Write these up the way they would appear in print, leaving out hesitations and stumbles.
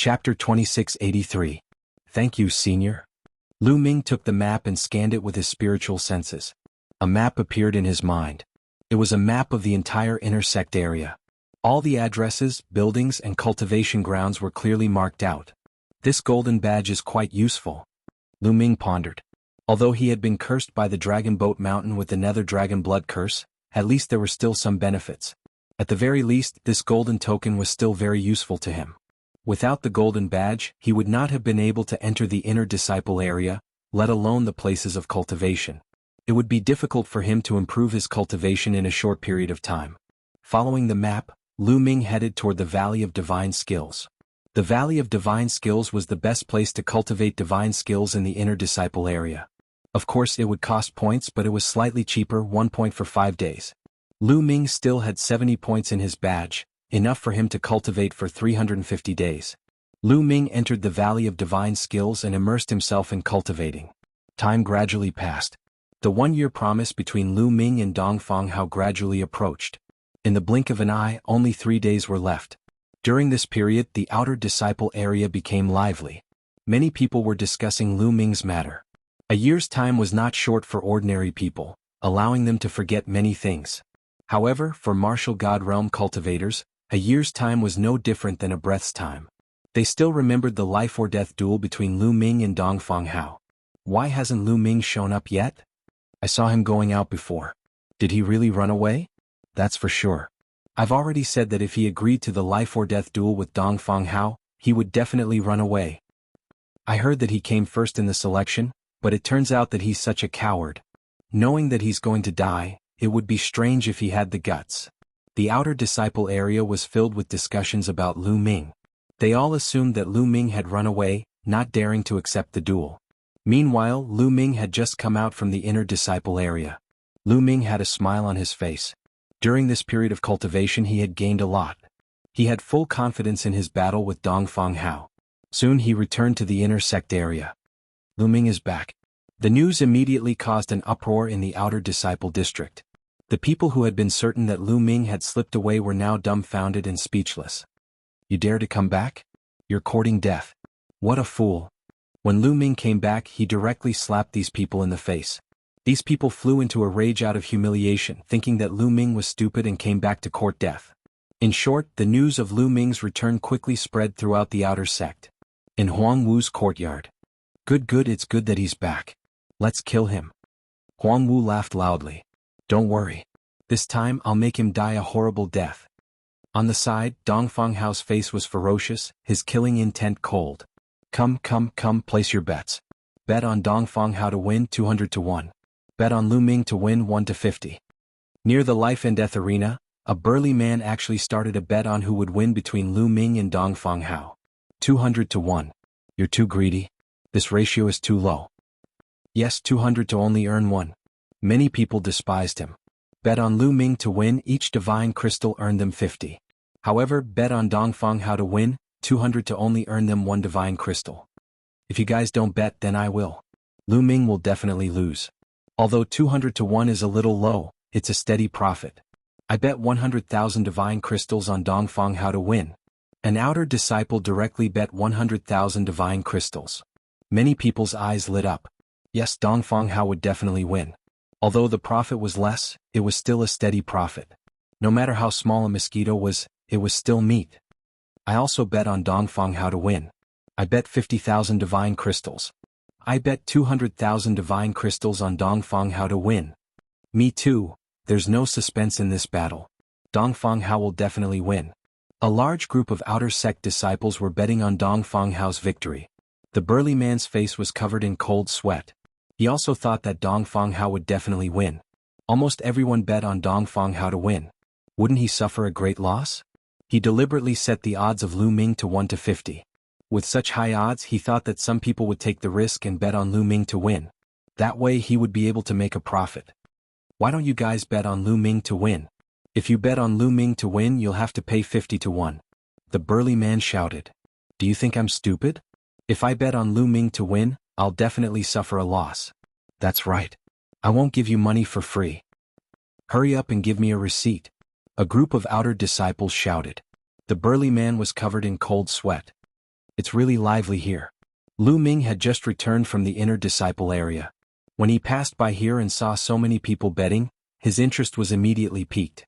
Chapter 2683. Thank you, Senior. Lu Ming took the map and scanned it with his spiritual senses. A map appeared in his mind. It was a map of the entire intersect area. All the addresses, buildings, and cultivation grounds were clearly marked out. This golden badge is quite useful, Lu Ming pondered. Although he had been cursed by the Dragon Boat Mountain with the Nether Dragon Blood Curse, at least there were still some benefits. At the very least, this golden token was still very useful to him. Without the golden badge, he would not have been able to enter the inner disciple area, let alone the places of cultivation. It would be difficult for him to improve his cultivation in a short period of time. Following the map, Lu Ming headed toward the Valley of Divine Skills. The Valley of Divine Skills was the best place to cultivate divine skills in the inner disciple area. Of course, it would cost points, but it was slightly cheaper, 1 point for 5 days. Lu Ming still had 70 points in his badge, enough for him to cultivate for 350 days. Lu Ming entered the Valley of Divine Skills and immersed himself in cultivating. Time gradually passed. The 1-year promise between Lu Ming and Dongfang Hao gradually approached. In the blink of an eye, only 3 days were left. During this period, the outer disciple area became lively. Many people were discussing Lu Ming's matter. A year's time was not short for ordinary people, allowing them to forget many things. However, for martial god realm cultivators, a year's time was no different than a breath's time. They still remembered the life-or-death duel between Lu Ming and Dongfang Hao. Why hasn't Lu Ming shown up yet? I saw him going out before. Did he really run away? That's for sure. I've already said that if he agreed to the life-or-death duel with Dongfang Hao, he would definitely run away. I heard that he came first in the selection, but it turns out that he's such a coward. Knowing that he's going to die, it would be strange if he had the guts. The outer disciple area was filled with discussions about Lu Ming. They all assumed that Lu Ming had run away, not daring to accept the duel. Meanwhile, Lu Ming had just come out from the inner disciple area. Lu Ming had a smile on his face. During this period of cultivation he had gained a lot. He had full confidence in his battle with Dongfang Hao. Soon he returned to the inner sect area. Lu Ming is back. The news immediately caused an uproar in the outer disciple district. The people who had been certain that Lu Ming had slipped away were now dumbfounded and speechless. You dare to come back? You're courting death. What a fool. When Lu Ming came back, he directly slapped these people in the face. These people flew into a rage out of humiliation, thinking that Lu Ming was stupid and came back to court death. In short, the news of Lu Ming's return quickly spread throughout the outer sect. In Huang Wu's courtyard. Good, it's good that he's back. Let's kill him. Huang Wu laughed loudly. Don't worry. This time I'll make him die a horrible death. On the side, Dongfang Hao's face was ferocious, his killing intent cold. Come, place your bets. Bet on Dongfang Hao to win 200 to 1. Bet on Lu Ming to win 1 to 50. Near the life and death arena, a burly man actually started a bet on who would win between Lu Ming and Dongfang Hao. 200 to 1. You're too greedy. This ratio is too low. Yes, 200 to only earn 1. Many people despised him. Bet on Lu Ming to win, each divine crystal earned them 50. However, bet on Dongfang Hao to win, 200 to only earn them 1 divine crystal. If you guys don't bet, then I will. Lu Ming will definitely lose. Although 200 to 1 is a little low, it's a steady profit. I bet 100,000 divine crystals on Dongfang Hao to win. An outer disciple directly bet 100,000 divine crystals. Many people's eyes lit up. Yes, Dongfang Hao would definitely win. Although the profit was less, it was still a steady profit. No matter how small a mosquito was, it was still meat. I also bet on Dongfang Hao to win. I bet 50,000 divine crystals. I bet 200,000 divine crystals on Dongfang Hao to win. Me too. There's no suspense in this battle. Dongfang Hao will definitely win. A large group of outer sect disciples were betting on Dongfang Hao's victory. The burly man's face was covered in cold sweat. He also thought that Dongfang Hao would definitely win. Almost everyone bet on Dongfang Hao to win. Wouldn't he suffer a great loss? He deliberately set the odds of Lu Ming to 1 to 50. With such high odds, he thought that some people would take the risk and bet on Lu Ming to win. That way he would be able to make a profit. Why don't you guys bet on Lu Ming to win? If you bet on Lu Ming to win, you'll have to pay 50 to 1. The burly man shouted. Do you think I'm stupid? If I bet on Lu Ming to win, I'll definitely suffer a loss. That's right. I won't give you money for free. Hurry up and give me a receipt. A group of outer disciples shouted. The burly man was covered in cold sweat. It's really lively here. Lu Ming had just returned from the inner disciple area. When he passed by here and saw so many people betting, his interest was immediately piqued.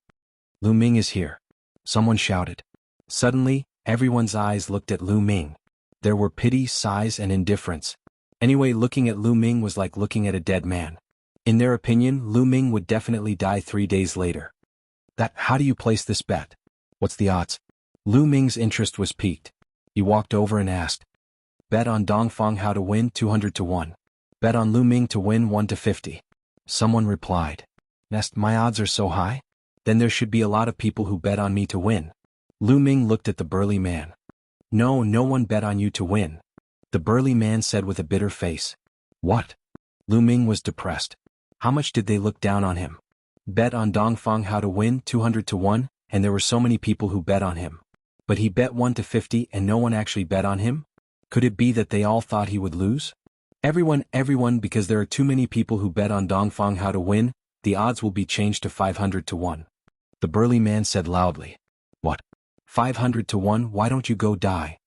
Lu Ming is here. Someone shouted. Suddenly, everyone's eyes looked at Lu Ming. There were pity, sighs, and indifference. Anyway, looking at Lu Ming was like looking at a dead man. In their opinion, Lu Ming would definitely die 3 days later. How do you place this bet? What's the odds? Lu Ming's interest was piqued. He walked over and asked. Bet on Dongfang Hao to win 200 to 1. Bet on Lu Ming to win 1 to 50. Someone replied. My odds are so high? Then there should be a lot of people who bet on me to win. Lu Ming looked at the burly man. No one bet on you to win. The burly man said with a bitter face. What? Lu Ming was depressed. How much did they look down on him? Bet on Dongfang Hao to win 200 to 1, and there were so many people who bet on him. But he bet 1 to 50 and no one actually bet on him? Could it be that they all thought he would lose? Everyone, because there are too many people who bet on Dongfang Hao to win, the odds will be changed to 500 to 1. The burly man said loudly. What? 500 to 1, why don't you go die?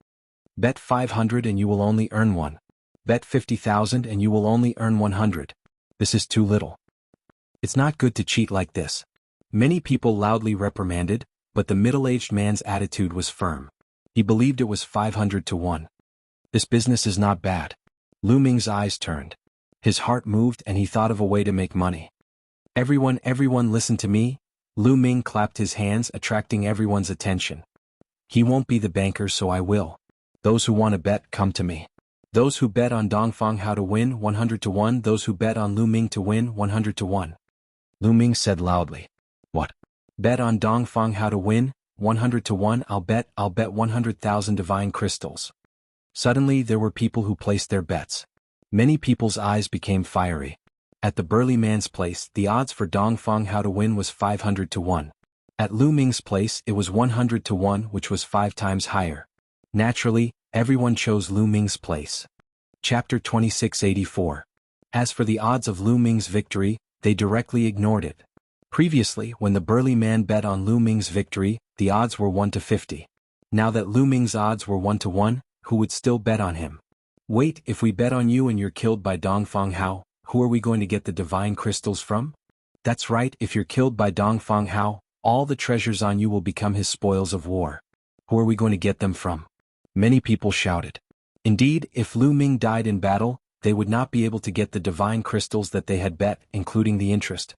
Bet 500 and you will only earn 1. Bet 50,000 and you will only earn 100. This is too little. It's not good to cheat like this. Many people loudly reprimanded, but the middle-aged man's attitude was firm. He believed it was 500 to 1. This business is not bad. Lu Ming's eyes turned. His heart moved and he thought of a way to make money. Everyone listen to me. Lu Ming clapped his hands, attracting everyone's attention. He won't be the banker, so I will. Those who want to bet, come to me. Those who bet on Dongfang Hao to win 100 to 1, those who bet on Lu Ming to win 100 to 1. Lu Ming said loudly. What? Bet on Dongfang Hao to win 100 to 1, I'll bet 100,000 divine crystals. Suddenly there were people who placed their bets. Many people's eyes became fiery. At the burly man's place, the odds for Dongfang Hao to win was 500 to 1. At Lu Ming's place, it was 100 to 1, which was 5 times higher. Naturally, everyone chose Lu Ming's place. Chapter 2684. As for the odds of Lu Ming's victory, they directly ignored it. Previously, when the burly man bet on Lu Ming's victory, the odds were 1 to 50. Now that Lu Ming's odds were 1 to 1, who would still bet on him? Wait, if we bet on you and you're killed by Dongfang Hao, who are we going to get the divine crystals from? That's right, if you're killed by Dongfang Hao, all the treasures on you will become his spoils of war. Who are we going to get them from? Many people shouted. Indeed, if Lu Ming died in battle, they would not be able to get the divine crystals that they had bet, including the interest.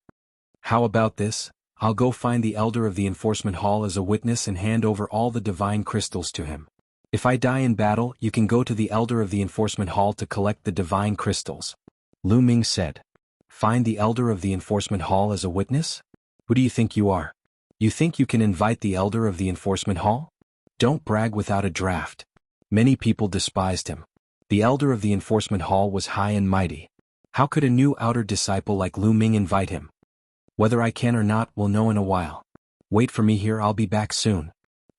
How about this? I'll go find the elder of the enforcement hall as a witness and hand over all the divine crystals to him. If I die in battle, you can go to the elder of the enforcement hall to collect the divine crystals. Lu Ming said. Find the elder of the enforcement hall as a witness? Who do you think you are? You think you can invite the elder of the enforcement hall? Don't brag without a draft. Many people despised him. The elder of the enforcement hall was high and mighty. How could a new outer disciple like Lu Ming invite him? Whether I can or not, we'll know in a while. Wait for me here, I'll be back soon.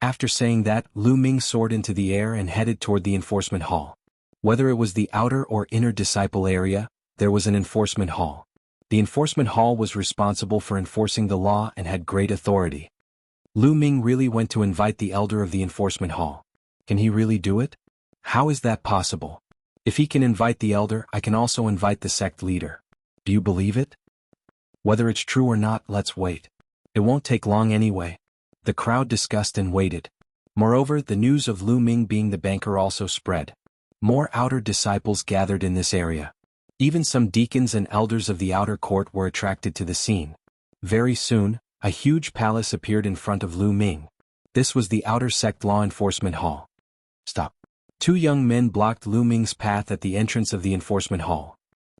After saying that, Lu Ming soared into the air and headed toward the enforcement hall. Whether it was the outer or inner disciple area, there was an enforcement hall. The enforcement hall was responsible for enforcing the law and had great authority. Lu Ming really went to invite the elder of the enforcement hall. Can he really do it? How is that possible? If he can invite the elder, I can also invite the sect leader. Do you believe it? Whether it's true or not, let's wait. It won't take long anyway. The crowd discussed and waited. Moreover, the news of Lu Ming being the banker also spread. More outer disciples gathered in this area. Even some deacons and elders of the outer court were attracted to the scene. Very soon, a huge palace appeared in front of Lu Ming. This was the outer sect law enforcement hall. Stop. 2 young men blocked Lu Ming's path at the entrance of the enforcement hall.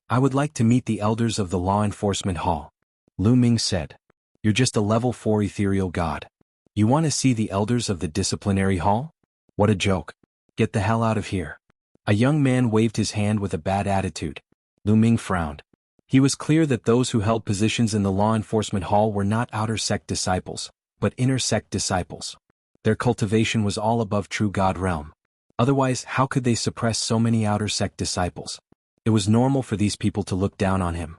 I would like to meet the elders of the law enforcement hall. Lu Ming said. You're just a level 4 ethereal god. You want to see the elders of the disciplinary hall? What a joke. Get the hell out of here. A young man waved his hand with a bad attitude. Lu Ming frowned. He was clear that those who held positions in the law enforcement hall were not outer sect disciples, but inner sect disciples. Their cultivation was all above true God realm. Otherwise, how could they suppress so many outer sect disciples? It was normal for these people to look down on him.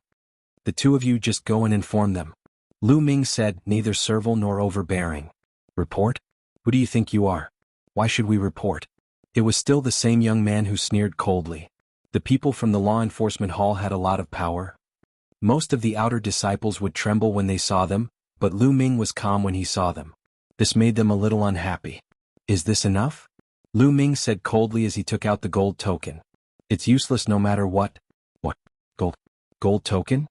The 2 of you just go and inform them. Lu Ming said, neither servile nor overbearing. Report? Who do you think you are? Why should we report? It was still the same young man who sneered coldly. The people from the law enforcement hall had a lot of power. Most of the outer disciples would tremble when they saw them, but Lu Ming was calm when he saw them. This made them a little unhappy. Is this enough? Lu Ming said coldly as he took out the gold token. It's useless no matter what. What? Gold token?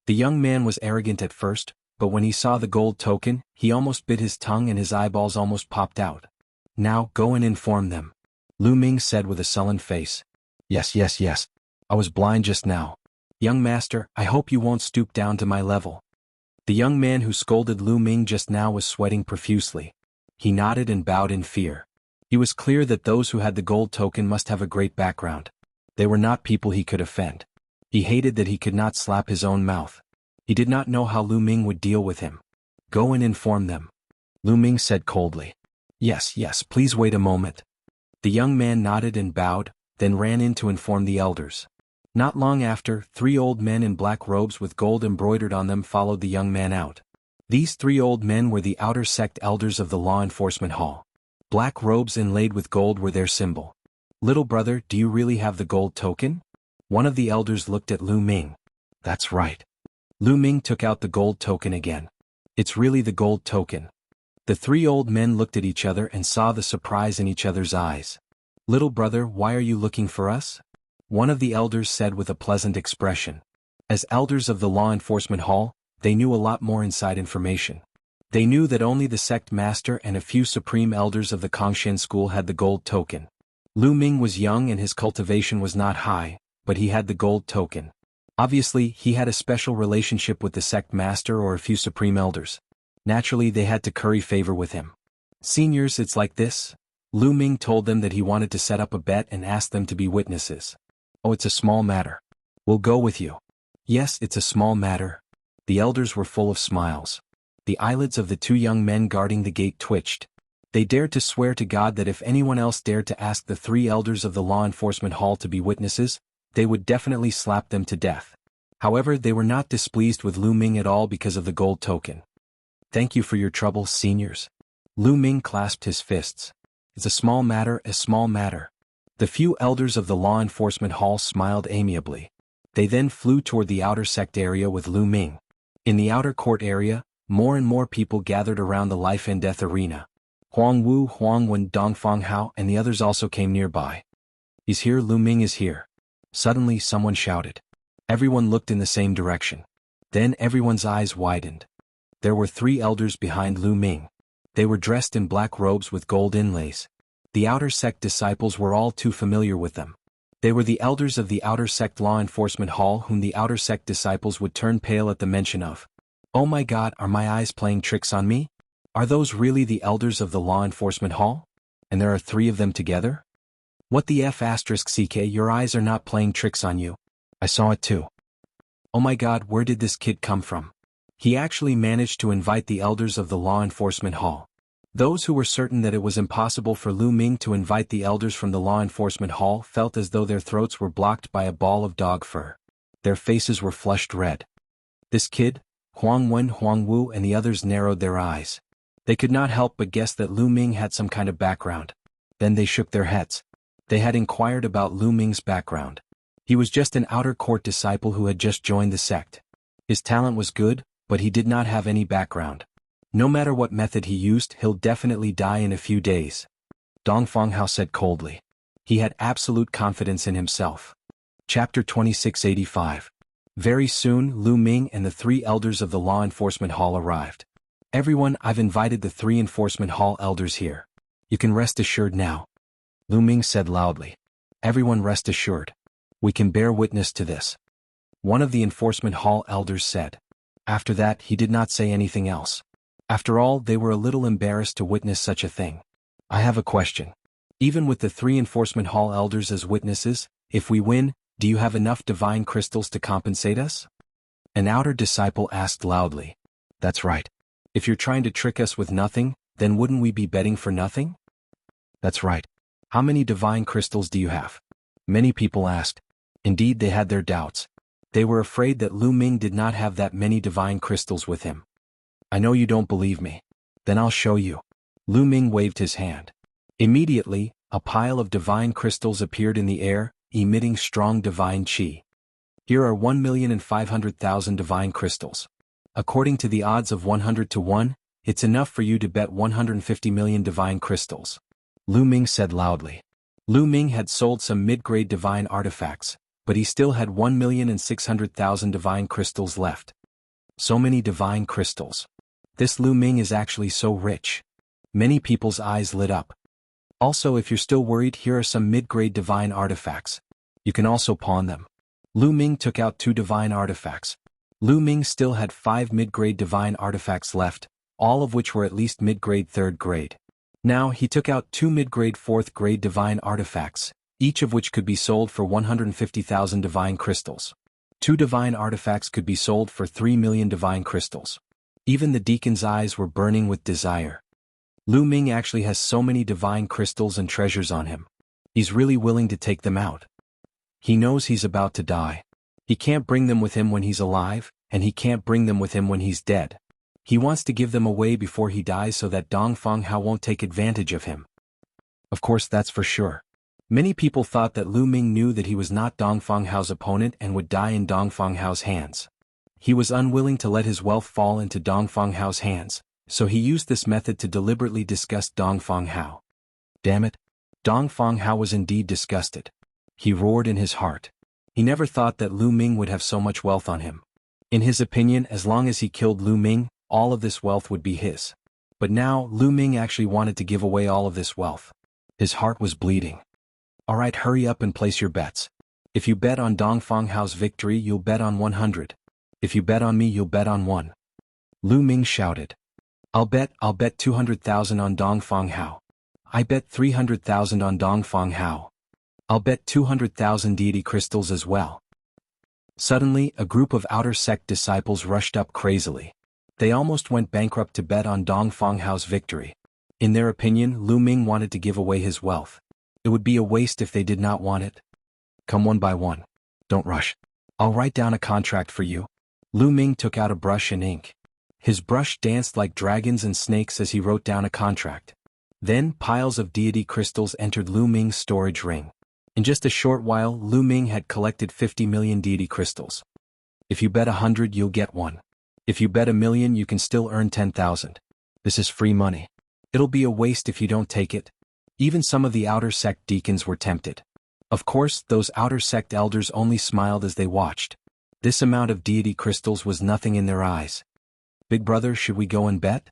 The young man was arrogant at first, but when he saw the gold token, he almost bit his tongue and his eyeballs almost popped out. Now, go and inform them. Lu Ming said with a sullen face. Yes. I was blind just now. Young master, I hope you won't stoop down to my level. The young man who scolded Lu Ming just now was sweating profusely. He nodded and bowed in fear. It was clear that those who had the gold token must have a great background. They were not people he could offend. He hated that he could not slap his own mouth. He did not know how Lu Ming would deal with him. Go and inform them. Lu Ming said coldly. Yes, please wait a moment. The young man nodded and bowed, then ran in to inform the elders. Not long after, 3 old men in black robes with gold embroidered on them followed the young man out. These 3 old men were the outer sect elders of the law enforcement hall. Black robes inlaid with gold were their symbol. Little brother, do you really have the gold token? One of the elders looked at Lu Ming. That's right. Lu Ming took out the gold token again. It's really the gold token. The 3 old men looked at each other and saw the surprise in each other's eyes. Little brother, why are you looking for us? One of the elders said with a pleasant expression. As elders of the law enforcement hall, they knew a lot more inside information. They knew that only the sect master and a few supreme elders of the Kongshan school had the gold token. Lu Ming was young and his cultivation was not high, but he had the gold token. Obviously, he had a special relationship with the sect master or a few supreme elders. Naturally, they had to curry favor with him. Seniors, it's like this. Lu Ming told them that he wanted to set up a bet and asked them to be witnesses. Oh, it's a small matter. We'll go with you. Yes, it's a small matter. The elders were full of smiles. The eyelids of the 2 young men guarding the gate twitched. They dared to swear to God that if anyone else dared to ask the 3 elders of the law enforcement hall to be witnesses, they would definitely slap them to death. However, they were not displeased with Lu Ming at all because of the gold token. Thank you for your trouble, seniors. Lu Ming clasped his fists. It's a small matter, a small matter. The few elders of the law enforcement hall smiled amiably. They then flew toward the outer sect area with Lu Ming. In the outer court area, more and more people gathered around the life and death arena. Huang Wu, Huang Wen, Dongfang Hao and the others also came nearby. He's here, Lu Ming is here. Suddenly someone shouted. Everyone looked in the same direction. Then everyone's eyes widened. There were 3 elders behind Lu Ming. They were dressed in black robes with gold inlays. The outer sect disciples were all too familiar with them. They were the elders of the outer sect law enforcement hall whom the outer sect disciples would turn pale at the mention of. Oh my God, are my eyes playing tricks on me? Are those really the elders of the law enforcement hall? And there are 3 of them together? What the F***ck, your eyes are not playing tricks on you. I saw it too. Oh my God, where did this kid come from? He actually managed to invite the elders of the law enforcement hall. Those who were certain that it was impossible for Lu Ming to invite the elders from the law enforcement hall felt as though their throats were blocked by a ball of dog fur. Their faces were flushed red. This kid, Huang Wen, Huang Wu and the others narrowed their eyes. They could not help but guess that Lu Ming had some kind of background. Then they shook their heads. They had inquired about Lu Ming's background. He was just an outer court disciple who had just joined the sect. His talent was good, but he did not have any background. No matter what method he used, he'll definitely die in a few days. Dongfang Hao said coldly. He had absolute confidence in himself. Chapter 2685. Very soon, Lu Ming and the 3 elders of the law enforcement hall arrived. Everyone, I've invited the 3 enforcement hall elders here. You can rest assured now. Lu Ming said loudly. Everyone rest assured. We can bear witness to this. One of the enforcement hall elders said. After that, he did not say anything else. After all, they were a little embarrassed to witness such a thing. I have a question. Even with the 3 enforcement hall elders as witnesses, if we win, do you have enough divine crystals to compensate us? An outer disciple asked loudly. That's right. If you're trying to trick us with nothing, then wouldn't we be betting for nothing? That's right. How many divine crystals do you have? Many people asked. Indeed, they had their doubts. They were afraid that Lu Ming did not have that many divine crystals with him. I know you don't believe me. Then I'll show you. Lu Ming waved his hand. Immediately, A pile of divine crystals appeared in the air, emitting strong divine chi. Here are 1,500,000 divine crystals. According to the odds of 100 to 1, it's enough for you to bet 150 million divine crystals. Lu Ming said loudly. Lu Ming had sold some mid-grade divine artifacts, but he still had 1,600,000 divine crystals left. So many divine crystals. This Lu Ming is actually so rich. Many people's eyes lit up. Also, if you're still worried, here are some mid-grade divine artifacts. You can also pawn them. Lu Ming took out 2 divine artifacts. Lu Ming still had 5 mid-grade divine artifacts left, all of which were at least mid-grade 3rd grade. Now he took out 2 mid-grade 4th grade divine artifacts, each of which could be sold for 150,000 divine crystals. 2 divine artifacts could be sold for 3 million divine crystals. Even the deacon's eyes were burning with desire. Lu Ming actually has so many divine crystals and treasures on him. He's really willing to take them out. He knows he's about to die. He can't bring them with him when he's alive, and he can't bring them with him when he's dead. He wants to give them away before he dies so that Dongfang Hao won't take advantage of him. Of course, that's for sure. Many people thought that Lu Ming knew that he was not Dongfang Hao's opponent and would die in Dongfang Hao's hands. He was unwilling to let his wealth fall into Dongfang Hao's hands, so he used this method to deliberately disgust Dongfang Hao. Damn it! Dongfang Hao was indeed disgusted. He roared in his heart. He never thought that Lu Ming would have so much wealth on him. In his opinion, as long as he killed Lu Ming, all of this wealth would be his. But now, Lu Ming actually wanted to give away all of this wealth. His heart was bleeding. Alright, hurry up and place your bets. If you bet on Dongfang Hao's victory, you'll bet on 100. If you bet on me, you'll bet on 1. Lu Ming shouted. I'll bet 200,000 on Dongfang Hao. I bet 300,000 on Dongfang Hao. I'll bet 200,000 deity crystals as well. Suddenly, a group of outer sect disciples rushed up crazily. They almost went bankrupt to bet on Dongfang Hao's victory. In their opinion, Lu Ming wanted to give away his wealth. It would be a waste if they did not want it. Come one by one. Don't rush. I'll write down a contract for you. Lu Ming took out a brush and ink. His brush danced like dragons and snakes as he wrote down a contract. Then piles of deity crystals entered Lu Ming's storage ring. In just a short while, Lu Ming had collected 50 million deity crystals. If you bet 100, you'll get 1. If you bet 1,000,000, you can still earn 10,000. This is free money. It'll be a waste if you don't take it. Even some of the outer sect deacons were tempted. Of course, those outer sect elders only smiled as they watched. This amount of deity crystals was nothing in their eyes. Big brother, should we go and bet?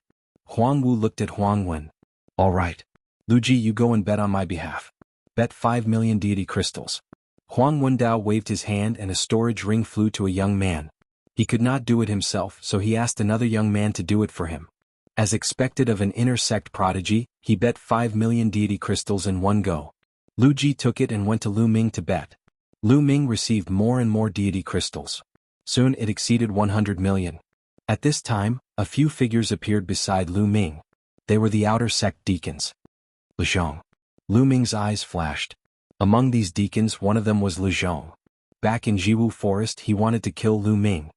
Huang Wu looked at Huang Wen. All right. Lu Ji, you go and bet on my behalf. Bet 5 million deity crystals. Huang Wendao waved his hand and a storage ring flew to a young man. He could not do it himself, so he asked another young man to do it for him. As expected of an inner sect prodigy, he bet 5 million deity crystals in one go. Lu Ji took it and went to Lu Ming to bet. Lu Ming received more and more deity crystals. Soon it exceeded 100 million. At this time, a few figures appeared beside Lu Ming. They were the outer sect deacons. Lu Zhong. Lu Ming's eyes flashed. Among these deacons, one of them was Lu Zhong. Back in Jiwu Forest, he wanted to kill Lu Ming.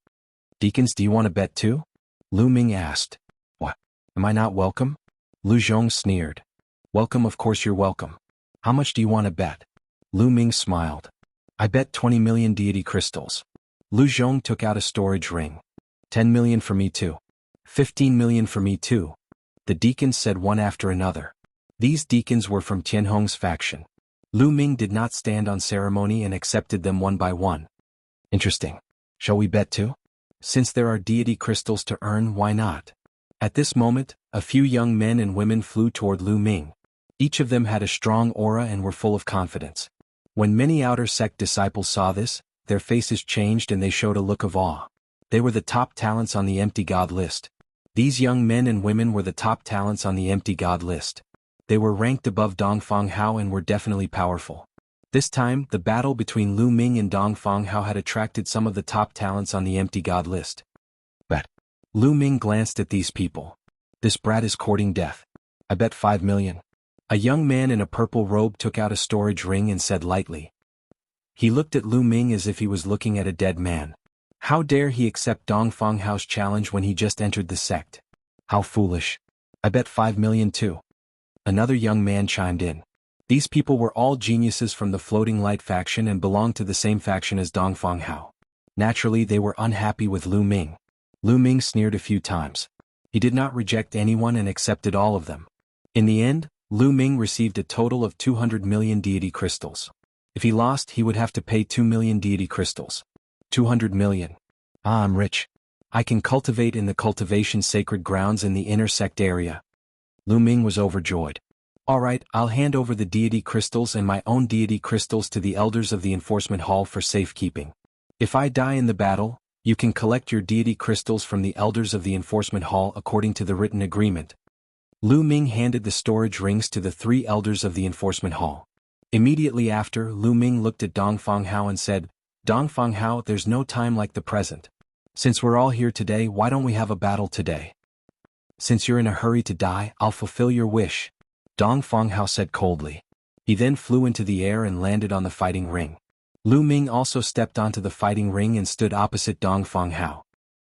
Deacons, do you want to bet too? Lu Ming asked. What? Am I not welcome? Lu Zhong sneered. Welcome, of course you're welcome. How much do you want to bet? Lu Ming smiled. I bet 20 million deity crystals. Lu Zhong took out a storage ring. 10 million for me too. 15 million for me too. The deacons said one after another. These deacons were from Tianhong's faction. Lu Ming did not stand on ceremony and accepted them one by one. Interesting. Shall we bet too? Since there are deity crystals to earn, why not? At this moment, a few young men and women flew toward Lu Ming. Each of them had a strong aura and were full of confidence. When many outer sect disciples saw this, their faces changed and they showed a look of awe. They were the top talents on the empty god list. These young men and women were the top talents on the empty god list. They were ranked above Dongfang Hao and were definitely powerful. This time, the battle between Lu Ming and Dongfang Hao had attracted some of the top talents on the empty god list. Bet. Lu Ming glanced at these people. This brat is courting death. I bet 5 million. A young man in a purple robe took out a storage ring and said lightly. He looked at Lu Ming as if he was looking at a dead man. How dare he accept Dongfang Hao's challenge when he just entered the sect? How foolish. I bet 5 million too. Another young man chimed in. These people were all geniuses from the Floating Light faction and belonged to the same faction as Dongfang Hao. Naturally, they were unhappy with Lu Ming. Lu Ming sneered a few times. He did not reject anyone and accepted all of them. In the end, Lu Ming received a total of 200 million deity crystals. If he lost, he would have to pay 2 million deity crystals. 200 million. Ah, I'm rich. I can cultivate in the cultivation sacred grounds in the inner sect area. Lu Ming was overjoyed. Alright, I'll hand over the deity crystals and my own deity crystals to the elders of the enforcement hall for safekeeping. If I die in the battle, you can collect your deity crystals from the elders of the enforcement hall according to the written agreement. Lu Ming handed the storage rings to the 3 elders of the enforcement hall. Immediately after, Lu Ming looked at Dongfang Hao and said, Dongfang Hao, there's no time like the present. Since we're all here today, why don't we have a battle today? Since you're in a hurry to die, I'll fulfill your wish, Dongfang Hao said coldly. He then flew into the air and landed on the fighting ring. Lu Ming also stepped onto the fighting ring and stood opposite Dongfang Hao.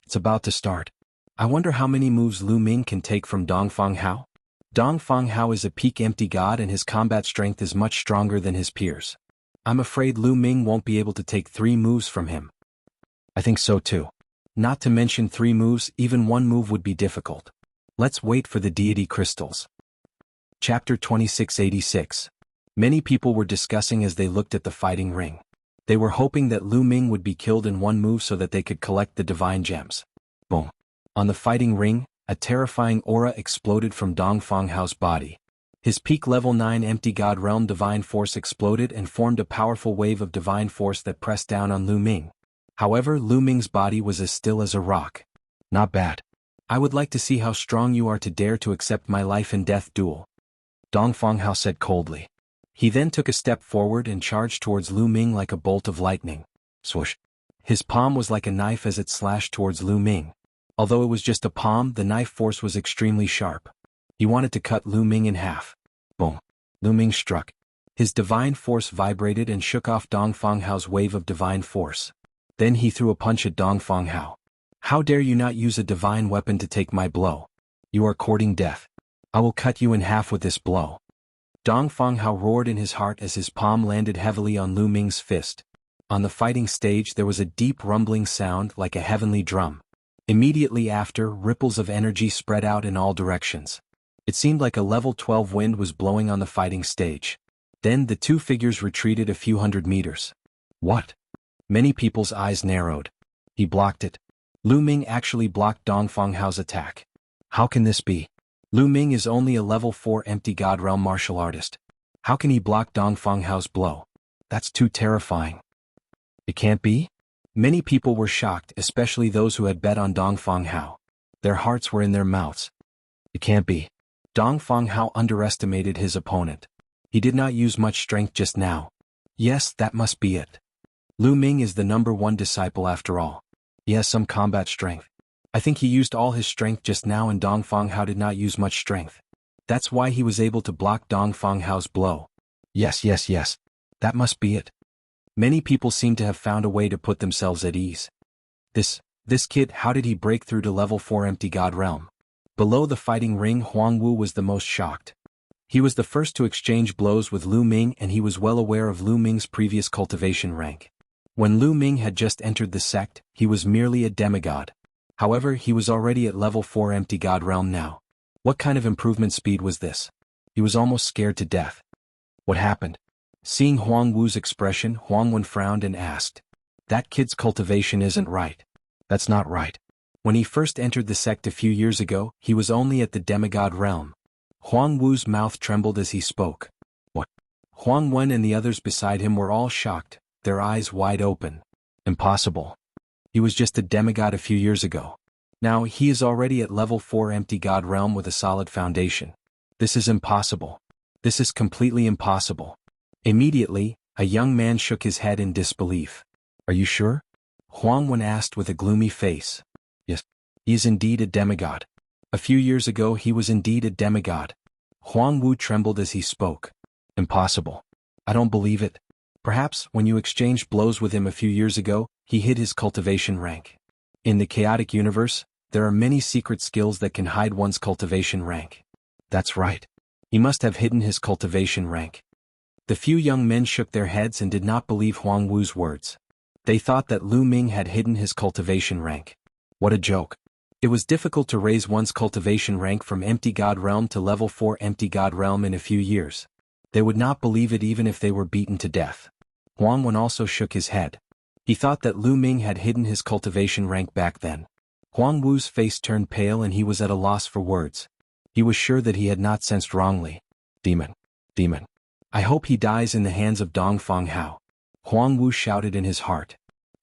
It's about to start. I wonder how many moves Lu Ming can take from Dongfang Hao? Dongfang Hao is a peak empty god and his combat strength is much stronger than his peers. I'm afraid Lu Ming won't be able to take 3 moves from him. I think so too. Not to mention 3 moves, even 1 move would be difficult. Let's wait for the deity crystals. Chapter 2686. Many people were discussing as they looked at the fighting ring. They were hoping that Lu Ming would be killed in 1 move so that they could collect the divine gems. Boom. On the fighting ring, a terrifying aura exploded from Dongfang Hao's body. His peak level 9 empty god realm divine force exploded and formed a powerful wave of divine force that pressed down on Lu Ming. However, Lu Ming's body was as still as a rock. Not bad. I would like to see how strong you are to dare to accept my life and death duel, Dongfang Hao said coldly. He then took a step forward and charged towards Lu Ming like a bolt of lightning. Swoosh. His palm was like a knife as it slashed towards Lu Ming. Although it was just a palm, the knife force was extremely sharp. He wanted to cut Lu Ming in half. Boom. Lu Ming struck. His divine force vibrated and shook off Dongfang Hao's wave of divine force. Then he threw a punch at Dongfang Hao. How dare you not use a divine weapon to take my blow? You are courting death. I will cut you in half with this blow. Dongfang Hao roared in his heart as his palm landed heavily on Lu Ming's fist. On the fighting stage there was a deep rumbling sound like a heavenly drum. Immediately after, ripples of energy spread out in all directions. It seemed like a level 12 wind was blowing on the fighting stage. Then the 2 figures retreated a few hundred meters. What? Many people's eyes narrowed. He blocked it. Lu Ming actually blocked Dongfang Hao's attack. How can this be? Lu Ming is only a level 4 empty god realm martial artist. How can he block Dongfang Hao's blow? That's too terrifying. It can't be? Many people were shocked, especially those who had bet on Dongfang Hao. Their hearts were in their mouths. It can't be. Dongfang Hao underestimated his opponent. He did not use much strength just now. Yes, that must be it. Lu Ming is the number 1 disciple after all. He has some combat strength. I think he used all his strength just now and Dongfang Hao did not use much strength. That's why he was able to block Dongfang Hao's blow. Yes. That must be it. Many people seem to have found a way to put themselves at ease. This kid, how did he break through to level 4 empty god realm? Below the fighting ring, Huang Wu was the most shocked. He was the first to exchange blows with Lu Ming and he was well aware of Lu Ming's previous cultivation rank. When Lu Ming had just entered the sect, he was merely a demigod. However, he was already at level 4 empty god realm now. What kind of improvement speed was this? He was almost scared to death. What happened? Seeing Huang Wu's expression, Huang Wen frowned and asked, "That kid's cultivation isn't right." That's not right. When he first entered the sect a few years ago, he was only at the demigod realm. Huang Wu's mouth trembled as he spoke. What? Huang Wen and the others beside him were all shocked, their eyes wide open. Impossible. He was just a demigod a few years ago. Now he is already at level 4 empty god realm with a solid foundation. This is impossible. This is completely impossible. Immediately, a young man shook his head in disbelief. Are you sure? Huang Wen asked with a gloomy face. Yes, he is indeed a demigod. A few years ago he was indeed a demigod. Huang Wu trembled as he spoke. Impossible. I don't believe it. Perhaps, when you exchanged blows with him a few years ago, he hid his cultivation rank. In the chaotic universe, there are many secret skills that can hide one's cultivation rank. That's right. He must have hidden his cultivation rank. The few young men shook their heads and did not believe Huang Wu's words. They thought that Lu Ming had hidden his cultivation rank. What a joke. It was difficult to raise one's cultivation rank from Empty God Realm to level 4 Empty God Realm in a few years. They would not believe it even if they were beaten to death. Huang Wen also shook his head. He thought that Lu Ming had hidden his cultivation rank back then. Huang Wu's face turned pale and he was at a loss for words. He was sure that he had not sensed wrongly. Demon. Demon. I hope he dies in the hands of Dongfang Hao. Huang Wu shouted in his heart.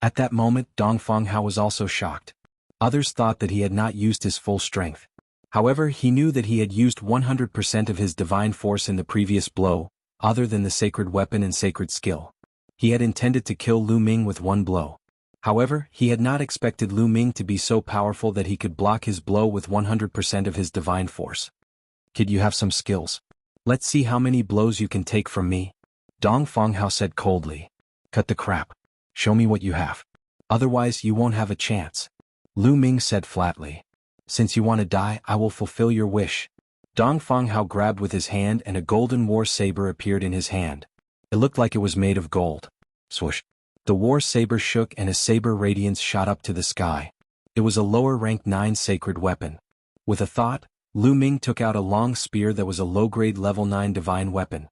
At that moment Dongfang Hao was also shocked. Others thought that he had not used his full strength. However, he knew that he had used 100% of his divine force in the previous blow, other than the sacred weapon and sacred skill. He had intended to kill Lu Ming with one blow. However, he had not expected Lu Ming to be so powerful that he could block his blow with 100% of his divine force. Kid, you have some skills. Let's see how many blows you can take from me. Dongfang Hao said coldly. Cut the crap. Show me what you have. Otherwise you won't have a chance. Lu Ming said flatly. Since you want to die, I will fulfill your wish. Dongfang Hao grabbed with his hand and a golden war saber appeared in his hand. It looked like it was made of gold. Swoosh. The war saber shook and a saber radiance shot up to the sky. It was a lower rank 9 sacred weapon. With a thought, Lu Ming took out a long spear that was a low-grade level 9 divine weapon.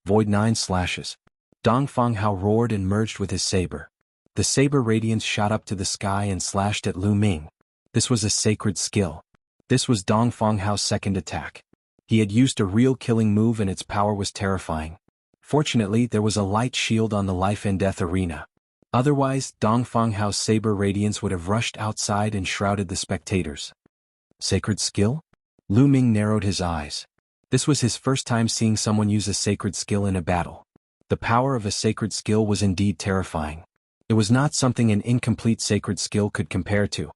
Void 9 slashes. Dongfang Hao roared and merged with his saber. The saber radiance shot up to the sky and slashed at Lu Ming. This was a sacred skill. This was Dongfang Hao's second attack. He had used a real killing move and its power was terrifying. Fortunately, there was a light shield on the life and death arena. Otherwise, Dongfang Hao's saber radiance would have rushed outside and shrouded the spectators. Sacred skill? Lu Ming narrowed his eyes. This was his first time seeing someone use a sacred skill in a battle. The power of a sacred skill was indeed terrifying. It was not something an incomplete sacred skill could compare to.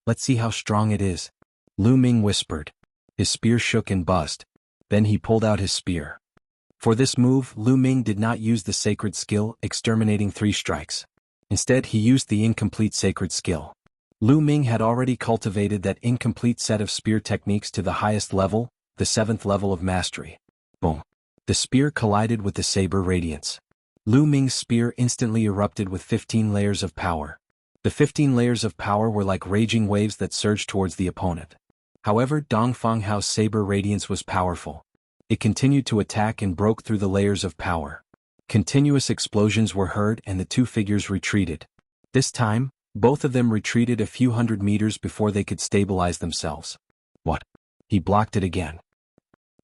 Let's see how strong it is. Lu Ming whispered. His spear shook and buzzed. Then he pulled out his spear. For this move, Lu Ming did not use the sacred skill, exterminating 3 strikes. Instead, he used the incomplete sacred skill. Lu Ming had already cultivated that incomplete set of spear techniques to the highest level, the 7th level of mastery. Boom. The spear collided with the saber radiance. Lu Ming's spear instantly erupted with 15 layers of power. The 15 layers of power were like raging waves that surged towards the opponent. However, Dongfang Hao's saber radiance was powerful. It continued to attack and broke through the layers of power. Continuous explosions were heard and the 2 figures retreated. This time, both of them retreated a few hundred meters before they could stabilize themselves. What? He blocked it again.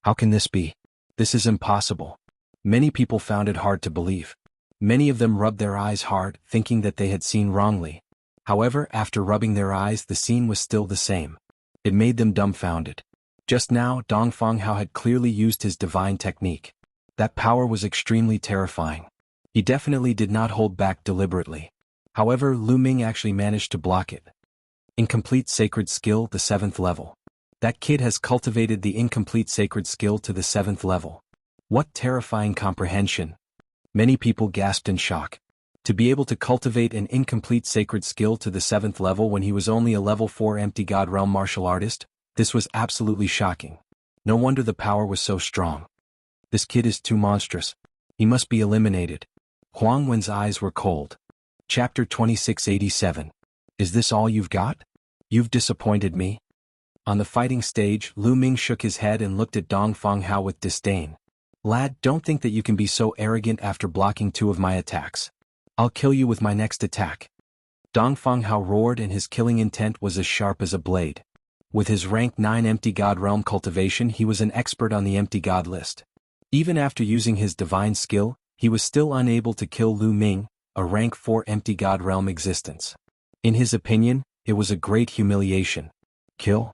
How can this be? This is impossible. Many people found it hard to believe. Many of them rubbed their eyes hard, thinking that they had seen wrongly. However, after rubbing their eyes, the scene was still the same. It made them dumbfounded. Just now, Dongfang Hao had clearly used his divine technique. That power was extremely terrifying. He definitely did not hold back deliberately. However, Lu Ming actually managed to block it. Incomplete sacred skill, the 7th level. That kid has cultivated the incomplete sacred skill to the 7th level. What terrifying comprehension! Many people gasped in shock. To be able to cultivate an incomplete sacred skill to the 7th level when he was only a level 4 Empty God Realm martial artist, this was absolutely shocking. No wonder the power was so strong. This kid is too monstrous. He must be eliminated. Huang Wen's eyes were cold. Chapter 2687. Is this all you've got? You've disappointed me. On the fighting stage, Lu Ming shook his head and looked at Dongfang Hao with disdain. Lad, don't think that you can be so arrogant after blocking 2 of my attacks. I'll kill you with my next attack. Dongfang Hao roared and his killing intent was as sharp as a blade. With his rank 9 Empty God Realm cultivation, he was an expert on the Empty God list. Even after using his divine skill, he was still unable to kill Lu Ming, a rank 4 Empty God Realm existence. In his opinion, it was a great humiliation. Kill?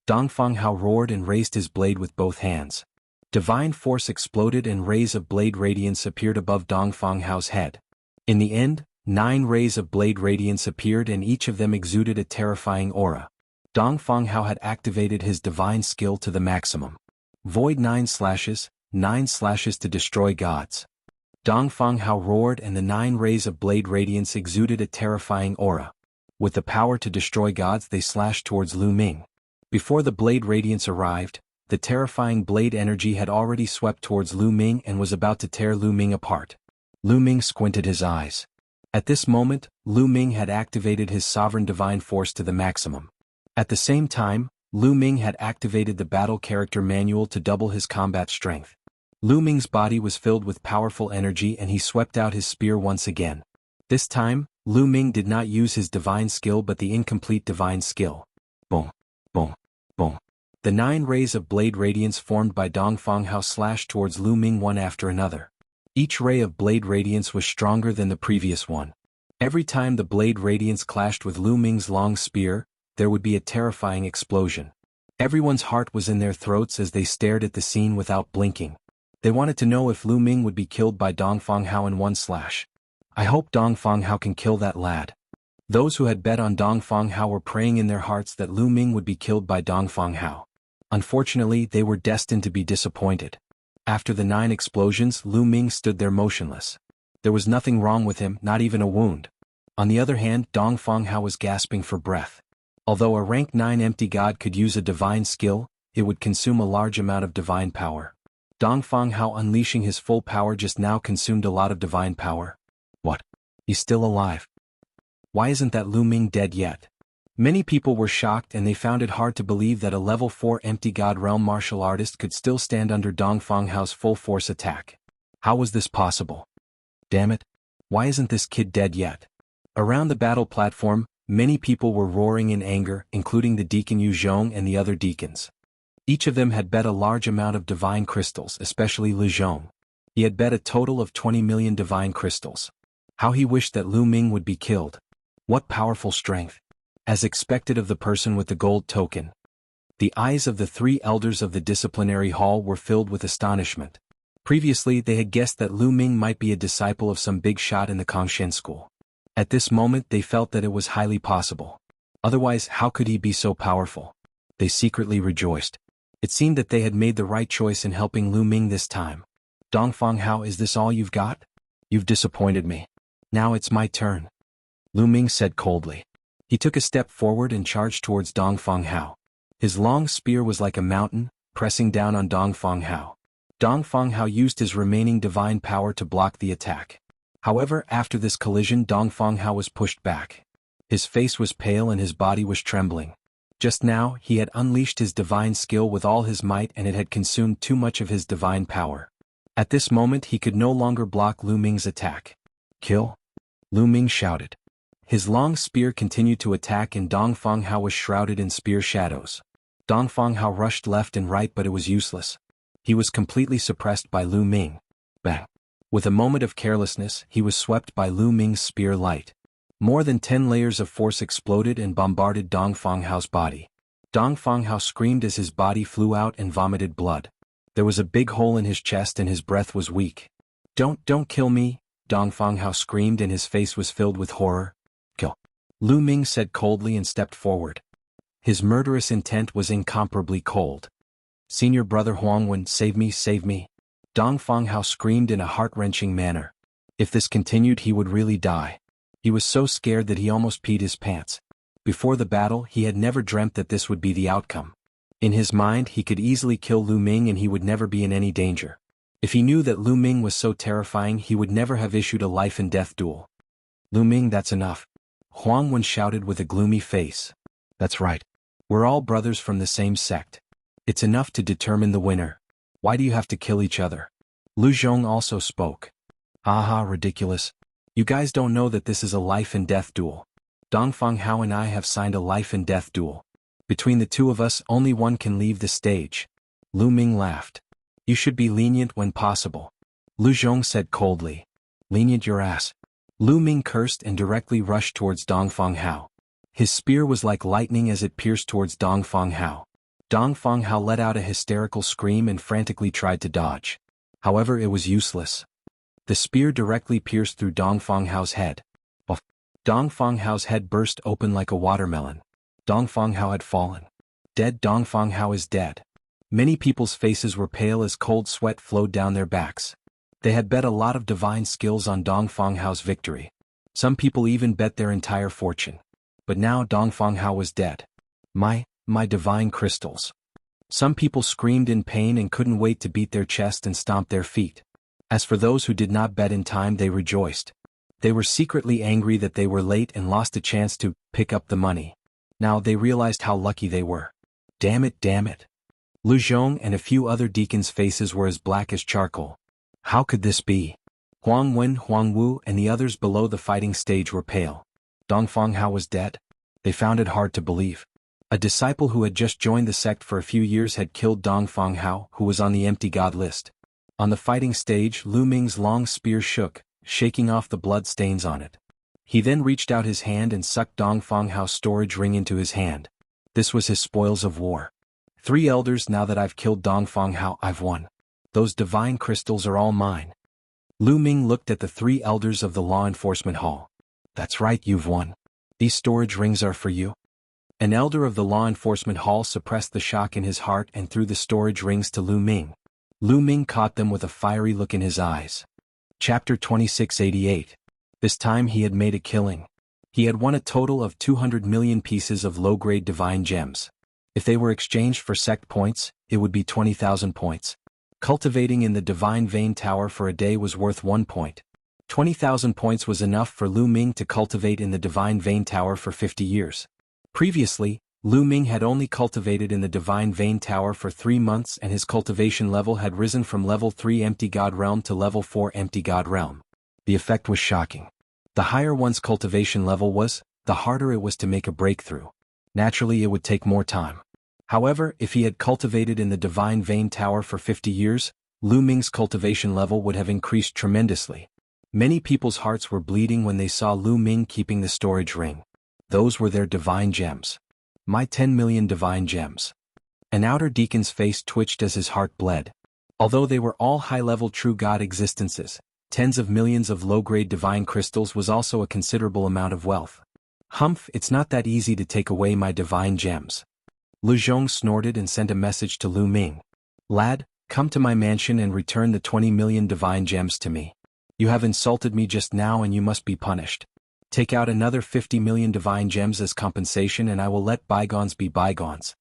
Dongfang Hao roared and raised his blade with both hands. Divine force exploded and rays of blade radiance appeared above Dongfang Hao's head. In the end, 9 rays of blade radiance appeared and each of them exuded a terrifying aura. Dongfang Hao had activated his divine skill to the maximum. Void 9 slashes to destroy gods. Dongfang Hao roared and the 9 rays of blade radiance exuded a terrifying aura. With the power to destroy gods, they slashed towards Lu Ming. Before the blade radiance arrived, The terrifying blade energy had already swept towards Lu Ming and was about to tear Lu Ming apart. Lu Ming squinted his eyes. At this moment, Lu Ming had activated his sovereign divine force to the maximum. At the same time, Lu Ming had activated the battle character manual to double his combat strength. Lu Ming's body was filled with powerful energy and he swept out his spear once again. This time, Lu Ming did not use his divine skill but the incomplete divine skill. Boom, boom, boom. The 9 rays of blade radiance formed by Dongfang Hao slashed towards Lu Ming one after another. Each ray of blade radiance was stronger than the previous one. Every time the blade radiance clashed with Lu Ming's long spear, there would be a terrifying explosion. Everyone's heart was in their throats as they stared at the scene without blinking. They wanted to know if Lu Ming would be killed by Dongfang Hao in one slash. I hope Dongfang Hao can kill that lad. Those who had bet on Dongfang Hao were praying in their hearts that Lu Ming would be killed by Dongfang Hao. Unfortunately, they were destined to be disappointed. After the 9 explosions, Lu Ming stood there motionless. There was nothing wrong with him, not even a wound. On the other hand, Dongfang Hao was gasping for breath. Although a rank 9 empty god could use a divine skill, it would consume a large amount of divine power. Dongfang Hao unleashing his full power just now consumed a lot of divine power. What? He's still alive. Why isn't that Lu Ming dead yet? Many people were shocked and they found it hard to believe that a level 4 empty god realm martial artist could still stand under Dongfang Hao's full force attack. How was this possible? Damn it. Why isn't this kid dead yet? Around the battle platform, many people were roaring in anger, including the deacon Yu Zhong and the other deacons. Each of them had bet a large amount of divine crystals, especially Lu Zhong. He had bet a total of 20 million divine crystals. How he wished that Lu Ming would be killed. What powerful strength. As expected of the person with the gold token. The eyes of the 3 elders of the disciplinary hall were filled with astonishment. Previously they had guessed that Lu Ming might be a disciple of some big shot in the Kongshen school. At this moment they felt that it was highly possible. Otherwise, how could he be so powerful? They secretly rejoiced. It seemed that they had made the right choice in helping Lu Ming this time. Dongfang Hao, is this all you've got? You've disappointed me. Now it's my turn. Lu Ming said coldly. He took a step forward and charged towards Dongfang Hao. His long spear was like a mountain, pressing down on Dongfang Hao. Dongfang Hao used his remaining divine power to block the attack. However, after this collision, Dongfang Hao was pushed back. His face was pale and his body was trembling. Just now, he had unleashed his divine skill with all his might and it had consumed too much of his divine power. At this moment he could no longer block Lu Ming's attack. Kill? Lu Ming shouted. His long spear continued to attack and Dongfang Hao was shrouded in spear shadows. Dongfang Hao rushed left and right but it was useless. He was completely suppressed by Lu Ming. Bang! With a moment of carelessness, he was swept by Lu Ming's spear light. More than 10 layers of force exploded and bombarded Dongfang Hao's body. Dongfang Hao screamed as his body flew out and vomited blood. There was a big hole in his chest and his breath was weak. Don't kill me, Dongfang Hao screamed and his face was filled with horror. Kill. Lu Ming said coldly and stepped forward. His murderous intent was incomparably cold. Senior brother Huangwen, save me, save me. Dongfang Hao screamed in a heart-wrenching manner. If this continued he would really die. He was so scared that he almost peed his pants. Before the battle he had never dreamt that this would be the outcome. In his mind he could easily kill Lu Ming and he would never be in any danger. If he knew that Lu Ming was so terrifying he would never have issued a life-and-death duel. Lu Ming, that's enough. Huangwen shouted with a gloomy face. That's right. We're all brothers from the same sect. It's enough to determine the winner. Why do you have to kill each other? Lu Zhong also spoke. Haha, ridiculous. You guys don't know that this is a life-and-death duel. Dongfang Hao and I have signed a life-and-death duel. Between the two of us, only one can leave the stage. Lu Ming laughed. You should be lenient when possible. Lu Zhong said coldly. Lenient your ass. Lu Ming cursed and directly rushed towards Dongfang Hao. His spear was like lightning as it pierced towards Dongfang Hao. Dongfang Hao let out a hysterical scream and frantically tried to dodge. However, it was useless. The spear directly pierced through Dongfang Hao's head. Dongfang Hao's head burst open like a watermelon. Dongfang Hao had fallen. Dead. Dongfang Hao is dead. Many people's faces were pale as cold sweat flowed down their backs. They had bet a lot of divine skills on Dongfang Hao's victory. Some people even bet their entire fortune. But now Dongfang Hao was dead. My divine crystals. Some people screamed in pain and couldn't wait to beat their chest and stomp their feet. As for those who did not bet in time, they rejoiced. They were secretly angry that they were late and lost a chance to pick up the money. Now they realized how lucky they were. Damn it, damn it. Lu Zhong and a few other deacons' faces were as black as charcoal. How could this be? Huang Wen, Huang Wu, and the others below the fighting stage were pale. Dongfang Hao was dead? They found it hard to believe. A disciple who had just joined the sect for a few years had killed Dongfang Hao, who was on the empty god list. On the fighting stage, Lu Ming's long spear shook, shaking off the blood stains on it. He then reached out his hand and sucked Dongfang Hao's storage ring into his hand. This was his spoils of war. 3 elders. Now that I've killed Dongfang Hao, I've won. Those divine crystals are all mine. Lu Ming looked at the 3 elders of the law enforcement hall. That's right, you've won. These storage rings are for you. An elder of the law enforcement hall suppressed the shock in his heart and threw the storage rings to Lu Ming. Lu Ming caught them with a fiery look in his eyes. Chapter 2688. This time he had made a killing. He had won a total of 200 million pieces of low-grade divine gems. If they were exchanged for sect points, it would be 20,000 points. Cultivating in the Divine Vein Tower for a day was worth 1 point. 20,000 points was enough for Lu Ming to cultivate in the Divine Vein Tower for 50 years. Previously, Lu Ming had only cultivated in the Divine Vein Tower for 3 months, and his cultivation level had risen from level 3 Empty God Realm to level 4 Empty God Realm. The effect was shocking. The higher one's cultivation level was, the harder it was to make a breakthrough. Naturally, it would take more time. However, if he had cultivated in the Divine Vein Tower for 50 years, Lu Ming's cultivation level would have increased tremendously. Many people's hearts were bleeding when they saw Lu Ming keeping the storage ring. Those were their divine gems. My 10 million divine gems. An outer deacon's face twitched as his heart bled. Although they were all high-level true god existences, tens of millions of low-grade divine crystals was also a considerable amount of wealth. Humph, it's not that easy to take away my divine gems. Lu Zhong snorted and sent a message to Lu Ming. Lad, come to my mansion and return the 20 million divine gems to me. You have insulted me just now and you must be punished. Take out another 50 million divine gems as compensation and I will let bygones be bygones.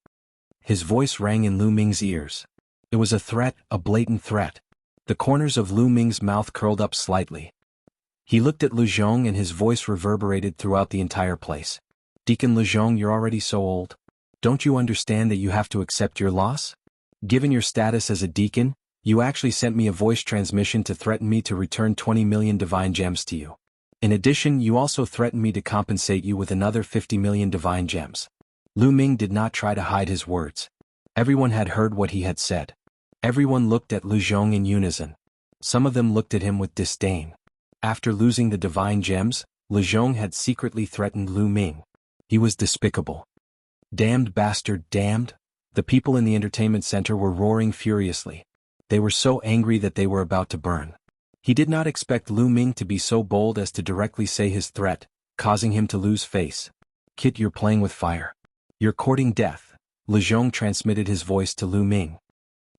His voice rang in Lu Ming's ears. It was a threat, a blatant threat. The corners of Lu Ming's mouth curled up slightly. He looked at Lu Zhong and his voice reverberated throughout the entire place. Deacon Lu Zhong, you're already so old. Don't you understand that you have to accept your loss? Given your status as a deacon, you actually sent me a voice transmission to threaten me to return 20 million divine gems to you. In addition, you also threatened me to compensate you with another 50 million divine gems. Lu Ming did not try to hide his words. Everyone had heard what he had said. Everyone looked at Lu Zhong in unison. Some of them looked at him with disdain. After losing the divine gems, Lu Zhong had secretly threatened Lu Ming. He was despicable. Damned bastard, damned! The people in the entertainment center were roaring furiously. They were so angry that they were about to burn. He did not expect Lu Ming to be so bold as to directly say his threat, causing him to lose face. Kid, you're playing with fire. You're courting death. Lu Zhong transmitted his voice to Lu Ming.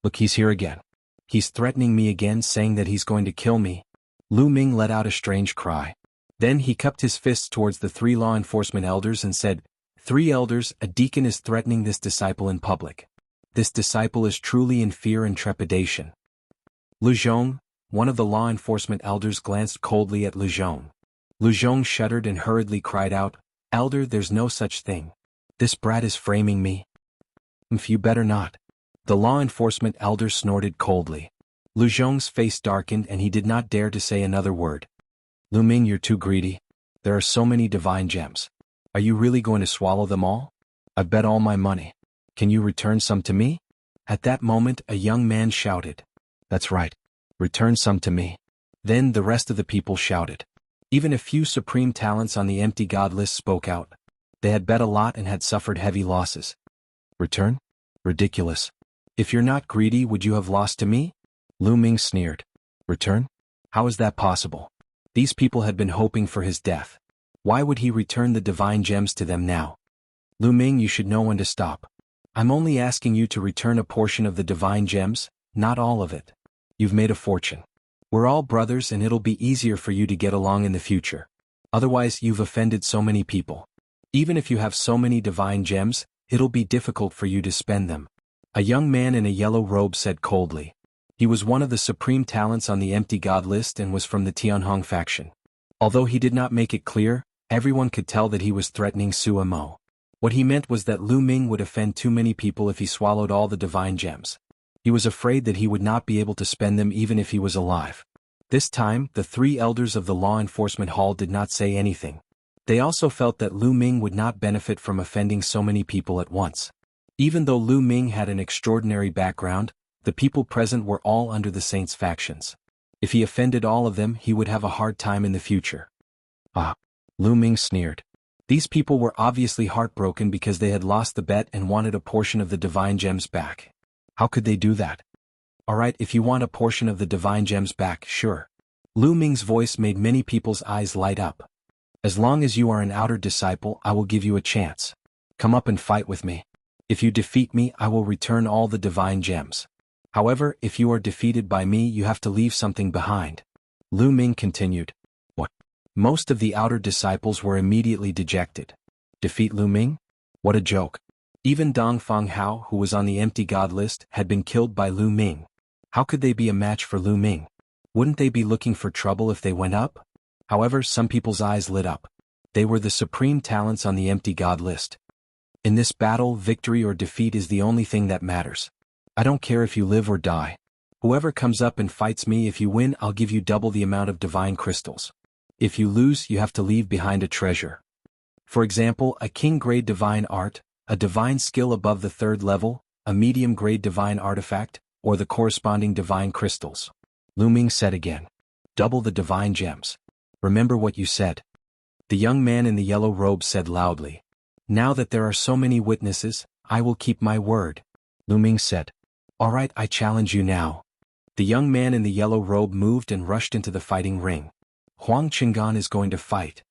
Look, he's here again. He's threatening me again, saying that he's going to kill me. Lu Ming let out a strange cry. Then he cupped his fists towards the 3 law enforcement elders and said, 3 elders, a deacon is threatening this disciple in public. This disciple is truly in fear and trepidation. Lu Zhong, one of the law enforcement elders, glanced coldly at Lu Zhong. Lu Zhong shuddered and hurriedly cried out, Elder, there's no such thing. This brat is framing me. You better not. The law enforcement elder snorted coldly. Lu Zhong's face darkened and he did not dare to say another word. Lu Ming, you're too greedy. There are so many divine gems. Are you really going to swallow them all? I've bet all my money. Can you return some to me? At that moment, a young man shouted. That's right. Return some to me. Then the rest of the people shouted. Even a few supreme talents on the empty god list spoke out. They had bet a lot and had suffered heavy losses. Return? Ridiculous. If you're not greedy, would you have lost to me? Lu Ming sneered. Return? How is that possible? These people had been hoping for his death. Why would he return the divine gems to them now? Lu Ming, you should know when to stop. I'm only asking you to return a portion of the divine gems, not all of it. You've made a fortune. We're all brothers and it'll be easier for you to get along in the future. Otherwise, you've offended so many people. Even if you have so many divine gems, it'll be difficult for you to spend them. A young man in a yellow robe said coldly. He was one of the supreme talents on the empty god list and was from the Tianhong faction. Although he did not make it clear, everyone could tell that he was threatening Sua Mo. What he meant was that Lu Ming would offend too many people if he swallowed all the divine gems. He was afraid that he would not be able to spend them even if he was alive. This time, the three elders of the law enforcement hall did not say anything. They also felt that Lu Ming would not benefit from offending so many people at once. Even though Lu Ming had an extraordinary background, the people present were all under the saints' factions. If he offended all of them, he would have a hard time in the future. Ah! Lu Ming sneered. These people were obviously heartbroken because they had lost the bet and wanted a portion of the divine gems back. How could they do that? Alright, if you want a portion of the divine gems back, sure. Lu Ming's voice made many people's eyes light up. As long as you are an outer disciple, I will give you a chance. Come up and fight with me. If you defeat me, I will return all the divine gems. However, if you are defeated by me, you have to leave something behind. Lu Ming continued. What? Most of the outer disciples were immediately dejected. Defeat Lu Ming? What a joke. Even Dongfang Hao, who was on the empty god list, had been killed by Lu Ming. How could they be a match for Lu Ming? Wouldn't they be looking for trouble if they went up? However, some people's eyes lit up. They were the supreme talents on the empty god list. In this battle, victory or defeat is the only thing that matters. I don't care if you live or die. Whoever comes up and fights me, if you win, I'll give you double the amount of divine crystals. If you lose, you have to leave behind a treasure. For example, a king-grade divine art, a divine skill above the 3rd level, a medium-grade divine artifact, or the corresponding divine crystals. Lu Ming said again. Double the divine gems. Remember what you said. The young man in the yellow robe said loudly. Now that there are so many witnesses, I will keep my word. Lu Ming said. Alright, I challenge you now. The young man in the yellow robe moved and rushed into the fighting ring. Huang Qinggan is going to fight.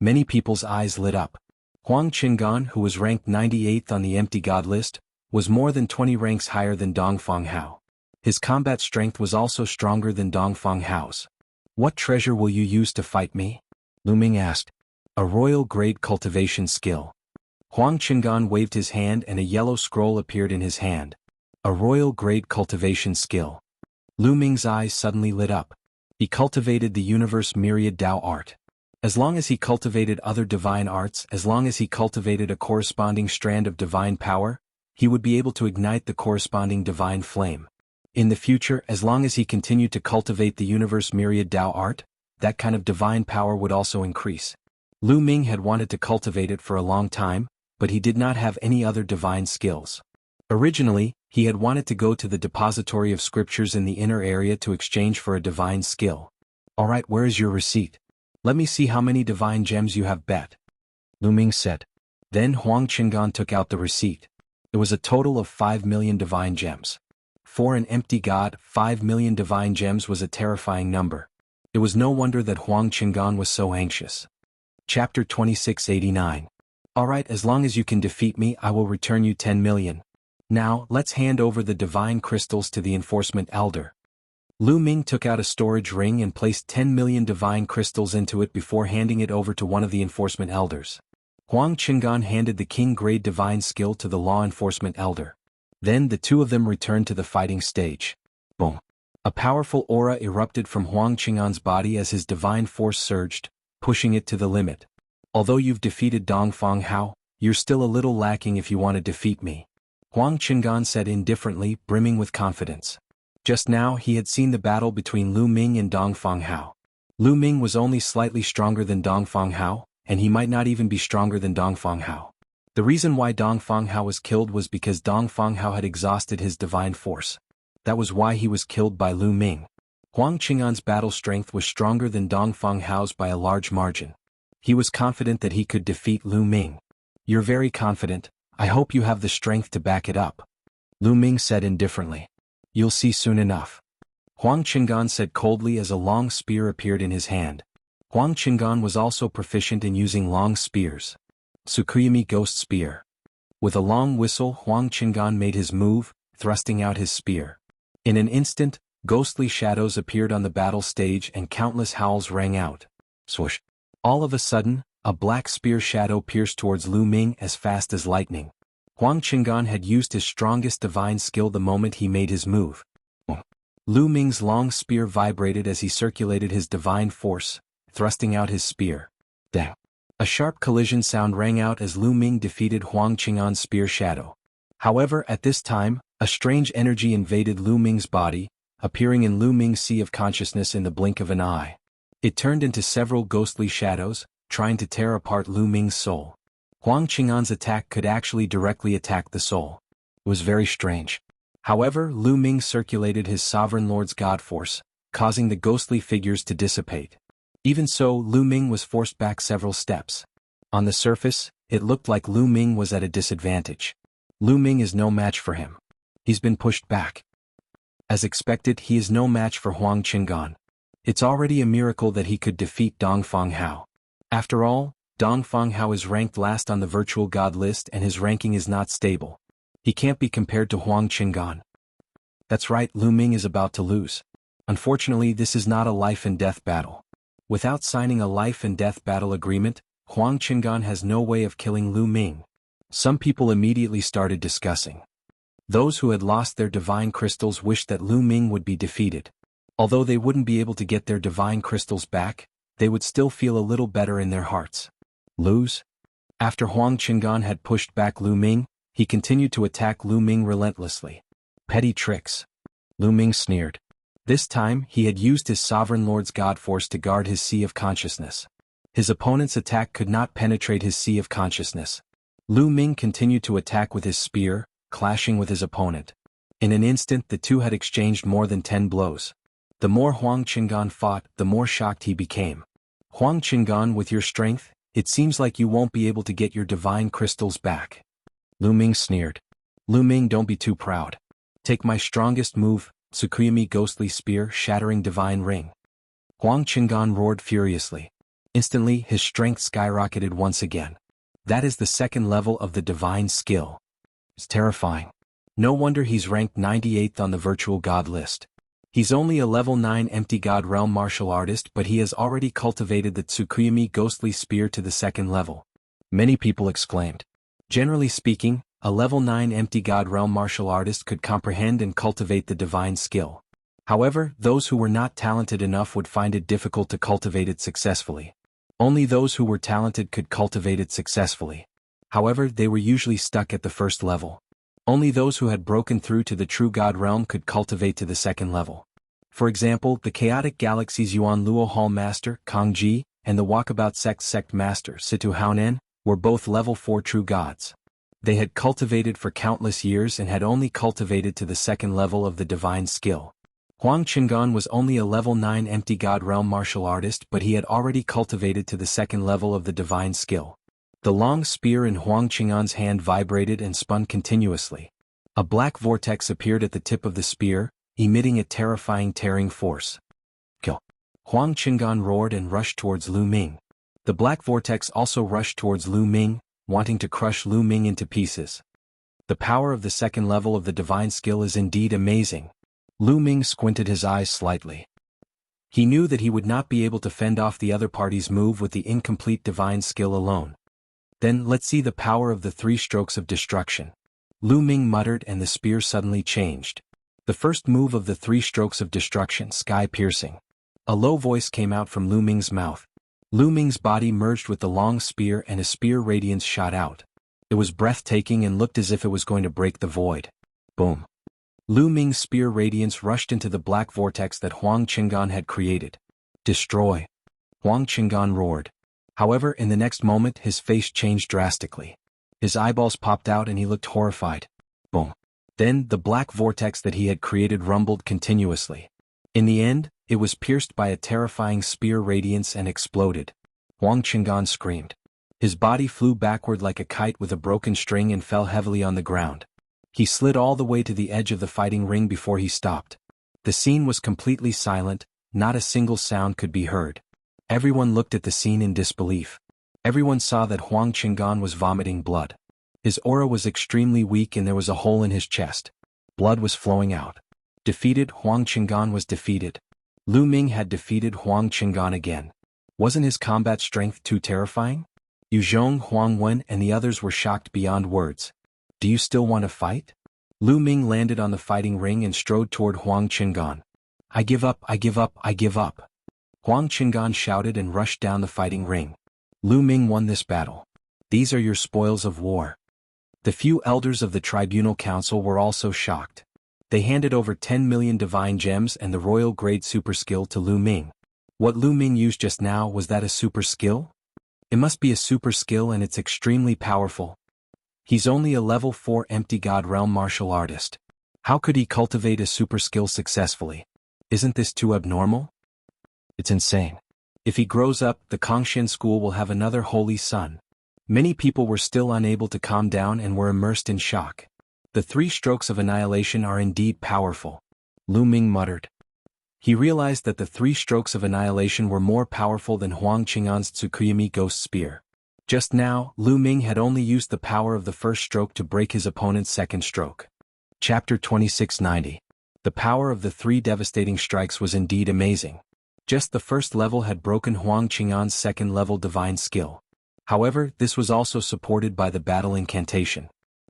Many people's eyes lit up. Huang Qinggan, who was ranked 98th on the empty god list, was more than 20 ranks higher than Dongfang Hao. His combat strength was also stronger than Dongfang Hao's. What treasure will you use to fight me? Lu Ming asked. A royal grade cultivation skill. Huang Qinggan waved his hand and a yellow scroll appeared in his hand. A royal grade cultivation skill. Lu Ming's eyes suddenly lit up. He cultivated the universe myriad Dao art. As long as he cultivated other divine arts, as long as he cultivated a corresponding strand of divine power, he would be able to ignite the corresponding divine flame. In the future, as long as he continued to cultivate the universe myriad Dao art, that kind of divine power would also increase. Lu Ming had wanted to cultivate it for a long time, but he did not have any other divine skills. Originally, he had wanted to go to the depository of scriptures in the inner area to exchange for a divine skill. Alright, where is your receipt? Let me see how many divine gems you have bet. Lu Ming said. Then Huang Qinggan took out the receipt. It was a total of 5 million divine gems. For an empty god, 5 million divine gems was a terrifying number. It was no wonder that Huang Qinggan was so anxious. Chapter 2689. Alright, as long as you can defeat me, I will return you 10 million. Now, let's hand over the divine crystals to the enforcement elder. Lu Ming took out a storage ring and placed 10 million divine crystals into it before handing it over to one of the enforcement elders. Huang Qinggan handed the king-grade divine skill to the law enforcement elder. Then the two of them returned to the fighting stage. Boom! A powerful aura erupted from Huang Qinggan's body as his divine force surged, pushing it to the limit. Although you've defeated Dongfang Hao, you're still a little lacking if you want to defeat me. Huang Qinggan said indifferently, brimming with confidence. Just now he had seen the battle between Lu Ming and Dongfang Hao. Lu Ming was only slightly stronger than Dongfang Hao, and he might not even be stronger than Dongfang Hao. The reason why Dongfang Hao was killed was because Dongfang Hao had exhausted his divine force. That was why he was killed by Lu Ming. Huang Qinggan's battle strength was stronger than Dongfang Hao's by a large margin. He was confident that he could defeat Lu Ming. You're very confident. I hope you have the strength to back it up. Lu Ming said indifferently. You'll see soon enough. Huang Qinggan said coldly as a long spear appeared in his hand. Huang Qinggan was also proficient in using long spears. Tsukuyami Ghost Spear. With a long whistle, Huang Qinggan made his move, thrusting out his spear. In an instant, ghostly shadows appeared on the battle stage and countless howls rang out. Swoosh! All of a sudden, a black spear shadow pierced towards Lu Ming as fast as lightning. Huang Qinggan had used his strongest divine skill the moment he made his move. Lu Ming's long spear vibrated as he circulated his divine force, thrusting out his spear. Dang! A sharp collision sound rang out as Lu Ming defeated Huang Qinggan's spear shadow. However, at this time, a strange energy invaded Lu Ming's body, appearing in Lu Ming's sea of consciousness in the blink of an eye. It turned into several ghostly shadows, trying to tear apart Lu Ming's soul. Huang Qinggan's attack could actually directly attack the soul. It was very strange. However, Lu Ming circulated his Sovereign Lord's God force, causing the ghostly figures to dissipate. Even so, Lu Ming was forced back several steps. On the surface, it looked like Lu Ming was at a disadvantage. Lu Ming is no match for him. He's been pushed back. As expected, he is no match for Huang Qinggan. It's already a miracle that he could defeat Dongfang Hao. After all, Dongfang Hao is ranked last on the virtual god list and his ranking is not stable. He can't be compared to Huang Qinggan. That's right, Lu Ming is about to lose. Unfortunately, this is not a life and death battle. Without signing a life and death battle agreement, Huang Qinggan has no way of killing Lu Ming. Some people immediately started discussing. Those who had lost their divine crystals wished that Lu Ming would be defeated. Although they wouldn't be able to get their divine crystals back, they would still feel a little better in their hearts. Lose? After Huang Qinggan had pushed back Lu Ming, he continued to attack Lu Ming relentlessly. Petty tricks. Lu Ming sneered. This time, he had used his Sovereign Lord's God force to guard his sea of consciousness. His opponent's attack could not penetrate his sea of consciousness. Lu Ming continued to attack with his spear, clashing with his opponent. In an instant, the two had exchanged more than 10 blows. The more Huang Qinggan fought, the more shocked he became. Huang Qinggan, with your strength, it seems like you won't be able to get your divine crystals back. Lu Ming sneered. Lu Ming, don't be too proud. Take my strongest move, Tsukuyami Ghostly Spear, shattering divine ring. Huang Qinggan roared furiously. Instantly, his strength skyrocketed once again. That is the second level of the divine skill. It's terrifying. No wonder he's ranked 98th on the virtual god list. He's only a level 9 empty god realm martial artist, but he has already cultivated the Tsukuyami Ghostly Spear to the second level. Many people exclaimed. Generally speaking, a level 9 empty god realm martial artist could comprehend and cultivate the divine skill. However, those who were not talented enough would find it difficult to cultivate it successfully. Only those who were talented could cultivate it successfully. However, they were usually stuck at the first level. Only those who had broken through to the true god realm could cultivate to the second level. For example, the Chaotic Galaxy's Yuan Luo Hall Master, Kang Ji, and the Walkabout Sect Master, Situ Haonen, were both level 4 true gods. They had cultivated for countless years and had only cultivated to the second level of the divine skill. Huang Qinggan was only a level 9 empty god realm martial artist, but he had already cultivated to the second level of the divine skill. The long spear in Huang Qinggan's hand vibrated and spun continuously. A black vortex appeared at the tip of the spear, emitting a terrifying tearing force. Kill! Huang Qinggan roared and rushed towards Lu Ming. The black vortex also rushed towards Lu Ming, wanting to crush Lu Ming into pieces. The power of the second level of the divine skill is indeed amazing. Lu Ming squinted his eyes slightly. He knew that he would not be able to fend off the other party's move with the incomplete divine skill alone. Then let's see the power of the 3 strokes of destruction. Lu Ming muttered and the spear suddenly changed. The first move of the 3 strokes of destruction, sky-piercing. A low voice came out from Lu Ming's mouth. Lu Ming's body merged with the long spear and a spear radiance shot out. It was breathtaking and looked as if it was going to break the void. Boom. Lu Ming's spear radiance rushed into the black vortex that Huang Qinggan had created. Destroy! Huang Qinggan roared. However, in the next moment his face changed drastically. His eyeballs popped out and he looked horrified. Boom. Then, the black vortex that he had created rumbled continuously. In the end, it was pierced by a terrifying spear radiance and exploded. Huang Qinggan screamed. His body flew backward like a kite with a broken string and fell heavily on the ground. He slid all the way to the edge of the fighting ring before he stopped. The scene was completely silent, not a single sound could be heard. Everyone looked at the scene in disbelief. Everyone saw that Huang Qinggan was vomiting blood. His aura was extremely weak and there was a hole in his chest. Blood was flowing out. Defeated, Huang Qinggan was defeated. Lu Ming had defeated Huang Qinggan again. Wasn't his combat strength too terrifying? Yu Zhong, Huang Wen and the others were shocked beyond words. Do you still want to fight? Lu Ming landed on the fighting ring and strode toward Huang Qingan. I give up, I give up, I give up. Huang Qingan shouted and rushed down the fighting ring. Lu Ming won this battle. These are your spoils of war. The few elders of the Tribunal Council were also shocked. They handed over 10 million divine gems and the royal grade super skill to Lu Ming. What Lu Ming used just now, was that a super skill? It must be a super skill, and it's extremely powerful. He's only a level 4 empty god realm martial artist. How could he cultivate a super skill successfully? Isn't this too abnormal? It's insane. If he grows up, the Kongshan school will have another holy son. Many people were still unable to calm down and were immersed in shock. The 3 strokes of annihilation are indeed powerful. Lu Ming muttered. He realized that the 3 strokes of annihilation were more powerful than Huang Qingan's Tsukuyami Ghost Spear. Just now, Lu Ming had only used the power of the first stroke to break his opponent's second stroke. Chapter 2690. The power of the 3 devastating strikes was indeed amazing. Just the first level had broken Huang Qingan's second level divine skill. However, this was also supported by the battle incantation.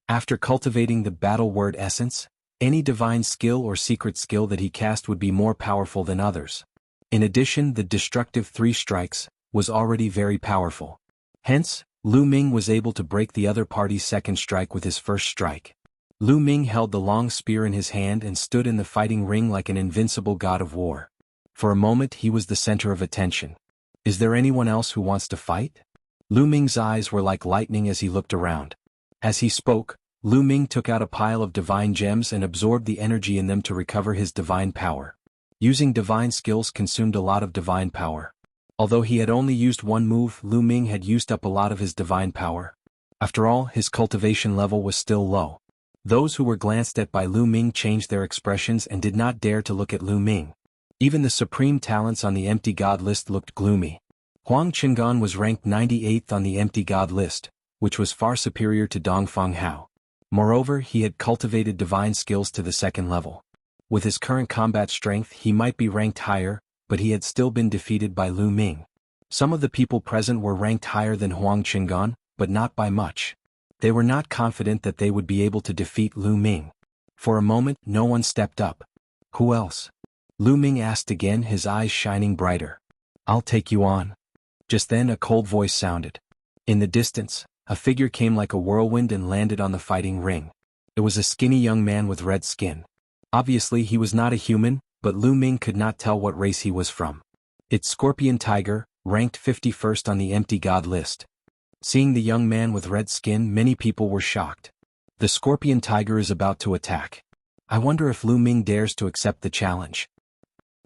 After cultivating the battle word essence, any divine skill or secret skill that he cast would be more powerful than others. In addition, the destructive 3 strikes was already very powerful. Hence, Lu Ming was able to break the other party's second strike with his first strike. Lu Ming held the long spear in his hand and stood in the fighting ring like an invincible god of war. For a moment he was the center of attention. Is there anyone else who wants to fight? Lu Ming's eyes were like lightning as he looked around. As he spoke, Lu Ming took out a pile of divine gems and absorbed the energy in them to recover his divine power. Using divine skills consumed a lot of divine power. Although he had only used one move, Lu Ming had used up a lot of his divine power. After all, his cultivation level was still low. Those who were glanced at by Lu Ming changed their expressions and did not dare to look at Lu Ming. Even the supreme talents on the empty god list looked gloomy. Huang Qingan was ranked 98th on the empty god list, which was far superior to Dongfeng Hao. Moreover, he had cultivated divine skills to the second level. With his current combat strength, he might be ranked higher, but he had still been defeated by Lu Ming. Some of the people present were ranked higher than Huang Qingan, but not by much. They were not confident that they would be able to defeat Lu Ming. For a moment, no one stepped up. Who else? Lu Ming asked again, his eyes shining brighter. I'll take you on. Just then a cold voice sounded. In the distance, a figure came like a whirlwind and landed on the fighting ring. It was a skinny young man with red skin. Obviously he was not a human, but Lu Ming could not tell what race he was from. It's Scorpion Tiger, ranked 51st on the empty god list. Seeing the young man with red skin, many people were shocked. The Scorpion Tiger is about to attack. I wonder if Lu Ming dares to accept the challenge.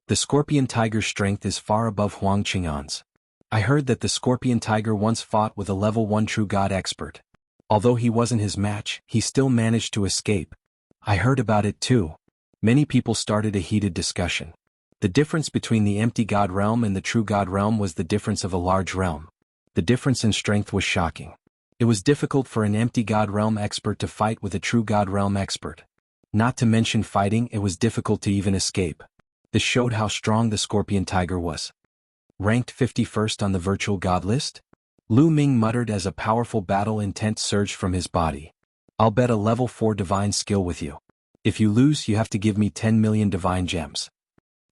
The Scorpion Tiger's strength is far above Huang Qingan's. I heard that the Scorpion Tiger once fought with a level 1 true god expert. Although he wasn't his match, he still managed to escape. I heard about it too. Many people started a heated discussion. The difference between the empty god realm and the true god realm was the difference of a large realm. The difference in strength was shocking. It was difficult for an empty god realm expert to fight with a true god realm expert. Not to mention fighting, it was difficult to even escape. This showed how strong the Scorpion Tiger was. Ranked 51st on the virtual god list? Lu Ming muttered as a powerful battle intent surged from his body. I'll bet a level 4 divine skill with you. If you lose, you have to give me 10 million divine gems.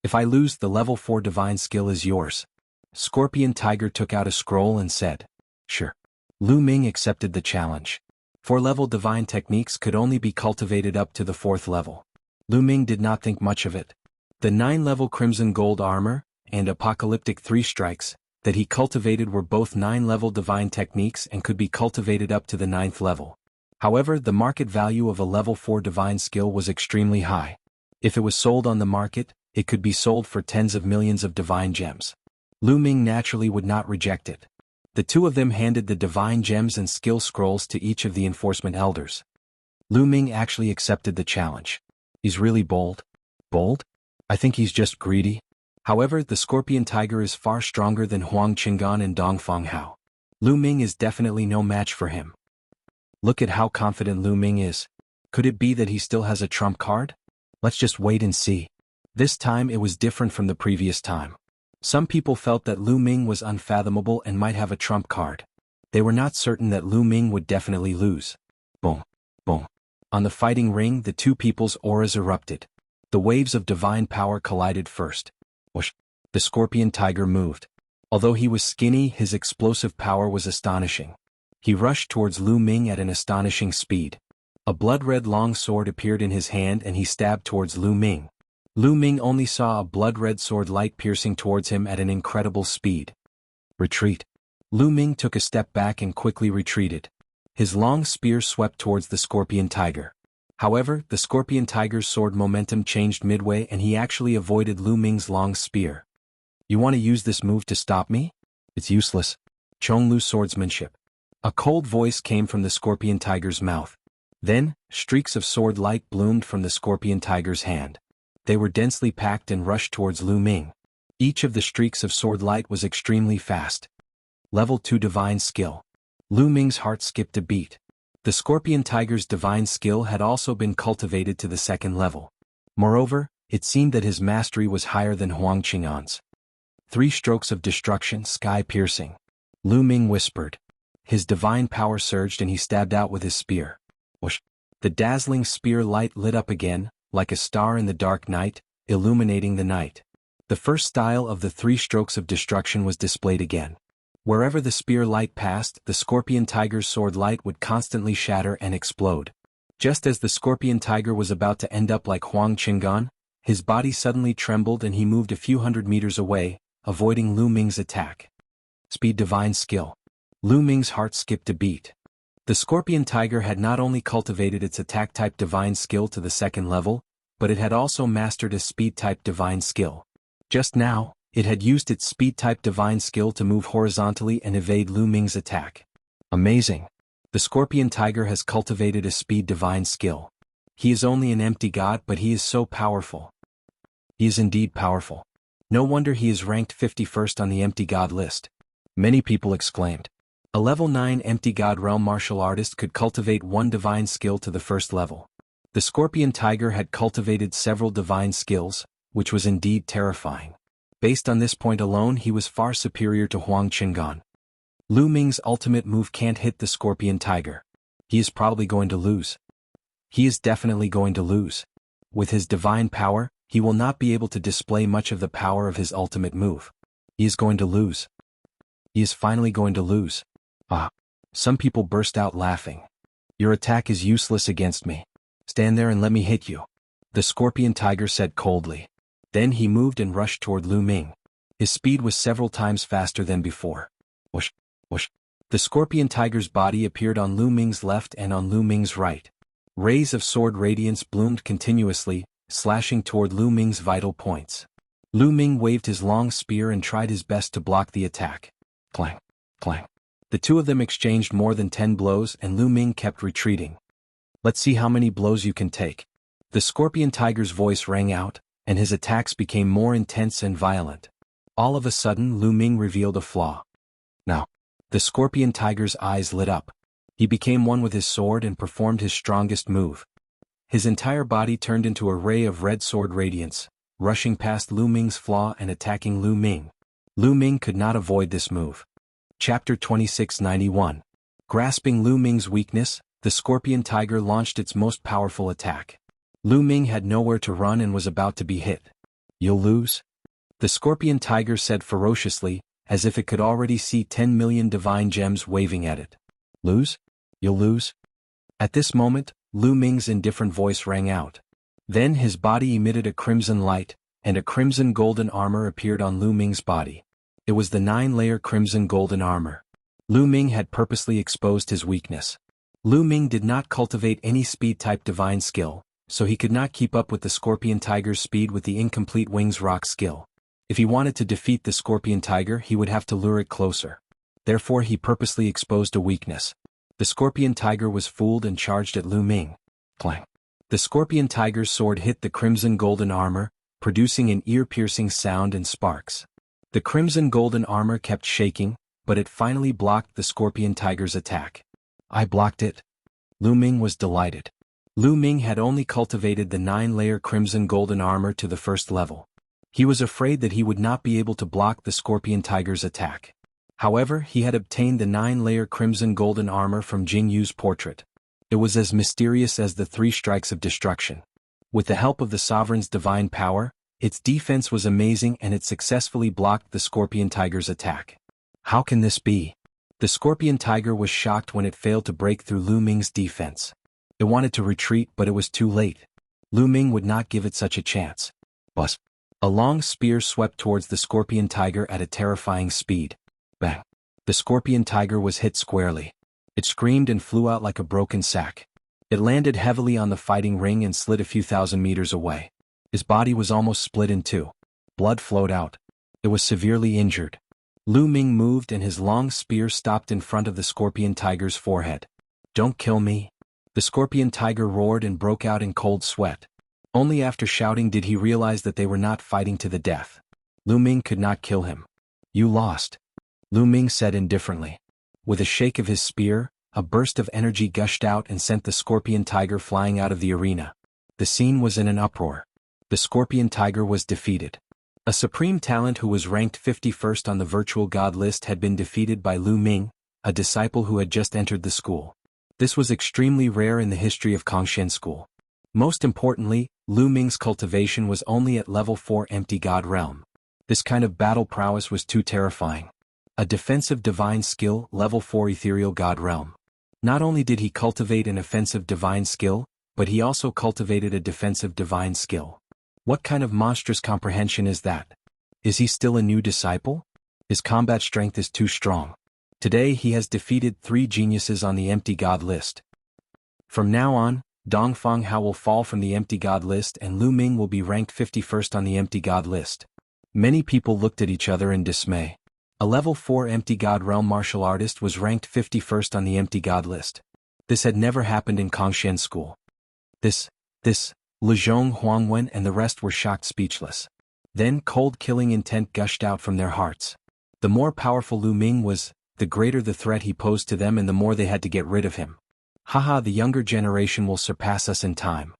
If I lose, the level 4 divine skill is yours. Scorpion Tiger took out a scroll and said, Sure. Lu Ming accepted the challenge. 4-level divine techniques could only be cultivated up to the 4th level. Lu Ming did not think much of it. The 9-level Crimson Gold Armor and Apocalyptic 3 Strikes that he cultivated were both 9-level divine techniques and could be cultivated up to the 9th level. However, the market value of a level 4 divine skill was extremely high. If it was sold on the market, it could be sold for tens of millions of divine gems. Lu Ming naturally would not reject it. The two of them handed the divine gems and skill scrolls to each of the enforcement elders. Lu Ming actually accepted the challenge. He's really bold. Bold? I think he's just greedy. However, the Scorpion Tiger is far stronger than Huang Qingan and Dongfeng Hao. Lu Ming is definitely no match for him. Look at how confident Lu Ming is. Could it be that he still has a trump card? Let's just wait and see. This time it was different from the previous time. Some people felt that Lu Ming was unfathomable and might have a trump card. They were not certain that Lu Ming would definitely lose. Boom. Boom. On the fighting ring, the two people's auras erupted. The waves of divine power collided first. Whoosh. The scorpion tiger moved. Although he was skinny, his explosive power was astonishing. He rushed towards Lu Ming at an astonishing speed. A blood-red long sword appeared in his hand and he stabbed towards Lu Ming. Lu Ming only saw a blood-red sword light piercing towards him at an incredible speed. Retreat. Lu Ming took a step back and quickly retreated. His long spear swept towards the scorpion tiger. However, the scorpion tiger's sword momentum changed midway and he actually avoided Lu Ming's long spear. You want to use this move to stop me? It's useless. Chonglu's swordsmanship. A cold voice came from the scorpion tiger's mouth. Then, streaks of sword light bloomed from the scorpion tiger's hand. They were densely packed and rushed towards Lu Ming. Each of the streaks of sword light was extremely fast. Level 2 Divine Skill. Lu Ming's heart skipped a beat. The scorpion tiger's divine skill had also been cultivated to the second level. Moreover, it seemed that his mastery was higher than Huang Qing'an's. 3 strokes of destruction, sky-piercing. Lu Ming whispered. His divine power surged and he stabbed out with his spear. Whoosh. The dazzling spear light lit up again, like a star in the dark night, illuminating the night. The first style of the 3 strokes of destruction was displayed again. Wherever the spear light passed, the scorpion tiger's sword light would constantly shatter and explode. Just as the scorpion tiger was about to end up like Huang Qing'an, his body suddenly trembled and he moved a few hundred meters away, avoiding Lu Ming's attack. Speed Divine Skill. Lu Ming's heart skipped a beat. The scorpion tiger had not only cultivated its attack-type divine skill to the second level, but it had also mastered a speed-type divine skill. Just now, it had used its speed-type divine skill to move horizontally and evade Lu Ming's attack. Amazing. The scorpion tiger has cultivated a speed divine skill. He is only an empty god, but he is so powerful. He is indeed powerful. No wonder he is ranked 51st on the empty god list. Many people exclaimed. A level 9 empty god realm martial artist could cultivate one divine skill to the first level. The scorpion tiger had cultivated several divine skills, which was indeed terrifying. Based on this point alone, he was far superior to Huang Qing'an. Lu Ming's ultimate move can't hit the scorpion tiger. He is probably going to lose. He is definitely going to lose. With his divine power, he will not be able to display much of the power of his ultimate move. He is going to lose. He is finally going to lose. Ah. Some people burst out laughing. Your attack is useless against me. Stand there and let me hit you. The scorpion tiger said coldly. Then he moved and rushed toward Lu Ming. His speed was several times faster than before. Whoosh, whoosh. The scorpion tiger's body appeared on Lu Ming's left and on Lu Ming's right. Rays of sword radiance bloomed continuously, slashing toward Lu Ming's vital points. Lu Ming waved his long spear and tried his best to block the attack. Clang, clang. The two of them exchanged more than 10 blows and Lu Ming kept retreating. Let's see how many blows you can take. The scorpion tiger's voice rang out, and his attacks became more intense and violent. All of a sudden, Lu Ming revealed a flaw. Now, the scorpion tiger's eyes lit up. He became one with his sword and performed his strongest move. His entire body turned into a ray of red sword radiance, rushing past Lu Ming's flaw and attacking Lu Ming. Lu Ming could not avoid this move. Chapter 2691. Grasping Lu Ming's weakness, the scorpion tiger launched its most powerful attack. Lu Ming had nowhere to run and was about to be hit. You'll lose? The scorpion tiger said ferociously, as if it could already see 10 million divine gems waving at it. Lose? You'll lose? At this moment, Lu Ming's indifferent voice rang out. Then his body emitted a crimson light, and a crimson golden armor appeared on Lu Ming's body. It was the 9-layer crimson golden armor. Lu Ming had purposely exposed his weakness. Lu Ming did not cultivate any speed-type divine skill, so he could not keep up with the scorpion tiger's speed with the incomplete wings rock skill. If he wanted to defeat the scorpion tiger, he would have to lure it closer. Therefore he purposely exposed a weakness. The scorpion tiger was fooled and charged at Lu Ming. Clang. The scorpion tiger's sword hit the crimson golden armor, producing an ear-piercing sound and sparks. The crimson golden armor kept shaking, but it finally blocked the scorpion tiger's attack. I blocked it. Lu Ming was delighted. Lu Ming had only cultivated the 9-layer crimson golden armor to the first level. He was afraid that he would not be able to block the scorpion tiger's attack. However, he had obtained the 9-layer crimson golden armor from Jing Yu's portrait. It was as mysterious as the three strikes of destruction. With the help of the sovereign's divine power, its defense was amazing and it successfully blocked the scorpion tiger's attack. How can this be? The scorpion tiger was shocked when it failed to break through Lu Ming's defense. It wanted to retreat, but it was too late. Lu Ming would not give it such a chance. Buzz! A long spear swept towards the scorpion tiger at a terrifying speed. Bang! The scorpion tiger was hit squarely. It screamed and flew out like a broken sack. It landed heavily on the fighting ring and slid a few thousand meters away. His body was almost split in two. Blood flowed out. It was severely injured. Lu Ming moved and his long spear stopped in front of the scorpion tiger's forehead. "Don't kill me." The scorpion tiger roared and broke out in cold sweat. Only after shouting did he realize that they were not fighting to the death. Lu Ming could not kill him. "You lost," Lu Ming said indifferently. With a shake of his spear, a burst of energy gushed out and sent the scorpion tiger flying out of the arena. The scene was in an uproar. The scorpion tiger was defeated. A supreme talent who was ranked 51st on the virtual god list had been defeated by Lu Ming, a disciple who had just entered the school. This was extremely rare in the history of Kongshan School. Most importantly, Lu Ming's cultivation was only at level 4 empty god realm. This kind of battle prowess was too terrifying. A defensive divine skill, level 4 ethereal god realm. Not only did he cultivate an offensive divine skill, but he also cultivated a defensive divine skill. What kind of monstrous comprehension is that? Is he still a new disciple? His combat strength is too strong. Today he has defeated 3 geniuses on the empty god list. From now on, Dongfang Hao will fall from the empty god list and Lu Ming will be ranked 51st on the empty god list. Many people looked at each other in dismay. A level 4 empty god realm martial artist was ranked 51st on the empty god list. This had never happened in Kongshan School. This, Lezhong Huangwen and the rest were shocked speechless. Then cold killing intent gushed out from their hearts. The more powerful Lu Ming was, the greater the threat he posed to them and the more they had to get rid of him. Haha, the younger generation will surpass us in time.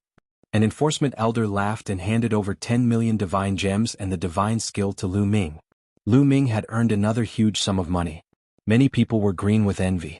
An enforcement elder laughed and handed over 10 million divine gems and the divine skill to Lu Ming. Lu Ming had earned another huge sum of money. Many people were green with envy.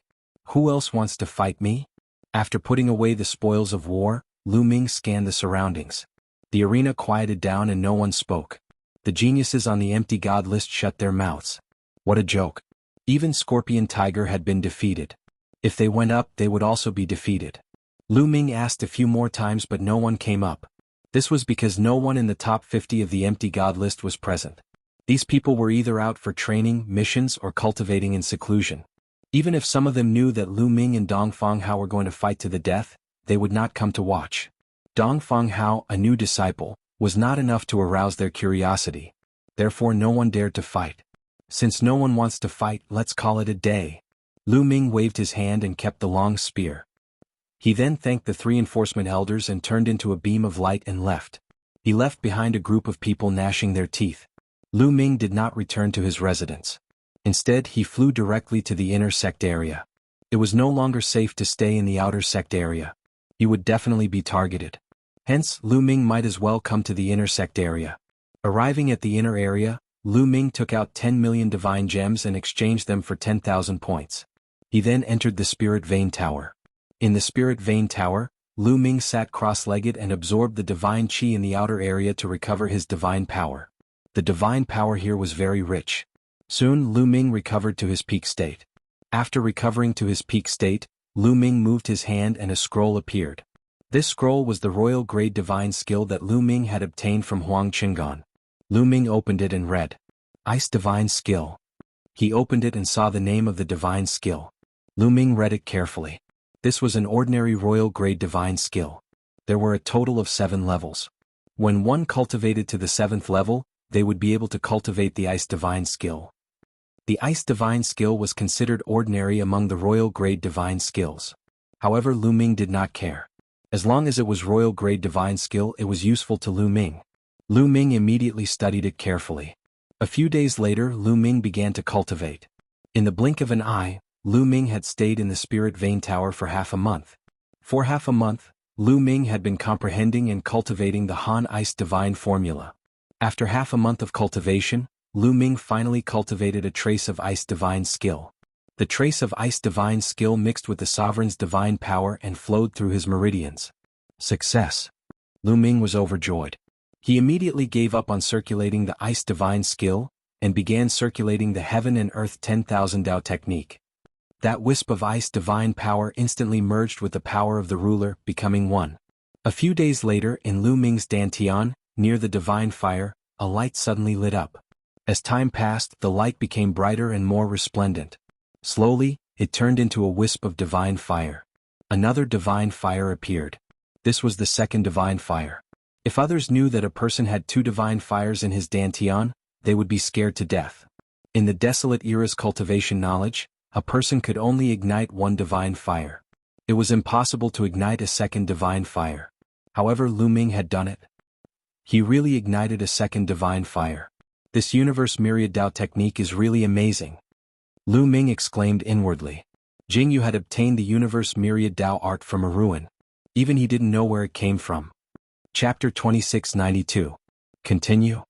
Who else wants to fight me? After putting away the spoils of war, Lu Ming scanned the surroundings. The arena quieted down and no one spoke. The geniuses on the empty god list shut their mouths. What a joke. Even Scorpion Tiger had been defeated. If they went up, they would also be defeated. Lu Ming asked a few more times but no one came up. This was because no one in the top 50 of the empty god list was present. These people were either out for training, missions, or cultivating in seclusion. Even if some of them knew that Lu Ming and Dongfang Hao were going to fight to the death, they would not come to watch. Dongfang Hao, a new disciple, was not enough to arouse their curiosity. Therefore no one dared to fight. Since no one wants to fight, let's call it a day. Lu Ming waved his hand and kept the long spear. He then thanked the 3 enforcement elders and turned into a beam of light and left. He left behind a group of people gnashing their teeth. Lu Ming did not return to his residence. Instead, he flew directly to the inner sect area. It was no longer safe to stay in the outer sect area. He would definitely be targeted. Hence, Lu Ming might as well come to the inner sect area. Arriving at the inner area, Lu Ming took out 10 million divine gems and exchanged them for 10,000 points. He then entered the Spirit Vein Tower. In the Spirit Vein Tower, Lu Ming sat cross-legged and absorbed the divine qi in the outer area to recover his divine power. The divine power here was very rich. Soon Lu Ming recovered to his peak state. After recovering to his peak state, Lu Ming moved his hand and a scroll appeared. This scroll was the royal grade divine skill that Lu Ming had obtained from Huang Qingan. Lu Ming opened it and read, "Ice Divine Skill." He opened it and saw the name of the divine skill. Lu Ming read it carefully. This was an ordinary royal grade divine skill. There were a total of 7 levels. When one cultivated to the 7th level, they would be able to cultivate the Ice Divine Skill. The Ice Divine Skill was considered ordinary among the royal grade divine skills. However, Lu Ming did not care. As long as it was royal grade divine skill, it was useful to Lu Ming. Lu Ming immediately studied it carefully. A few days later, Lu Ming began to cultivate. In the blink of an eye, Lu Ming had stayed in the Spirit Vein Tower for half a month. For half a month, Lu Ming had been comprehending and cultivating the Han Ice Divine Formula. After half a month of cultivation, Lu Ming finally cultivated a trace of Ice Divine Skill. The trace of ice divine skill mixed with the sovereign's divine power and flowed through his meridians. Success! Lu Ming was overjoyed. He immediately gave up on circulating the ice divine skill, and began circulating the heaven and earth 10,000 Dao technique. That wisp of ice divine power instantly merged with the power of the ruler, becoming one. A few days later, in Lu Ming's dantian, near the divine fire, a light suddenly lit up. As time passed, the light became brighter and more resplendent. Slowly, it turned into a wisp of divine fire. Another divine fire appeared. This was the second divine fire. If others knew that a person had two divine fires in his dantian, they would be scared to death. In the desolate era's cultivation knowledge, a person could only ignite one divine fire. It was impossible to ignite a second divine fire. However, Lu Ming had done it. He really ignited a second divine fire. This universe myriad Dao technique is really amazing. Lu Ming exclaimed inwardly. Jing Yu had obtained the universe myriad Dao art from a ruin. Even he didn't know where it came from. Chapter 2692. Continue.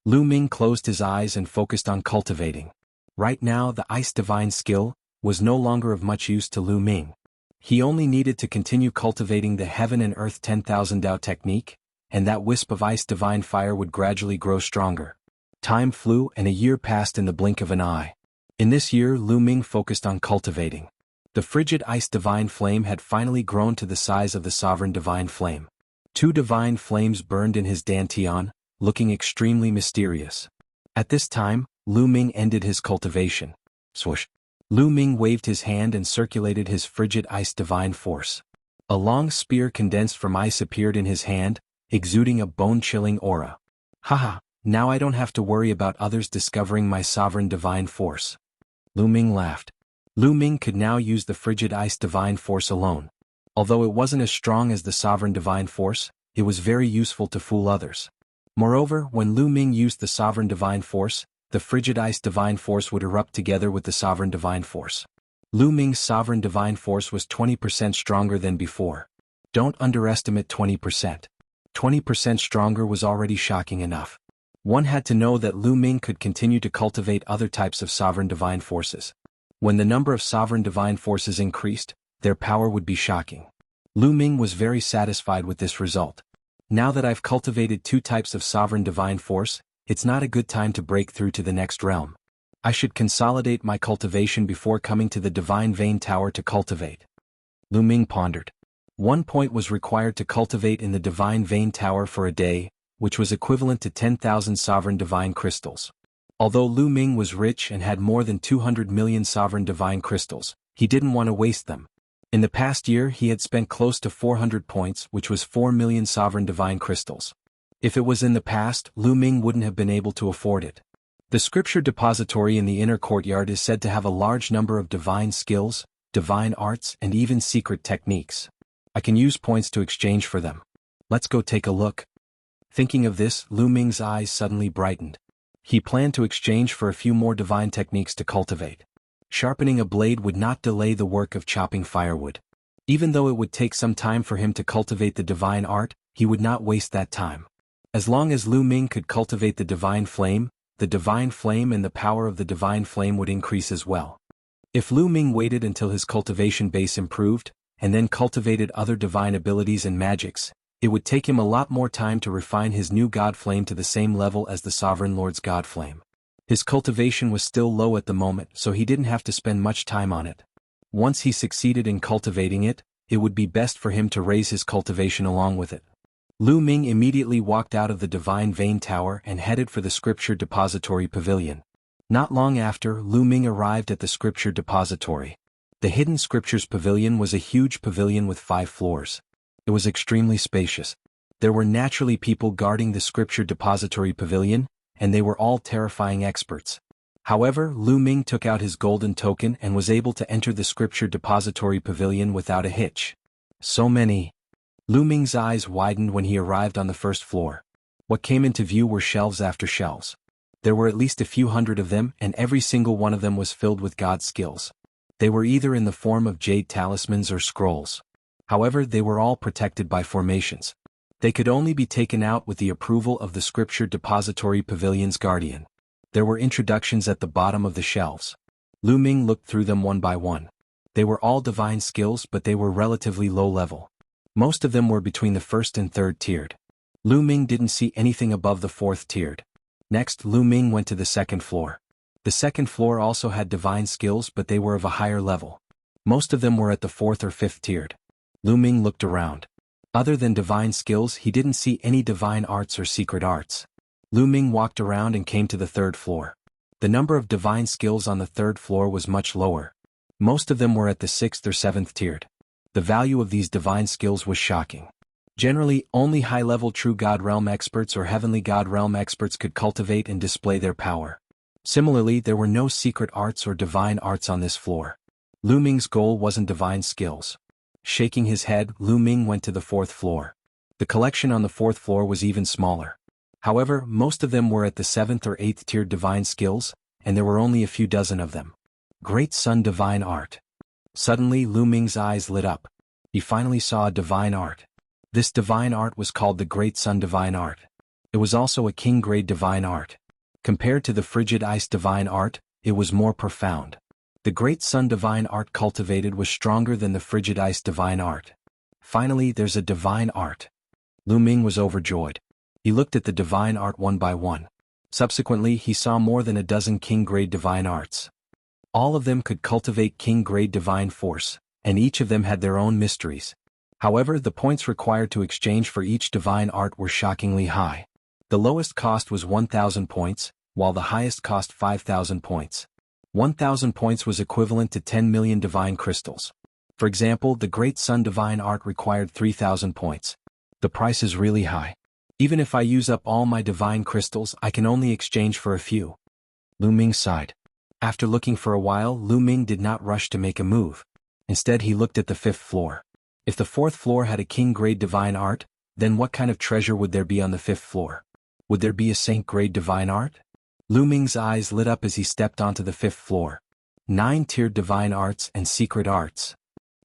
Lu Ming closed his eyes and focused on cultivating. Right now, the ice divine skill was no longer of much use to Lu Ming. He only needed to continue cultivating the heaven and earth 10,000 Dao technique, and that wisp of ice divine fire would gradually grow stronger. Time flew and a year passed in the blink of an eye. In this year, Lu Ming focused on cultivating. The frigid ice divine flame had finally grown to the size of the sovereign divine flame. Two divine flames burned in his dantian, looking extremely mysterious. At this time, Lu Ming ended his cultivation. Swoosh! Lu Ming waved his hand and circulated his frigid ice divine force. A long spear condensed from ice appeared in his hand, exuding a bone-chilling aura. Haha, now I don't have to worry about others discovering my sovereign divine force. Lu Ming laughed. Lu Ming could now use the frigid ice divine force alone. Although it wasn't as strong as the sovereign divine force, it was very useful to fool others. Moreover, when Lu Ming used the sovereign divine force, the frigid ice divine force would erupt together with the sovereign divine force. Lu Ming's sovereign divine force was 20% stronger than before. Don't underestimate 20%. 20% stronger was already shocking enough. One had to know that Lu Ming could continue to cultivate other types of sovereign divine forces. When the number of sovereign divine forces increased, their power would be shocking. Lu Ming was very satisfied with this result. Now that I've cultivated two types of sovereign divine force, it's not a good time to break through to the next realm. I should consolidate my cultivation before coming to the divine vein tower to cultivate. Lu Ming pondered. 1 point was required to cultivate in the divine vein tower for a day, which was equivalent to 10,000 sovereign divine crystals. Although Lu Ming was rich and had more than 200 million sovereign divine crystals, he didn't want to waste them. In the past year he had spent close to 400 points, which was 4 million sovereign divine crystals. If it was in the past, Lu Ming wouldn't have been able to afford it. The scripture depository in the inner courtyard is said to have a large number of divine skills, divine arts, and even secret techniques. I can use points to exchange for them. Let's go take a look. Thinking of this, Lu Ming's eyes suddenly brightened. He planned to exchange for a few more divine techniques to cultivate. Sharpening a blade would not delay the work of chopping firewood. Even though it would take some time for him to cultivate the divine art, he would not waste that time. As long as Lu Ming could cultivate the divine flame and the power of the divine flame would increase as well. If Lu Ming waited until his cultivation base improved, and then cultivated other divine abilities and magics, it would take him a lot more time to refine his new god flame to the same level as the Sovereign Lord's god flame. His cultivation was still low at the moment, so he didn't have to spend much time on it. Once he succeeded in cultivating it, it would be best for him to raise his cultivation along with it. Lu Ming immediately walked out of the Divine Vein Tower and headed for the Scripture Depository Pavilion. Not long after, Lu Ming arrived at the Scripture Depository. The Hidden Scriptures Pavilion was a huge pavilion with 5 floors. It was extremely spacious. There were naturally people guarding the Scripture Depository Pavilion, and they were all terrifying experts. However, Lu Ming took out his golden token and was able to enter the Scripture Depository Pavilion without a hitch. So many. Lu Ming's eyes widened when he arrived on the first floor. What came into view were shelves after shelves. There were at least a few hundred of them, and every single one of them was filled with god skills. They were either in the form of jade talismans or scrolls. However, they were all protected by formations. They could only be taken out with the approval of the Scripture Depository Pavilion's guardian. There were introductions at the bottom of the shelves. Lu Ming looked through them one by one. They were all divine skills, but they were relatively low level. Most of them were between the first and third tiered. Lu Ming didn't see anything above the fourth tiered. Next, Lu Ming went to the second floor. The second floor also had divine skills, but they were of a higher level. Most of them were at the fourth or fifth tiered. Lu Ming looked around. Other than divine skills, he didn't see any divine arts or secret arts. Lu Ming walked around and came to the third floor. The number of divine skills on the third floor was much lower. Most of them were at the sixth or seventh tiered. The value of these divine skills was shocking. Generally, only high-level true God Realm experts or Heavenly God Realm experts could cultivate and display their power. Similarly, there were no secret arts or divine arts on this floor. Lu Ming's goal wasn't divine skills. Shaking his head, Lu Ming went to the fourth floor. The collection on the fourth floor was even smaller. However, most of them were at the seventh or eighth tiered divine skills, and there were only a few dozen of them. Great Sun Divine Art. Suddenly Lu Ming's eyes lit up. He finally saw a divine art. This divine art was called the Great Sun Divine Art. It was also a king-grade divine art. Compared to the Frigid Ice Divine Art, it was more profound. The Great Sun Divine Art cultivated was stronger than the Frigid Ice Divine Art. Finally, there's a divine art. Lu Ming was overjoyed. He looked at the divine art one by one. Subsequently, he saw more than a dozen king-grade divine arts. All of them could cultivate king-grade divine force, and each of them had their own mysteries. However, the points required to exchange for each divine art were shockingly high. The lowest cost was 1,000 points, while the highest cost 5,000 points. 1,000 points was equivalent to 10 million divine crystals. For example, the Great Sun Divine Art required 3,000 points. The price is really high. Even if I use up all my divine crystals, I can only exchange for a few. Lu Ming sighed. After looking for a while, Lu Ming did not rush to make a move. Instead, he looked at the fifth floor. If the fourth floor had a king-grade divine art, then what kind of treasure would there be on the fifth floor? Would there be a saint-grade divine art? Lu Ming's eyes lit up as he stepped onto the fifth floor. 9-tiered divine arts and secret arts.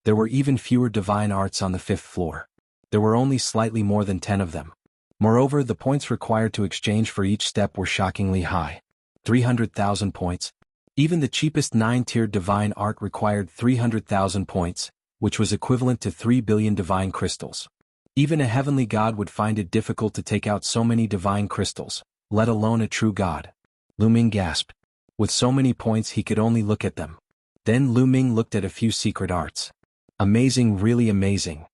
There were even fewer divine arts on the fifth floor. There were only slightly more than 10 of them. Moreover, the points required to exchange for each step were shockingly high. 300,000 points. Even the cheapest 9-tiered divine art required 300,000 points, which was equivalent to 3 billion divine crystals. Even a heavenly god would find it difficult to take out so many divine crystals, let alone a true god. Lu Ming gasped. With so many points he could only look at them. Then Lu Ming looked at a few secret arts. Amazing, really amazing.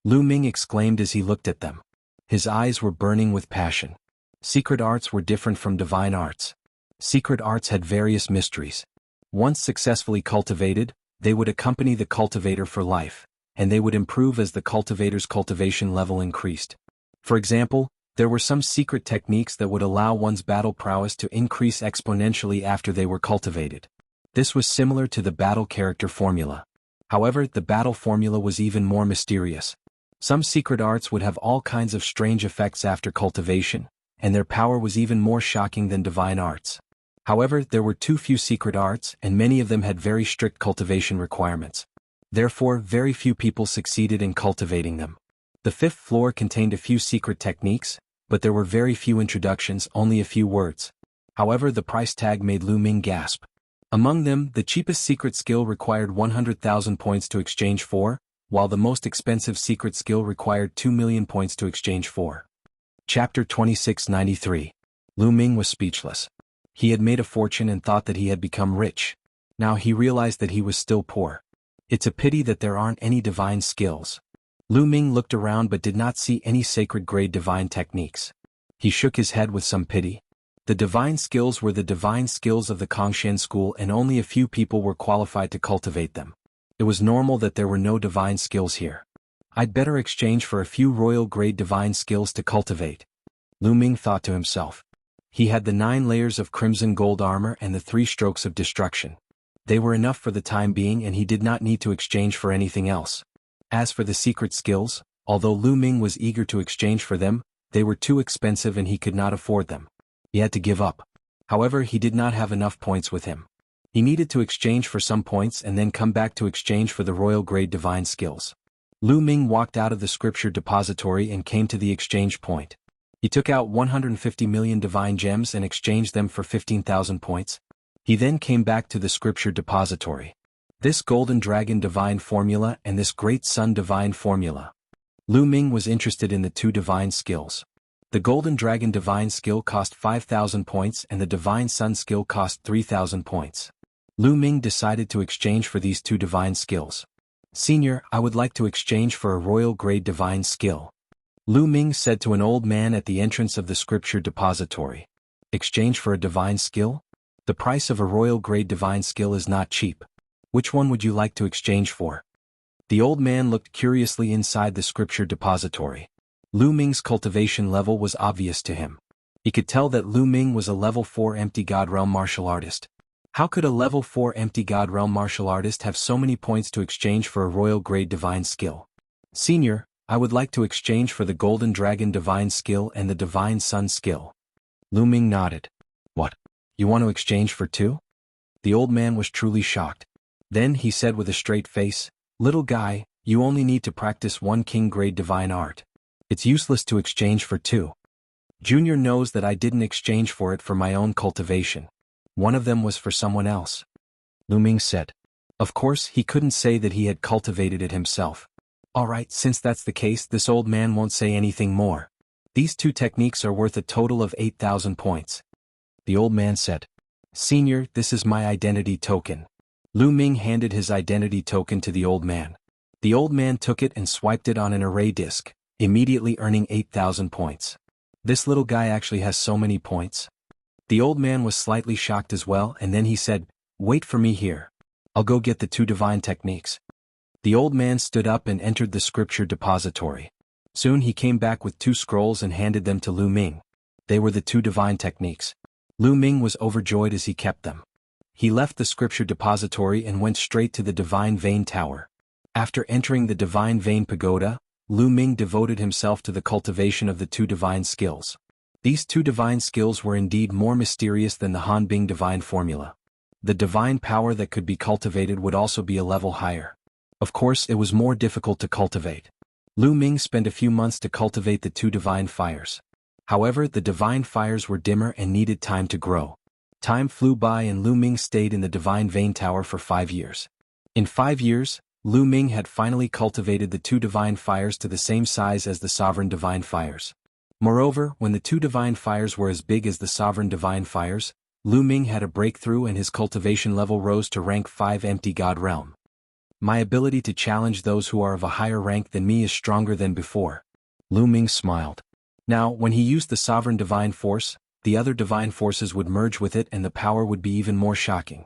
Lu Ming exclaimed as he looked at them. His eyes were burning with passion. Secret arts were different from divine arts. Secret arts had various mysteries. Once successfully cultivated, they would accompany the cultivator for life, and they would improve as the cultivator's cultivation level increased. For example, there were some secret techniques that would allow one's battle prowess to increase exponentially after they were cultivated. This was similar to the battle character formula. However, the battle formula was even more mysterious. Some secret arts would have all kinds of strange effects after cultivation, and their power was even more shocking than divine arts. However, there were too few secret arts, and many of them had very strict cultivation requirements. Therefore, very few people succeeded in cultivating them. The fifth floor contained a few secret techniques, but there were very few introductions, only a few words. However, the price tag made Lu Ming gasp. Among them, the cheapest secret skill required 100,000 points to exchange for, while the most expensive secret skill required 2 million points to exchange for. Chapter 2693. Lu Ming was speechless. He had made a fortune and thought that he had become rich. Now he realized that he was still poor. It's a pity that there aren't any divine skills. Lu Ming looked around but did not see any sacred-grade divine techniques. He shook his head with some pity. The divine skills were the divine skills of the Kongshan school, and only a few people were qualified to cultivate them. It was normal that there were no divine skills here. I'd better exchange for a few royal-grade divine skills to cultivate. Lu Ming thought to himself. He had the 9 layers of crimson gold armor and the 3 strokes of destruction. They were enough for the time being, and he did not need to exchange for anything else. As for the secret skills, although Lu Ming was eager to exchange for them, they were too expensive and he could not afford them. He had to give up. However, he did not have enough points with him. He needed to exchange for some points and then come back to exchange for the royal-grade divine skills. Lu Ming walked out of the scripture depository and came to the exchange point. He took out 150 million divine gems and exchanged them for 15,000 points. He then came back to the scripture depository. This golden dragon divine formula and this great sun divine formula. Lu Ming was interested in the two divine skills. The golden dragon divine skill cost 5,000 points and the divine sun skill cost 3,000 points. Lu Ming decided to exchange for these two divine skills. Senior, I would like to exchange for a royal grade divine skill. Lu Ming said to an old man at the entrance of the scripture depository. Exchange for a divine skill? The price of a royal grade divine skill is not cheap. Which one would you like to exchange for? The old man looked curiously inside the scripture depository. Lu Ming's cultivation level was obvious to him. He could tell that Lu Ming was a level 4 empty god realm martial artist. How could a level 4 empty god realm martial artist have so many points to exchange for a royal grade divine skill? Senior, I would like to exchange for the golden dragon divine skill and the divine sun skill. Lu Ming nodded. What? You want to exchange for two? The old man was truly shocked. Then he said with a straight face, Little guy, you only need to practice one king grade divine art. It's useless to exchange for two. Junior knows that I didn't exchange for it for my own cultivation. One of them was for someone else. Lu Ming said. Of course, he couldn't say that he had cultivated it himself. Alright, since that's the case, this old man won't say anything more. These two techniques are worth a total of 8,000 points. The old man said. Senior, this is my identity token. Lu Ming handed his identity token to the old man. The old man took it and swiped it on an array disk, immediately earning 8,000 points. This little guy actually has so many points. The old man was slightly shocked as well, and then he said, Wait for me here. I'll go get the two divine techniques. The old man stood up and entered the scripture depository. Soon he came back with two scrolls and handed them to Lu Ming. They were the two divine techniques. Lu Ming was overjoyed as he kept them. He left the scripture depository and went straight to the Divine Vein Tower. After entering the Divine Vein Pagoda, Lu Ming devoted himself to the cultivation of the two divine skills. These two divine skills were indeed more mysterious than the Hanbing divine formula. The divine power that could be cultivated would also be a level higher. Of course, it was more difficult to cultivate. Lu Ming spent a few months to cultivate the two divine fires. However, the divine fires were dimmer and needed time to grow. Time flew by and Lu Ming stayed in the Divine Vein Tower for 5 years. In 5 years, Lu Ming had finally cultivated the two divine fires to the same size as the sovereign divine fires. Moreover, when the two divine fires were as big as the sovereign divine fires, Lu Ming had a breakthrough and his cultivation level rose to rank 5 empty god realm. My ability to challenge those who are of a higher rank than me is stronger than before. Lu Ming smiled. Now, when he used the sovereign divine force, the other divine forces would merge with it and the power would be even more shocking.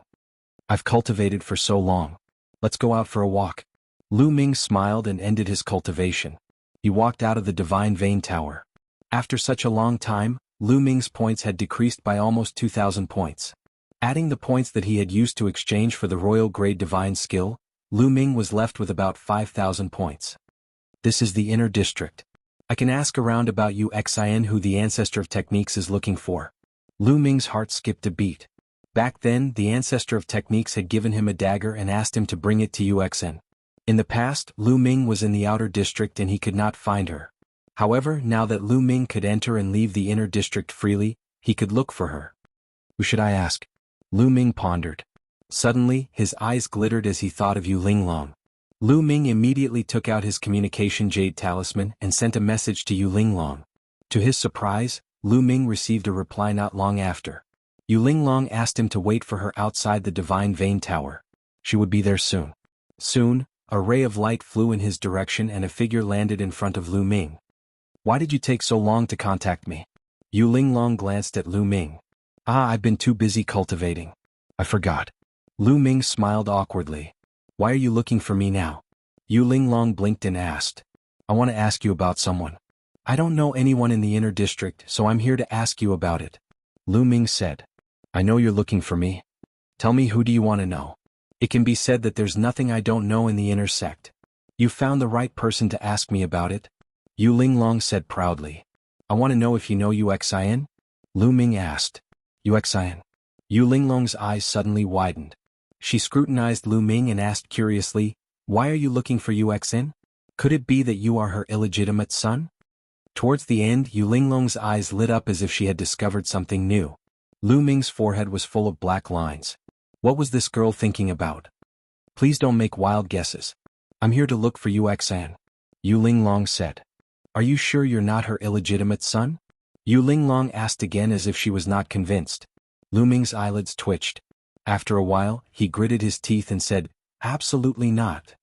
I've cultivated for so long. Let's go out for a walk. Lu Ming smiled and ended his cultivation. He walked out of the Divine Vein Tower. After such a long time, Lu Ming's points had decreased by almost 2,000 points. Adding the points that he had used to exchange for the royal grade divine skill, Lu Ming was left with about 5,000 points. This is the inner district. I can ask around about Wuxia who the ancestor of techniques is looking for. Lu Ming's heart skipped a beat. Back then, the ancestor of techniques had given him a dagger and asked him to bring it to Wuxia. In the past, Lu Ming was in the outer district and he could not find her. However, now that Lu Ming could enter and leave the inner district freely, he could look for her. Who should I ask? Lu Ming pondered. Suddenly, his eyes glittered as he thought of Yu Linglong. Lu Ming immediately took out his communication jade talisman and sent a message to Yu Linglong. To his surprise, Lu Ming received a reply not long after. Yu Linglong asked him to wait for her outside the Divine Vein Tower. She would be there soon. Soon, a ray of light flew in his direction and a figure landed in front of Lu Ming. Why did you take so long to contact me? Yu Linglong glanced at Lu Ming. I've been too busy cultivating. I forgot. Lu Ming smiled awkwardly. Why are you looking for me now? Yu Linglong blinked and asked. I want to ask you about someone. I don't know anyone in the inner district, so I'm here to ask you about it. Lu Ming said. I know you're looking for me. Tell me, who do you want to know? It can be said that there's nothing I don't know in the inner sect. You found the right person to ask me about it. Yu Linglong said proudly. I want to know if you know Wuxia? Lu Ming asked. Wuxia. Yu Linglong's eyes suddenly widened. She scrutinized Lu Ming and asked curiously, Why are you looking for Wuxia? Could it be that you are her illegitimate son? Towards the end, Yu Linglong's eyes lit up as if she had discovered something new. Lu Ming's forehead was full of black lines. What was this girl thinking about? Please don't make wild guesses. I'm here to look for Yu Xan. Yu Linglong said. Are you sure you're not her illegitimate son? Yu Linglong asked again as if she was not convinced. Lu Ming's eyelids twitched. After a while, he gritted his teeth and said, absolutely not.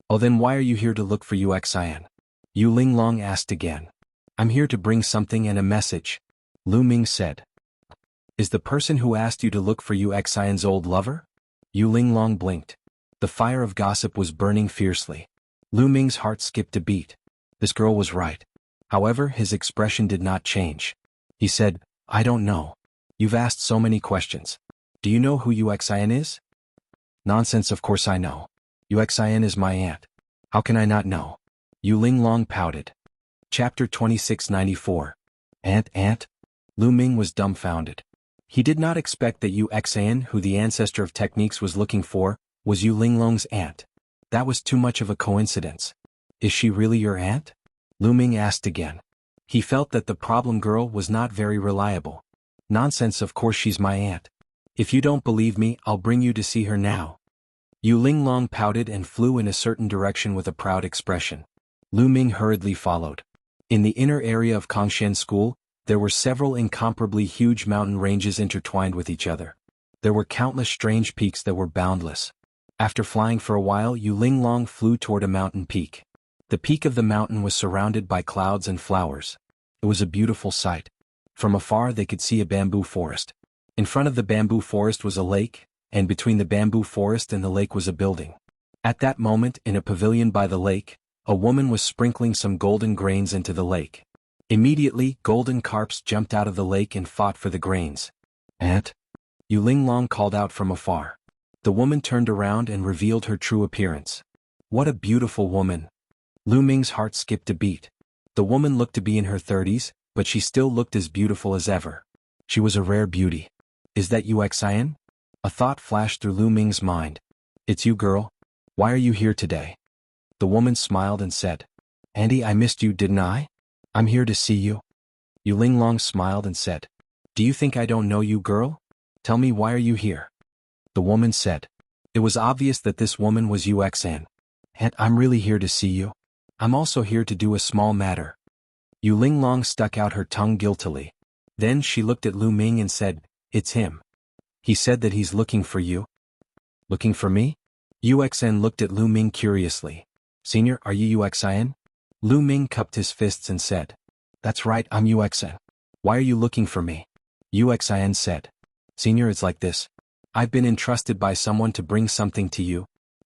Oh, then why are you here to look for Yu Xian? Yu Linglong asked again. I'm here to bring something and a message. Lu Ming said. Is the person who asked you to look for Yu Xian's old lover? Yu Linglong blinked. The fire of gossip was burning fiercely. Lu Ming's heart skipped a beat. This girl was right. However, his expression did not change. He said, I don't know. You've asked so many questions. Do you know who Yu Xian is? Nonsense, of course I know. Yu Xian is my aunt. How can I not know? Yu Linglong pouted. Chapter 2694. Aunt? Lu Ming was dumbfounded. He did not expect that Yu Xian, who the ancestor of techniques was looking for, was Yu Linglong's aunt. That was too much of a coincidence. Is she really your aunt? Lu Ming asked again. He felt that the problem girl was not very reliable. Nonsense, of course she's my aunt. If you don't believe me, I'll bring you to see her now. Yu Linglong pouted and flew in a certain direction with a proud expression. Lu Ming hurriedly followed. In the inner area of Kongshan School, there were several incomparably huge mountain ranges intertwined with each other. There were countless strange peaks that were boundless. After flying for a while, Yu Linglong flew toward a mountain peak. The peak of the mountain was surrounded by clouds and flowers. It was a beautiful sight. From afar they could see a bamboo forest. In front of the bamboo forest was a lake, and between the bamboo forest and the lake was a building. At that moment, in a pavilion by the lake, a woman was sprinkling some golden grains into the lake. Immediately, golden carps jumped out of the lake and fought for the grains. Aunt? Yu Linglong called out from afar. The woman turned around and revealed her true appearance. What a beautiful woman! Lu Ming's heart skipped a beat. The woman looked to be in her 30s, but she still looked as beautiful as ever. She was a rare beauty. Is that Yu Xian? A thought flashed through Lu Ming's mind. It's you, girl. Why are you here today? The woman smiled and said, Auntie, I missed you, didn't I? I'm here to see you. Yu Linglong smiled and said, Do you think I don't know you, girl? Tell me, why are you here? The woman said. It was obvious that this woman was Yu Xan. Aunt, I'm really here to see you. I'm also here to do a small matter. Yu Linglong stuck out her tongue guiltily. Then she looked at Lu Ming and said, It's him. He said that he's looking for you. Looking for me? Yu Xan looked at Lu Ming curiously. Senior, are you Yu Xian? Lu Ming cupped his fists and said, That's right, I'm Yu Xan. Why are you looking for me? Yu Xian said, Senior, it's like this. I've been entrusted by someone to bring something to you.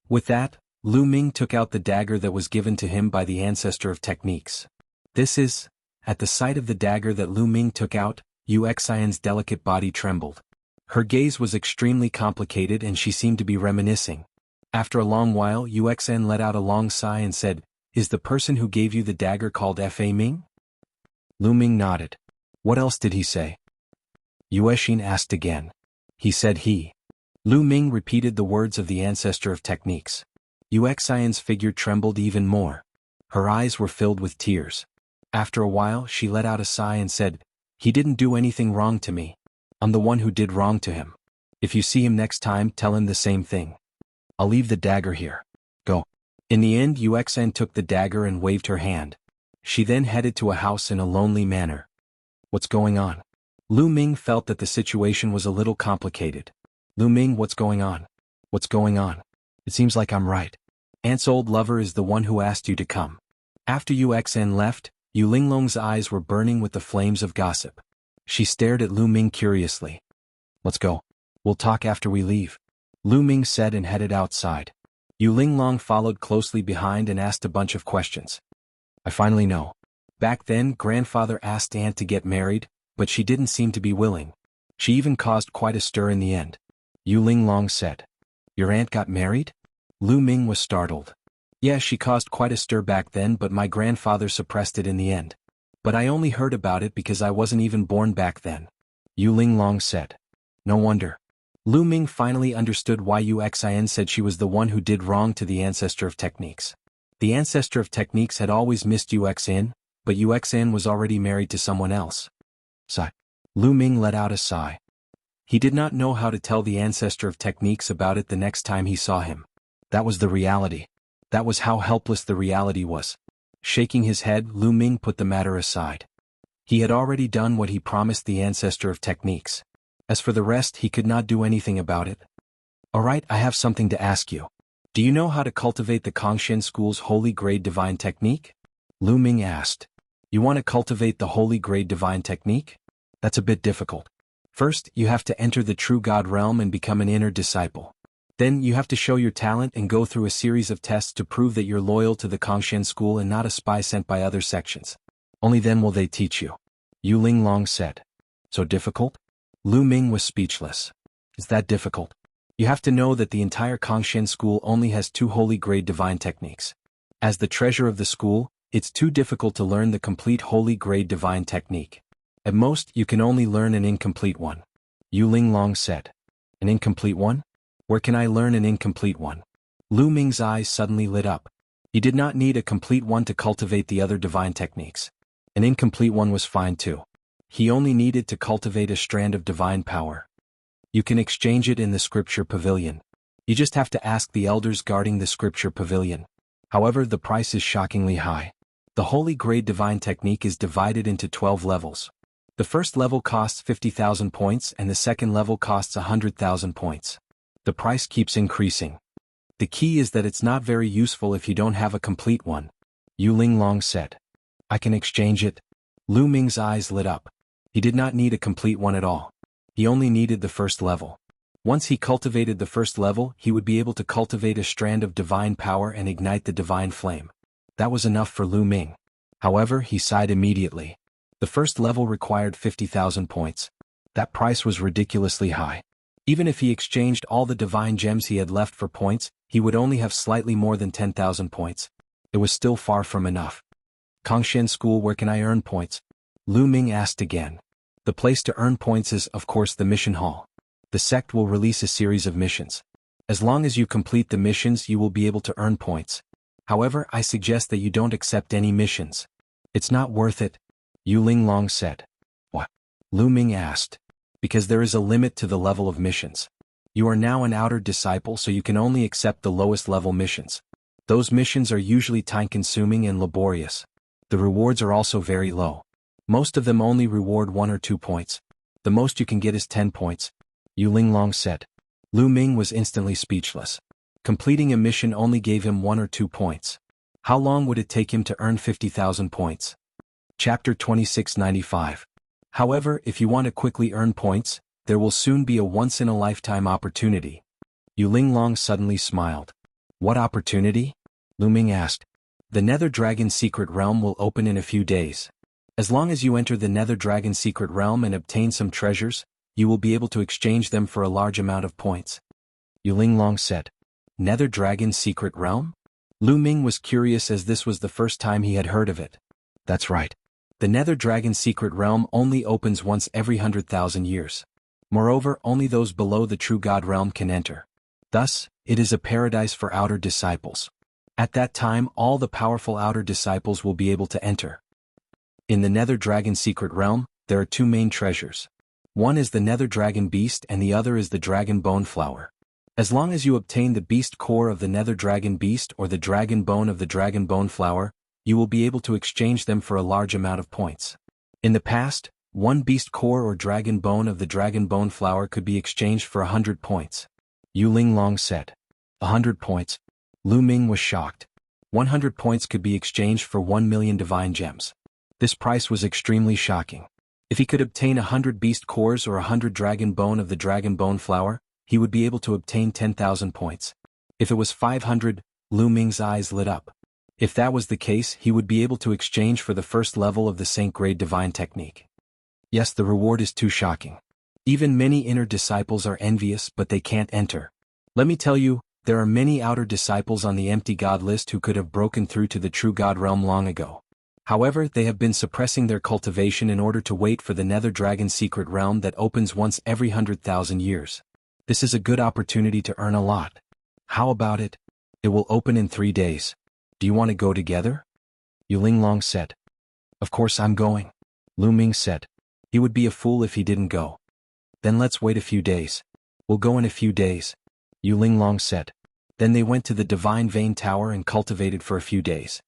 With that, Lu Ming took out the dagger that was given to him by the ancestor of techniques. This is... At the sight of the dagger that Lu Ming took out, Yu Xian's delicate body trembled. Her gaze was extremely complicated and she seemed to be reminiscing. After a long while, Yu Xan let out a long sigh and said, Is the person who gave you the dagger called Fa Ming? Lu Ming nodded. What else did he say? Yu Xin asked again. He said he. Lu Ming repeated the words of the ancestor of techniques. Yu Xian's figure trembled even more. Her eyes were filled with tears. After a while, she let out a sigh and said, He didn't do anything wrong to me. I'm the one who did wrong to him. If you see him next time, tell him the same thing. I'll leave the dagger here. Go. In the end, Yu Xan took the dagger and waved her hand. She then headed to a house in a lonely manner. What's going on? Lu Ming felt that the situation was a little complicated. Lu Ming, what's going on? What's going on? It seems like I'm right. Aunt's old lover is the one who asked you to come. After Yu Xan left, Yu Linglong's eyes were burning with the flames of gossip. She stared at Lu Ming curiously. Let's go. We'll talk after we leave. Lu Ming said and headed outside. Yu Linglong followed closely behind and asked a bunch of questions. I finally know. Back then, grandfather asked Aunt to get married, but she didn't seem to be willing. She even caused quite a stir in the end. Yu Linglong said. Your aunt got married? Lu Ming was startled. Yeah, she caused quite a stir back then, but my grandfather suppressed it in the end. But I only heard about it because I wasn't even born back then. Yu Linglong said. No wonder. Lu Ming finally understood why Yu Xian said she was the one who did wrong to the ancestor of techniques. The ancestor of techniques had always missed Yu Xian, but Yu Xian was already married to someone else. Sigh. Lu Ming let out a sigh. He did not know how to tell the ancestor of techniques about it the next time he saw him. That was the reality. That was how helpless the reality was. Shaking his head, Lu Ming put the matter aside. He had already done what he promised the ancestor of techniques. As for the rest, he could not do anything about it. Alright, I have something to ask you. Do you know how to cultivate the Kangxian school's holy grade divine technique? Lu Ming asked. You want to cultivate the holy grade divine technique? That's a bit difficult. First, you have to enter the true God realm and become an inner disciple. Then, you have to show your talent and go through a series of tests to prove that you're loyal to the Kangxian school and not a spy sent by other sections. Only then will they teach you. Yu Linglong said. So difficult? Lu Ming was speechless. Is that difficult? You have to know that the entire Kangxian school only has 2 holy grade divine techniques. As the treasure of the school, it's too difficult to learn the complete holy grade divine technique. At most, you can only learn an incomplete one. Yu Linglong said. An incomplete one? Where can I learn an incomplete one? Lu Ming's eyes suddenly lit up. He did not need a complete one to cultivate the other divine techniques. An incomplete one was fine too. He only needed to cultivate a strand of divine power. You can exchange it in the scripture pavilion. You just have to ask the elders guarding the scripture pavilion. However, the price is shockingly high. The holy grade divine technique is divided into 12 levels. The first level costs 50,000 points and the second level costs 100,000 points. The price keeps increasing. The key is that it's not very useful if you don't have a complete one. Yu Linglong said. I can exchange it. Lu Ming's eyes lit up. He did not need a complete one at all. He only needed the first level. Once he cultivated the first level, he would be able to cultivate a strand of divine power and ignite the divine flame. That was enough for Lu Ming. However, he sighed immediately. The first level required 50,000 points. That price was ridiculously high. Even if he exchanged all the divine gems he had left for points, he would only have slightly more than 10,000 points. It was still far from enough. Kangxian School, where can I earn points? Lu Ming asked again. The place to earn points is, of course, the mission hall. The sect will release a series of missions. As long as you complete the missions, you will be able to earn points. However, I suggest that you don't accept any missions. It's not worth it. Yu Linglong said. What? Lu Ming asked. Because there is a limit to the level of missions. You are now an outer disciple, so you can only accept the lowest level missions. Those missions are usually time-consuming and laborious. The rewards are also very low. Most of them only reward 1 or 2 points. The most you can get is 10 points. Yu Linglong said. Lu Ming was instantly speechless. Completing a mission only gave him 1 or 2 points. How long would it take him to earn 50,000 points? Chapter 2695. However, if you want to quickly earn points, there will soon be a once-in-a-lifetime opportunity. Yu Linglong suddenly smiled. What opportunity? Lu Ming asked. The Nether Dragon Secret Realm will open in a few days. As long as you enter the Nether Dragon Secret Realm and obtain some treasures, you will be able to exchange them for a large amount of points. Yu Linglong said. Nether Dragon Secret Realm? Lu Ming was curious as this was the first time he had heard of it. That's right. The Nether Dragon Secret Realm only opens once every 100,000 years. Moreover, only those below the True God Realm can enter. Thus, it is a paradise for outer disciples. At that time, all the powerful outer disciples will be able to enter. In the Nether Dragon Secret Realm, there are 2 main treasures. One is the Nether Dragon Beast and the other is the Dragon Bone Flower. As long as you obtain the Beast Core of the Nether Dragon Beast or the Dragon Bone of the Dragon Bone Flower, you will be able to exchange them for a large amount of points. In the past, 1 Beast Core or Dragon Bone of the Dragon Bone Flower could be exchanged for 100 points. Yu Linglong said. 100 points. Lu Ming was shocked. 100 points could be exchanged for 1 million divine gems. This price was extremely shocking. If he could obtain 100 Beast Cores or 100 Dragon Bone of the Dragon Bone Flower, he would be able to obtain 10,000 points. If it was 500, Lu Ming's eyes lit up. If that was the case, he would be able to exchange for the first level of the Saint Grade Divine Technique. Yes, the reward is too shocking. Even many inner disciples are envious, but they can't enter. Let me tell you, there are many outer disciples on the empty God list who could have broken through to the true God realm long ago. However, they have been suppressing their cultivation in order to wait for the Nether Dragon Secret Realm that opens once every 100,000 years. This is a good opportunity to earn a lot. How about it? It will open in 3 days. Do you want to go together? Yu Linglong said. Of course I'm going. Lu Ming said. He would be a fool if he didn't go. Then let's wait a few days. We'll go in a few days, Yu Linglong said. Then they went to the Divine Vein Tower and cultivated for a few days.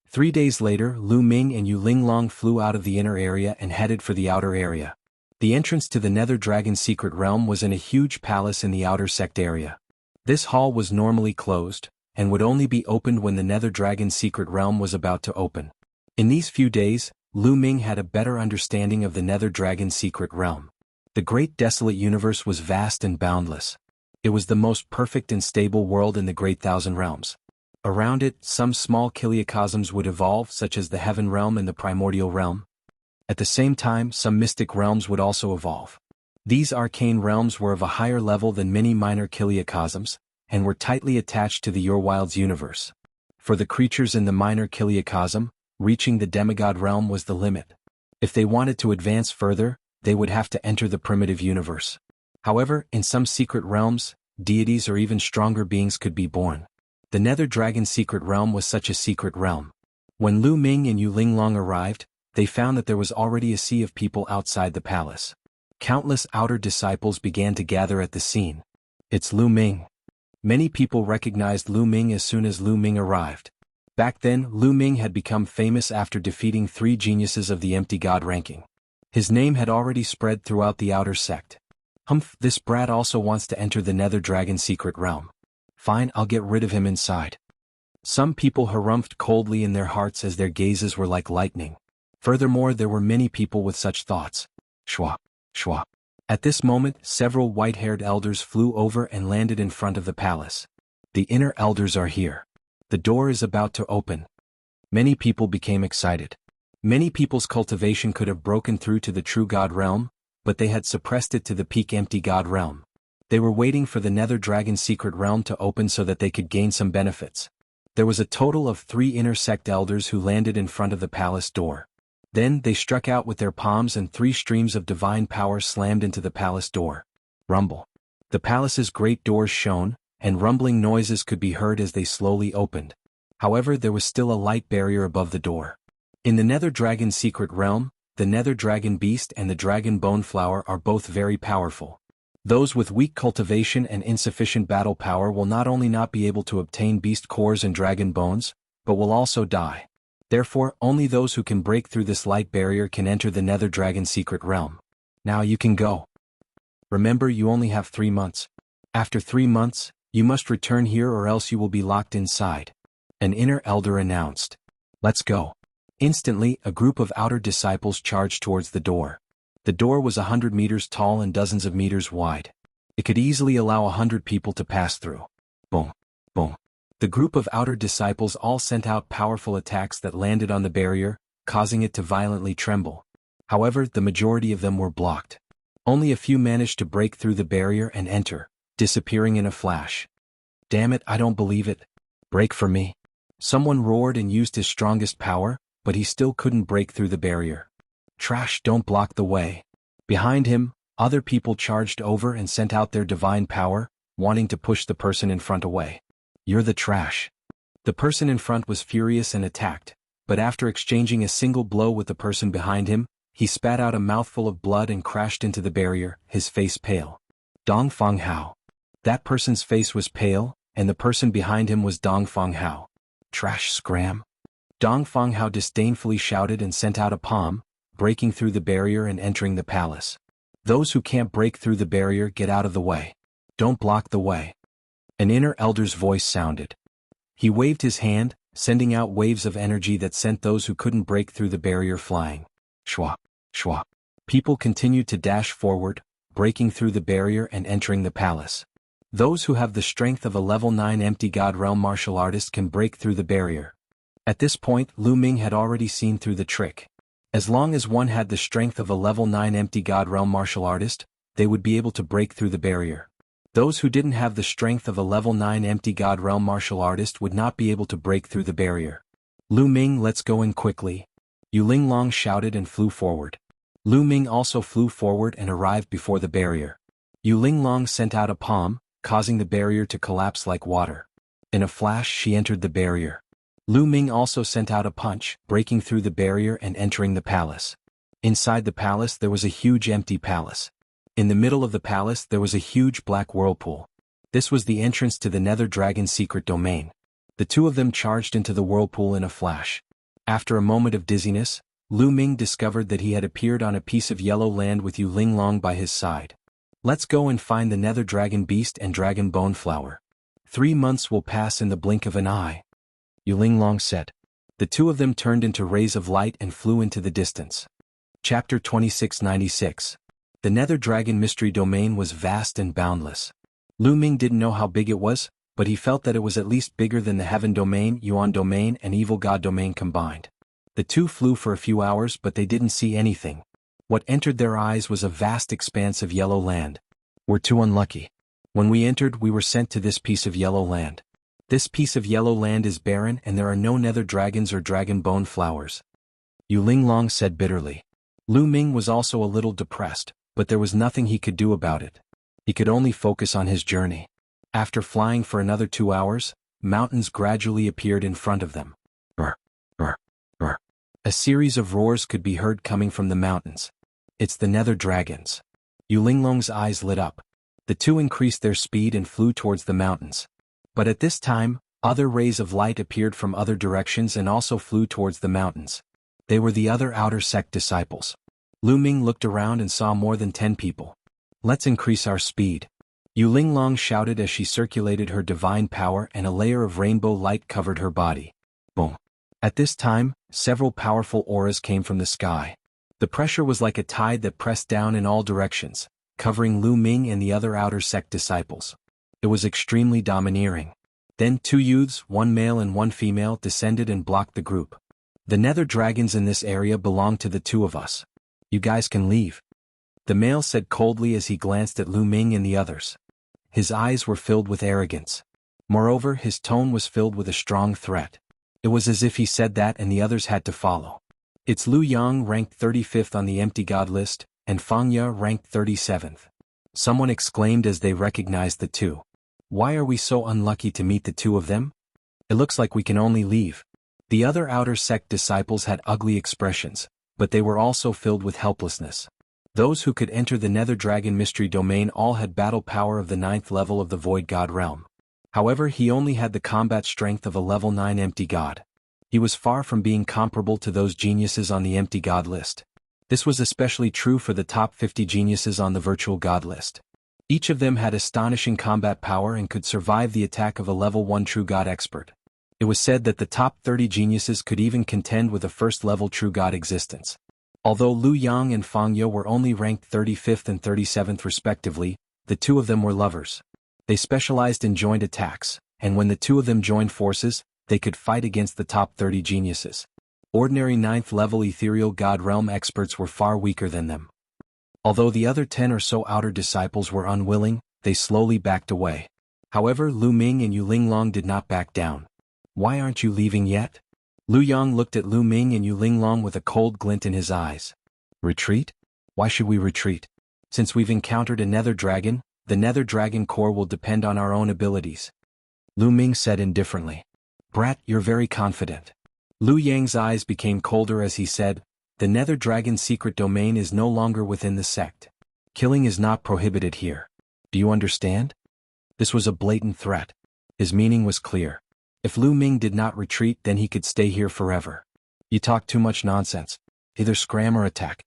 3 days later, Lu Ming and Yu Linglong flew out of the inner area and headed for the outer area. The entrance to the Nether Dragon's secret realm was in a huge palace in the outer sect area. This hall was normally closed, and would only be opened when the Nether Dragon's secret realm was about to open. In these few days, Lu Ming had a better understanding of the Nether Dragon's secret realm. The great desolate universe was vast and boundless. It was the most perfect and stable world in the Great Thousand Realms. Around it, some small kiliocosms would evolve, such as the Heaven Realm and the Primordial Realm. At the same time, some mystic realms would also evolve. These arcane realms were of a higher level than many minor kiliocosms, and were tightly attached to the Your Wilds universe. For the creatures in the minor kiliocosm, reaching the demigod realm was the limit. If they wanted to advance further, they would have to enter the primitive universe. However, in some secret realms, deities or even stronger beings could be born. The Nether Dragon's secret realm was such a secret realm. When Lu Ming and Yu Linglong arrived, they found that there was already a sea of people outside the palace. Countless outer disciples began to gather at the scene. It's Lu Ming. Many people recognized Lu Ming as soon as Lu Ming arrived. Back then, Lu Ming had become famous after defeating 3 geniuses of the empty god ranking. His name had already spread throughout the outer sect. Humph, this brat also wants to enter the Nether Dragon's secret realm. Fine, I'll get rid of him inside. Some people harumphed coldly in their hearts as their gazes were like lightning. Furthermore, there were many people with such thoughts. Shwa, shwa. At this moment, several white-haired elders flew over and landed in front of the palace. The inner elders are here. The door is about to open. Many people became excited. Many people's cultivation could have broken through to the true god realm, but they had suppressed it to the peak empty god realm. They were waiting for the Nether Dragon's secret realm to open so that they could gain some benefits. There was a total of 3 inner sect elders who landed in front of the palace door. Then they struck out with their palms and 3 streams of divine power slammed into the palace door. Rumble. The palace's great doors shone, and rumbling noises could be heard as they slowly opened. However, there was still a light barrier above the door. In the Nether Dragon's secret realm, the Nether Dragon Beast and the Dragon Bone Flower are both very powerful. Those with weak cultivation and insufficient battle power will not only not be able to obtain beast cores and dragon bones, but will also die. Therefore, only those who can break through this light barrier can enter the Nether Dragon's secret realm. Now you can go. Remember, you only have 3 months. After 3 months, you must return here or else you will be locked inside. An inner elder announced. Let's go. Instantly, a group of outer disciples charged towards the door. The door was 100 meters tall and dozens of meters wide. It could easily allow 100 people to pass through. Boom, boom. The group of outer disciples all sent out powerful attacks that landed on the barrier, causing it to violently tremble. However, the majority of them were blocked. Only a few managed to break through the barrier and enter, disappearing in a flash. Damn it, I don't believe it. Break for me. Someone roared and used his strongest power, but he still couldn't break through the barrier. Trash, don't block the way. Behind him, other people charged over and sent out their divine power, wanting to push the person in front away. You're the trash. The person in front was furious and attacked, but after exchanging a single blow with the person behind him, he spat out a mouthful of blood and crashed into the barrier, his face pale. Dong Fong Hao. That person's face was pale, and the person behind him was Dong Fong Hao. Trash scram. Dong Fong Hao disdainfully shouted and sent out a palm, breaking through the barrier and entering the palace. Those who can't break through the barrier get out of the way. Don't block the way. An inner elder's voice sounded. He waved his hand, sending out waves of energy that sent those who couldn't break through the barrier flying. Shwa, shwa. People continued to dash forward, breaking through the barrier and entering the palace. Those who have the strength of a level 9 empty god realm martial artist can break through the barrier. At this point, Lu Ming had already seen through the trick. As long as one had the strength of a level 9 empty god realm martial artist, they would be able to break through the barrier. Those who didn't have the strength of a level 9 empty god realm martial artist would not be able to break through the barrier. Lu Ming, let's go in quickly. Yu Linglong shouted and flew forward. Lu Ming also flew forward and arrived before the barrier. Yu Linglong sent out a palm, causing the barrier to collapse like water. In a flash, she entered the barrier. Lu Ming also sent out a punch, breaking through the barrier and entering the palace. Inside the palace there was a huge empty palace. In the middle of the palace there was a huge black whirlpool. This was the entrance to the Nether Dragon's secret domain. The two of them charged into the whirlpool in a flash. After a moment of dizziness, Lu Ming discovered that he had appeared on a piece of yellow land with Yu Linglong by his side. Let's go and find the Nether Dragon Beast and Dragon Bone Flower. 3 months will pass in the blink of an eye, Yu Linglong said. The two of them turned into rays of light and flew into the distance. Chapter 2696. The Nether Dragon Mystery Domain was vast and boundless. Lu Ming didn't know how big it was, but he felt that it was at least bigger than the Heaven Domain, Yuan Domain and Evil God Domain combined. The two flew for a few hours but they didn't see anything. What entered their eyes was a vast expanse of yellow land. We're too unlucky. When we entered we were sent to this piece of yellow land. This piece of yellow land is barren and there are no nether dragons or dragon bone flowers, Yu Linglong said bitterly. Lu Ming was also a little depressed, but there was nothing he could do about it. He could only focus on his journey. After flying for another 2 hours, mountains gradually appeared in front of them. Brr, brr, brr. A series of roars could be heard coming from the mountains. It's the Nether Dragons. Yu Linglong's eyes lit up. The two increased their speed and flew towards the mountains. But at this time, other rays of light appeared from other directions and also flew towards the mountains. They were the other outer sect disciples. Lu Ming looked around and saw more than 10 people. Let's increase our speed, Yu Linglong shouted as she circulated her divine power and a layer of rainbow light covered her body. Boom. At this time, several powerful auras came from the sky. The pressure was like a tide that pressed down in all directions, covering Lu Ming and the other outer sect disciples. It was extremely domineering. Then 2 youths, 1 male and 1 female, descended and blocked the group. The Nether Dragons in this area belong to the 2 of us. You guys can leave, the male said coldly as he glanced at Lu Ming and the others. His eyes were filled with arrogance. Moreover, his tone was filled with a strong threat. It was as if he said that and the others had to follow. It's Lu Yang ranked 35th on the empty god list, and Fang Ye ranked 37th. Someone exclaimed as they recognized the 2. Why are we so unlucky to meet the 2 of them? It looks like we can only leave. The other outer sect disciples had ugly expressions, but they were also filled with helplessness. Those who could enter the Nether Dragon Mystery Domain all had battle power of the 9th level of the Void God realm. However, he only had the combat strength of a level 9 empty god. He was far from being comparable to those geniuses on the empty god list. This was especially true for the top 50 geniuses on the virtual god list. Each of them had astonishing combat power and could survive the attack of a level 1 true god expert. It was said that the top 30 geniuses could even contend with a first-level true god existence. Although Lu Yang and Fang Ye were only ranked 35th and 37th respectively, the 2 of them were lovers. They specialized in joint attacks, and when the 2 of them joined forces, they could fight against the top 30 geniuses. Ordinary 9th level ethereal god realm experts were far weaker than them. Although the other 10 or so outer disciples were unwilling, they slowly backed away. However, Lu Ming and Yu Linglong did not back down. Why aren't you leaving yet? Lu Yang looked at Lu Ming and Yu Linglong with a cold glint in his eyes. Retreat? Why should we retreat? Since we've encountered a Nether Dragon, the Nether Dragon core will depend on our own abilities, Lu Ming said indifferently. Brat, you're very confident. Lu Yang's eyes became colder as he said, the Nether Dragon's secret domain is no longer within the sect. Killing is not prohibited here. Do you understand? This was a blatant threat. His meaning was clear. If Lu Ming did not retreat, then he could stay here forever. You talk too much nonsense. Either scram or attack.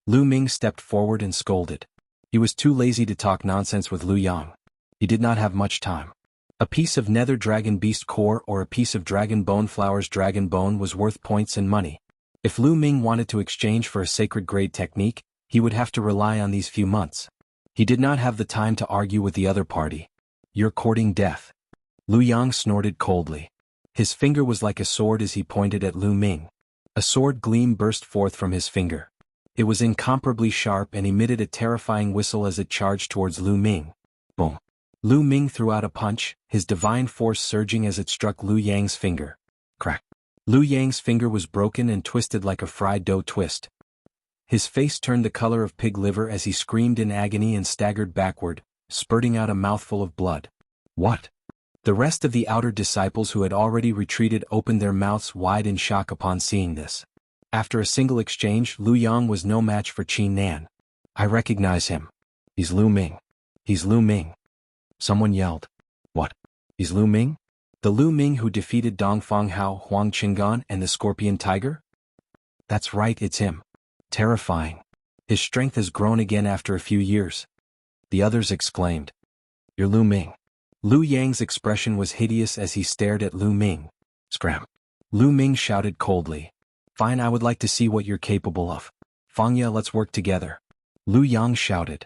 Lu Ming stepped forward and scolded. He was too lazy to talk nonsense with Lu Yang. He did not have much time. A piece of Nether Dragon Beast core or a piece of Dragon Bone Flower's Dragon Bone was worth points and money. If Lu Ming wanted to exchange for a sacred grade technique, he would have to rely on these few months. He did not have the time to argue with the other party. You're courting death. Lu Yang snorted coldly. His finger was like a sword as he pointed at Lu Ming. A sword gleam burst forth from his finger. It was incomparably sharp and emitted a terrifying whistle as it charged towards Lu Ming. Boom. Lu Ming threw out a punch, his divine force surging as it struck Lu Yang's finger. Crack. Lu Yang's finger was broken and twisted like a fried dough twist. His face turned the color of pig liver as he screamed in agony and staggered backward, spurting out a mouthful of blood. What? The rest of the outer disciples who had already retreated opened their mouths wide in shock upon seeing this. After a single exchange, Lu Yang was no match for Qin Nan. I recognize him. He's Lu Ming. He's Lu Ming. Someone yelled. What? He's Lu Ming? The Lu Ming who defeated Dongfang Hao, Huang Qinggan, and the Scorpion Tiger? That's right, it's him. Terrifying. His strength has grown again after a few years. The others exclaimed. You're Lu Ming. Lu Yang's expression was hideous as he stared at Lu Ming. Scram. Lu Ming shouted coldly. Fine, I would like to see what you're capable of. Fang Ye, let's work together. Lu Yang shouted.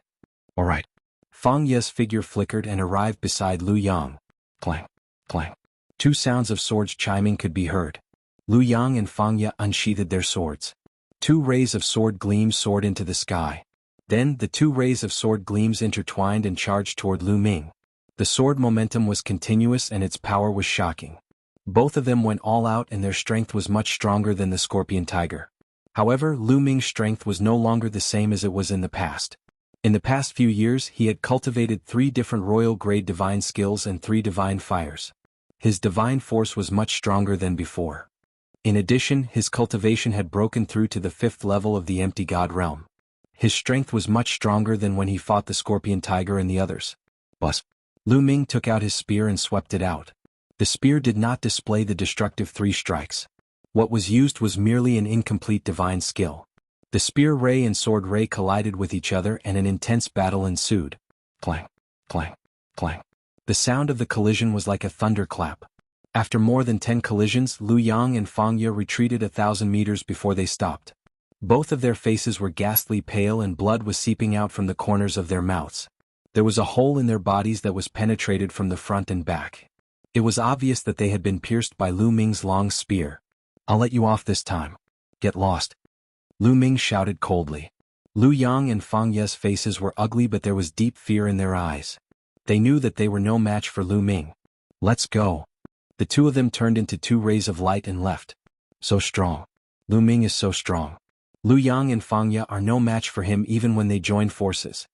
All right. Fang Ye's figure flickered and arrived beside Lu Yang. Clang, clang. Two sounds of swords chiming could be heard. Lu Yang and Fang Ye unsheathed their swords. Two rays of sword gleams soared into the sky. Then the two rays of sword gleams intertwined and charged toward Lu Ming. The sword momentum was continuous and its power was shocking. Both of them went all out and their strength was much stronger than the Scorpion Tiger. However, Lu Ming's strength was no longer the same as it was in the past. In the past few years he had cultivated 3 different royal-grade divine skills and 3 divine fires. His divine force was much stronger than before. In addition, his cultivation had broken through to the 5th level of the Empty God realm. His strength was much stronger than when he fought the Scorpion Tiger and the others. Buzz. Lu Ming took out his spear and swept it out. The spear did not display the destructive 3 strikes. What was used was merely an incomplete divine skill. The spear ray and sword ray collided with each other and an intense battle ensued. Clang, clang, clang. The sound of the collision was like a thunderclap. After more than 10 collisions, Lu Yang and Fang Ye retreated 1,000 meters before they stopped. Both of their faces were ghastly pale and blood was seeping out from the corners of their mouths. There was a hole in their bodies that was penetrated from the front and back. It was obvious that they had been pierced by Lu Ming's long spear. I'll let you off this time. Get lost. Lu Ming shouted coldly. Lu Yang and Fang Ye's faces were ugly but there was deep fear in their eyes. They knew that they were no match for Lu Ming. Let's go. The two of them turned into 2 rays of light and left. So strong. Lu Ming is so strong. Lu Yang and Fang Ye are no match for him even when they join forces.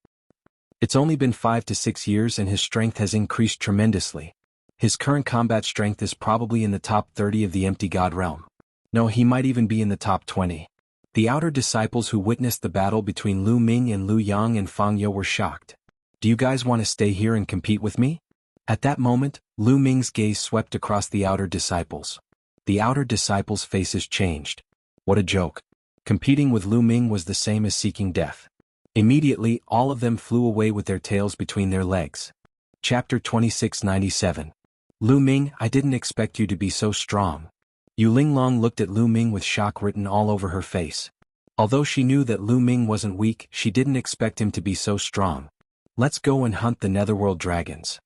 It's only been 5 to 6 years and his strength has increased tremendously. His current combat strength is probably in the top 30 of the Empty God realm. No, he might even be in the top 20. The outer disciples who witnessed the battle between Lu Ming and Lu Yang and Fang Ye were shocked. Do you guys want to stay here and compete with me? At that moment, Lu Ming's gaze swept across the outer disciples. The outer disciples' faces changed. What a joke. Competing with Lu Ming was the same as seeking death. Immediately, all of them flew away with their tails between their legs. Chapter 2697. Lu Ming, I didn't expect you to be so strong. Yu Linglong looked at Lu Ming with shock written all over her face. Although she knew that Lu Ming wasn't weak, she didn't expect him to be so strong. Let's go and hunt the Netherworld dragons.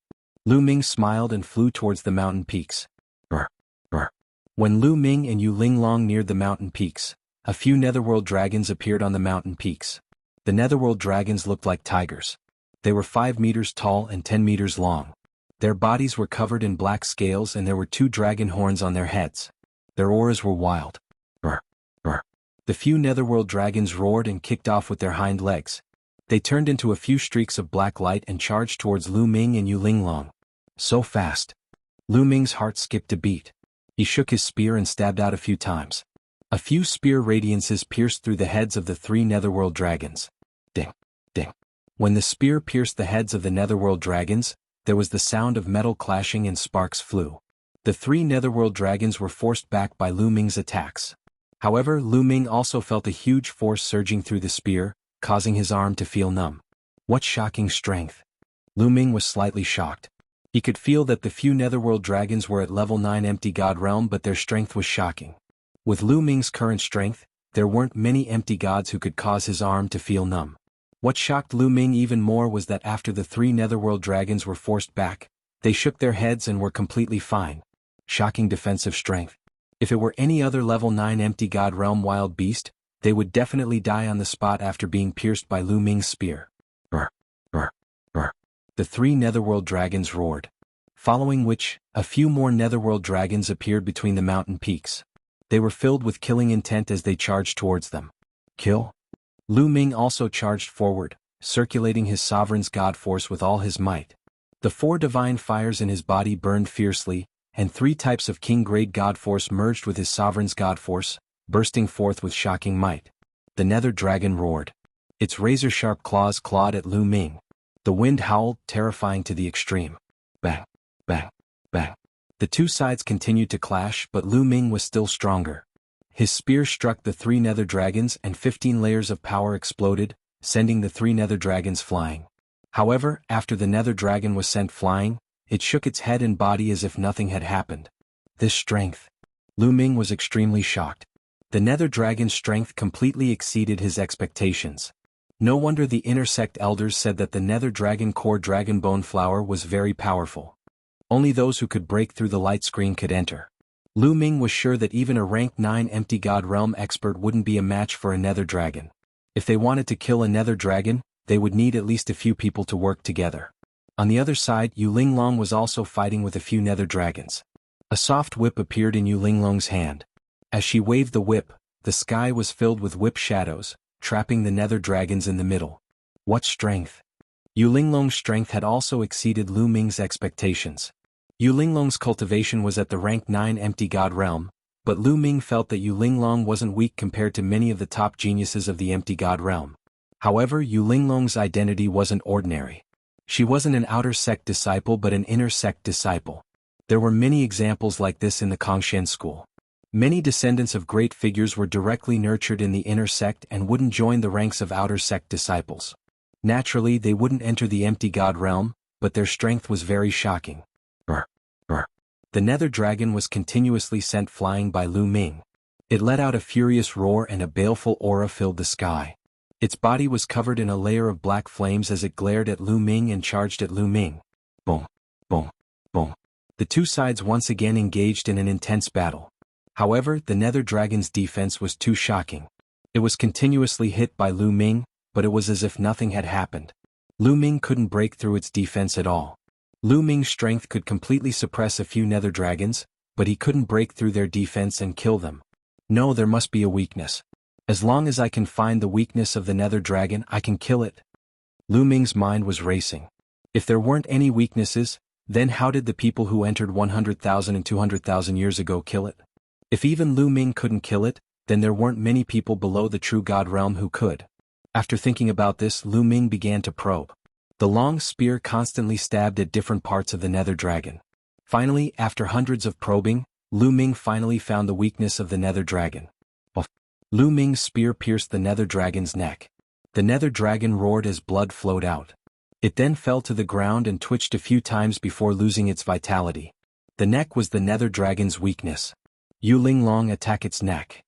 Lu Ming smiled and flew towards the mountain peaks. Brr, brr. When Lu Ming and Yu Linglong neared the mountain peaks, a few Netherworld dragons appeared on the mountain peaks. The Netherworld dragons looked like tigers. They were 5 meters tall and 10 meters long. Their bodies were covered in black scales and there were 2 dragon horns on their heads. Their auras were wild. Brr, brr. The few Netherworld dragons roared and kicked off with their hind legs. They turned into a few streaks of black light and charged towards Lu Ming and Yu Linglong. So fast. Lu Ming's heart skipped a beat. He shook his spear and stabbed out a few times. A few spear radiances pierced through the heads of the 3 Netherworld dragons. Ding, ding. When the spear pierced the heads of the Netherworld dragons, there was the sound of metal clashing and sparks flew. The 3 Netherworld dragons were forced back by Lu Ming's attacks. However, Lu Ming also felt a huge force surging through the spear, causing his arm to feel numb. What shocking strength! Lu Ming was slightly shocked. He could feel that the few Netherworld dragons were at level 9 Empty God realm but their strength was shocking. With Lu Ming's current strength, there weren't many Empty Gods who could cause his arm to feel numb. What shocked Lu Ming even more was that after the 3 Netherworld dragons were forced back, they shook their heads and were completely fine. Shocking defensive strength. If it were any other level 9 Empty God realm wild beast, they would definitely die on the spot after being pierced by Lu Ming's spear. Brr, brr, brr. The 3 Netherworld dragons roared. Following which, a few more Netherworld dragons appeared between the mountain peaks. They were filled with killing intent as they charged towards them. Kill? Lu Ming also charged forward, circulating his sovereign's god force with all his might. The 4 divine fires in his body burned fiercely, and 3 types of king-grade god force merged with his sovereign's god force, bursting forth with shocking might. The Nether Dragon roared. Its razor-sharp claws clawed at Lu Ming. The wind howled, terrifying to the extreme. Bang, bang, bang. The two sides continued to clash, but Lu Ming was still stronger. His spear struck the 3 nether dragons and 15 layers of power exploded, sending the 3 nether dragons flying. However, after the nether dragon was sent flying, it shook its head and body as if nothing had happened. This strength. Lu Ming was extremely shocked. The nether dragon's strength completely exceeded his expectations. No wonder the inner sect elders said that the nether dragon core dragon bone flower was very powerful. Only those who could break through the light screen could enter. Lu Ming was sure that even a rank 9 empty god realm expert wouldn't be a match for a nether dragon. If they wanted to kill a nether dragon, they would need at least a few people to work together. On the other side, Yu Linglong was also fighting with a few nether dragons. A soft whip appeared in Yu Linglong's hand. As she waved the whip, the sky was filled with whip shadows, trapping the nether dragons in the middle. What strength! Yu Linglong's strength had also exceeded Lu Ming's expectations. Yu Linglong's cultivation was at the rank 9 empty god realm, but Lu Ming felt that Yu Linglong wasn't weak compared to many of the top geniuses of the empty god realm. However, Yu Linglong's identity wasn't ordinary. She wasn't an outer sect disciple but an inner sect disciple. There were many examples like this in the Kongshen school. Many descendants of great figures were directly nurtured in the inner sect and wouldn't join the ranks of outer sect disciples. Naturally, they wouldn't enter the empty god realm, but their strength was very shocking. Brr, brr. The nether dragon was continuously sent flying by Lu Ming. It let out a furious roar and a baleful aura filled the sky. Its body was covered in a layer of black flames as it glared at Lu Ming and charged at Lu Ming. Boom, boom, boom. The two sides once again engaged in an intense battle. However, the nether dragon's defense was too shocking. It was continuously hit by Lu Ming, but it was as if nothing had happened. Lu Ming couldn't break through its defense at all. Lu Ming's strength could completely suppress a few nether dragons, but he couldn't break through their defense and kill them. No, there must be a weakness. As long as I can find the weakness of the nether dragon, I can kill it. Lu Ming's mind was racing. If there weren't any weaknesses, then how did the people who entered 100,000 and 200,000 years ago kill it? If even Lu Ming couldn't kill it, then there weren't many people below the true god realm who could. After thinking about this, Lu Ming began to probe. The long spear constantly stabbed at different parts of the nether dragon. Finally, after hundreds of probing, Lu Ming finally found the weakness of the nether dragon. Lu Ming's spear pierced the nether dragon's neck. The nether dragon roared as blood flowed out. It then fell to the ground and twitched a few times before losing its vitality. The neck was the nether dragon's weakness. Yu Linglong, attack its neck.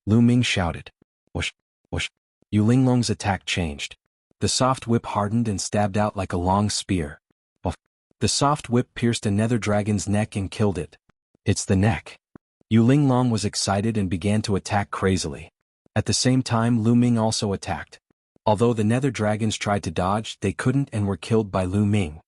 Lu Ming shouted. Whoosh, whoosh. Yu Linglong's attack changed. The soft whip hardened and stabbed out like a long spear. The soft whip pierced a nether dragon's neck and killed it. It's the neck. Yu Linglong was excited and began to attack crazily. At the same time, Lu Ming also attacked. Although the nether dragons tried to dodge, they couldn't and were killed by Lu Ming.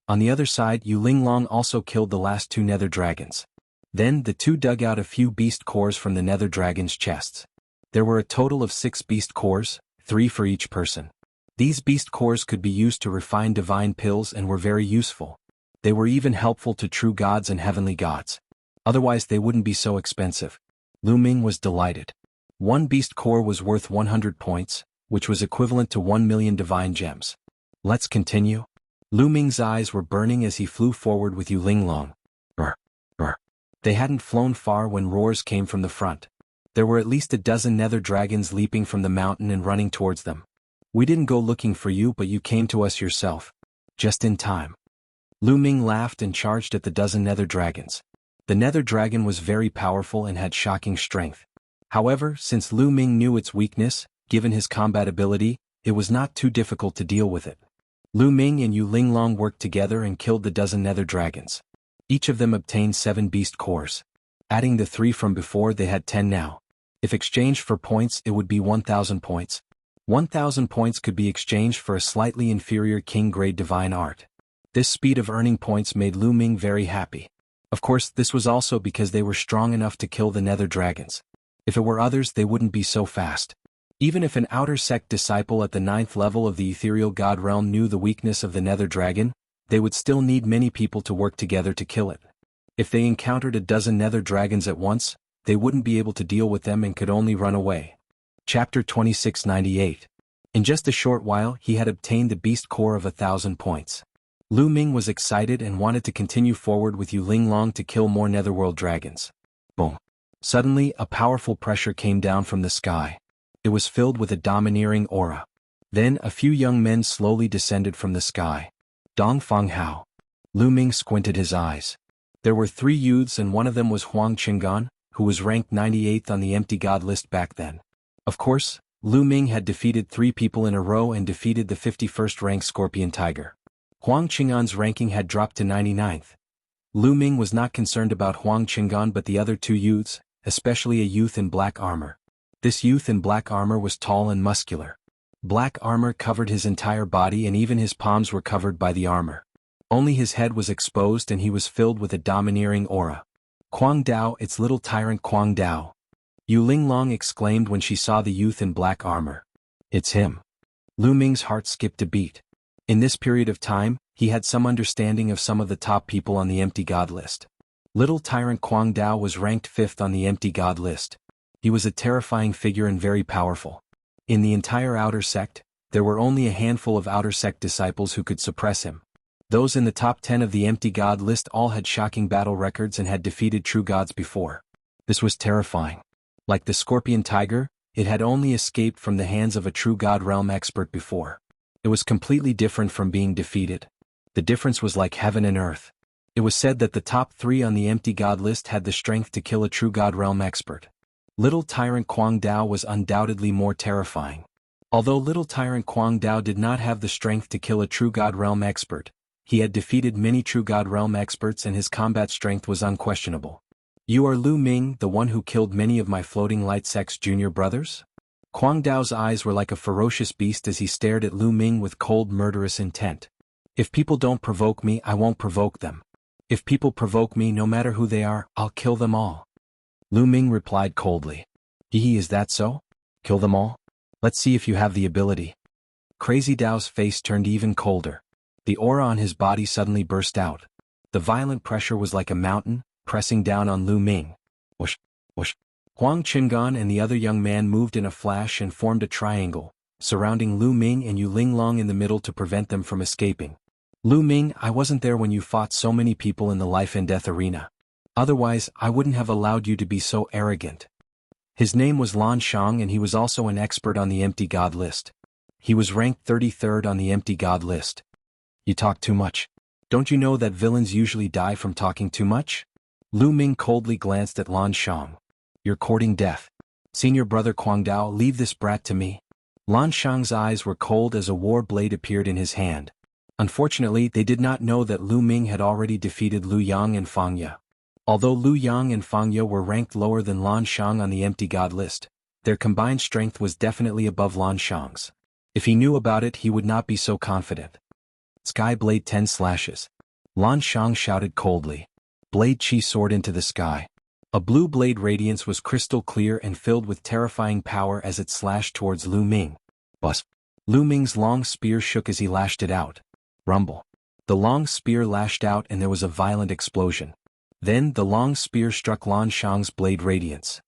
On the other side, Yu Linglong also killed the last 2 nether dragons. Then the two dug out a few beast cores from the nether dragon's chests. There were a total of 6 beast cores, 3 for each person. These beast cores could be used to refine divine pills and were very useful. They were even helpful to true gods and heavenly gods. Otherwise they wouldn't be so expensive. Lu Ming was delighted. 1 beast core was worth 100 points, which was equivalent to 1 million divine gems. Let's continue. Lu Ming's eyes were burning as he flew forward with Yu Linglong. Brr, brr. They hadn't flown far when roars came from the front. There were at least a dozen nether dragons leaping from the mountain and running towards them. We didn't go looking for you, but you came to us yourself. Just in time. Lu Ming laughed and charged at the dozen nether dragons. The nether dragon was very powerful and had shocking strength. However, since Lu Ming knew its weakness, given his combat ability, it was not too difficult to deal with it. Lu Ming and Yu Linglong worked together and killed the dozen nether dragons. Each of them obtained 7 beast cores. Adding the 3 from before, they had 10 now. If exchanged for points, it would be 1,000 points. 1,000 points could be exchanged for a slightly inferior king-grade divine art. This speed of earning points made Lu Ming very happy. Of course, this was also because they were strong enough to kill the nether dragons. If it were others, they wouldn't be so fast. Even if an outer sect disciple at the 9th level of the ethereal god realm knew the weakness of the nether dragon, they would still need many people to work together to kill it. If they encountered a dozen nether dragons at once, they wouldn't be able to deal with them and could only run away. Chapter 2698. In just a short while he had obtained the beast core of 1,000 points. Lu Ming was excited and wanted to continue forward with Yu Linglong to kill more netherworld dragons. Boom. Suddenly a powerful pressure came down from the sky. It was filled with a domineering aura. Then a few young men slowly descended from the sky. Dong Feng Hao. Lu Ming squinted his eyes. There were 3 youths and one of them was Huang Qinggan, who was ranked 98th on the empty god list back then. Of course, Lu Ming had defeated 3 people in a row and defeated the 51st ranked Scorpion Tiger. Huang Qinggan's ranking had dropped to 99th. Lu Ming was not concerned about Huang Qinggan but the other 2 youths, especially a youth in black armor. This youth in black armor was tall and muscular. Black armor covered his entire body and even his palms were covered by the armor. Only his head was exposed and he was filled with a domineering aura. Quang Dao, its little tyrant Quang Dao. Yu Linglong exclaimed when she saw the youth in black armor. It's him. Lu Ming's heart skipped a beat. In this period of time, he had some understanding of some of the top people on the empty god list. Little tyrant Quang Dao was ranked 5th on the empty god list. He was a terrifying figure and very powerful. In the entire outer sect, there were only a handful of outer sect disciples who could suppress him. Those in the top 10 of the empty god list all had shocking battle records and had defeated true gods before. This was terrifying. Like the Scorpion Tiger, it had only escaped from the hands of a true god realm expert before. It was completely different from being defeated. The difference was like heaven and earth. It was said that the top 3 on the empty god list had the strength to kill a true god realm expert. Little tyrant Quang Dao was undoubtedly more terrifying. Although little tyrant Quang Dao did not have the strength to kill a true god realm expert, he had defeated many true god realm experts and his combat strength was unquestionable. You are Lu Ming, the one who killed many of my floating light sect's junior brothers? Quang Dao's eyes were like a ferocious beast as he stared at Lu Ming with cold murderous intent. If people don't provoke me, I won't provoke them. If people provoke me, no matter who they are, I'll kill them all. Lu Ming replied coldly. Is that so? Kill them all? Let's see if you have the ability. Crazy Dao's face turned even colder. The aura on his body suddenly burst out. The violent pressure was like a mountain, pressing down on Lu Ming. Whoosh, whoosh. Huang Qinggan and the other young man moved in a flash and formed a triangle, surrounding Lu Ming and Yu Linglong in the middle to prevent them from escaping. Lu Ming, I wasn't there when you fought so many people in the life and death arena. Otherwise, I wouldn't have allowed you to be so arrogant. His name was Lan Shang and he was also an expert on the empty god list. He was ranked 33rd on the empty god list. You talk too much. Don't you know that villains usually die from talking too much? Lu Ming coldly glanced at Lan Shang. You're courting death. Senior brother Quang Dao, leave this brat to me. Lan Shang's eyes were cold as a war blade appeared in his hand. Unfortunately, they did not know that Lu Ming had already defeated Lu Yang and Fang Ye. Although Lu Yang and Fang Ye were ranked lower than Lan Shang on the empty god list, their combined strength was definitely above Lan Shang's. If he knew about it, he would not be so confident. Sky Blade 10 slashes. Lan Shang shouted coldly. Blade Chi soared into the sky. A blue blade radiance was crystal clear and filled with terrifying power as it slashed towards Lu Ming. Buzz. Lu Ming's long spear shook as he lashed it out. Rumble. The long spear lashed out and there was a violent explosion. Then the long spear struck Lan Shang's blade radiance.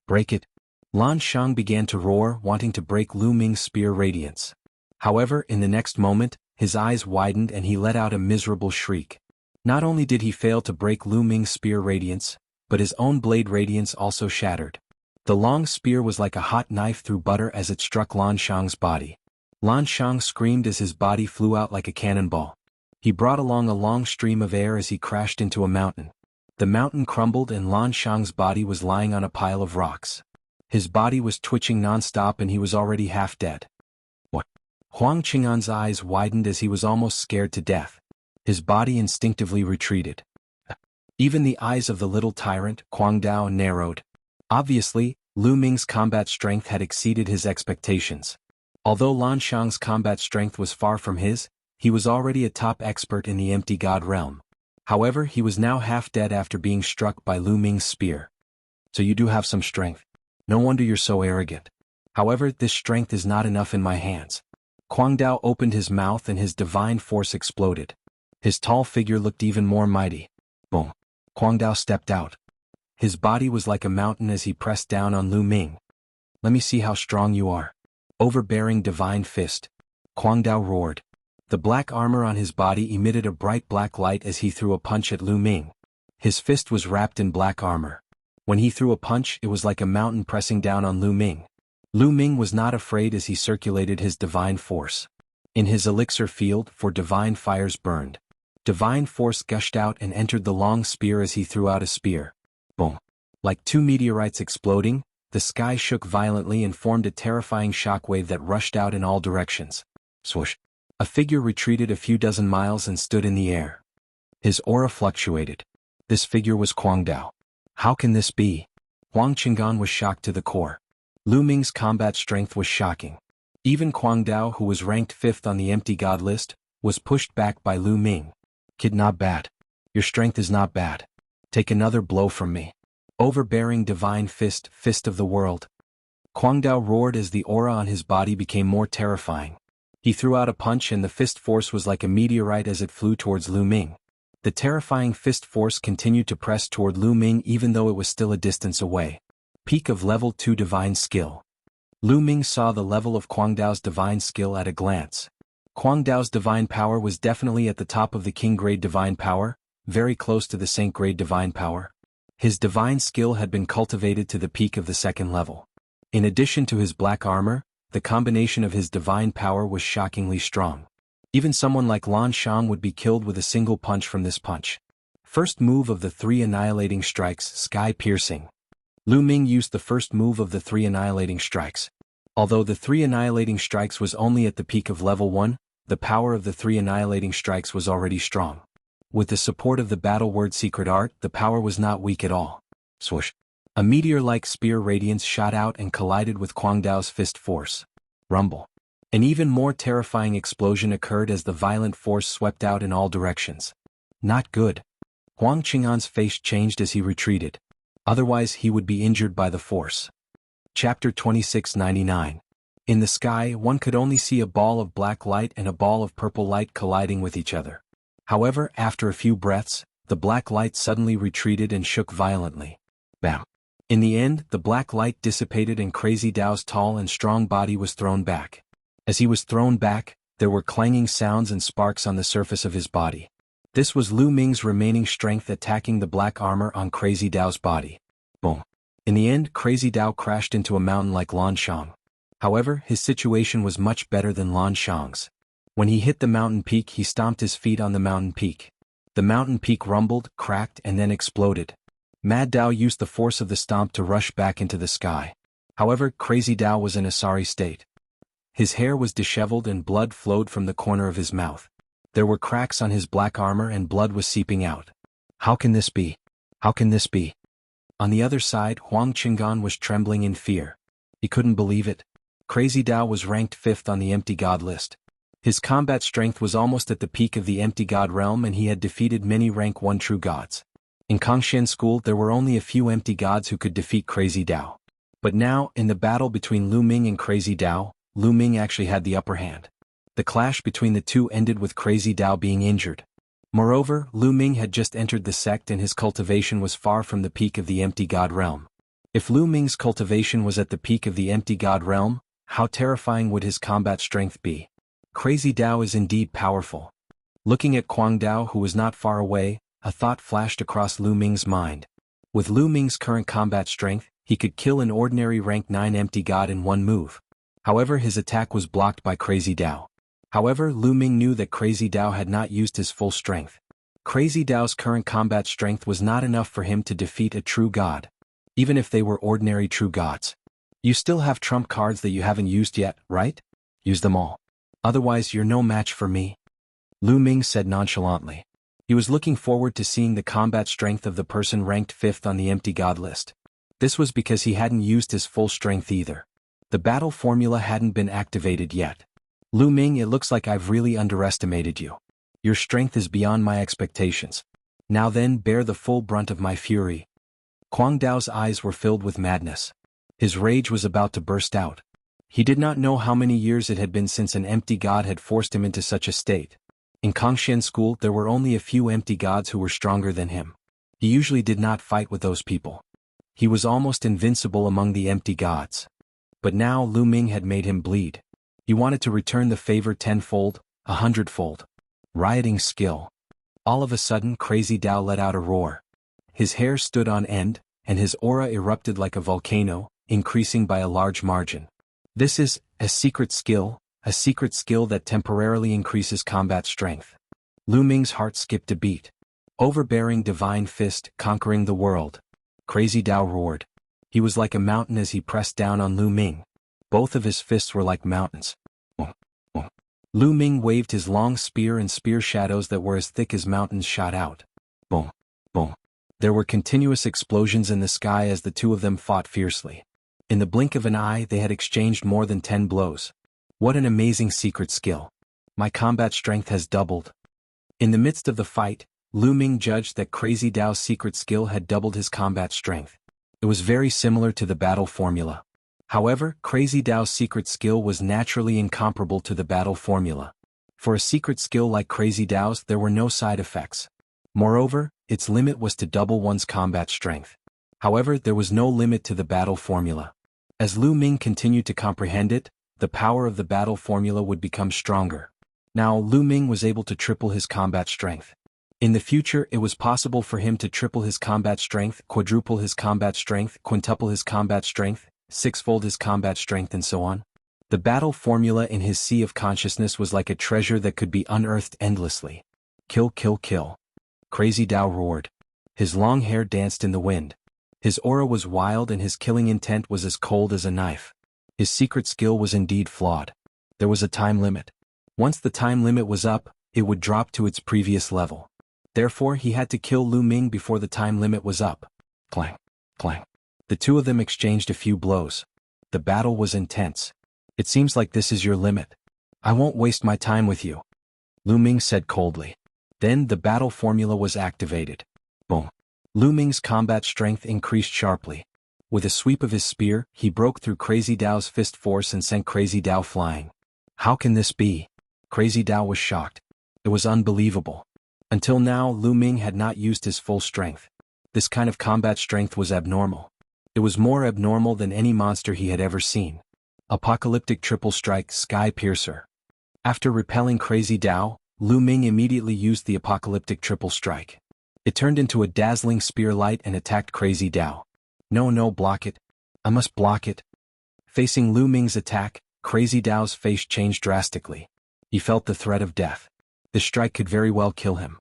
Break it. Lan Shang began to roar, wanting to break Lu Ming's spear radiance. However, in the next moment, his eyes widened and he let out a miserable shriek. Not only did he fail to break Lu Ming's spear radiance, but his own blade radiance also shattered. The long spear was like a hot knife through butter as it struck Lan Shang's body. Lan Shang screamed as his body flew out like a cannonball. He brought along a long stream of air as he crashed into a mountain. The mountain crumbled and Lan Shang's body was lying on a pile of rocks. His body was twitching non-stop and he was already half dead. What? Huang Qing'an's eyes widened as he was almost scared to death. His body instinctively retreated. Even the eyes of the little tyrant, Quang Dao, narrowed. Obviously, Lu Ming's combat strength had exceeded his expectations. Although Lan Shang's combat strength was far from his, he was already a top expert in the empty god realm. However, he was now half dead after being struck by Lu Ming's spear. So you do have some strength. No wonder you're so arrogant. However, this strength is not enough in my hands. Quang Dao opened his mouth and his divine force exploded. His tall figure looked even more mighty. Boom. Quang Dao stepped out. His body was like a mountain as he pressed down on Lu Ming. Let me see how strong you are. Overbearing divine fist. Kwang Dao roared. The black armor on his body emitted a bright black light as he threw a punch at Lu Ming. His fist was wrapped in black armor. When he threw a punch, it was like a mountain pressing down on Lu Ming. Lu Ming was not afraid as he circulated his divine force. In his elixir field, for divine fires burned. Divine force gushed out and entered the long spear as he threw out a spear. Boom. Like two meteorites exploding, the sky shook violently and formed a terrifying shockwave that rushed out in all directions. Swoosh. A figure retreated a few dozen miles and stood in the air. His aura fluctuated. This figure was Kwang Dao. How can this be? Huang Qinggan was shocked to the core. Lu Ming's combat strength was shocking. Even Kwang Dao, who was ranked 5th on the empty god list, was pushed back by Lu Ming. Kid, not bad. Your strength is not bad. Take another blow from me. Overbearing divine fist, fist of the world. Kwang Dao roared as the aura on his body became more terrifying. He threw out a punch and the fist force was like a meteorite as it flew towards Lu Ming. The terrifying fist force continued to press toward Lu Ming even though it was still a distance away. Peak of level 2 divine skill. Lu Ming saw the level of Kwang Dao's divine skill at a glance. Kwang Dao's divine power was definitely at the top of the king grade divine power, very close to the saint grade divine power. His divine skill had been cultivated to the peak of the 2nd level. In addition to his black armor, the combination of his divine power was shockingly strong. Even someone like Lan Shang would be killed with a single punch from this punch. First move of the 3 annihilating strikes, sky piercing. Lu Ming used the first move of the 3 annihilating strikes. Although the 3 annihilating strikes was only at the peak of level 1, the power of the 3 annihilating strikes was already strong. With the support of the battle word secret art, the power was not weak at all. Swoosh. A meteor-like spear radiance shot out and collided with Kwang Dao's fist force. Rumble. An even more terrifying explosion occurred as the violent force swept out in all directions. Not good. Huang Qing'an's face changed as he retreated. Otherwise he would be injured by the force. Chapter 2699. In the sky, one could only see a ball of black light and a ball of purple light colliding with each other. However, after a few breaths, the black light suddenly retreated and shook violently. Bam. In the end, the black light dissipated and Crazy Dao's tall and strong body was thrown back. As he was thrown back, there were clanging sounds and sparks on the surface of his body. This was Lu Ming's remaining strength attacking the black armor on Crazy Dao's body. Boom. In the end, Crazy Dao crashed into a mountain like Lan Shang. However, his situation was much better than Lan Shang's. When he hit the mountain peak, he stomped his feet on the mountain peak. The mountain peak rumbled, cracked, and then exploded. Mad Dao used the force of the stomp to rush back into the sky. However, Crazy Dao was in a sorry state. His hair was disheveled and blood flowed from the corner of his mouth. There were cracks on his black armor and blood was seeping out. How can this be? How can this be? On the other side, Huang Qinggan was trembling in fear. He couldn't believe it. Crazy Dao was ranked 5th on the empty god list. His combat strength was almost at the peak of the empty god realm and he had defeated many rank 1 true gods. In Kongshan School there were only a few empty gods who could defeat Crazy Dao. But now, in the battle between Lu Ming and Crazy Dao, Lu Ming actually had the upper hand. The clash between the two ended with Crazy Dao being injured. Moreover, Lu Ming had just entered the sect and his cultivation was far from the peak of the empty god realm. If Lu Ming's cultivation was at the peak of the empty god realm, how terrifying would his combat strength be? Crazy Dao is indeed powerful. Looking at Kwang Dao, who was not far away, a thought flashed across Lu Ming's mind. With Lu Ming's current combat strength, he could kill an ordinary rank 9 empty god in one move. However, his attack was blocked by Crazy Dao. However, Lu Ming knew that Crazy Dao had not used his full strength. Crazy Dao's current combat strength was not enough for him to defeat a true god. Even if they were ordinary true gods. You still have trump cards that you haven't used yet, right? Use them all. Otherwise you're no match for me. Lu Ming said nonchalantly. He was looking forward to seeing the combat strength of the person ranked 5th on the empty god list. This was because he hadn't used his full strength either. The battle formula hadn't been activated yet. Lu Ming, it looks like I've really underestimated you. Your strength is beyond my expectations. Now then, bear the full brunt of my fury. Kwang Dao's eyes were filled with madness. His rage was about to burst out. He did not know how many years it had been since an empty god had forced him into such a state. In Kongshan School there were only a few empty gods who were stronger than him. He usually did not fight with those people. He was almost invincible among the empty gods. But now Lu Ming had made him bleed. He wanted to return the favor tenfold, 100-fold. Rioting skill. All of a sudden Crazy Tao let out a roar. His hair stood on end, and his aura erupted like a volcano, increasing by a large margin. This is a secret skill that temporarily increases combat strength. Lu Ming's heart skipped a beat. Overbearing divine fist conquering the world. Crazy Tao roared. He was like a mountain as he pressed down on Lu Ming. Both of his fists were like mountains. Lu Ming waved his long spear, and spear shadows that were as thick as mountains shot out. Boom, boom. There were continuous explosions in the sky as the two of them fought fiercely. In the blink of an eye they had exchanged more than 10 blows. What an amazing secret skill. My combat strength has doubled. In the midst of the fight, Lu Ming judged that Crazy Tao's secret skill had doubled his combat strength. It was very similar to the battle formula. However, Crazy Tao's secret skill was naturally incomparable to the battle formula. For a secret skill like Crazy Tao's there were no side effects. Moreover, its limit was to double one's combat strength. However, there was no limit to the battle formula. As Lu Ming continued to comprehend it, the power of the battle formula would become stronger. Now Lu Ming was able to triple his combat strength. In the future it was possible for him to triple his combat strength, quadruple his combat strength, quintuple his combat strength, sixfold his combat strength, and so on. The battle formula in his sea of consciousness was like a treasure that could be unearthed endlessly. Kill, kill, kill. Crazy Tao roared. His long hair danced in the wind. His aura was wild and his killing intent was as cold as a knife. His secret skill was indeed flawed. There was a time limit. Once the time limit was up, it would drop to its previous level. Therefore he had to kill Lu Ming before the time limit was up. Clang, clang. The two of them exchanged a few blows. The battle was intense. It seems like this is your limit. I won't waste my time with you, Lu Ming said coldly. Then the battle formula was activated. Boom. Lu Ming's combat strength increased sharply. With a sweep of his spear, he broke through Crazy Tao's fist force and sent Crazy Tao flying. How can this be? Crazy Tao was shocked. It was unbelievable. Until now Lu Ming had not used his full strength. This kind of combat strength was abnormal. It was more abnormal than any monster he had ever seen. Apocalyptic triple strike, Sky Piercer. After repelling Crazy Tao, Lu Ming immediately used the apocalyptic triple strike. It turned into a dazzling spear light and attacked Crazy Tao. No, block it. I must block it. Facing Lu Ming's attack, Crazy Tao's face changed drastically. He felt the threat of death. The strike could very well kill him.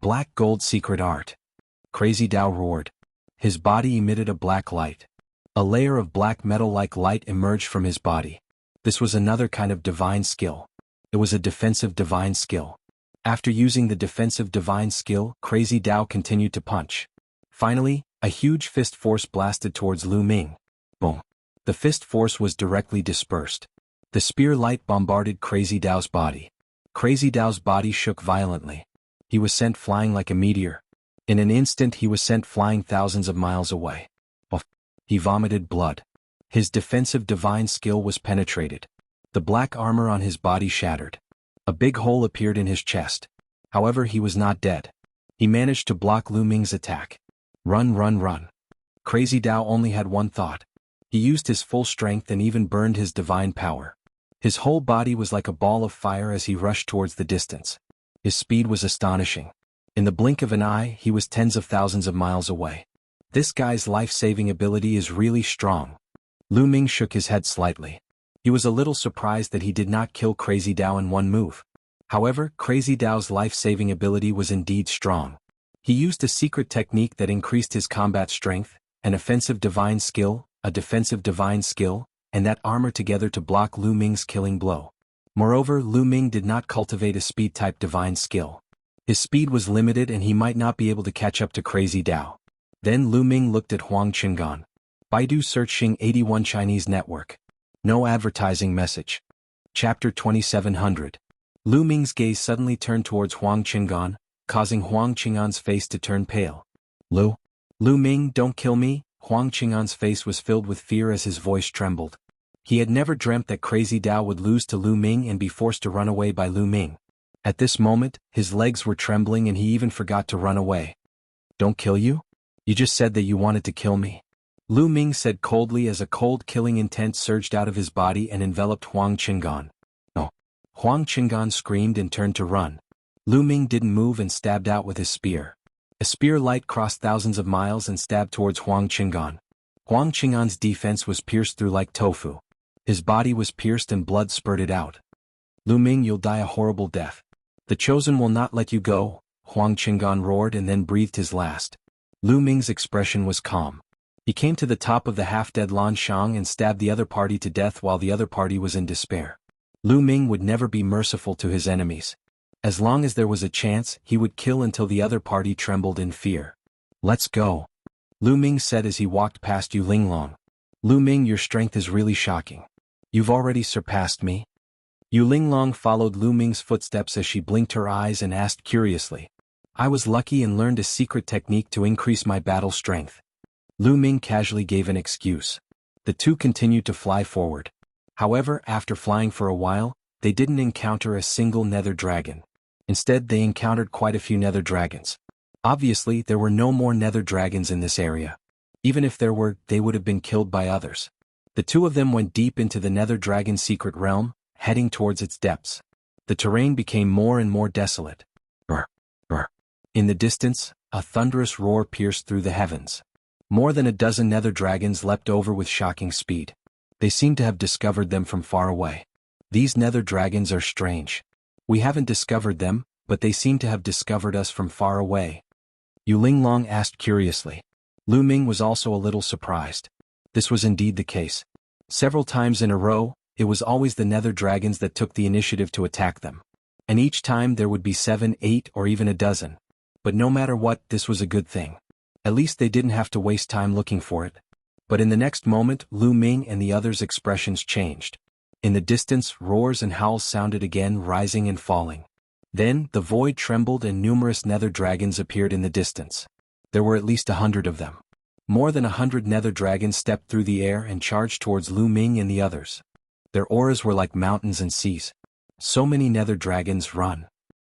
Black gold secret art. Crazy Tao roared. His body emitted a black light. A layer of black metal-like light emerged from his body. This was another kind of divine skill. It was a defensive divine skill. After using the defensive divine skill, Crazy Tao continued to punch. Finally, a huge fist force blasted towards Lu Ming. Boom. The fist force was directly dispersed. The spear light bombarded Crazy Tao's body. Crazy Tao's body shook violently. He was sent flying like a meteor. In an instant he was sent flying thousands of miles away. He vomited blood. His defensive divine skill was penetrated. The black armor on his body shattered. A big hole appeared in his chest. However, he was not dead. He managed to block Lu Ming's attack. Run. Crazy Tao only had one thought. He used his full strength and even burned his divine power. His whole body was like a ball of fire as he rushed towards the distance. His speed was astonishing. In the blink of an eye, he was tens of thousands of miles away. This guy's life-saving ability is really strong. Lu Ming shook his head slightly. He was a little surprised that he did not kill Crazy Tao in one move. However, Crazy Tao's life-saving ability was indeed strong. He used a secret technique that increased his combat strength, an offensive divine skill, a defensive divine skill, and that armor together to block Lu Ming's killing blow. Moreover, Lu Ming did not cultivate a speed-type divine skill. His speed was limited and he might not be able to catch up to Crazy Tao. Then Lu Ming looked at Huang Qingan. Baidu searching 81 Chinese network. No advertising message. Chapter 2700. Lu Ming's gaze suddenly turned towards Huang Qingan, causing Huang Qingan's face to turn pale. Lu Ming, don't kill me. Huang Qingan's face was filled with fear as his voice trembled. He had never dreamt that Crazy Tao would lose to Lu Ming and be forced to run away by Lu Ming. At this moment, his legs were trembling and he even forgot to run away. Don't kill you? You just said that you wanted to kill me. Lu Ming said coldly as a cold killing intent surged out of his body and enveloped Huang Qinggan. Oh! Huang Qinggan screamed and turned to run. Lu Ming didn't move and stabbed out with his spear. A spear light crossed thousands of miles and stabbed towards Huang Qinggan. Huang Qinggan's defense was pierced through like tofu. His body was pierced and blood spurted out. Lu Ming, you'll die a horrible death. The Chosen will not let you go, Huang Qinggan roared and then breathed his last. Lu Ming's expression was calm. He came to the top of the half-dead Lan Shang and stabbed the other party to death while the other party was in despair. Lu Ming would never be merciful to his enemies. As long as there was a chance, he would kill until the other party trembled in fear. Let's go, Lu Ming said as he walked past Yu Linglong. Lu Ming, your strength is really shocking. You've already surpassed me. Yu Linglong followed Lu Ming's footsteps as she blinked her eyes and asked curiously. I was lucky and learned a secret technique to increase my battle strength. Lu Ming casually gave an excuse. The two continued to fly forward. However, after flying for a while, they didn't encounter a single nether dragon. Instead, they encountered quite a few nether dragons. Obviously, there were no more nether dragons in this area. Even if there were, they would have been killed by others. The two of them went deep into the nether dragon's secret realm, heading towards its depths. The terrain became more and more desolate. Brr, brr. In the distance, a thunderous roar pierced through the heavens. More than a dozen nether dragons leapt over with shocking speed. They seemed to have discovered them from far away. These nether dragons are strange. We haven't discovered them, but they seem to have discovered us from far away. Yu Linglong asked curiously. Lu Ming was also a little surprised. This was indeed the case. Several times in a row, it was always the nether dragons that took the initiative to attack them. And each time there would be 7, 8, or even a dozen. But no matter what, this was a good thing. At least they didn't have to waste time looking for it. But in the next moment, Lu Ming and the others' expressions changed. In the distance, roars and howls sounded again, rising and falling. Then, the void trembled and numerous nether dragons appeared in the distance. There were at least 100 of them. More than 100 nether dragons stepped through the air and charged towards Lu Ming and the others. Their auras were like mountains and seas. So many nether dragons, run!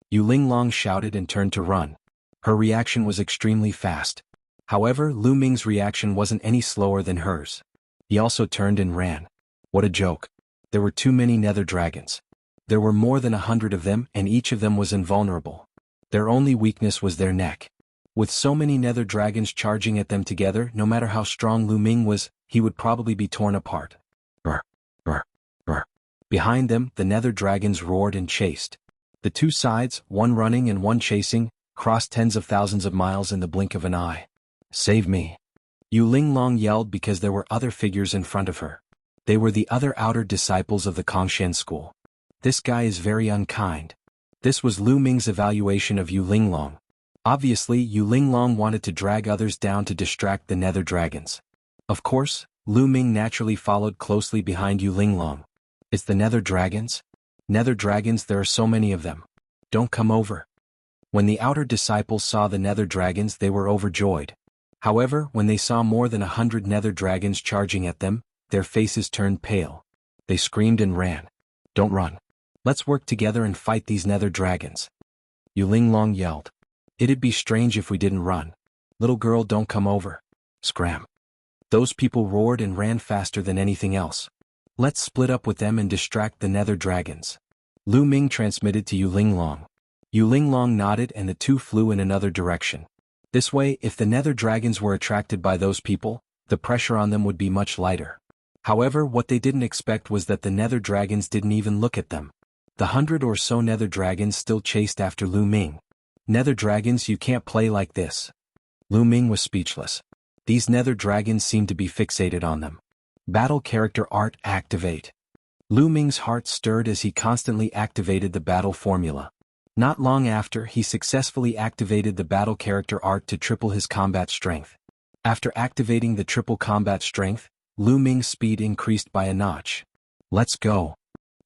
Yu Linglong shouted and turned to run. Her reaction was extremely fast. However, Lu Ming's reaction wasn't any slower than hers. He also turned and ran. What a joke. There were too many nether dragons. There were more than 100 of them and each of them was invulnerable. Their only weakness was their neck. With so many nether dragons charging at them together, no matter how strong Lu Ming was, he would probably be torn apart. Brr, brr, brr. Behind them, the nether dragons roared and chased. The two sides, one running and one chasing, crossed tens of thousands of miles in the blink of an eye. Save me! Yu Linglong yelled because there were other figures in front of her. They were the other outer disciples of the Kongshan school. This guy is very unkind. This was Lu Ming's evaluation of Yu Linglong. Obviously, Yu Linglong wanted to drag others down to distract the nether dragons. Of course, Lu Ming naturally followed closely behind Yu Linglong. It's the nether dragons? Nether dragons, there are so many of them. Don't come over. When the outer disciples saw the nether dragons, they were overjoyed. However, when they saw more than 100 nether dragons charging at them, their faces turned pale. They screamed and ran. Don't run. Let's work together and fight these nether dragons. Yu Linglong yelled. It'd be strange if we didn't run. Little girl, don't come over. Scram. Those people roared and ran faster than anything else. Let's split up with them and distract the nether dragons. Lu Ming transmitted to Yu Linglong. Yu Linglong nodded and the two flew in another direction. This way, if the nether dragons were attracted by those people, the pressure on them would be much lighter. However, what they didn't expect was that the nether dragons didn't even look at them. The 100 or so nether dragons still chased after Lu Ming. Nether dragons, you can't play like this. Lu Ming was speechless. These nether dragons seemed to be fixated on them. Battle character art activate. Lu Ming's heart stirred as he constantly activated the battle formula. Not long after, he successfully activated the battle character art to triple his combat strength. After activating the triple combat strength, Lu Ming's speed increased by a notch. Let's go.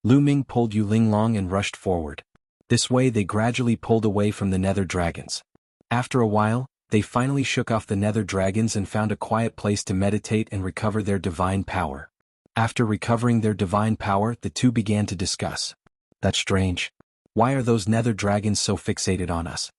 Lu Ming pulled Yu Linglong and rushed forward. This way they gradually pulled away from the nether dragons. After a while, they finally shook off the nether dragons and found a quiet place to meditate and recover their divine power. After recovering their divine power, the two began to discuss. That's strange. Why are those nether dragons so fixated on us?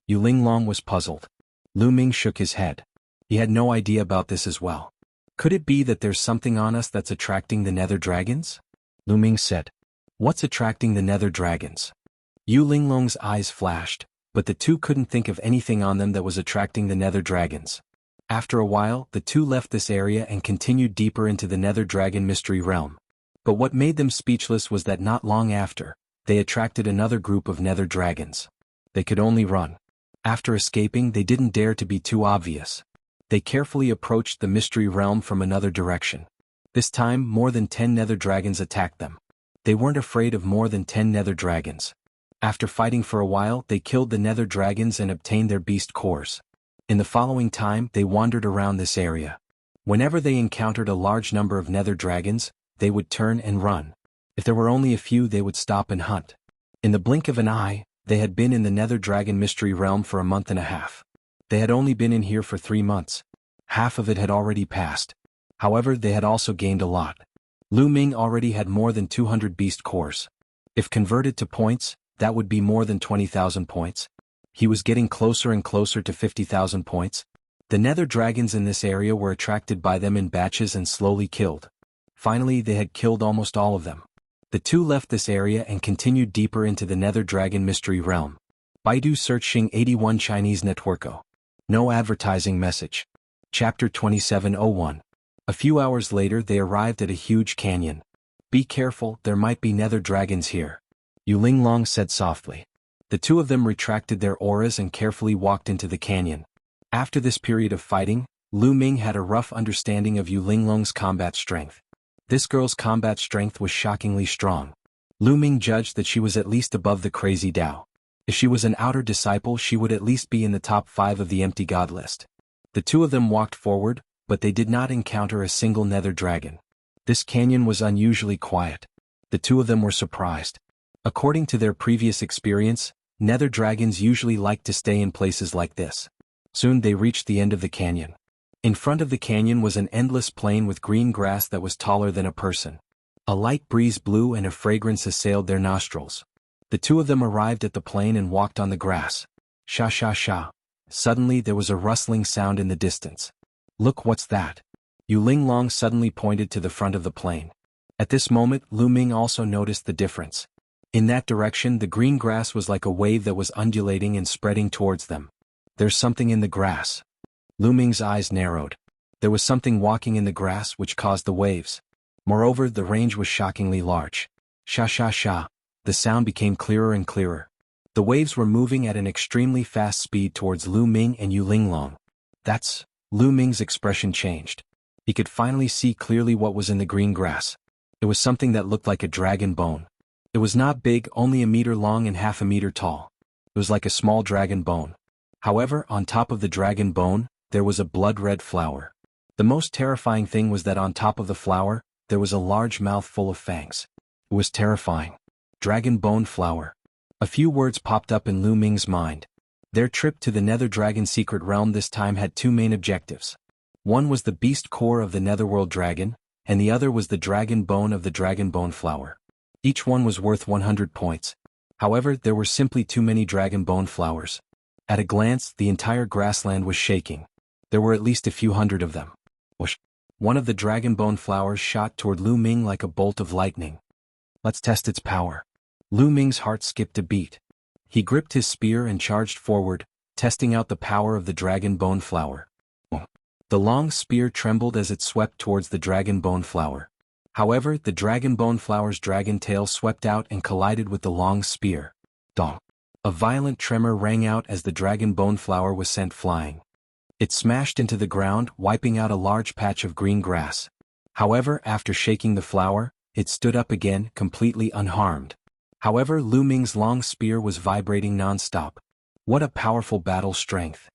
Yu Linglong was puzzled. Lu Ming shook his head. He had no idea about this as well. Could it be that there's something on us that's attracting the nether dragons? Lu Ming said. What's attracting the nether dragons? Yu Linglong's eyes flashed, but the two couldn't think of anything on them that was attracting the nether dragons. After a while, the two left this area and continued deeper into the nether dragon mystery realm. But what made them speechless was that not long after, they attracted another group of nether dragons. They could only run. After escaping, they didn't dare to be too obvious. They carefully approached the mystery realm from another direction. This time, more than 10 nether dragons attacked them. They weren't afraid of more than 10 nether dragons. After fighting for a while, they killed the nether dragons and obtained their beast cores. In the following time, they wandered around this area. Whenever they encountered a large number of nether dragons, they would turn and run. If there were only a few, they would stop and hunt. In the blink of an eye, they had been in the nether dragon mystery realm for a month and a half. They had only been in here for 3 months. Half of it had already passed. However, they had also gained a lot. Lu Ming already had more than 200 beast cores. If converted to points, that would be more than 20,000 points. He was getting closer and closer to 50,000 points. The nether dragons in this area were attracted by them in batches and slowly killed. Finally, they had killed almost all of them. The two left this area and continued deeper into the nether dragon mystery realm. Baidu searching 81 Chinese networko. No advertising message. Chapter 2701. A few hours later they arrived at a huge canyon. Be careful, there might be nether dragons here. Yu Linglong said softly. The two of them retracted their auras and carefully walked into the canyon. After this period of fighting, Lu Ming had a rough understanding of Yu Linglong's combat strength. This girl's combat strength was shockingly strong. Lu Ming judged that she was at least above the crazy Dao. If she was an outer disciple, she would at least be in the top 5 of the empty god list. The two of them walked forward, but they did not encounter a single nether dragon. This canyon was unusually quiet. The two of them were surprised. According to their previous experience, nether dragons usually like to stay in places like this. Soon they reached the end of the canyon. In front of the canyon was an endless plain with green grass that was taller than a person. A light breeze blew and a fragrance assailed their nostrils. The two of them arrived at the plain and walked on the grass. Sha sha sha. Suddenly there was a rustling sound in the distance. Look, what's that? Yu Linglong suddenly pointed to the front of the plain. At this moment, Lu Ming also noticed the difference. In that direction, the green grass was like a wave that was undulating and spreading towards them. There's something in the grass. Lu Ming's eyes narrowed. There was something walking in the grass which caused the waves. Moreover, the range was shockingly large. Sha sha sha. The sound became clearer and clearer. The waves were moving at an extremely fast speed towards Lu Ming and Yu Linglong. That's... Lu Ming's expression changed. He could finally see clearly what was in the green grass. It was something that looked like a dragon bone. It was not big, only a meter long and half a meter tall. It was like a small dragon bone. However, on top of the dragon bone, there was a blood-red flower. The most terrifying thing was that on top of the flower, there was a large mouth full of fangs. It was terrifying. Dragon bone flower. A few words popped up in Lu Ming's mind. Their trip to the Nether Dragon secret realm this time had two main objectives. One was the beast core of the Netherworld dragon, and the other was the dragon bone of the dragon bone flower. Each one was worth 100 points. However, there were simply too many dragon bone flowers. At a glance, the entire grassland was shaking. There were at least a few hundred of them. Whoosh! One of the dragon bone flowers shot toward Lu Ming like a bolt of lightning. Let's test its power. Lu Ming's heart skipped a beat. He gripped his spear and charged forward, testing out the power of the dragon bone flower. The long spear trembled as it swept towards the dragon bone flower. However, the dragon bone flower's dragon tail swept out and collided with the long spear. Dong! A violent tremor rang out as the dragon bone flower was sent flying. It smashed into the ground, wiping out a large patch of green grass. However, after shaking the flower, it stood up again, completely unharmed. However, Lu Ming's long spear was vibrating non-stop. What a powerful battle strength!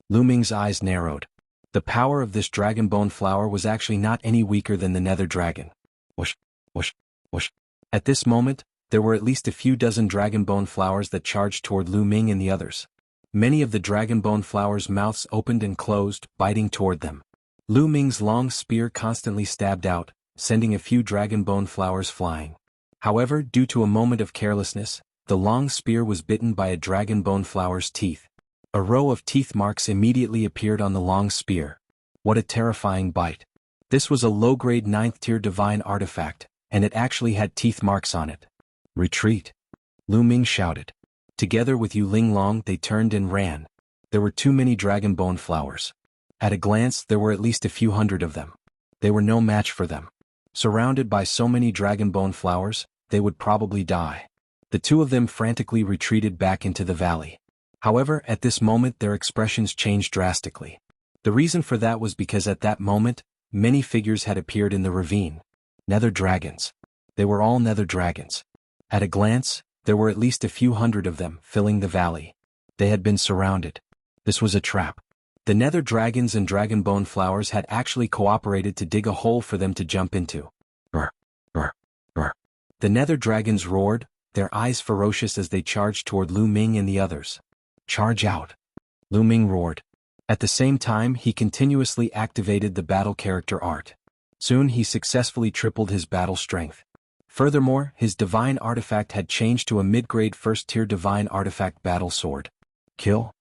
Lu Ming's eyes narrowed. The power of this dragon bone flower was actually not any weaker than the nether dragon. Whoosh, whoosh, whoosh. At this moment, there were at least a few dozen dragon bone flowers that charged toward Lu Ming and the others. Many of the dragon bone flowers' mouths opened and closed, biting toward them. Lu Ming's long spear constantly stabbed out, sending a few dragon bone flowers flying. However, due to a moment of carelessness, the long spear was bitten by a dragon bone flower's teeth. A row of teeth marks immediately appeared on the long spear. What a terrifying bite! This was a low-grade 9th-tier divine artifact, and it actually had teeth marks on it. Retreat! Lu Ming shouted. Together with Yu Linglong they turned and ran. There were too many dragon bone flowers. At a glance there were at least a few hundred of them. They were no match for them. Surrounded by so many dragon bone flowers, they would probably die. The two of them frantically retreated back into the valley. However, at this moment their expressions changed drastically. The reason for that was because at that moment, many figures had appeared in the ravine. Nether dragons. They were all nether dragons. At a glance, there were at least a few hundred of them filling the valley. They had been surrounded. This was a trap. The nether dragons and dragon bone flowers had actually cooperated to dig a hole for them to jump into. Brr, brr, brr. The nether dragons roared, their eyes ferocious as they charged toward Lu Ming and the others. Charge out! Lu Ming roared. At the same time he continuously activated the battle character art. Soon he successfully tripled his battle strength. Furthermore, his divine artifact had changed to a mid-grade 1st-tier divine artifact battle sword. Kill!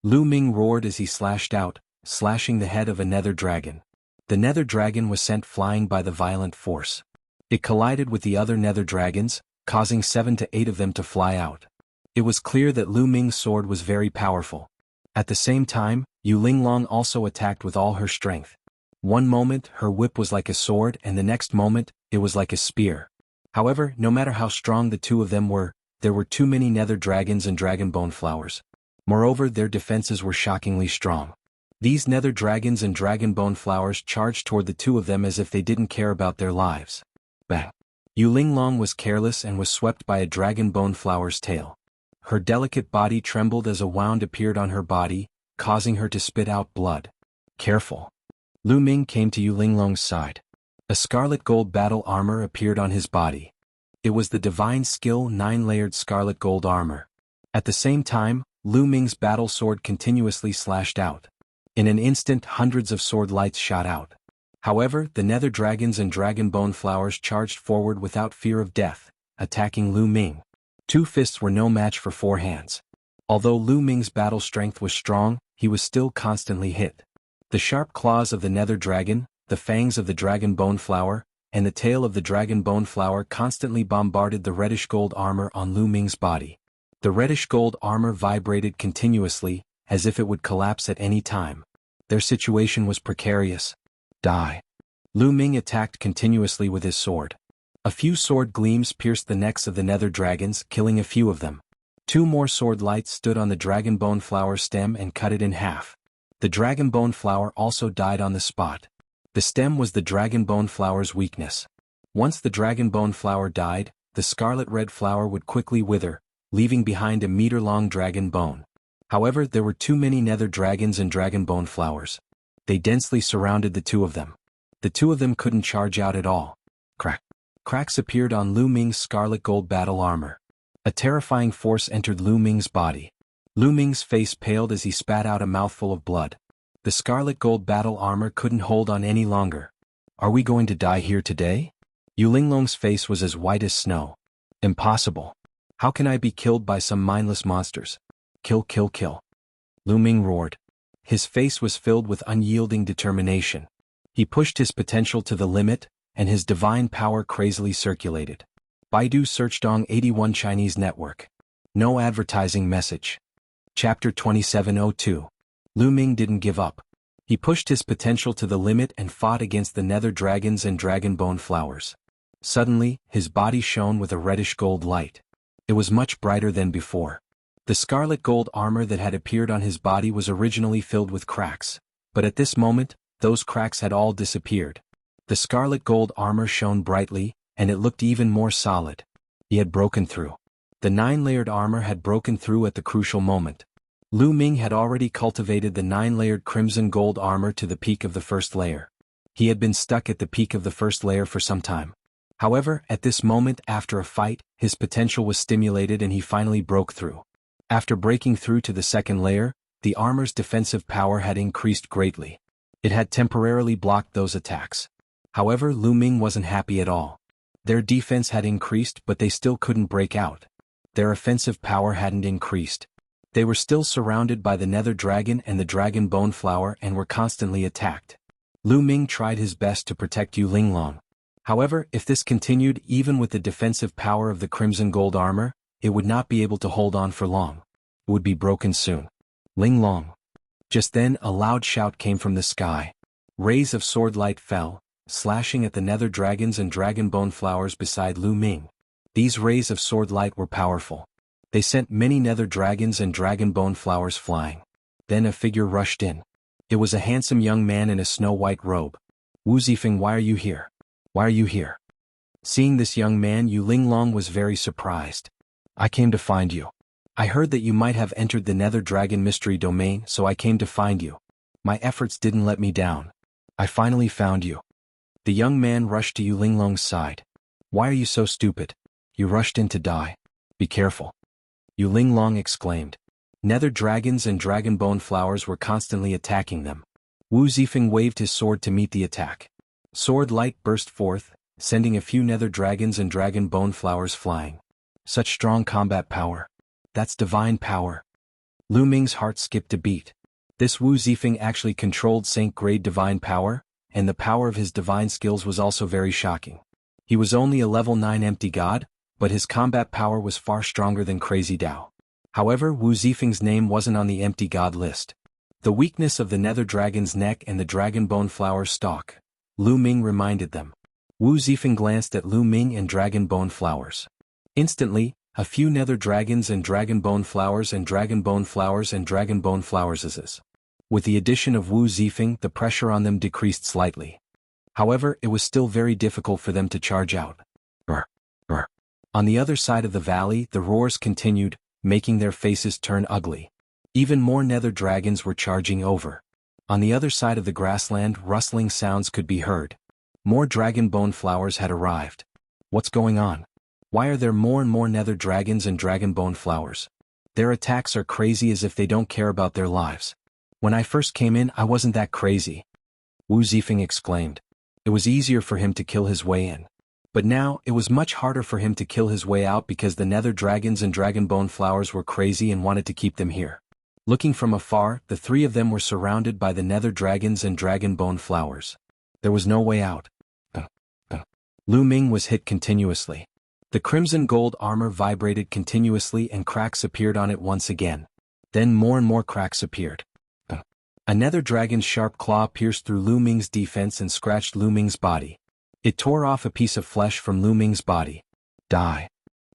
Lu Ming roared as he slashed out, slashing the head of a nether dragon. The nether dragon was sent flying by the violent force. It collided with the other nether dragons, causing 7 to 8 of them to fly out. It was clear that Lu Ming's sword was very powerful. At the same time, Yu Linglong also attacked with all her strength. One moment, her whip was like a sword, and the next moment, it was like a spear. However, no matter how strong the two of them were, there were too many nether dragons and dragon bone flowers. Moreover, their defenses were shockingly strong. These nether dragons and dragon bone flowers charged toward the two of them as if they didn't care about their lives. Bang! Yu Linglong was careless and was swept by a dragon bone flower's tail. Her delicate body trembled as a wound appeared on her body, causing her to spit out blood. Careful! Lu Ming came to Yu Linglong's side. A scarlet gold battle armor appeared on his body. It was the divine skill 9-layered scarlet gold armor. At the same time, Lu Ming's battle sword continuously slashed out. In an instant hundreds of sword lights shot out. However, the nether dragons and dragon bone flowers charged forward without fear of death, attacking Lu Ming. 2 fists were no match for 4 hands. Although Lu Ming's battle strength was strong, he was still constantly hit. The sharp claws of the nether dragon, the fangs of the dragon bone flower, and the tail of the dragon bone flower constantly bombarded the reddish gold armor on Lu Ming's body. The reddish gold armor vibrated continuously, as if it would collapse at any time. Their situation was precarious. Die! Lu Ming attacked continuously with his sword. A few sword gleams pierced the necks of the nether dragons, killing a few of them. 2 more sword lights stood on the dragon bone flower stem and cut it in half. The dragon bone flower also died on the spot. The stem was the dragon bone flower's weakness. Once the dragon bone flower died, the scarlet red flower would quickly wither, leaving behind a meter-long dragon bone. However, there were too many nether dragons and dragon bone flowers. They densely surrounded the two of them. The two of them couldn't charge out at all. Crack! Cracks appeared on Lu Ming's scarlet gold battle armor. A terrifying force entered Lu Ming's body. Lu Ming's face paled as he spat out a mouthful of blood. The scarlet gold battle armor couldn't hold on any longer. Are we going to die here today? Yu Linglong's face was as white as snow. Impossible. How can I be killed by some mindless monsters? Kill, kill, kill. Lu Ming roared. His face was filled with unyielding determination. He pushed his potential to the limit, and his divine power crazily circulated. Baidu search Dong 81 Chinese network. No advertising message. Chapter 2702. Lu Ming didn't give up. He pushed his potential to the limit and fought against the nether dragons and dragon bone flowers. Suddenly, his body shone with a reddish gold light. It was much brighter than before. The scarlet gold armor that had appeared on his body was originally filled with cracks, but at this moment, those cracks had all disappeared. The scarlet gold armor shone brightly, and it looked even more solid. He had broken through. The 9-layered armor had broken through at the crucial moment. Lu Ming had already cultivated the 9-layered crimson gold armor to the peak of the 1st layer. He had been stuck at the peak of the 1st layer for some time. However, at this moment after a fight, his potential was stimulated and he finally broke through. After breaking through to the 2nd layer, the armor's defensive power had increased greatly. It had temporarily blocked those attacks. However, Lu Ming wasn't happy at all. Their defense had increased but they still couldn't break out. Their offensive power hadn't increased. They were still surrounded by the nether dragon and the dragon bone flower and were constantly attacked. Lu Ming tried his best to protect Yu Linglong. However, if this continued even with the defensive power of the crimson gold armor, it would not be able to hold on for long. It would be broken soon. Linglong. Just then a loud shout came from the sky. Rays of sword light fell, slashing at the nether dragons and dragon bone flowers beside Lu Ming. These rays of sword light were powerful. They sent many nether dragons and dragon bone flowers flying. Then a figure rushed in. It was a handsome young man in a snow-white robe. Wu Zifeng, why are you here? Why are you here? Seeing this young man, Yu Linglong was very surprised. I came to find you. I heard that you might have entered the nether dragon mystery domain, so I came to find you. My efforts didn't let me down. I finally found you. The young man rushed to Yu Linglong's side. Why are you so stupid? You rushed in to die. Be careful. Yu Linglong exclaimed. Nether dragons and dragon bone flowers were constantly attacking them. Wu Zifeng waved his sword to meet the attack. Sword light burst forth, sending a few nether dragons and dragon bone flowers flying. Such strong combat power. That's divine power. Lu Ming's heart skipped a beat. This Wu Zifeng actually controlled Saint-grade divine power, and the power of his divine skills was also very shocking. He was only a level 9 empty god, but his combat power was far stronger than Crazy Dao. However, Wu Zifeng's name wasn't on the empty god list. The weakness of the nether dragon's neck and the dragon bone flower stalk, Lu Ming reminded them. Wu Zifeng glanced at Lu Ming and dragon bone flowers. Instantly, a few nether dragons and dragon bone flowers and dragon bone flowers and dragon bone flowers. With the addition of Wu Zifeng, the pressure on them decreased slightly. However, it was still very difficult for them to charge out. On the other side of the valley, the roars continued, making their faces turn ugly. Even more nether dragons were charging over. On the other side of the grassland, rustling sounds could be heard. More dragon bone flowers had arrived. What's going on? Why are there more and more nether dragons and dragon bone flowers? Their attacks are crazy, as if they don't care about their lives. When I first came in, I wasn't that crazy. Wu Zifeng exclaimed. It was easier for him to kill his way in. But now, it was much harder for him to kill his way out because the nether dragons and dragon bone flowers were crazy and wanted to keep them here. Looking from afar, the three of them were surrounded by the nether dragons and dragon bone flowers. There was no way out. Lu Ming was hit continuously. The crimson gold armor vibrated continuously and cracks appeared on it once again. Then more and more cracks appeared. A nether dragon's sharp claw pierced through Lu Ming's defense and scratched Lu Ming's body. It tore off a piece of flesh from Lu Ming's body. Die.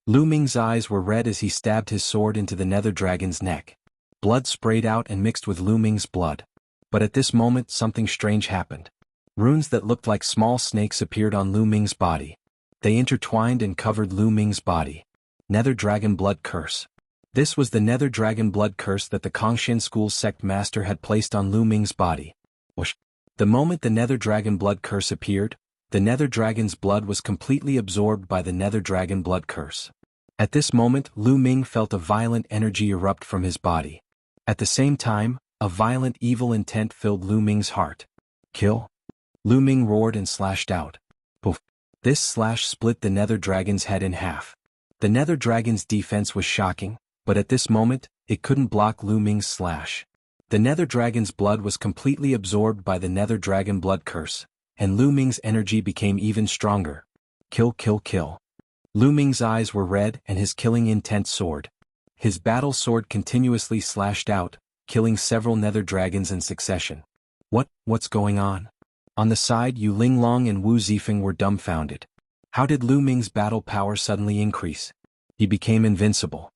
Lu Ming's eyes were red as he stabbed his sword into the nether dragon's neck. Blood sprayed out and mixed with Lu Ming's blood. But at this moment something strange happened. Runes that looked like small snakes appeared on Lu Ming's body. They intertwined and covered Lu Ming's body. Nether Dragon Blood Curse. This was the Nether Dragon Blood Curse that the Kongshin School's sect master had placed on Lu Ming's body. Whoosh. The moment the Nether Dragon Blood Curse appeared, the Nether Dragon's blood was completely absorbed by the Nether Dragon Blood Curse. At this moment, Lu Ming felt a violent energy erupt from his body. At the same time, a violent evil intent filled Lu Ming's heart. Kill? Lu Ming roared and slashed out. Poof. This slash split the Nether Dragon's head in half. The Nether Dragon's defense was shocking, but at this moment, it couldn't block Lu Ming's slash. The Nether Dragon's blood was completely absorbed by the Nether Dragon Blood Curse, and Lu Ming's energy became even stronger. Kill, kill, kill. Lu Ming's eyes were red and his killing intent soared. His battle sword continuously slashed out, killing several nether dragons in succession. What's going on? On the side, Yu Linglong and Wu Zifeng were dumbfounded. How did Lu Ming's battle power suddenly increase? He became invincible.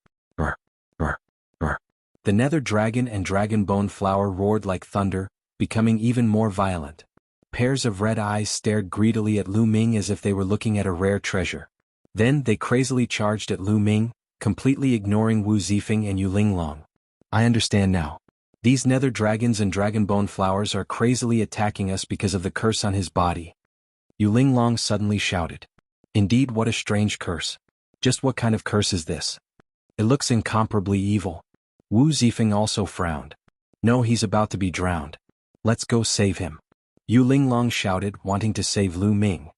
The nether dragon and dragon bone flower roared like thunder, becoming even more violent. Pairs of red eyes stared greedily at Lu Ming as if they were looking at a rare treasure. Then they crazily charged at Lu Ming, completely ignoring Wu Zifeng and Yu Linglong. I understand now. These nether dragons and dragon bone flowers are crazily attacking us because of the curse on his body. Yu Linglong suddenly shouted. Indeed, what a strange curse. Just what kind of curse is this? It looks incomparably evil. Wu Zifeng also frowned. No, he's about to be drowned. Let's go save him. Yu Linglong shouted, wanting to save Lu Ming.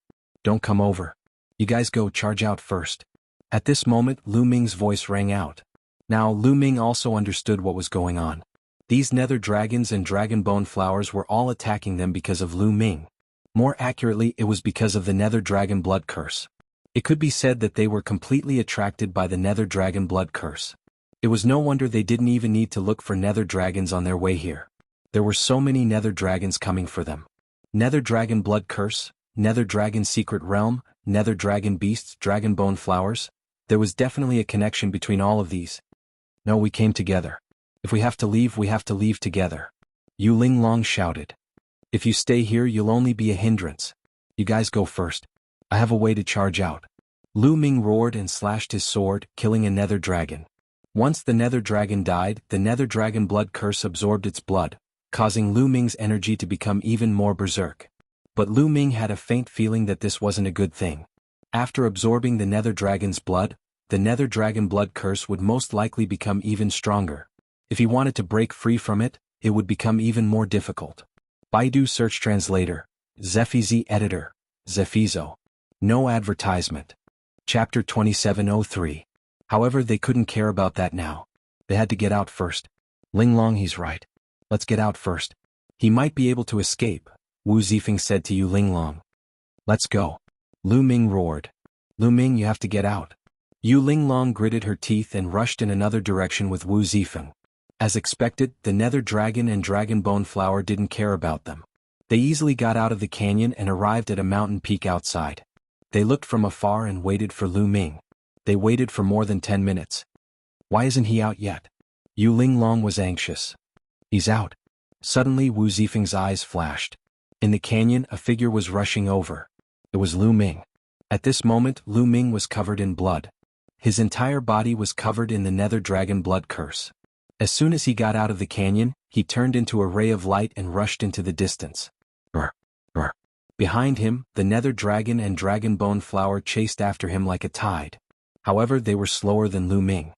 Don't come over. You guys go charge out first. At this moment, Lu Ming's voice rang out. Now Lu Ming also understood what was going on. These nether dragons and dragon bone flowers were all attacking them because of Lu Ming. More accurately, it was because of the nether dragon blood curse. It could be said that they were completely attracted by the nether dragon blood curse. It was no wonder they didn't even need to look for nether dragons on their way here. There were so many nether dragons coming for them. Nether dragon blood curse, nether dragon secret realm, nether dragon beasts, dragon bone flowers. There was definitely a connection between all of these. No, we came together. If we have to leave together. Yu Linglong shouted. If you stay here, you'll only be a hindrance. You guys go first. I have a way to charge out. Lu Ming roared and slashed his sword, killing a nether dragon. Once the nether dragon died, the nether dragon blood curse absorbed its blood, causing Lu Ming's energy to become even more berserk. But Lu Ming had a faint feeling that this wasn't a good thing. After absorbing the nether dragon's blood, the nether dragon blood curse would most likely become even stronger. If he wanted to break free from it, it would become even more difficult. Baidu Search Translator, Zefizi Editor, Zefizo. No advertisement. Chapter 2703. However, they couldn't care about that now. They had to get out first. Linglong, he's right. Let's get out first. He might be able to escape, Wu Zifeng said to Yu Linglong. Let's go. Lu Ming roared. Lu Ming, you have to get out. Yu Linglong gritted her teeth and rushed in another direction with Wu Zifeng. As expected, the nether dragon and dragon bone flower didn't care about them. They easily got out of the canyon and arrived at a mountain peak outside. They looked from afar and waited for Lu Ming. They waited for more than 10 minutes. Why isn't he out yet? Yu Linglong was anxious. He's out. Suddenly Wu Zifeng's eyes flashed. In the canyon, a figure was rushing over. It was Lu Ming. At this moment, Lu Ming was covered in blood. His entire body was covered in the nether dragon blood curse. As soon as he got out of the canyon, he turned into a ray of light and rushed into the distance. Brr, brr. Behind him, the nether dragon and dragon bone flower chased after him like a tide. However, they were slower than Lu Ming.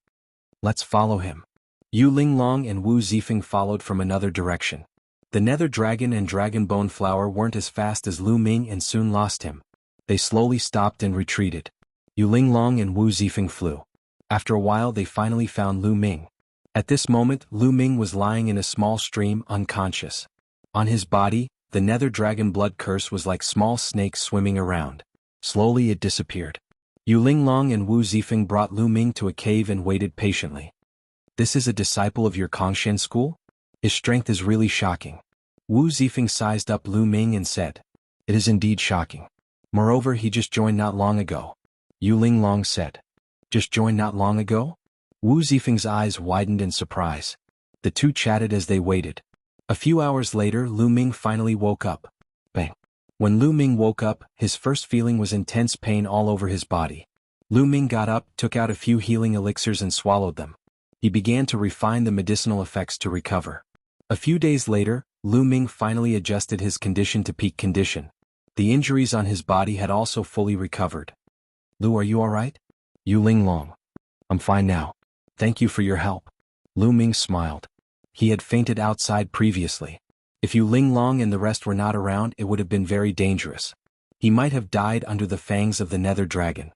Let's follow him. Yu Linglong and Wu Zifeng followed from another direction. The nether dragon and dragon bone flower weren't as fast as Lu Ming and soon lost him. They slowly stopped and retreated. Yu Linglong and Wu Zifeng flew. After a while, they finally found Lu Ming. At this moment, Lu Ming was lying in a small stream, unconscious. On his body, the nether dragon blood curse was like small snakes swimming around. Slowly it disappeared. Yu Linglong and Wu Zifeng brought Lu Ming to a cave and waited patiently. This is a disciple of your Kongshen school? His strength is really shocking. Wu Zifeng sized up Lu Ming and said, It is indeed shocking. Moreover, he just joined not long ago. Yu Linglong said. Just joined not long ago? Wu Zifeng's eyes widened in surprise. The two chatted as they waited. A few hours later, Lu Ming finally woke up. Bang. When Lu Ming woke up, his first feeling was intense pain all over his body. Lu Ming got up, took out a few healing elixirs and swallowed them. He began to refine the medicinal effects to recover. A few days later, Lu Ming finally adjusted his condition to peak condition. The injuries on his body had also fully recovered. Lu, are you alright? Yu Linglong. I'm fine now. Thank you for your help. Lu Ming smiled. He had fainted outside previously. If Yu Linglong and the rest were not around, it would have been very dangerous. He might have died under the fangs of the nether dragon.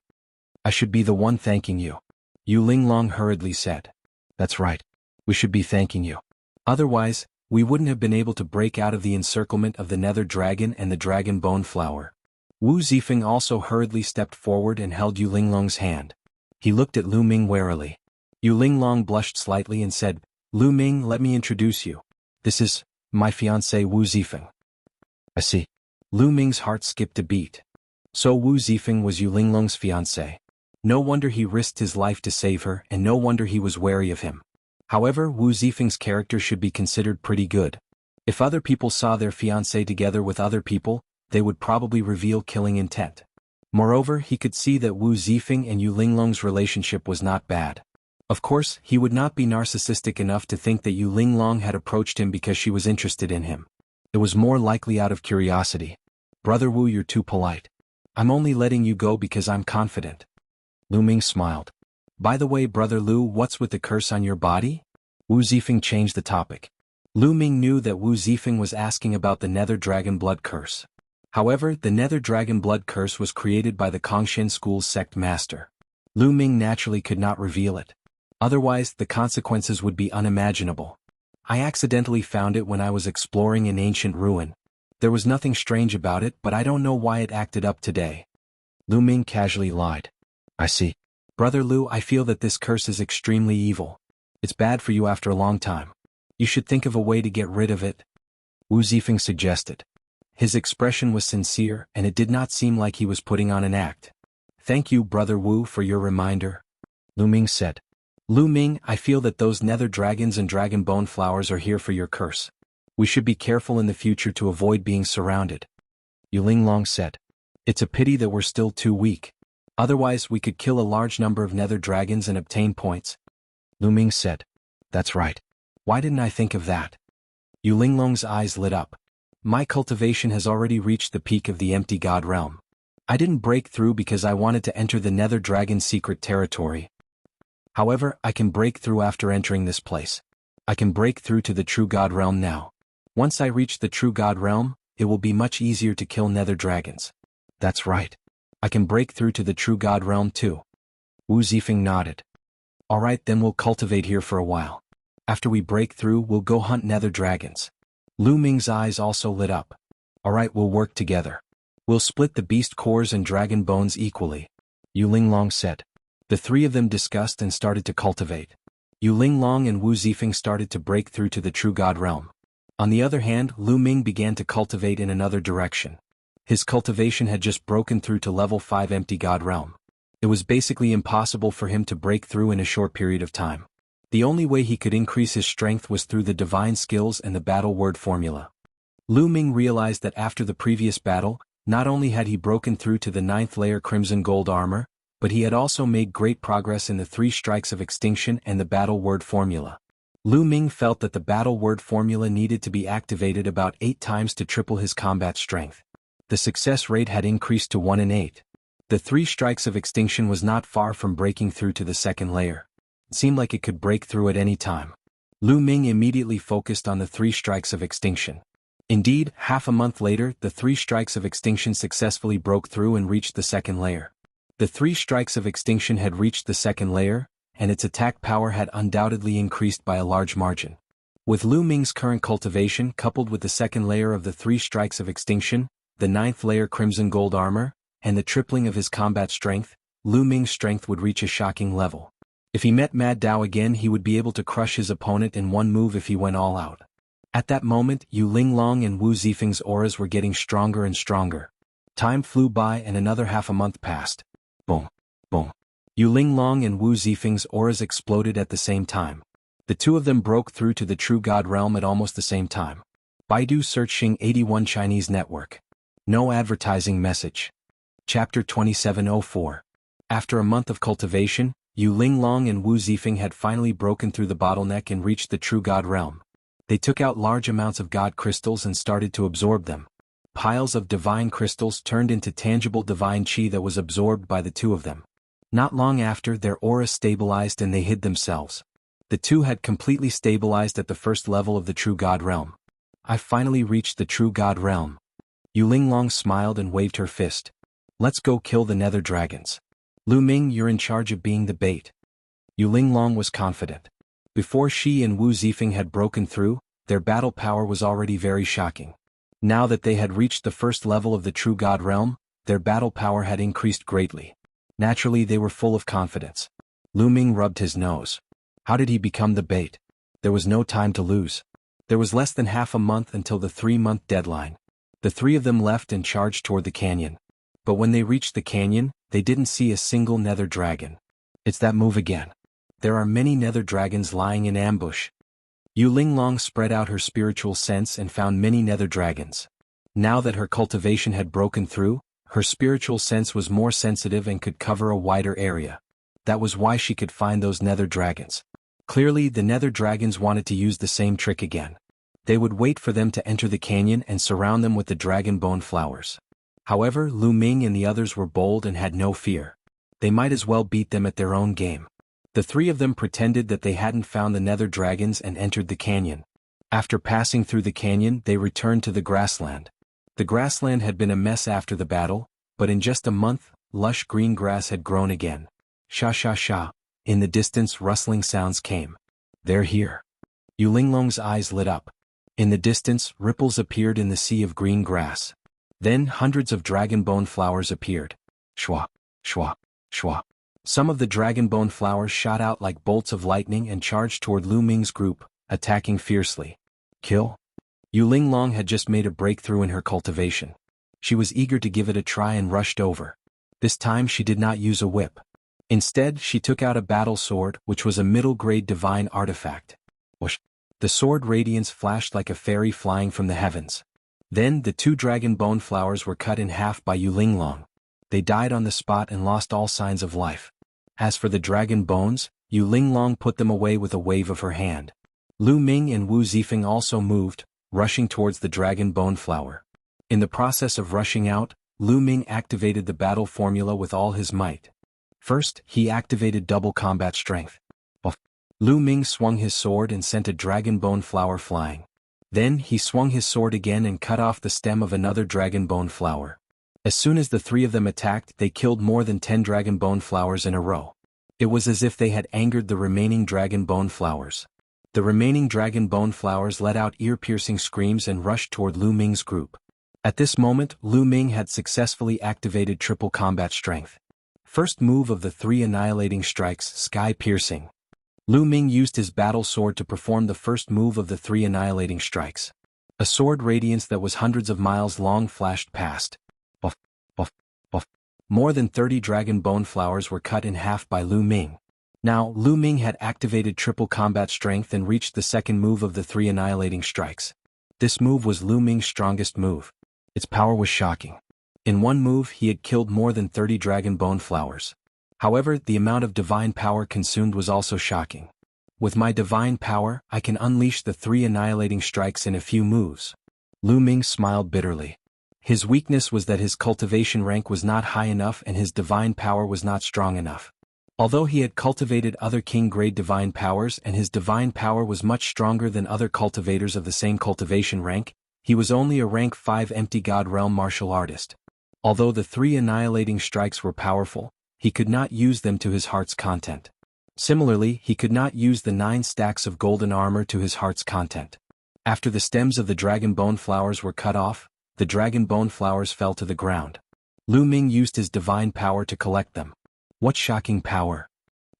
I should be the one thanking you. Yu Linglong hurriedly said. That's right. We should be thanking you. Otherwise, we wouldn't have been able to break out of the encirclement of the nether dragon and the dragon bone flower. Wu Zifeng also hurriedly stepped forward and held Yu Linglong's hand. He looked at Lu Ming warily. Yu Linglong blushed slightly and said, Lu Ming, let me introduce you. This is my fiancé Wu Zifeng. I see. Lu Ming's heart skipped a beat. So Wu Zifeng was Yu Linglong's fiancé. No wonder he risked his life to save her, and no wonder he was wary of him. However, Wu Zifeng's character should be considered pretty good. If other people saw their fiancé together with other people, they would probably reveal killing intent. Moreover, he could see that Wu Zifeng and Yu Linglong's relationship was not bad. Of course, he would not be narcissistic enough to think that Yu Linglong had approached him because she was interested in him. It was more likely out of curiosity. Brother Wu, you're too polite. I'm only letting you go because I'm confident. Lu Ming smiled. By the way, Brother Lu, what's with the curse on your body? Wu Zifeng changed the topic. Lu Ming knew that Wu Zifeng was asking about the nether dragon blood curse. However, the nether dragon blood curse was created by the Kongshen school's sect master. Lu Ming naturally could not reveal it. Otherwise, the consequences would be unimaginable. I accidentally found it when I was exploring an ancient ruin. There was nothing strange about it, but I don't know why it acted up today. Lu Ming casually lied. I see. Brother Lu, I feel that this curse is extremely evil. It's bad for you after a long time. You should think of a way to get rid of it. Wu Zifeng suggested. His expression was sincere, and it did not seem like he was putting on an act. Thank you, Brother Wu, for your reminder, Lu Ming said. Lu Ming, I feel that those nether dragons and dragon bone flowers are here for your curse. We should be careful in the future to avoid being surrounded. Yu Linglong said. It's a pity that we're still too weak. Otherwise we could kill a large number of nether dragons and obtain points. Lu Ming said. That's right. Why didn't I think of that? Yu Linglong's eyes lit up. My cultivation has already reached the peak of the empty god realm. I didn't break through because I wanted to enter the nether dragon secret territory. However, I can break through after entering this place. I can break through to the true god realm now. Once I reach the true god realm, it will be much easier to kill nether dragons. That's right. I can break through to the true god realm too. Wu Zifeng nodded. Alright, then we'll cultivate here for a while. After we break through, we'll go hunt nether dragons. Lu Ming's eyes also lit up. Alright, we'll work together. We'll split the beast cores and dragon bones equally, Yu Linglong said. The three of them discussed and started to cultivate. Yu Linglong and Wu Zifeng started to break through to the true god realm. On the other hand, Lu Ming began to cultivate in another direction. His cultivation had just broken through to level 5 empty god realm. It was basically impossible for him to break through in a short period of time. The only way he could increase his strength was through the divine skills and the battle word formula. Lu Ming realized that after the previous battle, not only had he broken through to the 9th layer crimson gold armor, but he had also made great progress in the 3 strikes of extinction and the battle word formula. Lu Ming felt that the battle word formula needed to be activated about 8 times to triple his combat strength. The success rate had increased to 1 in 8. The 3 strikes of extinction was not far from breaking through to the 2nd layer. It seemed like it could break through at any time. Lu Ming immediately focused on the 3 strikes of extinction. Indeed, half a month later, the 3 strikes of extinction successfully broke through and reached the 2nd layer. The 3 strikes of extinction had reached the 2nd layer, and its attack power had undoubtedly increased by a large margin. With Lu Ming's current cultivation coupled with the 2nd layer of the 3 strikes of extinction, the 9th layer crimson gold armor, and the tripling of his combat strength, Lu Ming's strength would reach a shocking level. If he met Mad Dao again, he would be able to crush his opponent in one move if he went all out. At that moment, Yu Linglong and Wu Zifeng's auras were getting stronger and stronger. Time flew by and another half a month passed. Boom, boom. Yu Linglong and Wu Zifeng's auras exploded at the same time. The two of them broke through to the true god realm at almost the same time. Baidu searching 81 Chinese network. No advertising message. Chapter 2704. After a month of cultivation, Yu Linglong and Wu Zifeng had finally broken through the bottleneck and reached the true god realm. They took out large amounts of god crystals and started to absorb them. Piles of divine crystals turned into tangible divine chi that was absorbed by the two of them. Not long after, their auras stabilized and they hid themselves. The two had completely stabilized at the first level of the true god realm. I finally reached the true god realm. Yu Linglong smiled and waved her fist. Let's go kill the nether dragons. Lu Ming, you're in charge of being the bait. Yu Linglong was confident. Before she and Wu Zifeng had broken through, their battle power was already very shocking. Now that they had reached the first level of the true god realm, their battle power had increased greatly. Naturally, they were full of confidence. Lu Ming rubbed his nose. How did he become the bait? There was no time to lose. There was less than half a month until the 3-month deadline. The three of them left and charged toward the canyon. But when they reached the canyon, they didn't see a single nether dragon. It's that move again. There are many nether dragons lying in ambush. Yu Linglong spread out her spiritual sense and found many nether dragons. Now that her cultivation had broken through, her spiritual sense was more sensitive and could cover a wider area. That was why she could find those nether dragons. Clearly, the nether dragons wanted to use the same trick again. They would wait for them to enter the canyon and surround them with the dragon bone flowers. However, Lu Ming and the others were bold and had no fear. They might as well beat them at their own game. The three of them pretended that they hadn't found the nether dragons and entered the canyon. After passing through the canyon, they returned to the grassland. The grassland had been a mess after the battle, but in just a month, lush green grass had grown again. Sha sha sha. In the distance, rustling sounds came. They're here. Yu Linglong's eyes lit up. In the distance, ripples appeared in the sea of green grass. Then hundreds of dragon bone flowers appeared. Shwa, shwa, shwa. Some of the dragon bone flowers shot out like bolts of lightning and charged toward Lu Ming's group, attacking fiercely. Kill? Yu Linglong had just made a breakthrough in her cultivation. She was eager to give it a try and rushed over. This time she did not use a whip. Instead, she took out a battle sword, which was a middle-grade divine artifact. Whoosh! The sword radiance flashed like a fairy flying from the heavens. Then the two dragon bone flowers were cut in half by Yu Linglong. They died on the spot and lost all signs of life. As for the dragon bones, Yu Linglong put them away with a wave of her hand. Lu Ming and Wu Zifeng also moved, rushing towards the dragon bone flower. In the process of rushing out, Lu Ming activated the battle formula with all his might. First, he activated double combat strength. Lu Ming swung his sword and sent a dragon bone flower flying. Then he swung his sword again and cut off the stem of another dragon bone flower. As soon as the three of them attacked, they killed more than 10 dragon bone flowers in a row. It was as if they had angered the remaining dragon bone flowers. The remaining dragon bone flowers let out ear-piercing screams and rushed toward Lu Ming's group. At this moment, Lu Ming had successfully activated triple combat strength. First move of the 3 annihilating strikes, sky-piercing. Lu Ming used his battle sword to perform the first move of the 3 annihilating strikes. A sword radiance that was hundreds of miles long flashed past. Buff, buff, buff. More than 30 dragon bone flowers were cut in half by Lu Ming. Now, Lu Ming had activated triple combat strength and reached the second move of the 3 annihilating strikes. This move was Lu Ming's strongest move. Its power was shocking. In one move, he had killed more than 30 dragon bone flowers. However, the amount of divine power consumed was also shocking. With my divine power, I can unleash the 3 annihilating strikes in a few moves. Lu Ming smiled bitterly. His weakness was that his cultivation rank was not high enough and his divine power was not strong enough. Although he had cultivated other king-grade divine powers and his divine power was much stronger than other cultivators of the same cultivation rank, he was only a rank 5 empty god realm martial artist. Although the 3 annihilating strikes were powerful, he could not use them to his heart's content. Similarly, he could not use the 9 stacks of golden armor to his heart's content. After the stems of the dragon bone flowers were cut off, the dragon bone flowers fell to the ground. Lu Ming used his divine power to collect them. What shocking power!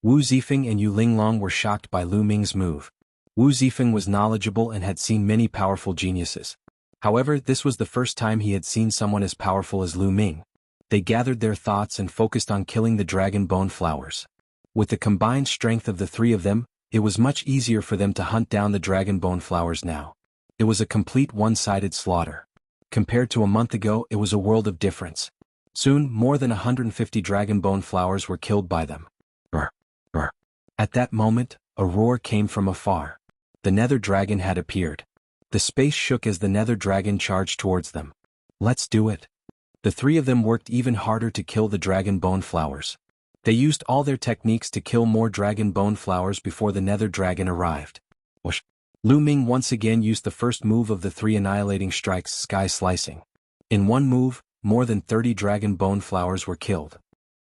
Wu Zifeng and Yu Linglong were shocked by Lu Ming's move. Wu Zifeng was knowledgeable and had seen many powerful geniuses. However, this was the first time he had seen someone as powerful as Lu Ming. They gathered their thoughts and focused on killing the dragon bone flowers. With the combined strength of the 3 of them, it was much easier for them to hunt down the dragon bone flowers now. It was a complete one-sided slaughter. Compared to a month ago, it was a world of difference. Soon, more than 150 dragon bone flowers were killed by them. Brr, brr. At that moment, a roar came from afar. The nether dragon had appeared. The space shook as the nether dragon charged towards them. Let's do it. The 3 of them worked even harder to kill the dragon bone flowers. They used all their techniques to kill more dragon bone flowers before the nether dragon arrived. Whoosh! Lu Ming once again used the first move of the 3 annihilating strikes, sky slicing. In one move, more than 30 dragon bone flowers were killed.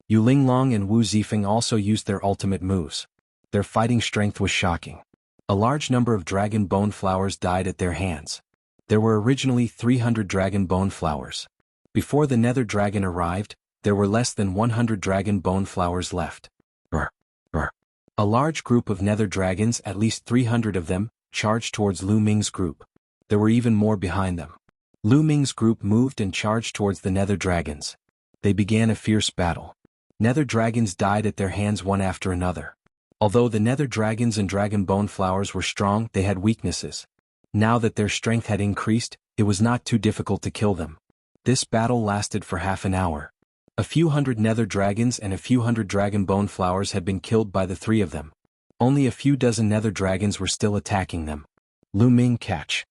Yu Linglong and Wu Zifeng also used their ultimate moves. Their fighting strength was shocking. A large number of dragon bone flowers died at their hands. There were originally 300 dragon bone flowers. Before the nether dragon arrived, there were less than 100 dragon bone flowers left. Brr, brr. A large group of nether dragons, at least 300 of them, charged towards Lu Ming's group. There were even more behind them. Lu Ming's group moved and charged towards the nether dragons. They began a fierce battle. Nether dragons died at their hands one after another. Although the nether dragons and dragon bone flowers were strong, they had weaknesses. Now that their strength had increased, it was not too difficult to kill them. This battle lasted for half an hour. A few hundred nether dragons and a few hundred dragon bone flowers had been killed by the 3 of them. Only a few dozen nether dragons were still attacking them. Lu Ming catch.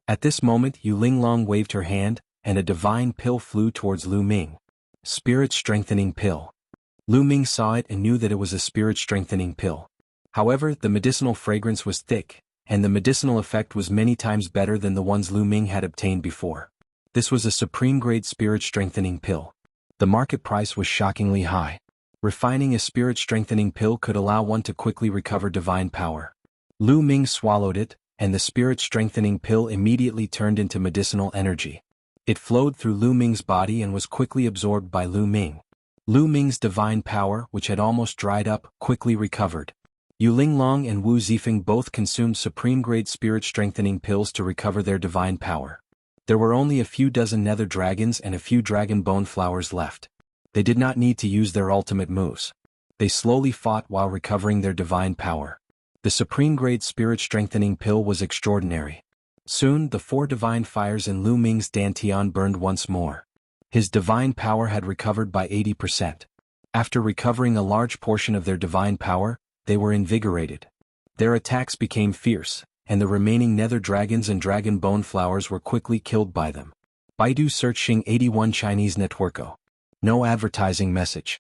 At this moment Yu Linglong waved her hand, and a divine pill flew towards Lu Ming. Spirit-strengthening pill. Lu Ming saw it and knew that it was a spirit-strengthening pill. However, the medicinal fragrance was thick, and the medicinal effect was many times better than the ones Lu Ming had obtained before. This was a supreme-grade spirit-strengthening pill. The market price was shockingly high. Refining a spirit-strengthening pill could allow one to quickly recover divine power. Lu Ming swallowed it, and the spirit-strengthening pill immediately turned into medicinal energy. It flowed through Lu Ming's body and was quickly absorbed by Lu Ming. Lu Ming's divine power, which had almost dried up, quickly recovered. Yu Linglong and Wu Zifeng both consumed supreme-grade spirit-strengthening pills to recover their divine power. There were only a few dozen nether dragons and a few dragon bone flowers left. They did not need to use their ultimate moves. They slowly fought while recovering their divine power. The supreme-grade spirit-strengthening pill was extraordinary. Soon, the 4 divine fires in Lu Ming's dantian burned once more. His divine power had recovered by 80%. After recovering a large portion of their divine power, they were invigorated. Their attacks became fierce, and the remaining nether dragons and dragon bone flowers were quickly killed by them. Baidu searching 81 Chinese Networko. No advertising message.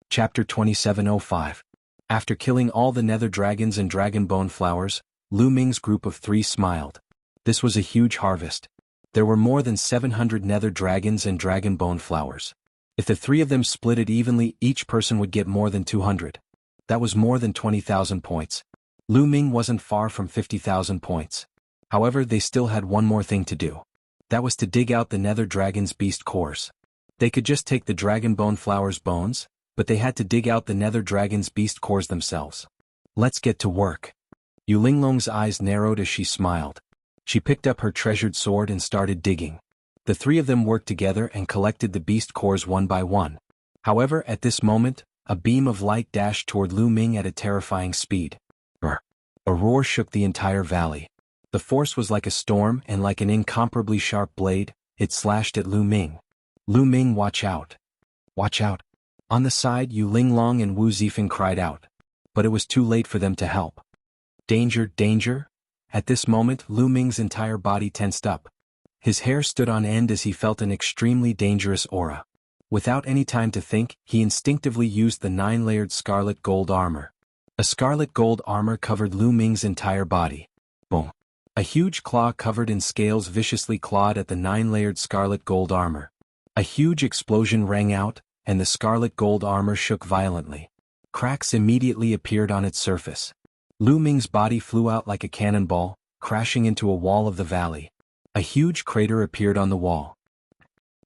Chapter 2705. After killing all the nether dragons and dragon bone flowers, Lu Ming's group of 3 smiled. This was a huge harvest. There were more than 700 nether dragons and dragon bone flowers. If the 3 of them split it evenly, each person would get more than 200. That was more than 20,000 points. Lu Ming wasn't far from 50,000 points. However, they still had one more thing to do. That was to dig out the nether dragon's beast cores. They could just take the dragon bone flowers' bones, but they had to dig out the nether dragon's beast cores themselves. Let's get to work. Yu Linglong's eyes narrowed as she smiled. She picked up her treasured sword and started digging. The 3 of them worked together and collected the beast cores one by one. However, at this moment, a beam of light dashed toward Lu Ming at a terrifying speed. A roar shook the entire valley. The force was like a storm, and like an incomparably sharp blade, it slashed at Lu Ming. Lu Ming, watch out. Watch out. On the side, Yu Linglong and Wu Zifeng cried out. But it was too late for them to help. Danger, danger? At this moment, Lu Ming's entire body tensed up. His hair stood on end as he felt an extremely dangerous aura. Without any time to think, he instinctively used the 9-layered scarlet gold armor. A scarlet gold armor covered Lu Ming's entire body. Boom. A huge claw covered in scales viciously clawed at the 9-layered scarlet gold armor. A huge explosion rang out, and the scarlet gold armor shook violently. Cracks immediately appeared on its surface. Lu Ming's body flew out like a cannonball, crashing into a wall of the valley. A huge crater appeared on the wall.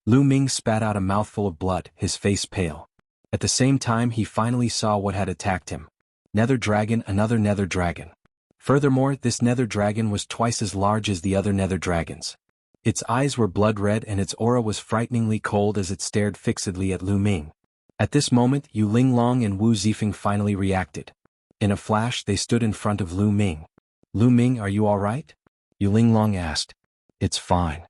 Lu Ming spat out a mouthful of blood, his face pale. At the same time, he finally saw what had attacked him. Nether dragon, another nether dragon. Furthermore, this nether dragon was twice as large as the other nether dragons. Its eyes were blood red and its aura was frighteningly cold as it stared fixedly at Lu Ming. At this moment, Yu Linglong and Wu Zifeng finally reacted. In a flash, they stood in front of Lu Ming. Lu Ming, are you alright? Yu Linglong asked. It's fine.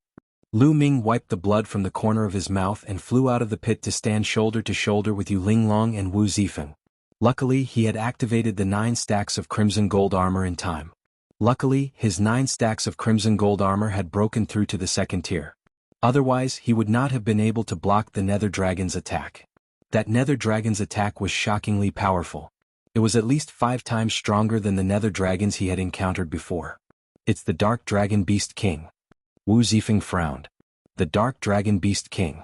Lu Ming wiped the blood from the corner of his mouth and flew out of the pit to stand shoulder to shoulder with Yu Linglong and Wu Zifeng. Luckily, he had activated the 9 stacks of crimson gold armor in time. Luckily, his 9 stacks of crimson gold armor had broken through to the 2nd tier. Otherwise, he would not have been able to block the nether dragon's attack. That nether dragon's attack was shockingly powerful. It was at least 5 times stronger than the nether dragons he had encountered before. It's the Dark Dragon Beast King. Wu Zifeng frowned. The Dark Dragon Beast King.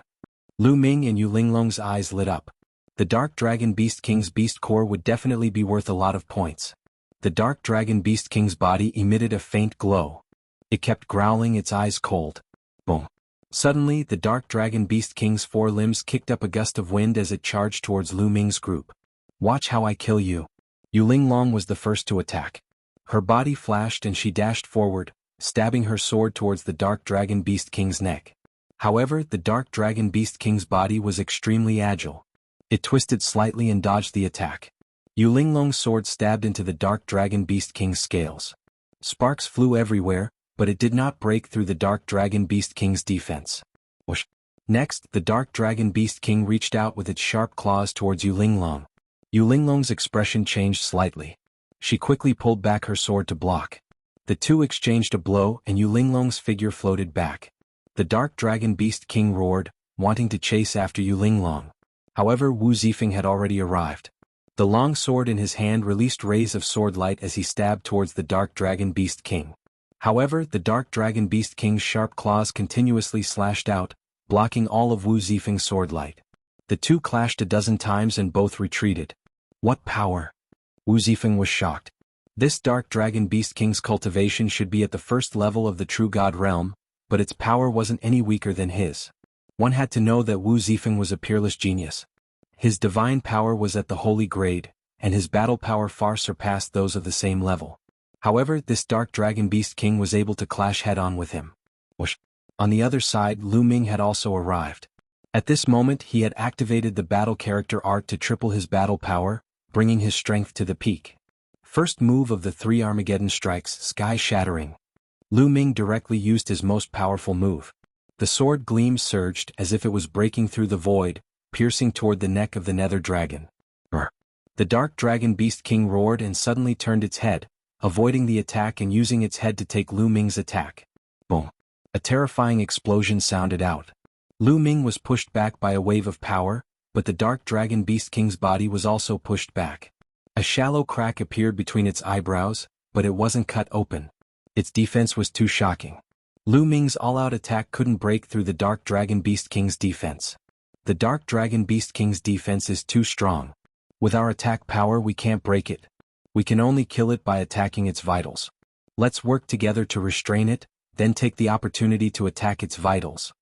Lu Ming and Yu Linglong's eyes lit up. The Dark Dragon Beast King's beast core would definitely be worth a lot of points. The Dark Dragon Beast King's body emitted a faint glow. It kept growling, its eyes cold. Boom. Suddenly, the Dark Dragon Beast King's 4 limbs kicked up a gust of wind as it charged towards Lu Ming's group. Watch how I kill you. Yu Linglong was the first to attack. Her body flashed and she dashed forward, stabbing her sword towards the Dark Dragon Beast King's neck. However, the Dark Dragon Beast King's body was extremely agile. It twisted slightly and dodged the attack. Yu Linglong's sword stabbed into the Dark Dragon Beast King's scales. Sparks flew everywhere, but it did not break through the Dark Dragon Beast King's defense. Whoosh. Next, the Dark Dragon Beast King reached out with its sharp claws towards Yu Linglong. Yu Linglong's expression changed slightly. She quickly pulled back her sword to block. The two exchanged a blow and Yu Linglong's figure floated back. The Dark Dragon Beast King roared, wanting to chase after Yu Linglong. However, Wu Zifeng had already arrived. The long sword in his hand released rays of sword light as he stabbed towards the Dark Dragon Beast King. However, the Dark Dragon Beast King's sharp claws continuously slashed out, blocking all of Wu Zifeng's sword light. The two clashed a dozen times and both retreated. What power! Wu Zifeng was shocked. This dark dragon beast king's cultivation should be at the first level of the true god realm, but its power wasn't any weaker than his. One had to know that Wu Zifeng was a peerless genius. His divine power was at the holy grade, and his battle power far surpassed those of the same level. However, this dark dragon beast king was able to clash head-on with him. On the other side, Lu Ming had also arrived. At this moment he had activated the battle character art to triple his battle power, bringing his strength to the peak. First move of the 3 Armageddon strikes, sky-shattering. Lu Ming directly used his most powerful move. The sword gleam surged as if it was breaking through the void, piercing toward the neck of the nether dragon. The dark dragon beast king roared and suddenly turned its head, avoiding the attack and using its head to take Lu Ming's attack. Boom! A terrifying explosion sounded out. Lu Ming was pushed back by a wave of power, but the dark dragon beast king's body was also pushed back. A shallow crack appeared between its eyebrows, but it wasn't cut open. Its defense was too shocking. Lu Ming's all-out attack couldn't break through the dark dragon beast king's defense. The dark dragon beast king's defense is too strong. With our attack power we can't break it. We can only kill it by attacking its vitals. Let's work together to restrain it, then take the opportunity to attack its vitals.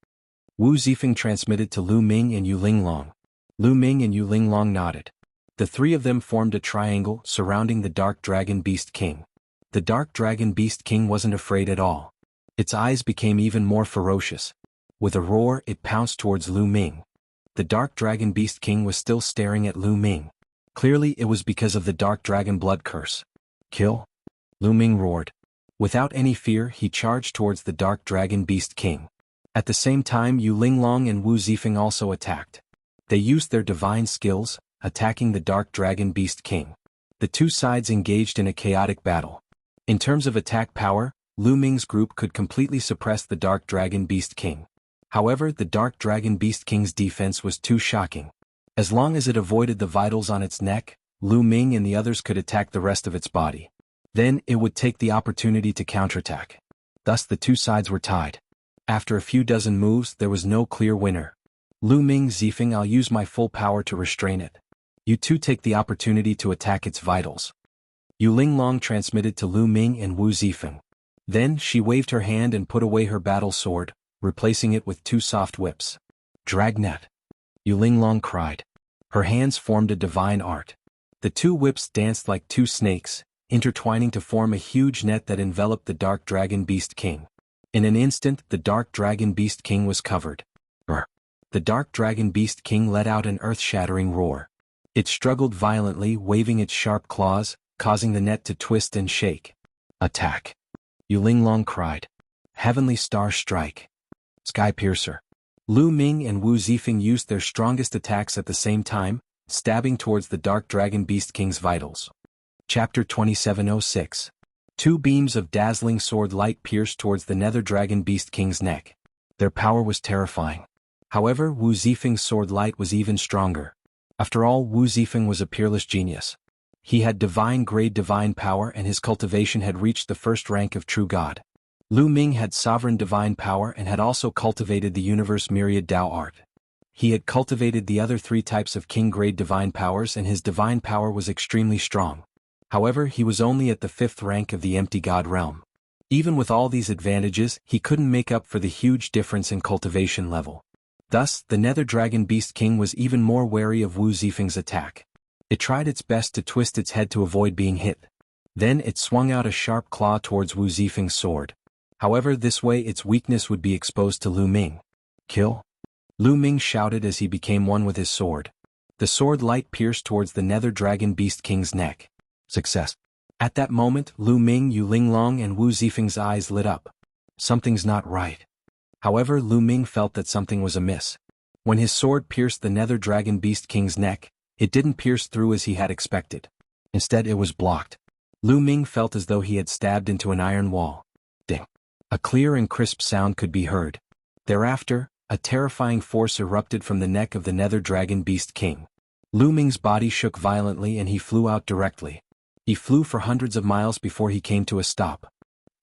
Wu Zifeng transmitted to Lu Ming and Yu Linglong. Lu Ming and Yu Linglong nodded. The 3 of them formed a triangle surrounding the dark dragon beast king. The dark dragon beast king wasn't afraid at all. Its eyes became even more ferocious. With a roar it pounced towards Lu Ming. The dark dragon beast king was still staring at Lu Ming. Clearly it was because of the dark dragon blood curse. Kill? Lu Ming roared. Without any fear he charged towards the dark dragon beast king. At the same time Yu Linglong and Wu Zifeng also attacked. They used their divine skills, attacking the dark dragon beast king. The 2 sides engaged in a chaotic battle. In terms of attack power, Lu Ming's group could completely suppress the dark dragon beast king. However, the dark dragon beast king's defense was too shocking. As long as it avoided the vitals on its neck, Lu Ming and the others could attack the rest of its body. Then it would take the opportunity to counterattack. Thus the 2 sides were tied. After a few dozen moves there was no clear winner. Lu Ming Zifeng, I'll use my full power to restrain it. You 2 take the opportunity to attack its vitals. Yu Linglong transmitted to Lu Ming and Wu Zifeng. Then she waved her hand and put away her battle sword, replacing it with 2 soft whips. Dragnet! Yu Linglong cried. Her hands formed a divine art. The 2 whips danced like 2 snakes, intertwining to form a huge net that enveloped the dark dragon beast king. In an instant the dark dragon beast king was covered. The dark dragon beast king let out an earth-shattering roar. It struggled violently, waving its sharp claws, causing the net to twist and shake. Attack! Yu Linglong cried. Heavenly Star Strike! Sky Piercer! Lu Ming and Wu Zifeng used their strongest attacks at the same time, stabbing towards the dark dragon beast king's vitals. Chapter 2706. 2 beams of dazzling sword light pierced towards the nether dragon beast king's neck. Their power was terrifying. However, Wu Zifeng's sword light was even stronger. After all, Wu Zifeng was a peerless genius. He had divine-grade divine power and his cultivation had reached the first rank of true god. Lu Ming had sovereign divine power and had also cultivated the universe myriad Dao art. He had cultivated the other 3 types of king-grade divine powers and his divine power was extremely strong. However, he was only at the 5th rank of the empty god realm. Even with all these advantages, he couldn't make up for the huge difference in cultivation level. Thus, the nether dragon beast king was even more wary of Wu Zifeng's attack. It tried its best to twist its head to avoid being hit. Then it swung out a sharp claw towards Wu Zifeng's sword. However, this way its weakness would be exposed to Lu Ming. Kill! Lu Ming shouted as he became one with his sword. The sword light pierced towards the nether dragon beast king's neck. Success! At that moment, Lu Ming, Yu Linglong and Wu Zifeng's eyes lit up. Something's not right. However, Lu Ming felt that something was amiss. When his sword pierced the nether dragon beast king's neck, it didn't pierce through as he had expected. Instead it was blocked. Lu Ming felt as though he had stabbed into an iron wall. Ding! A clear and crisp sound could be heard. Thereafter, a terrifying force erupted from the neck of the nether dragon beast king. Lu Ming's body shook violently and he flew out directly. He flew for hundreds of miles before he came to a stop.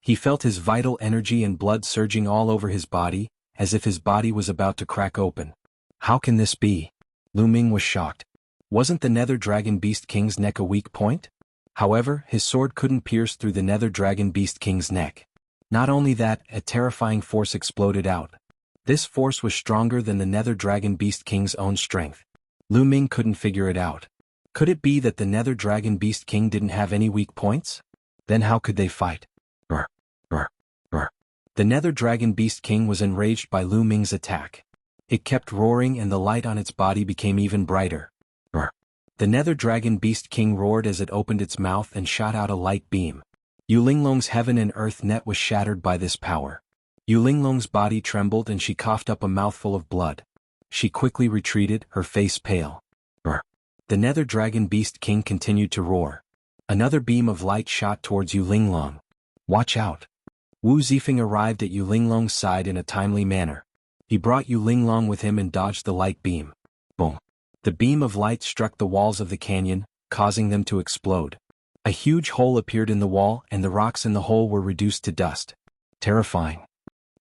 He felt his vital energy and blood surging all over his body, as if his body was about to crack open. How can this be? Lu Ming was shocked. Wasn't the nether dragon beast king's neck a weak point? However, his sword couldn't pierce through the Nether Dragon Beast King's neck. Not only that, a terrifying force exploded out. This force was stronger than the Nether Dragon Beast King's own strength. Lu Ming couldn't figure it out. Could it be that the Nether Dragon Beast King didn't have any weak points? Then how could they fight? Brr, brr, brr. The Nether Dragon Beast King was enraged by Lu Ming's attack. It kept roaring and the light on its body became even brighter. Brr. The Nether Dragon Beast King roared as it opened its mouth and shot out a light beam. Yu Linglong's heaven and earth net was shattered by this power. Yu Linglong's body trembled and she coughed up a mouthful of blood. She quickly retreated, her face pale. Brr. The Nether Dragon Beast King continued to roar. Another beam of light shot towards Yu Linglong. Watch out. Wu Zifeng arrived at Yu Linglong's side in a timely manner. He brought Yu Linglong with him and dodged the light beam. Boom. The beam of light struck the walls of the canyon, causing them to explode. A huge hole appeared in the wall and the rocks in the hole were reduced to dust. Terrifying.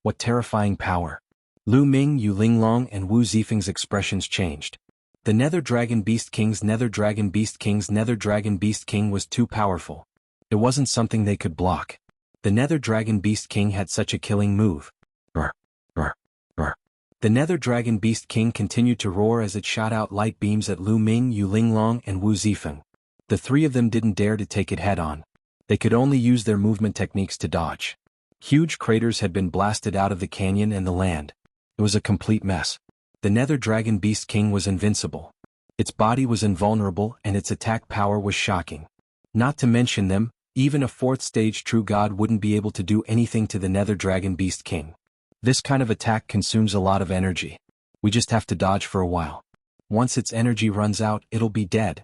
What terrifying power. Lu Ming, Yu Linglong and Wu Zifeng's expressions changed. The Nether Dragon Beast King's Nether Dragon Beast King's Nether Dragon Beast King was too powerful. It wasn't something they could block. The Nether Dragon Beast King had such a killing move. Brr, brr, brr. The Nether Dragon Beast King continued to roar as it shot out light beams at Lu Ming, Yu Linglong and Wu Zifeng. The three of them didn't dare to take it head-on. They could only use their movement techniques to dodge. Huge craters had been blasted out of the canyon and the land. It was a complete mess. The Nether Dragon Beast King was invincible. Its body was invulnerable and its attack power was shocking. Not to mention them, even a fourth-stage true god wouldn't be able to do anything to the Nether Dragon Beast King. This kind of attack consumes a lot of energy. We just have to dodge for a while. Once its energy runs out, it'll be dead.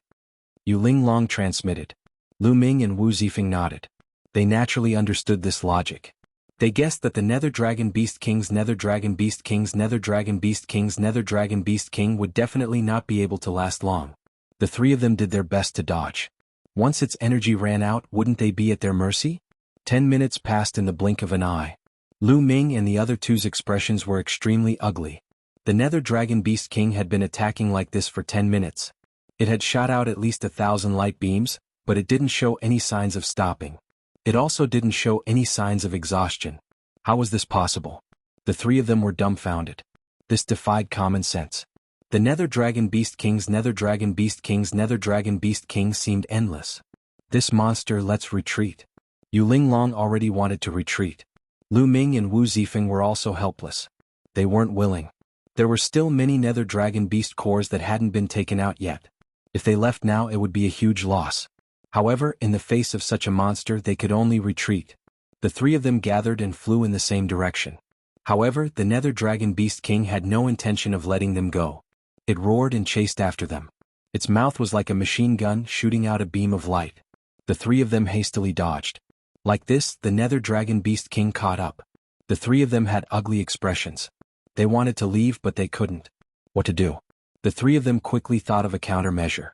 Yu Linglong transmitted. Lu Ming and Wu Zifeng nodded. They naturally understood this logic. They guessed that the Nether Dragon Beast King's Nether Dragon Beast King's Nether Dragon Beast King's Nether Dragon Beast King would definitely not be able to last long. The three of them did their best to dodge. Once its energy ran out, wouldn't they be at their mercy? 10 minutes passed in the blink of an eye. Lu Ming and the other two's expressions were extremely ugly. The Nether Dragon Beast King had been attacking like this for 10 minutes. It had shot out at least 1,000 light beams, but it didn't show any signs of stopping. It also didn't show any signs of exhaustion. How was this possible? The three of them were dumbfounded. This defied common sense. The Nether Dragon Beast King's Nether Dragon Beast King's Nether Dragon Beast King seemed endless. This monster, let's retreat. Yu Linglong already wanted to retreat. Lu Ming and Wu Zifeng were also helpless. They weren't willing. There were still many Nether Dragon Beast cores that hadn't been taken out yet. If they left now, it would be a huge loss. However, in the face of such a monster, they could only retreat. The three of them gathered and flew in the same direction. However, the Nether Dragon Beast King had no intention of letting them go. It roared and chased after them. Its mouth was like a machine gun shooting out a beam of light. The three of them hastily dodged. Like this, the Nether Dragon Beast King caught up. The three of them had ugly expressions. They wanted to leave but they couldn't. What to do? The three of them quickly thought of a countermeasure.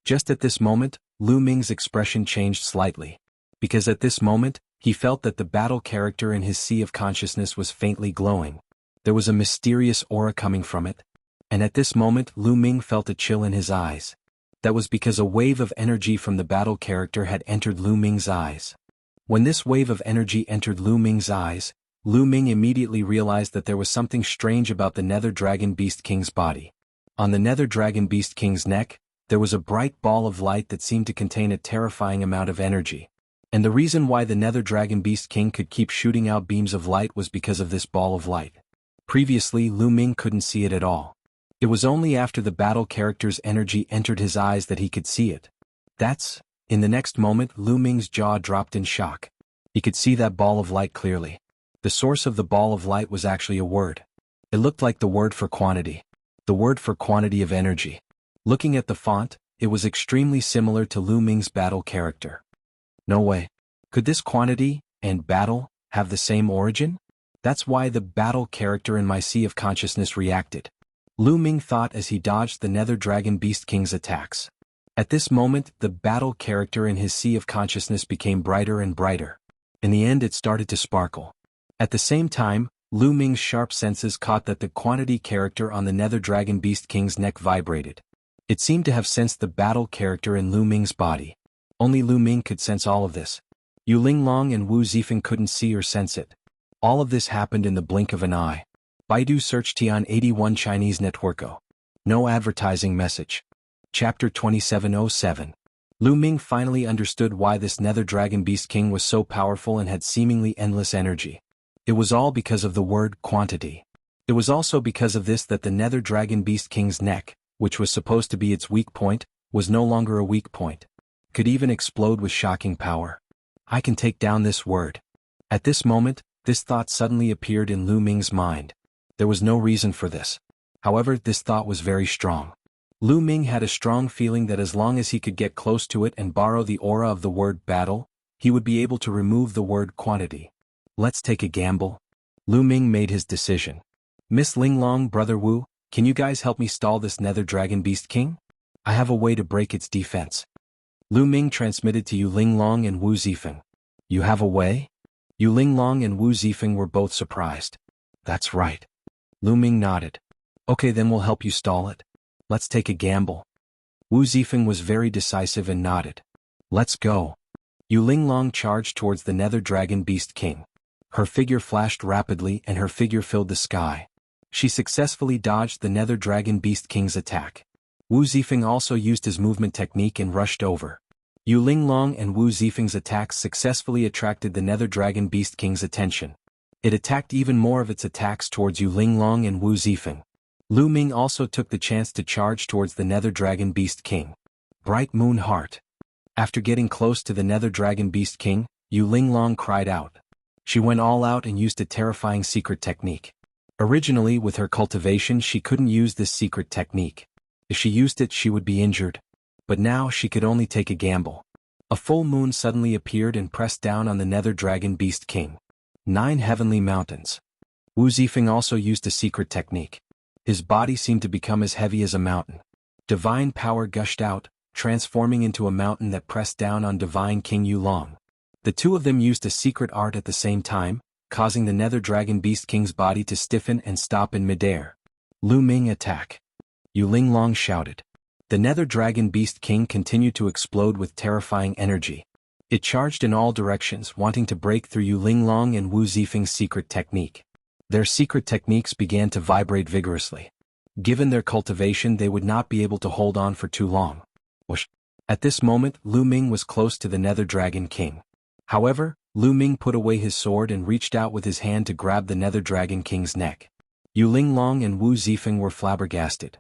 Just at this moment, Lu Ming's expression changed slightly. Because at this moment, he felt that the battle character in his sea of consciousness was faintly glowing. There was a mysterious aura coming from it. And at this moment, Lu Ming felt a chill in his eyes. That was because a wave of energy from the battle character had entered Lu Ming's eyes. When this wave of energy entered Lu Ming's eyes, Lu Ming immediately realized that there was something strange about the Nether Dragon Beast King's body. On the Nether Dragon Beast King's neck, there was a bright ball of light that seemed to contain a terrifying amount of energy. And the reason why the Nether Dragon Beast King could keep shooting out beams of light was because of this ball of light. Previously, Lu Ming couldn't see it at all. It was only after the battle character's energy entered his eyes that he could see it. In the next moment, Lu Ming's jaw dropped in shock. He could see that ball of light clearly. The source of the ball of light was actually a word. It looked like the word for quantity. The word for quantity of energy. Looking at the font, it was extremely similar to Lu Ming's battle character. No way. Could this quantity and battle have the same origin? That's why the battle character in my sea of consciousness reacted. Lu Ming thought as he dodged the Nether Dragon Beast King's attacks. At this moment, the battle character in his sea of consciousness became brighter and brighter. In the end, it started to sparkle. At the same time, Lu Ming's sharp senses caught that the quantity character on the Nether Dragon Beast King's neck vibrated. It seemed to have sensed the battle character in Lu Ming's body. Only Lu Ming could sense all of this. Yu Linglong and Wu Zifeng couldn't see or sense it. All of this happened in the blink of an eye. Baidu search Tian 81 Chinese Networko. No advertising message. Chapter 2707. Lu Ming finally understood why this Nether Dragon Beast King was so powerful and had seemingly endless energy. It was all because of the word quantity. It was also because of this that the Nether Dragon Beast King's neck, which was supposed to be its weak point, was no longer a weak point. Could even explode with shocking power. I can take down this word. At this moment, this thought suddenly appeared in Lu Ming's mind. There was no reason for this. However, this thought was very strong. Lu Ming had a strong feeling that as long as he could get close to it and borrow the aura of the word battle, he would be able to remove the word quantity. Let's take a gamble. Lu Ming made his decision. Miss Linglong, Brother Wu, can you guys help me stall this Nether Dragon Beast King? I have a way to break its defense. Lu Ming transmitted to Yu Linglong and Wu Zifeng. You have a way? Yu Linglong and Wu Zifeng were both surprised. That's right. Lu Ming nodded. Okay, then we'll help you stall it. Let's take a gamble. Wu Zifeng was very decisive and nodded. Let's go. Yu Linglong charged towards the Nether Dragon Beast King. Her figure flashed rapidly and her figure filled the sky. She successfully dodged the Nether Dragon Beast King's attack. Wu Zifeng also used his movement technique and rushed over. Yu Linglong and Wu Zifeng's attacks successfully attracted the Nether Dragon Beast King's attention. It attacked even more of its attacks towards Yu Linglong and Wu Zifeng. Lu Ming also took the chance to charge towards the Nether Dragon Beast King. Bright Moon Heart. After getting close to the Nether Dragon Beast King, Yu Linglong cried out. She went all out and used a terrifying secret technique. Originally, with her cultivation, she couldn't use this secret technique. If she used it, she would be injured. But now she could only take a gamble. A full moon suddenly appeared and pressed down on the Nether Dragon Beast King. 9 heavenly mountains. Wu Zifeng also used a secret technique. His body seemed to become as heavy as a mountain. Divine power gushed out, transforming into a mountain that pressed down on Divine King Yulong. The two of them used a secret art at the same time, causing the Nether Dragon Beast King's body to stiffen and stop in midair. Lu Ming attack. Yu Linglong shouted. The Nether Dragon Beast King continued to explode with terrifying energy. It charged in all directions, wanting to break through Yu Linglong and Wu Zifeng's secret technique. Their secret techniques began to vibrate vigorously. Given their cultivation, they would not be able to hold on for too long. Whoosh. At this moment, Lu Ming was close to the Nether Dragon King. However, Lu Ming put away his sword and reached out with his hand to grab the Nether Dragon King's neck. Yu Linglong and Wu Zifeng were flabbergasted.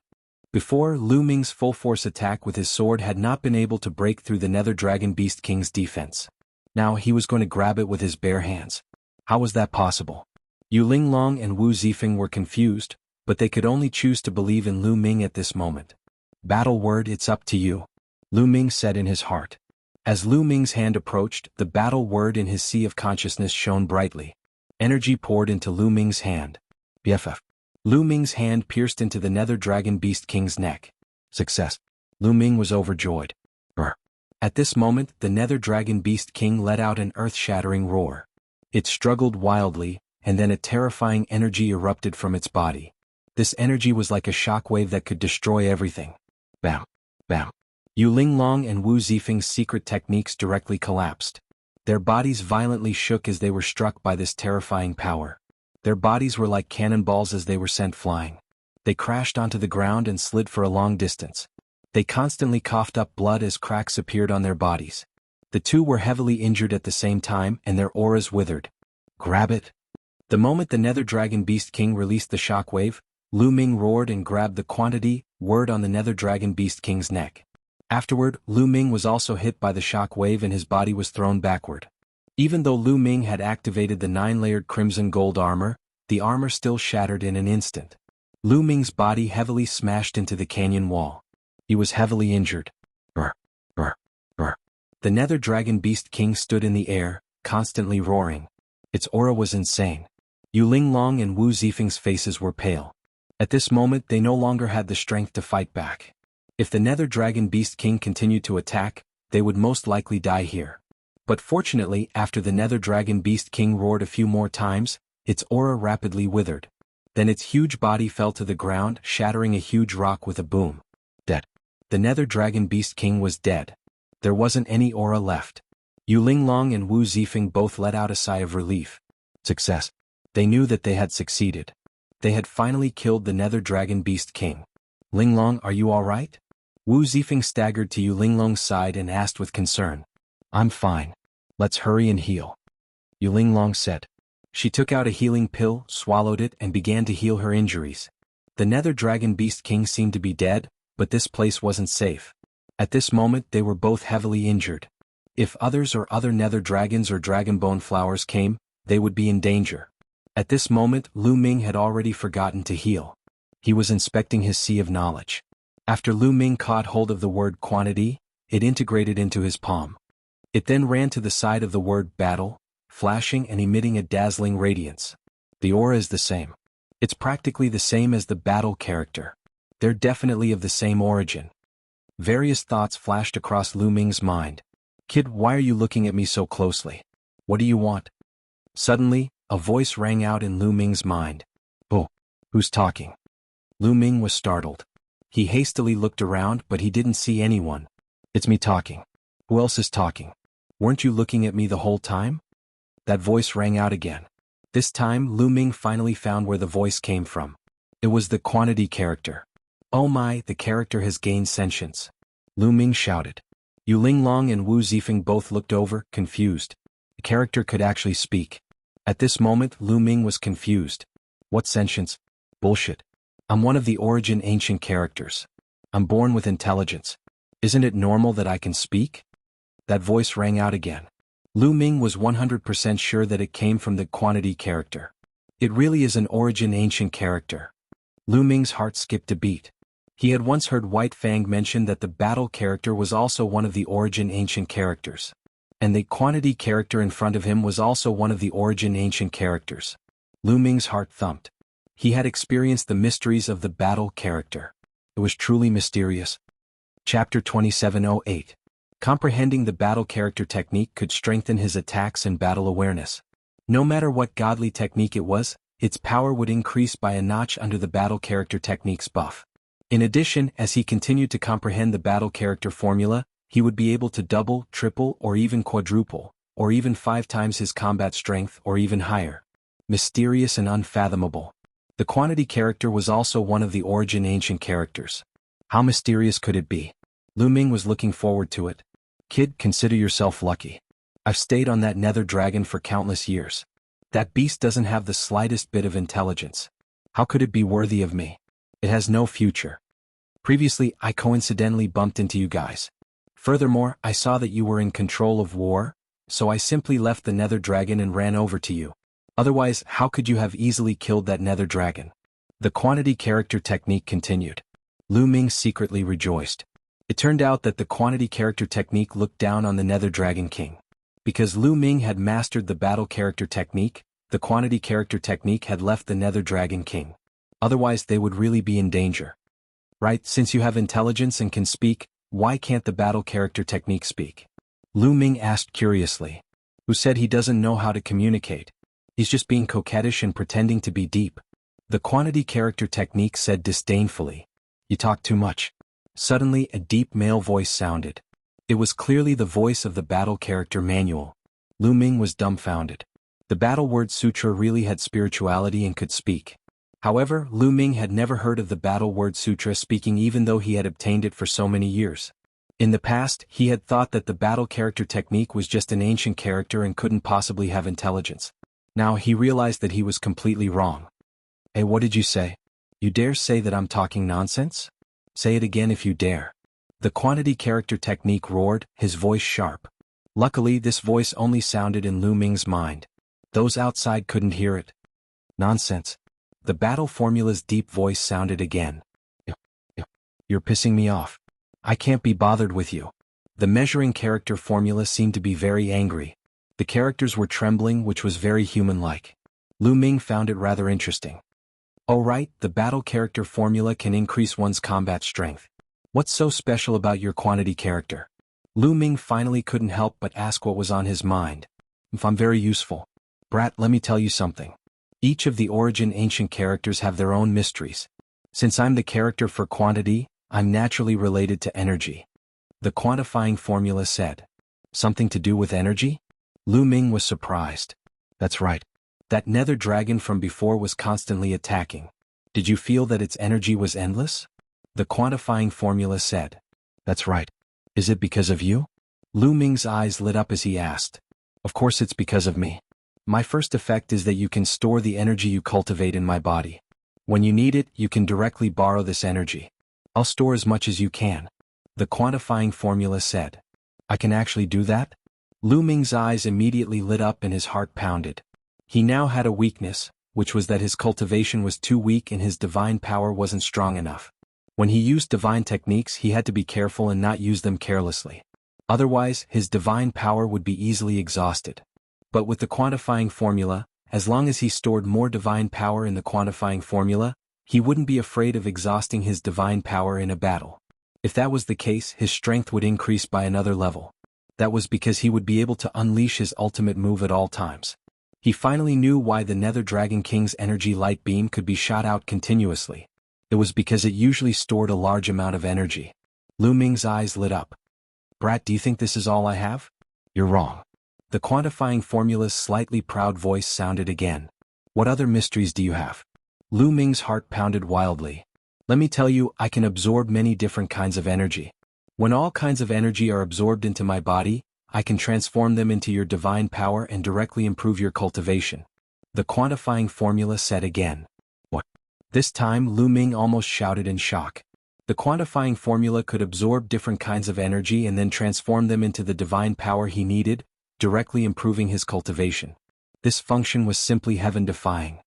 Before, Lu Ming's full-force attack with his sword had not been able to break through the Nether Dragon Beast King's defense. Now he was going to grab it with his bare hands. How was that possible? Yu Linglong and Wu Zifeng were confused, but they could only choose to believe in Lu Ming at this moment. Battle word, it's up to you. Lu Ming said in his heart. As Lu Ming's hand approached, the battle word in his sea of consciousness shone brightly. Energy poured into Lu Ming's hand. BFF. Lu Ming's hand pierced into the Nether Dragon Beast King's neck. Success. Lu Ming was overjoyed. Brr. At this moment, the Nether Dragon Beast King let out an earth-shattering roar. It struggled wildly, and then a terrifying energy erupted from its body. This energy was like a shockwave that could destroy everything. Bam. Bam. Yu Linglong and Wu Zifeng's secret techniques directly collapsed. Their bodies violently shook as they were struck by this terrifying power. Their bodies were like cannonballs as they were sent flying. They crashed onto the ground and slid for a long distance. They constantly coughed up blood as cracks appeared on their bodies. The two were heavily injured at the same time and their auras withered. Grab it. The moment the Nether Dragon Beast King released the shockwave, Lu Ming roared and grabbed the quantity word on the Nether Dragon Beast King's neck. Afterward, Lu Ming was also hit by the shockwave and his body was thrown backward. Even though Lu Ming had activated the 9-layered crimson gold armor, the armor still shattered in an instant. Lu Ming's body heavily smashed into the canyon wall. He was heavily injured. Brr, brr, brr. The Nether Dragon Beast King stood in the air, constantly roaring. Its aura was insane. Yu Linglong and Wu Zifeng's faces were pale. At this moment, they no longer had the strength to fight back. If the Nether Dragon Beast King continued to attack, they would most likely die here. But fortunately, after the Nether Dragon Beast King roared a few more times, its aura rapidly withered. Then its huge body fell to the ground, shattering a huge rock with a boom. Dead. The Nether Dragon Beast King was dead. There wasn't any aura left. Yu Linglong and Wu Zifeng both let out a sigh of relief. Success. They knew that they had succeeded. They had finally killed the Nether Dragon Beast King. Linglong, are you all right? Wu Zifeng staggered to Yu Linglong's side and asked with concern. I'm fine. Let's hurry and heal. Yu Linglong said. She took out a healing pill, swallowed it, and began to heal her injuries. The Nether Dragon Beast King seemed to be dead, but this place wasn't safe. At this moment they were both heavily injured. If others or other Nether Dragons or Dragonbone Flowers came, they would be in danger. At this moment Lu Ming had already forgotten to heal. He was inspecting his sea of knowledge. After Lu Ming caught hold of the word quantity, it integrated into his palm. It then ran to the side of the word battle, flashing and emitting a dazzling radiance. The aura is the same. It's practically the same as the battle character. They're definitely of the same origin. Various thoughts flashed across Lu Ming's mind. Kid, why are you looking at me so closely? What do you want? Suddenly, a voice rang out in Lu Ming's mind. Oh, who's talking? Lu Ming was startled. He hastily looked around but he didn't see anyone. It's me talking. Who else is talking? Weren't you looking at me the whole time? That voice rang out again. This time Lu Ming finally found where the voice came from. It was the quantity character. Oh my, the character has gained sentience. Lu Ming shouted. Yu Linglong and Wu Zifeng both looked over, confused. The character could actually speak. At this moment Lu Ming was confused. What sentience? Bullshit. I'm one of the origin ancient characters. I'm born with intelligence. Isn't it normal that I can speak? That voice rang out again. Lu Ming was 100% sure that it came from the quantity character. It really is an origin ancient character. Lu Ming's heart skipped a beat. He had once heard White Fang mention that the battle character was also one of the origin ancient characters. And the quantity character in front of him was also one of the origin ancient characters. Lu Ming's heart thumped. He had experienced the mysteries of the battle character. It was truly mysterious. Chapter 2708. Comprehending the battle character technique could strengthen his attacks and battle awareness. No matter what godly technique it was, its power would increase by a notch under the battle character technique's buff. In addition, as he continued to comprehend the battle character formula, he would be able to double, triple, or even quadruple, or even 5 times his combat strength or even higher. Mysterious and unfathomable. The quantity character was also one of the origin ancient characters. How mysterious could it be? Lu Ming was looking forward to it. Kid, consider yourself lucky. I've stayed on that Nether Dragon for countless years. That beast doesn't have the slightest bit of intelligence. How could it be worthy of me? It has no future. Previously, I coincidentally bumped into you guys. Furthermore, I saw that you were in control of war, so I simply left the Nether Dragon and ran over to you. Otherwise, how could you have easily killed that Nether Dragon? The quantity character technique continued. Lu Ming secretly rejoiced. It turned out that the quantity character technique looked down on the Nether Dragon King. Because Lu Ming had mastered the battle character technique, the quantity character technique had left the Nether Dragon King. Otherwise they would really be in danger. Right, since you have intelligence and can speak, why can't the battle character technique speak? Lu Ming asked curiously. Who said he doesn't know how to communicate? He's just being coquettish and pretending to be deep. The quantity character technique said disdainfully. You talk too much. Suddenly a deep male voice sounded. It was clearly the voice of the battle character manual. Lu Ming was dumbfounded. The battle word sutra really had spirituality and could speak. However, Lu Ming had never heard of the battle word sutra speaking even though he had obtained it for so many years. In the past, he had thought that the battle character technique was just an ancient character and couldn't possibly have intelligence. Now he realized that he was completely wrong. Hey, what did you say? You dare say that I'm talking nonsense? Say it again if you dare. The quantity character technique roared, his voice sharp. Luckily, this voice only sounded in Lu Ming's mind. Those outside couldn't hear it. Nonsense. The battle formula's deep voice sounded again. You're pissing me off. I can't be bothered with you. The measuring character formula seemed to be very angry. The characters were trembling, which was very human-like. Lu Ming found it rather interesting. Oh right, the battle character formula can increase one's combat strength. What's so special about your quantity character? Lu Ming finally couldn't help but ask what was on his mind. If I'm very useful. Brat, let me tell you something. Each of the origin ancient characters have their own mysteries. Since I'm the character for quantity, I'm naturally related to energy. The quantifying formula said. Something to do with energy? Lu Ming was surprised. That's right. That nether dragon from before was constantly attacking. Did you feel that its energy was endless? The quantifying formula said. That's right. Is it because of you? Lu Ming's eyes lit up as he asked. Of course it's because of me. My first effect is that you can store the energy you cultivate in my body. When you need it, you can directly borrow this energy. I'll store as much as you can. The quantifying formula said. I can actually do that? Lu Ming's eyes immediately lit up and his heart pounded. He now had a weakness, which was that his cultivation was too weak and his divine power wasn't strong enough. When he used divine techniques, he had to be careful and not use them carelessly. Otherwise, his divine power would be easily exhausted. But with the quantifying formula, as long as he stored more divine power in the quantifying formula, he wouldn't be afraid of exhausting his divine power in a battle. If that was the case, his strength would increase by another level. That was because he would be able to unleash his ultimate move at all times. He finally knew why the Nether Dragon King's energy light beam could be shot out continuously. It was because it usually stored a large amount of energy. Lu Ming's eyes lit up. Brat, do you think this is all I have? You're wrong. The quantifying formula's slightly proud voice sounded again. What other mysteries do you have? Lu Ming's heart pounded wildly. Let me tell you, I can absorb many different kinds of energy. When all kinds of energy are absorbed into my body, I can transform them into your divine power and directly improve your cultivation. The quantifying formula said again. What? This time Lu Ming almost shouted in shock. The quantifying formula could absorb different kinds of energy and then transform them into the divine power he needed, directly improving his cultivation. This function was simply heaven-defying.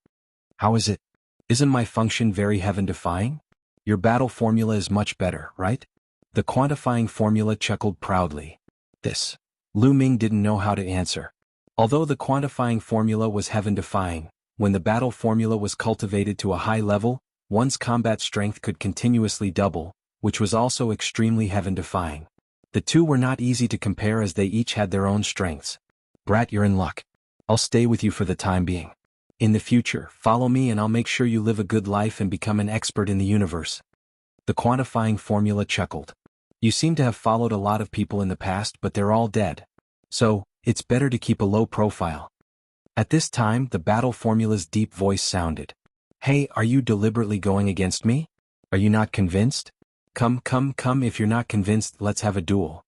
How is it? Isn't my function very heaven-defying? Your battle formula is much better, right? The quantifying formula chuckled proudly. This. Lu Ming didn't know how to answer. Although the quantifying formula was heaven-defying, when the battle formula was cultivated to a high level, one's combat strength could continuously double, which was also extremely heaven-defying. The two were not easy to compare as they each had their own strengths. Brat, you're in luck. I'll stay with you for the time being. In the future, follow me and I'll make sure you live a good life and become an expert in the universe. The quantifying formula chuckled. You seem to have followed a lot of people in the past, but they're all dead. So, it's better to keep a low profile. At this time, the battle formula's deep voice sounded. Hey, are you deliberately going against me? Are you not convinced? Come, if you're not convinced, let's have a duel.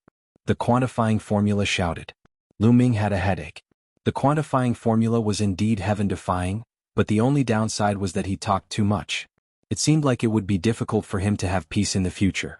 The quantifying formula shouted. Lu Ming had a headache. The quantifying formula was indeed heaven-defying, but the only downside was that he talked too much. It seemed like it would be difficult for him to have peace in the future.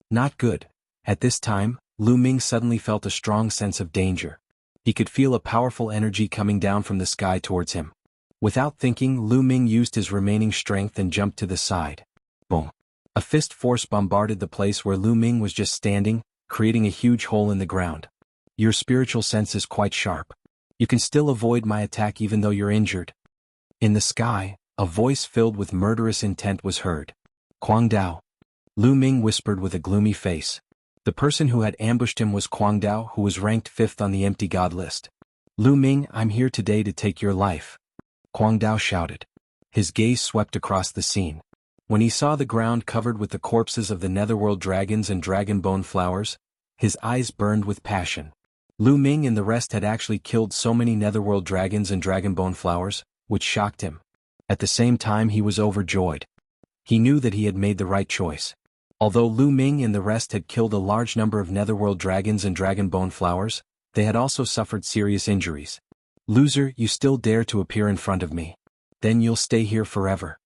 Not good. At this time, Lu Ming suddenly felt a strong sense of danger. He could feel a powerful energy coming down from the sky towards him. Without thinking, Lu Ming used his remaining strength and jumped to the side. Boom. A fist force bombarded the place where Lu Ming was just standing, creating a huge hole in the ground. Your spiritual sense is quite sharp. You can still avoid my attack even though you're injured. In the sky, a voice filled with murderous intent was heard. Kwang Dao. Lu Ming whispered with a gloomy face. The person who had ambushed him was Kwang Dao, who was ranked 5th on the empty god list. Lu Ming, I'm here today to take your life. Kwang Dao shouted. His gaze swept across the scene. When he saw the ground covered with the corpses of the netherworld dragons and dragon bone flowers, his eyes burned with passion. Lu Ming and the rest had actually killed so many netherworld dragons and dragon bone flowers, which shocked him. At the same time, he was overjoyed. He knew that he had made the right choice. Although Lu Ming and the rest had killed a large number of netherworld dragons and dragon bone flowers, they had also suffered serious injuries. Loser, you still dare to appear in front of me. Then you'll stay here forever.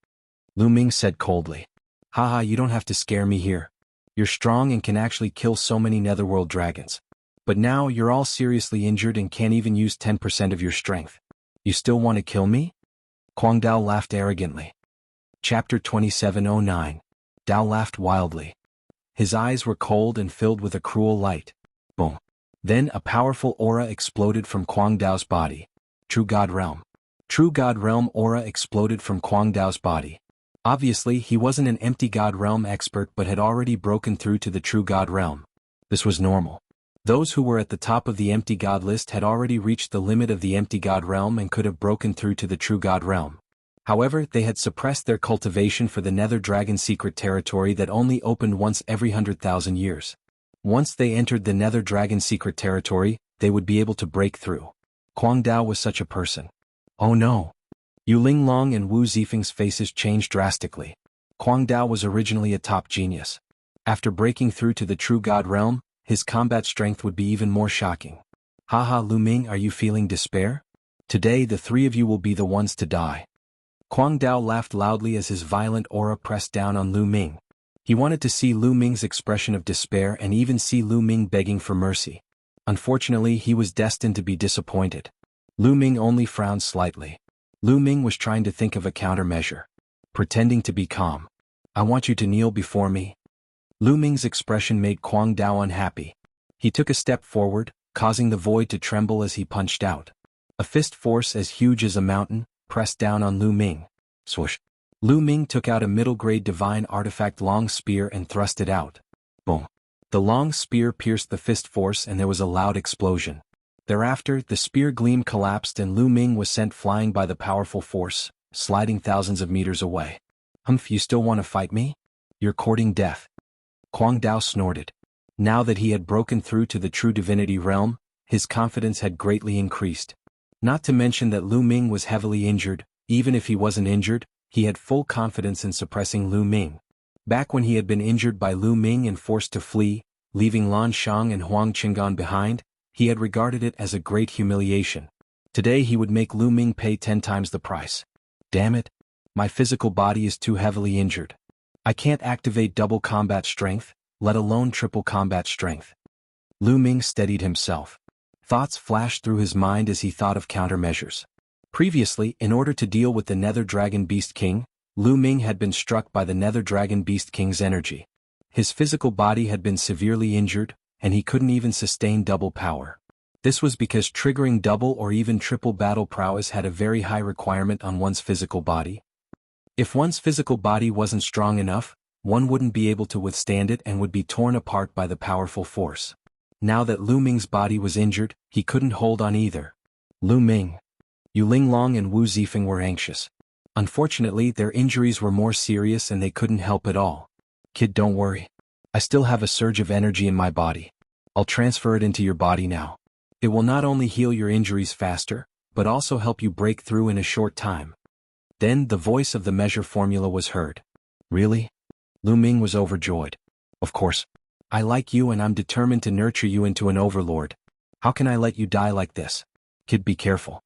Lu Ming said coldly. Haha, you don't have to scare me here. You're strong and can actually kill so many netherworld dragons. But now you're all seriously injured and can't even use 10% of your strength. You still want to kill me? Kwang Dao laughed arrogantly. Chapter 2709. Dao laughed wildly. His eyes were cold and filled with a cruel light. Boom. Then a powerful aura exploded from Kwang Dao's body. True God Realm. True God Realm aura exploded from Kwang Dao's body. Obviously, he wasn't an empty God Realm expert but had already broken through to the True God Realm. This was normal. Those who were at the top of the empty god list had already reached the limit of the empty god realm and could have broken through to the True God Realm. However, they had suppressed their cultivation for the Nether Dragon secret territory that only opened once every 100,000 years. Once they entered the Nether Dragon's secret territory, they would be able to break through. Kuang Dao was such a person. Oh no. Yu Linglong and Wu Zifeng's faces changed drastically. Kuang Dao was originally a top genius. After breaking through to the true God realm, his combat strength would be even more shocking. Haha, Lu Ming, are you feeling despair? Today the three of you will be the ones to die. Kuang Dao laughed loudly as his violent aura pressed down on Lu Ming. He wanted to see Lu Ming's expression of despair and even see Lu Ming begging for mercy. Unfortunately, he was destined to be disappointed. Lu Ming only frowned slightly. Lu Ming was trying to think of a countermeasure. Pretending to be calm. I want you to kneel before me. Lu Ming's expression made Kuang Dao unhappy. He took a step forward, causing the void to tremble as he punched out. A fist force as huge as a mountain pressed down on Lu Ming. Swoosh. Lu Ming took out a middle-grade divine artifact long spear and thrust it out. Boom. The long spear pierced the fist force and there was a loud explosion. Thereafter, the spear gleam collapsed and Lu Ming was sent flying by the powerful force, sliding thousands of meters away. You still want to fight me? You're courting death. Kuang Dao snorted. Now that he had broken through to the true divinity realm, his confidence had greatly increased. Not to mention that Lu Ming was heavily injured. Even if he wasn't injured, he had full confidence in suppressing Lu Ming. Back when he had been injured by Lu Ming and forced to flee, leaving Lan Shang and Huang Qinggan behind, he had regarded it as a great humiliation. Today he would make Lu Ming pay 10 times the price. Damn it. My physical body is too heavily injured. I can't activate double combat strength, let alone triple combat strength. Lu Ming steadied himself. Thoughts flashed through his mind as he thought of countermeasures. Previously, in order to deal with the Nether Dragon Beast King, Lu Ming had been struck by the Nether Dragon Beast King's energy. His physical body had been severely injured, and he couldn't even sustain double power. This was because triggering double or even triple battle prowess had a very high requirement on one's physical body. If one's physical body wasn't strong enough, one wouldn't be able to withstand it and would be torn apart by the powerful force. Now that Lu Ming's body was injured, he couldn't hold on either. Lu Ming. Yu Linglong and Wu Zifeng were anxious. Unfortunately, their injuries were more serious and they couldn't help at all. Kid, don't worry. I still have a surge of energy in my body. I'll transfer it into your body now. It will not only heal your injuries faster, but also help you break through in a short time. Then the voice of the measure formula was heard. Really? Lu Ming was overjoyed. Of course. I like you and I'm determined to nurture you into an overlord. How can I let you die like this? Kid, be careful.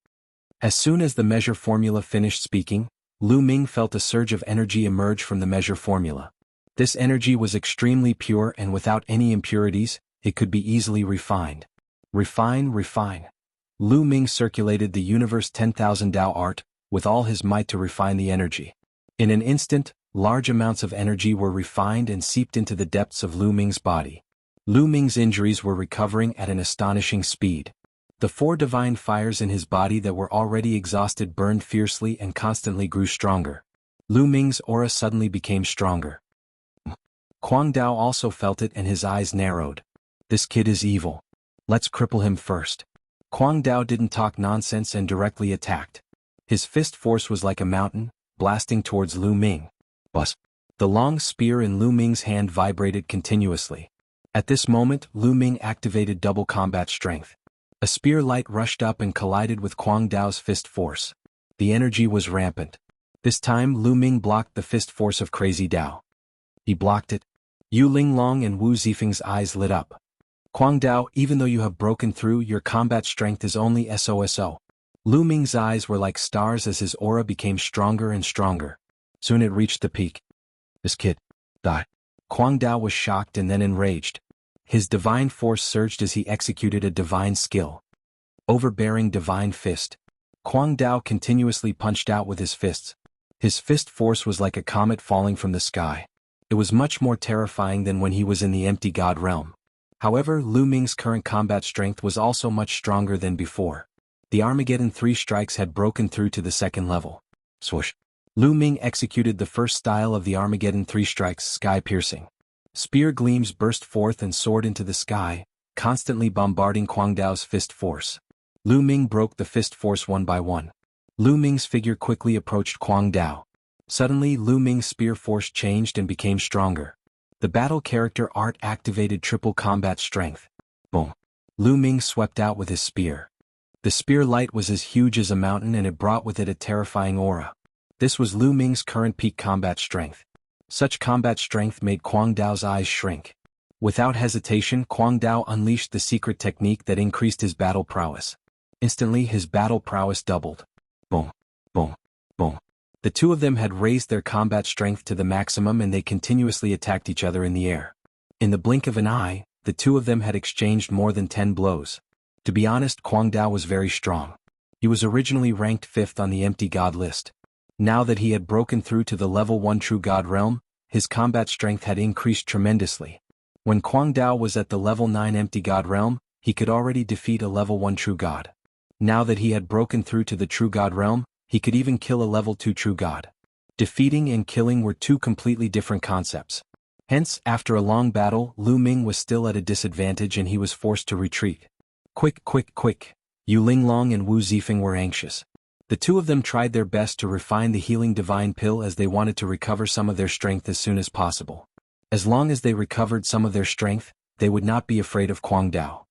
As soon as the measure formula finished speaking, Lu Ming felt a surge of energy emerge from the measure formula. This energy was extremely pure and without any impurities, it could be easily refined. Refine. Lu Ming circulated the universe 10,000 Dao art, with all his might to refine the energy. In an instant, large amounts of energy were refined and seeped into the depths of Lu Ming's body. Lu Ming's injuries were recovering at an astonishing speed. The 4 divine fires in his body that were already exhausted burned fiercely and constantly grew stronger. Lu Ming's aura suddenly became stronger. Kuang Dao also felt it and his eyes narrowed. This kid is evil. Let's cripple him first. Kuang Dao didn't talk nonsense and directly attacked. His fist force was like a mountain, blasting towards Lu Ming. Buzz. The long spear in Lu Ming's hand vibrated continuously. At this moment, Lu Ming activated double combat strength. A spear light rushed up and collided with Kuang Dao's fist force. The energy was rampant. This time Lu Ming blocked the fist force of Crazy Dao. He blocked it. Yu Linglong and Wu Zifeng's eyes lit up. Kuang Dao, even though you have broken through, your combat strength is only SOSO. Lu Ming's eyes were like stars as his aura became stronger and stronger. Soon it reached the peak. This kid. Die. Kuang Dao was shocked and then enraged. His divine force surged as he executed a divine skill. Overbearing divine fist. Kuang Dao continuously punched out with his fists. His fist force was like a comet falling from the sky. It was much more terrifying than when he was in the empty god realm. However, Lu Ming's current combat strength was also much stronger than before. The Armageddon 3 strikes had broken through to the second level. Swoosh. Lu Ming executed the first style of the Armageddon 3 strikes, sky-piercing. Spear gleams burst forth and soared into the sky, constantly bombarding Kuang Dao's fist force. Lu Ming broke the fist force one by one. Lu Ming's figure quickly approached Kuang Dao. Suddenly Lu Ming's spear force changed and became stronger. The battle character art activated triple combat strength. Boom. Lu Ming swept out with his spear. The spear light was as huge as a mountain and it brought with it a terrifying aura. This was Lu Ming's current peak combat strength. Such combat strength made Kwang Dao's eyes shrink. Without hesitation, Kwang Dao unleashed the secret technique that increased his battle prowess. Instantly, his battle prowess doubled. Boom, boom, boom. The two of them had raised their combat strength to the maximum and they continuously attacked each other in the air. In the blink of an eye, the two of them had exchanged more than 10 blows. To be honest, Kwang Dao was very strong. He was originally ranked 5th on the empty god list. Now that he had broken through to the level 1 true god realm, his combat strength had increased tremendously. When Kwang Dao was at the level 9 empty god realm, he could already defeat a level 1 true god. Now that he had broken through to the true god realm, he could even kill a level 2 true god. Defeating and killing were two completely different concepts. Hence, after a long battle, Lu Ming was still at a disadvantage and he was forced to retreat. Quick, quick, quick. Yu Linglong and Wu Zifeng were anxious. The two of them tried their best to refine the healing divine pill as they wanted to recover some of their strength as soon as possible. As long as they recovered some of their strength, they would not be afraid of Kwang Dao.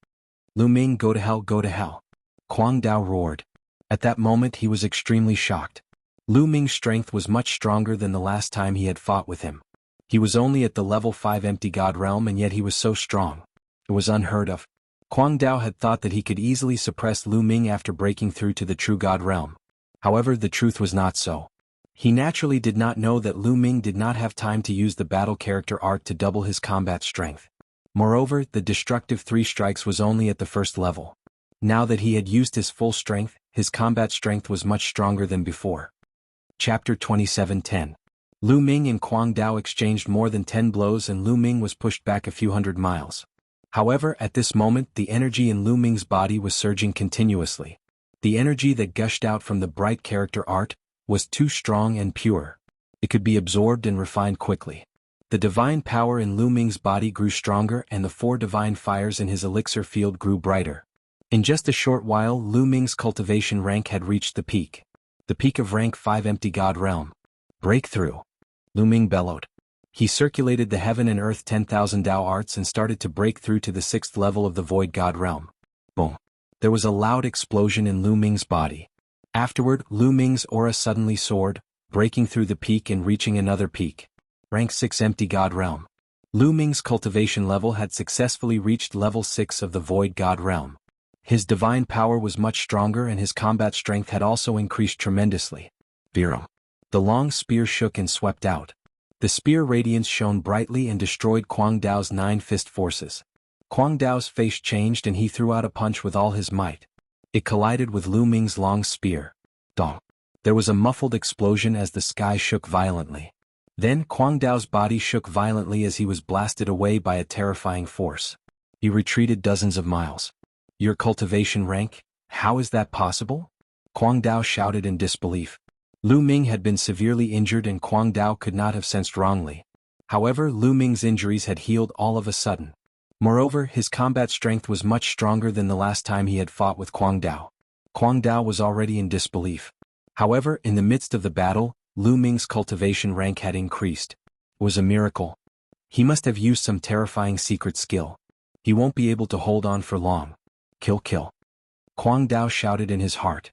Lu Ming, go to hell, go to hell. Kwang Dao roared. At that moment he was extremely shocked. Lu Ming's strength was much stronger than the last time he had fought with him. He was only at the level 5 empty god realm and yet he was so strong. It was unheard of. Kwang Dao had thought that he could easily suppress Lu Ming after breaking through to the true god realm. However, the truth was not so. He naturally did not know that Lu Ming did not have time to use the battle character art to double his combat strength. Moreover, the destructive 3 strikes was only at the first level. Now that he had used his full strength, his combat strength was much stronger than before. Chapter 27:10. Lu Ming and Kwang Dao exchanged more than 10 blows and Lu Ming was pushed back a few hundred miles. However, at this moment the energy in Lu Ming's body was surging continuously. The energy that gushed out from the bright character art was too strong and pure. It could be absorbed and refined quickly. The divine power in Lu Ming's body grew stronger and the 4 divine fires in his elixir field grew brighter. In just a short while, Lu Ming's cultivation rank had reached the peak. The peak of rank 5 empty god realm. Breakthrough. Lu Ming bellowed. He circulated the heaven and earth 10,000 Dao arts and started to break through to the 6th level of the void god realm. Boom. There was a loud explosion in Lu Ming's body. Afterward, Lu Ming's aura suddenly soared, breaking through the peak and reaching another peak. Rank 6 empty god realm. Lu Ming's cultivation level had successfully reached level 6 of the void god realm. His divine power was much stronger and his combat strength had also increased tremendously. Virum. The long spear shook and swept out. The spear radiance shone brightly and destroyed Kwang Dao's 9 fist forces. Kwang Dao's face changed and he threw out a punch with all his might. It collided with Lu Ming's long spear. Dong. There was a muffled explosion as the sky shook violently. Then Kwang Dao's body shook violently as he was blasted away by a terrifying force. He retreated dozens of miles. Your cultivation rank? How is that possible? Kwang Dao shouted in disbelief. Lu Ming had been severely injured and Kwang Dao could not have sensed wrongly. However, Lu Ming's injuries had healed all of a sudden. Moreover, his combat strength was much stronger than the last time he had fought with Kwang Dao. Kwang Dao was already in disbelief. However, in the midst of the battle, Lu Ming's cultivation rank had increased. It was a miracle. He must have used some terrifying secret skill. He won't be able to hold on for long. Kill, kill. Kwang Dao shouted in his heart.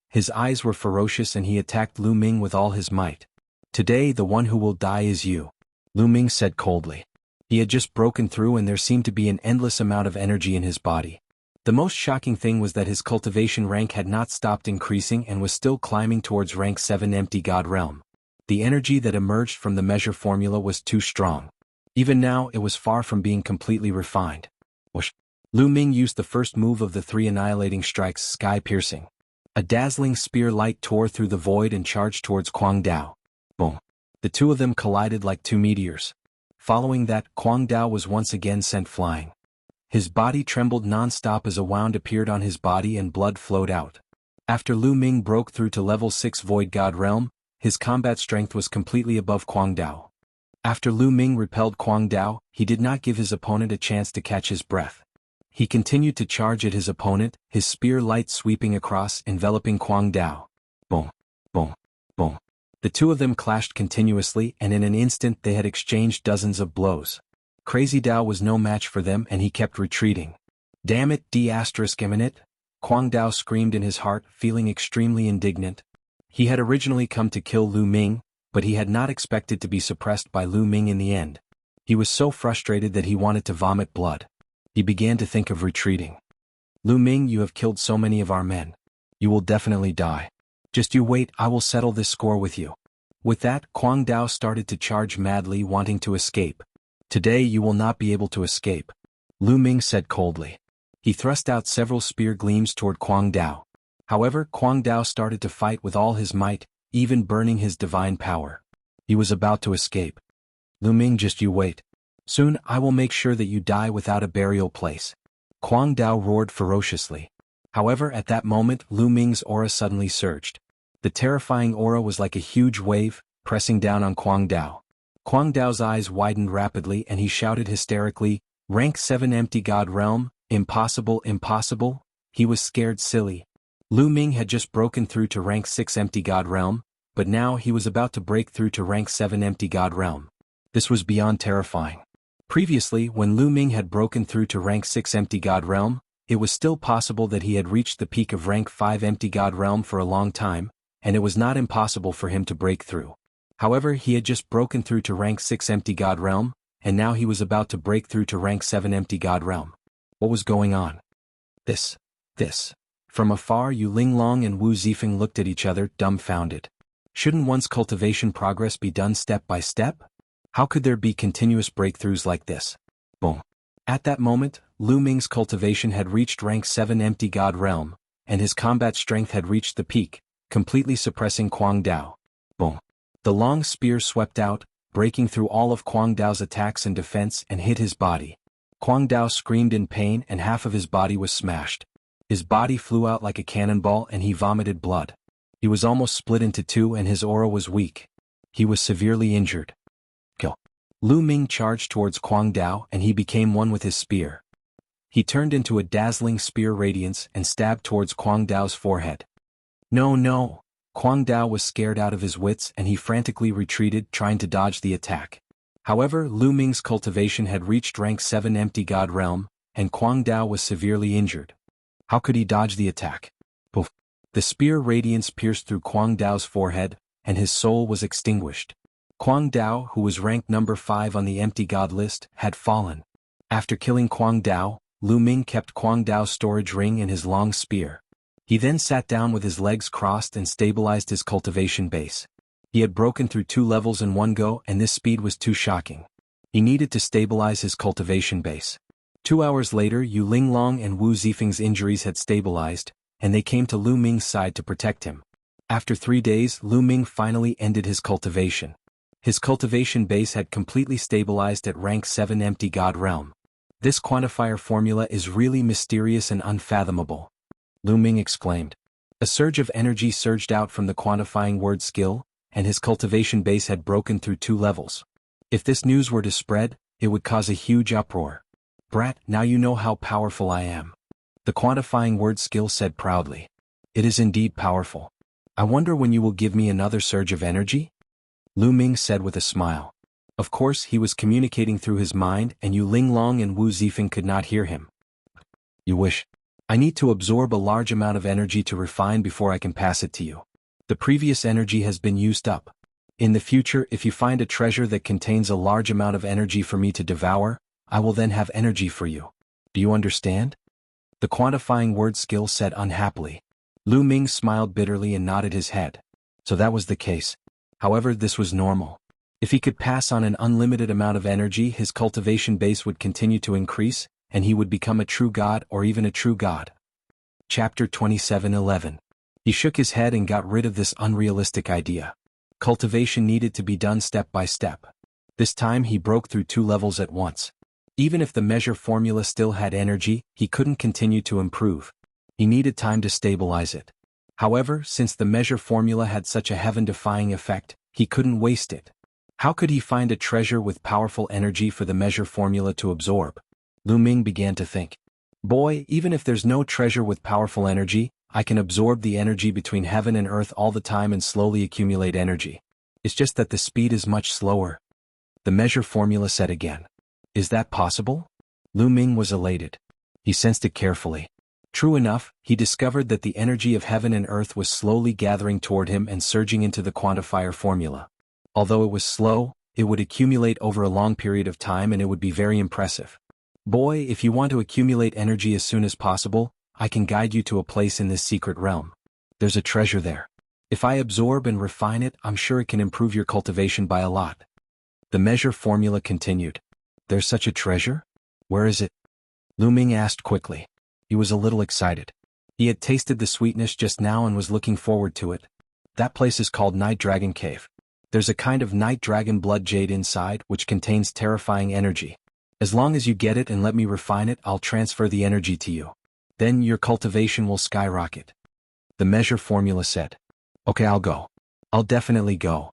His eyes were ferocious and he attacked Lu Ming with all his might. Today the one who will die is you, Lu Ming said coldly. He had just broken through and there seemed to be an endless amount of energy in his body. The most shocking thing was that his cultivation rank had not stopped increasing and was still climbing towards rank 7 empty god realm. The energy that emerged from the measure formula was too strong. Even now it was far from being completely refined. Whoosh. Lu Ming used the first move of the 3 annihilating strikes, sky-piercing. A dazzling spear light tore through the void and charged towards Kwang Dao. Boom. The two of them collided like 2 meteors. Following that, Kwang Dao was once again sent flying. His body trembled non-stop as a wound appeared on his body and blood flowed out. After Lu Ming broke through to level 6 void god realm, his combat strength was completely above Kwang Dao. After Lu Ming repelled Kwang Dao, he did not give his opponent a chance to catch his breath. He continued to charge at his opponent, his spear light sweeping across, enveloping Kwang Dao. Boom, boom, boom. The two of them clashed continuously, and in an instant they had exchanged dozens of blows. Crazy Dao was no match for them, and he kept retreating. "Damn it, D***it," Kuang Dao screamed in his heart, feeling extremely indignant. He had originally come to kill Lu Ming, but he had not expected to be suppressed by Lu Ming in the end. He was so frustrated that he wanted to vomit blood. He began to think of retreating. "Lu Ming, you have killed so many of our men. You will definitely die. Just you wait, I will settle this score with you." With that, Kuang Dao started to charge madly, wanting to escape. "Today you will not be able to escape," Lu Ming said coldly. He thrust out several spear gleams toward Kuang Dao. However, Kuang Dao started to fight with all his might, even burning his divine power. He was about to escape. "Lu Ming, just you wait. Soon I will make sure that you die without a burial place," Kuang Dao roared ferociously. However, at that moment Lu Ming's aura suddenly surged. The terrifying aura was like a huge wave, pressing down on Kuang Dao. Kuang Dao's eyes widened rapidly and he shouted hysterically, "Rank 7 empty god realm, impossible, impossible." He was scared silly. Lu Ming had just broken through to rank 6 empty god realm, but now he was about to break through to rank 7 empty god realm. This was beyond terrifying. Previously, when Lu Ming had broken through to rank 6 empty god realm, it was still possible that he had reached the peak of rank 5 empty god realm for a long time, and it was not impossible for him to break through. However, he had just broken through to rank 6 empty god realm, and now he was about to break through to rank 7 empty god realm. What was going on? This. From afar, Yu Linglong and Wu Zifeng looked at each other, dumbfounded. Shouldn't one's cultivation progress be done step by step? How could there be continuous breakthroughs like this? Boom. At that moment, Lu Ming's cultivation had reached rank 7 empty god realm, and his combat strength had reached the peak, completely suppressing Kuang Dao. Boom. The long spear swept out, breaking through all of Kuang Dao's attacks and defense and hit his body. Kuang Dao screamed in pain and half of his body was smashed. His body flew out like a cannonball and he vomited blood. He was almost split into two and his aura was weak. He was severely injured. Kill. Lu Ming charged towards Kuang Dao and he became one with his spear. He turned into a dazzling spear radiance and stabbed towards Kuang Dao's forehead. No. Kuang Dao was scared out of his wits and he frantically retreated, trying to dodge the attack. However, Lu Ming's cultivation had reached rank 7 empty god realm, and Kuang Dao was severely injured. How could he dodge the attack? Poof. The spear radiance pierced through Kuang Dao's forehead, and his soul was extinguished. Kuang Dao, who was ranked number 5 on the empty god list, had fallen. After killing Kuang Dao, Lu Ming kept Kuang Dao's storage ring and his long spear. He then sat down with his legs crossed and stabilized his cultivation base. He had broken through 2 levels in one go and this speed was too shocking. He needed to stabilize his cultivation base. 2 hours later, Yu Linglong and Wu Zifeng's injuries had stabilized, and they came to Lu Ming's side to protect him. After 3 days, Lu Ming finally ended his cultivation. His cultivation base had completely stabilized at rank 7 empty god realm. This quantifier formula is really mysterious and unfathomable, Lu Ming exclaimed. A surge of energy surged out from the quantifying word skill, and his cultivation base had broken through 2 levels. If this news were to spread, it would cause a huge uproar. "Brat, now you know how powerful I am," the quantifying word skill said proudly. "It is indeed powerful. I wonder when you will give me another surge of energy?" Lu Ming said with a smile. Of course, he was communicating through his mind and Yu Linglong and Wu Zifeng could not hear him. "You wish? I need to absorb a large amount of energy to refine before I can pass it to you. The previous energy has been used up. In the future, if you find a treasure that contains a large amount of energy for me to devour, I will then have energy for you. Do you understand?" The quantifying word skill said unhappily. Lu Ming smiled bitterly and nodded his head. So that was the case. However, this was normal. If he could pass on an unlimited amount of energy, his cultivation base would continue to increase, and he would become a true god or even a true god. Chapter 27:11. He shook his head and got rid of this unrealistic idea. Cultivation needed to be done step by step. This time he broke through 2 levels at once. Even if the measure formula still had energy, he couldn't continue to improve. He needed time to stabilize it. However, since the measure formula had such a heaven-defying effect, he couldn't waste it. How could he find a treasure with powerful energy for the measure formula to absorb? Lu Ming began to think. Boy, even if there's no treasure with powerful energy, I can absorb the energy between heaven and earth all the time and slowly accumulate energy. It's just that the speed is much slower. The measure formula said again. Is that possible? Lu Ming was elated. He sensed it carefully. True enough, he discovered that the energy of heaven and earth was slowly gathering toward him and surging into the quantifier formula. Although it was slow, it would accumulate over a long period of time and it would be very impressive. Boy, if you want to accumulate energy as soon as possible, I can guide you to a place in this secret realm. There's a treasure there. If I absorb and refine it, I'm sure it can improve your cultivation by a lot. The measure formula continued. There's such a treasure? Where is it? Lu Ming asked quickly. He was a little excited. He had tasted the sweetness just now and was looking forward to it. That place is called Night Dragon Cave. There's a kind of night dragon blood jade inside which contains terrifying energy. As long as you get it and let me refine it, I'll transfer the energy to you. Then your cultivation will skyrocket. The measure formula said. Okay, I'll go. I'll definitely go.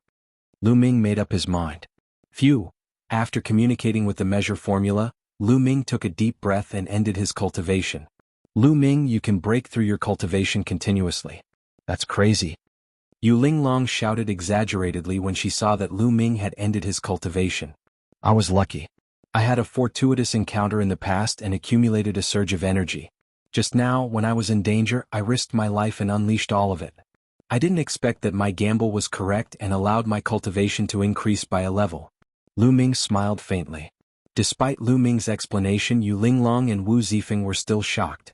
Lu Ming made up his mind. Phew. After communicating with the measure formula, Lu Ming took a deep breath and ended his cultivation. Lu Ming, you can break through your cultivation continuously. That's crazy. Yu Linglong shouted exaggeratedly when she saw that Lu Ming had ended his cultivation. I was lucky. I had a fortuitous encounter in the past and accumulated a surge of energy. Just now, when I was in danger, I risked my life and unleashed all of it. I didn't expect that my gamble was correct and allowed my cultivation to increase by a level. Lu Ming smiled faintly. Despite Lu Ming's explanation, Yu Linglong and Wu Zifeng were still shocked.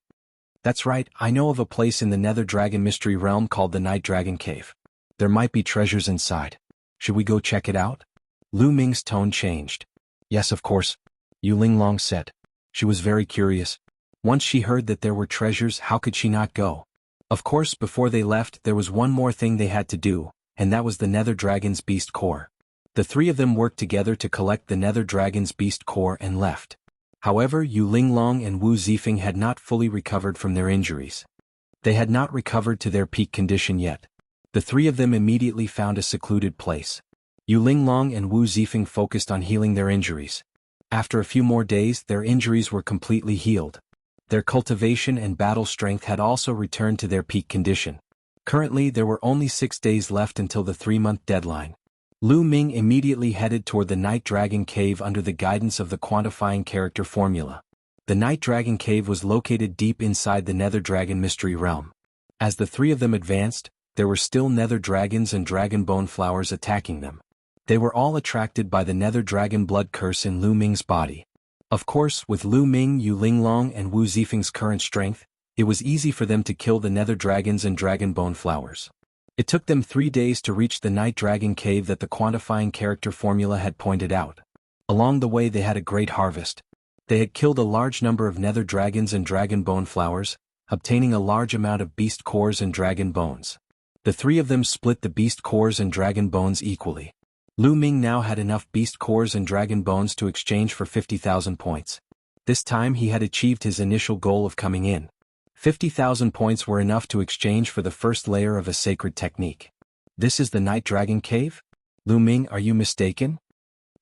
That's right, I know of a place in the Nether Dragon Mystery Realm called the Night Dragon Cave. There might be treasures inside. Should we go check it out? Lu Ming's tone changed. Yes, of course, Yu Linglong said. She was very curious. Once she heard that there were treasures, how could she not go? Of course, before they left, there was one more thing they had to do, and that was the Nether Dragon's Beast Core. The three of them worked together to collect the Nether Dragon's Beast Core and left. However, Yu Linglong and Wu Zifeng had not fully recovered from their injuries. They had not recovered to their peak condition yet. The three of them immediately found a secluded place. Yu Linglong and Wu Zifeng focused on healing their injuries. After a few more days, their injuries were completely healed. Their cultivation and battle strength had also returned to their peak condition. Currently, there were only 6 days left until the 3-month deadline. Lu Ming immediately headed toward the Night Dragon Cave under the guidance of the quantifying character formula. The Night Dragon Cave was located deep inside the Nether Dragon Mystery Realm. As the three of them advanced, there were still Nether Dragons and Dragon Bone Flowers attacking them. They were all attracted by the Nether Dragon blood curse in Lu Ming's body. Of course, with Lu Ming, Yu Linglong and Wu Zifeng's current strength, it was easy for them to kill the Nether Dragons and Dragon Bone Flowers. It took them 3 days to reach the Night Dragon Cave that the quantifying character formula had pointed out. Along the way they had a great harvest. They had killed a large number of Nether Dragons and Dragon Bone Flowers, obtaining a large amount of Beast Cores and Dragon Bones. The three of them split the Beast Cores and Dragon Bones equally. Lu Ming now had enough Beast Cores and Dragon Bones to exchange for 50,000 points. This time he had achieved his initial goal of coming in. 50,000 points were enough to exchange for the first layer of a sacred technique. This is the Night Dragon Cave? Lu Ming, are you mistaken?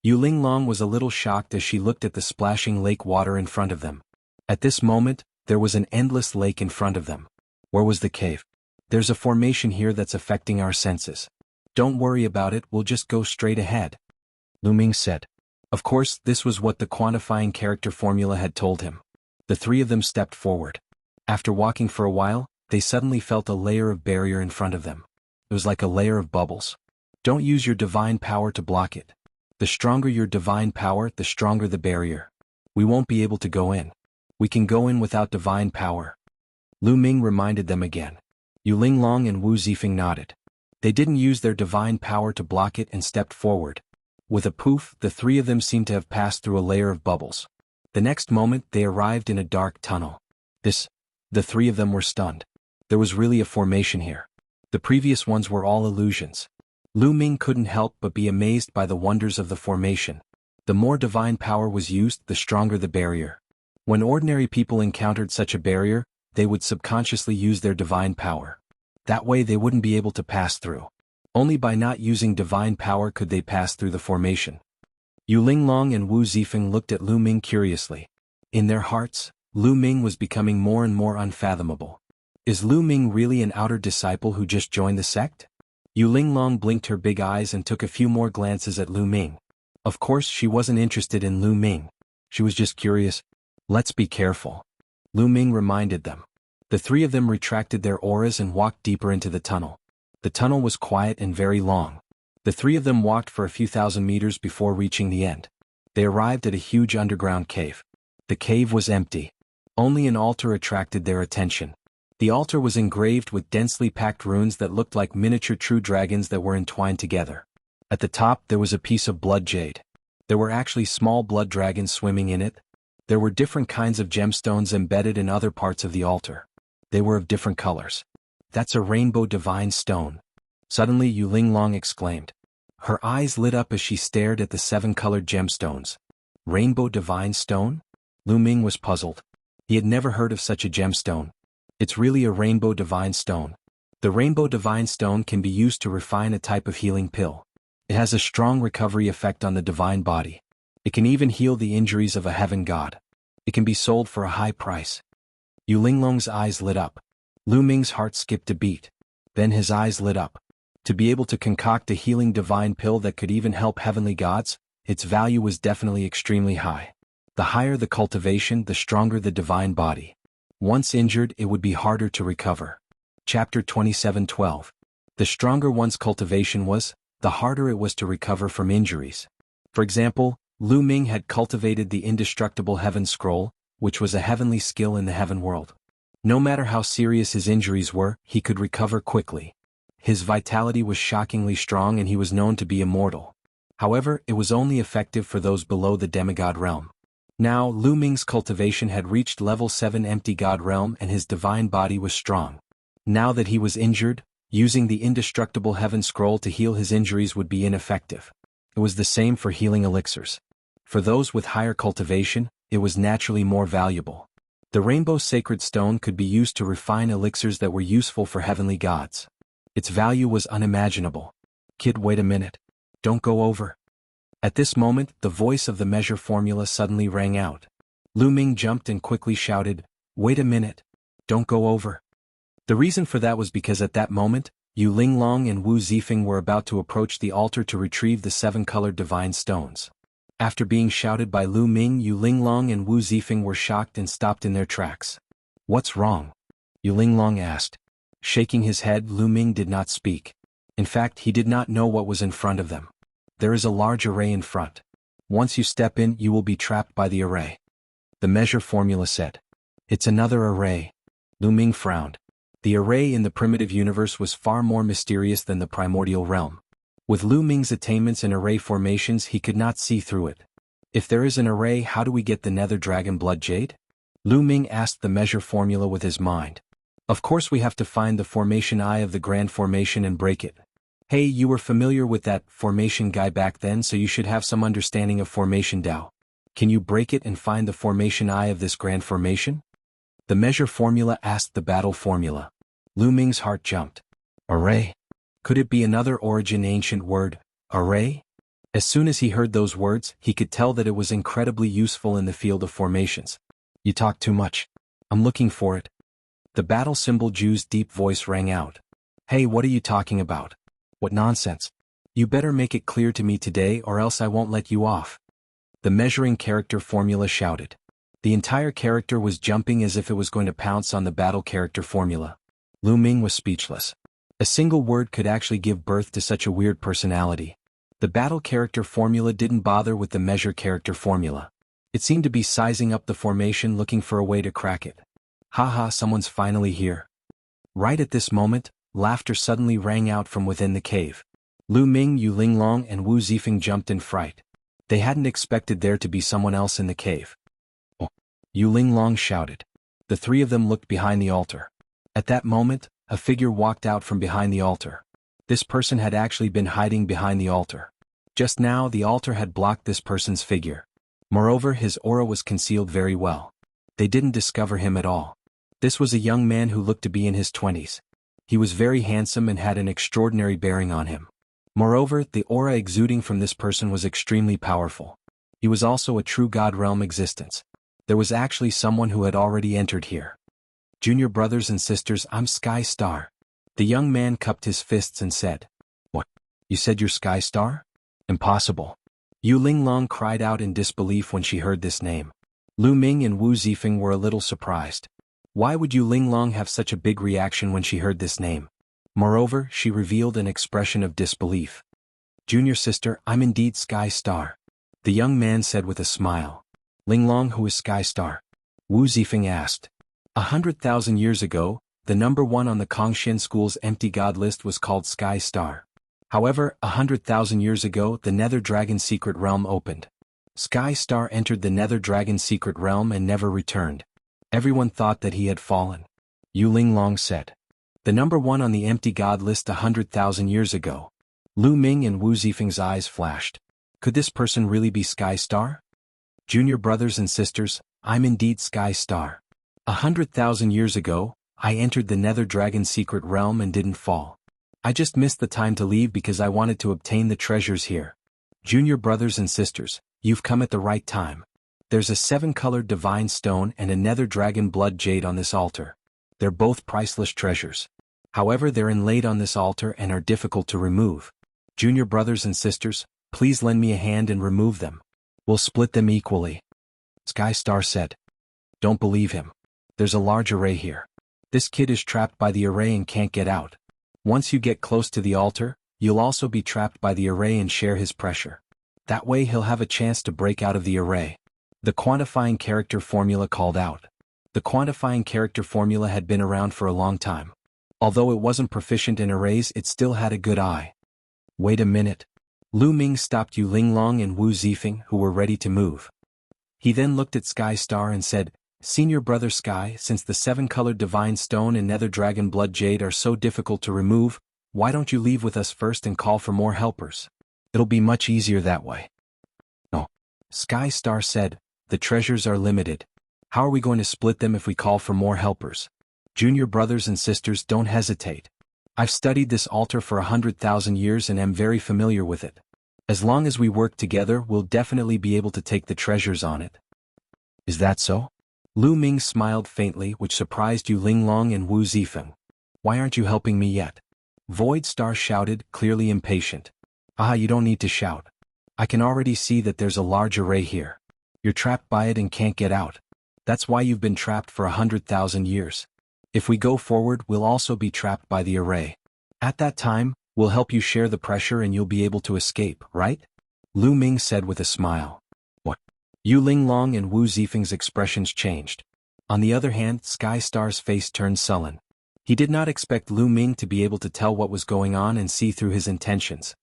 Yu Linglong was a little shocked as she looked at the splashing lake water in front of them. At this moment, there was an endless lake in front of them. Where was the cave? There's a formation here that's affecting our senses. Don't worry about it, we'll just go straight ahead. Lu Ming said. Of course, this was what the quantifying character formula had told him. The three of them stepped forward. After walking for a while, they suddenly felt a layer of barrier in front of them. It was like a layer of bubbles. Don't use your divine power to block it. The stronger your divine power, the stronger the barrier. We won't be able to go in. We can go in without divine power. Lu Ming reminded them again. Yu Linglong and Wu Zifeng nodded. They didn't use their divine power to block it and stepped forward. With a poof, the three of them seemed to have passed through a layer of bubbles. The next moment, they arrived in a dark tunnel. The three of them were stunned. There was really a formation here. The previous ones were all illusions. Lu Ming couldn't help but be amazed by the wonders of the formation. The more divine power was used, the stronger the barrier. When ordinary people encountered such a barrier, they would subconsciously use their divine power. That way they wouldn't be able to pass through. Only by not using divine power could they pass through the formation. Yu Linglong and Wu Zifeng looked at Lu Ming curiously. In their hearts, Lu Ming was becoming more and more unfathomable. Is Lu Ming really an outer disciple who just joined the sect? Yu Linglong blinked her big eyes and took a few more glances at Lu Ming. Of course she wasn't interested in Lu Ming. She was just curious. Let's be careful. Lu Ming reminded them. The three of them retracted their auras and walked deeper into the tunnel. The tunnel was quiet and very long. The three of them walked for a few thousand meters before reaching the end. They arrived at a huge underground cave. The cave was empty. Only an altar attracted their attention. The altar was engraved with densely packed runes that looked like miniature true dragons that were entwined together. At the top there was a piece of blood jade. There were actually small blood dragons swimming in it. There were different kinds of gemstones embedded in other parts of the altar. They were of different colors. That's a rainbow divine stone. Suddenly Yu Linglong exclaimed. Her eyes lit up as she stared at the 7-colored gemstones. Rainbow divine stone? Lu Ming was puzzled. He had never heard of such a gemstone. It's really a rainbow divine stone. The rainbow divine stone can be used to refine a type of healing pill. It has a strong recovery effect on the divine body. It can even heal the injuries of a heaven god. It can be sold for a high price. Yu Linglong's eyes lit up. Lu Ming's heart skipped a beat. Then his eyes lit up. To be able to concoct a healing divine pill that could even help heavenly gods, its value was definitely extremely high. The higher the cultivation, the stronger the divine body. Once injured, it would be harder to recover. Chapter 27:12. The stronger one's cultivation was, the harder it was to recover from injuries. For example, Lu Ming had cultivated the indestructible heaven scroll, which was a heavenly skill in the heaven world. No matter how serious his injuries were, he could recover quickly. His vitality was shockingly strong and he was known to be immortal. However, it was only effective for those below the demigod realm. Now, Lu Ming's cultivation had reached level 7 empty god realm and his divine body was strong. Now that he was injured, using the indestructible heaven scroll to heal his injuries would be ineffective. It was the same for healing elixirs. For those with higher cultivation, it was naturally more valuable. The rainbow sacred stone could be used to refine elixirs that were useful for heavenly gods. Its value was unimaginable. Kid, wait a minute. Don't go over. At this moment, the voice of the measure formula suddenly rang out. Lu Ming jumped and quickly shouted, wait a minute. Don't go over. The reason for that was because at that moment, Yu Linglong and Wu Zifeng were about to approach the altar to retrieve the 7-colored divine stones. After being shouted by Lu Ming, Yu Linglong and Wu Zifeng were shocked and stopped in their tracks. What's wrong? Yu Linglong asked. Shaking his head, Lu Ming did not speak. In fact, he did not know what was in front of them. There is a large array in front. Once you step in, you will be trapped by the array. The measure formula said. It's another array. Lu Ming frowned. The array in the primitive universe was far more mysterious than the primordial realm. With Lu Ming's attainments in array formations, he could not see through it. If there is an array, how do we get the nether dragon blood jade? Lu Ming asked the measure formula with his mind. Of course we have to find the formation eye of the grand formation and break it. Hey, you were familiar with that formation guy back then, so you should have some understanding of formation Dao. Can you break it and find the formation eye of this grand formation? The measure formula asked the battle formula. Lu Ming's heart jumped. Array? Could it be another origin ancient word, array? As soon as he heard those words, he could tell that it was incredibly useful in the field of formations. You talk too much. I'm looking for it. The battle symbol Ju's deep voice rang out. Hey, what are you talking about? What nonsense. You better make it clear to me today or else I won't let you off. The measuring character formula shouted. The entire character was jumping as if it was going to pounce on the battle character formula. Lu Ming was speechless. A single word could actually give birth to such a weird personality. The battle character formula didn't bother with the measure character formula. It seemed to be sizing up the formation, looking for a way to crack it. Haha, someone's finally here. Right at this moment, laughter suddenly rang out from within the cave. Lu Ming, Yu Linglong, and Wu Zifeng jumped in fright. They hadn't expected there to be someone else in the cave. Oh! Yu Linglong shouted. The three of them looked behind the altar. At that moment, a figure walked out from behind the altar. This person had actually been hiding behind the altar. Just now, the altar had blocked this person's figure. Moreover, his aura was concealed very well. They didn't discover him at all. This was a young man who looked to be in his 20s. He was very handsome and had an extraordinary bearing on him. Moreover, the aura exuding from this person was extremely powerful. He was also a true God realm existence. There was actually someone who had already entered here. Junior brothers and sisters, I'm Sky Star. The young man cupped his fists and said. You said you're Sky Star? Impossible. Yu Linglong cried out in disbelief when she heard this name. Lu Ming and Wu Zifeng were a little surprised. Why would Yu Linglong have such a big reaction when she heard this name? Moreover, she revealed an expression of disbelief. Junior sister, I'm indeed Sky Star. The young man said with a smile. Linglong, who is Sky Star? Wu Zifeng asked. 100,000 years ago, the number 1 on the Kongshan school's empty god list was called Sky Star. However, 100,000 years ago the Nether Dragon secret realm opened. Sky Star entered the Nether Dragon secret realm and never returned. Everyone thought that he had fallen. Yu Linglong said. The number 1 on the empty god list 100,000 years ago. Lu Ming and Wu Zifeng's eyes flashed. Could this person really be Sky Star? Junior brothers and sisters, I'm indeed Sky Star. 100,000 years ago, I entered the Nether Dragon secret realm and didn't fall. I just missed the time to leave because I wanted to obtain the treasures here. Junior brothers and sisters, you've come at the right time. There's a 7-colored divine stone and a Nether Dragon blood jade on this altar. They're both priceless treasures. However, they're inlaid on this altar and are difficult to remove. Junior brothers and sisters, please lend me a hand and remove them. We'll split them equally. Sky Star said. Don't believe him. There's a large array here. This kid is trapped by the array and can't get out. Once you get close to the altar, you'll also be trapped by the array and share his pressure. That way he'll have a chance to break out of the array. The quantifying character formula called out. The quantifying character formula had been around for a long time. Although it wasn't proficient in arrays, it still had a good eye. Wait a minute. Lu Ming stopped Yu Linglong and Wu Zifeng, who were ready to move. He then looked at Sky Star and said, Senior brother Sky, since the 7-colored divine stone and Nether Dragon blood jade are so difficult to remove, why don't you leave with us first and call for more helpers? It'll be much easier that way. No. Sky Star said, the treasures are limited. How are we going to split them if we call for more helpers? Junior brothers and sisters, don't hesitate. I've studied this altar for 100,000 years and am very familiar with it. As long as we work together, we'll definitely be able to take the treasures on it. Is that so? Lu Ming smiled faintly, which surprised Yu Linglong and Wu Zifeng. Why aren't you helping me yet? Void Star shouted, clearly impatient. Ah, you don't need to shout. I can already see that there's a large array here. You're trapped by it and can't get out. That's why you've been trapped for 100,000 years. If we go forward, we'll also be trapped by the array. At that time, we'll help you share the pressure and you'll be able to escape, right? Lu Ming said with a smile. What? Yu Linglong and Wu Zifeng's expressions changed. On the other hand, Sky Star's face turned sullen. He did not expect Lu Ming to be able to tell what was going on and see through his intentions.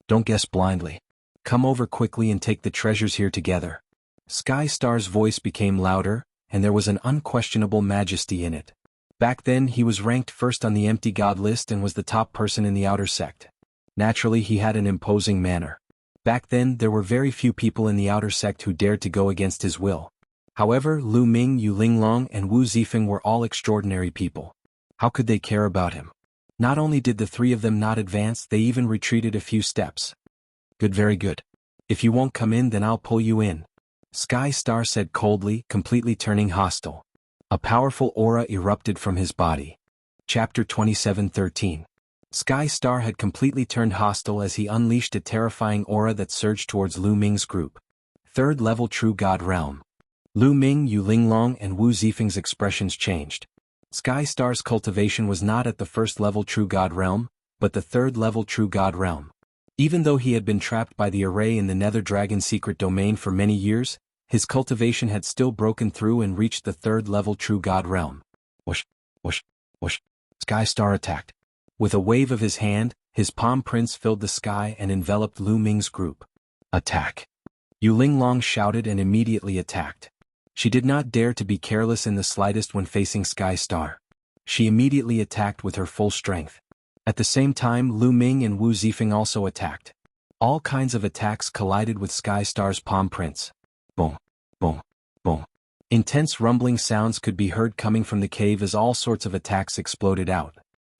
Don't guess blindly. Come over quickly and take the treasures here together. Sky Star's voice became louder, and there was an unquestionable majesty in it. Back then he was ranked first on the empty god list and was the top person in the outer sect. Naturally he had an imposing manner. Back then there were very few people in the outer sect who dared to go against his will. However, Lu Ming, Yu Linglong and Wu Zifeng were all extraordinary people. How could they care about him? Not only did the 3 of them not advance, they even retreated a few steps. Good, very good. If you won't come in, then I'll pull you in. Sky Star said coldly, completely turning hostile. A powerful aura erupted from his body. Chapter 27:13. Sky Star had completely turned hostile as he unleashed a terrifying aura that surged towards Lu Ming's group. 3rd level True God Realm. Lu Ming, Yu Linglong and Wu Zifeng's expressions changed. Sky Star's cultivation was not at the 1st level True God Realm, but the 3rd level True God Realm. Even though he had been trapped by the array in the Nether Dragon secret domain for many years, his cultivation had still broken through and reached the 3rd level True God Realm. Whoosh, whoosh, whoosh. Sky Star attacked. With a wave of his hand, his palm prints filled the sky and enveloped Lu Ming's group. Attack! Yu Linglong shouted and immediately attacked. She did not dare to be careless in the slightest when facing Sky Star. She immediately attacked with her full strength. At the same time, Lu Ming and Wu Zifeng also attacked. All kinds of attacks collided with Sky Star's palm prints. Boom, boom, boom. Intense rumbling sounds could be heard coming from the cave as all sorts of attacks exploded out.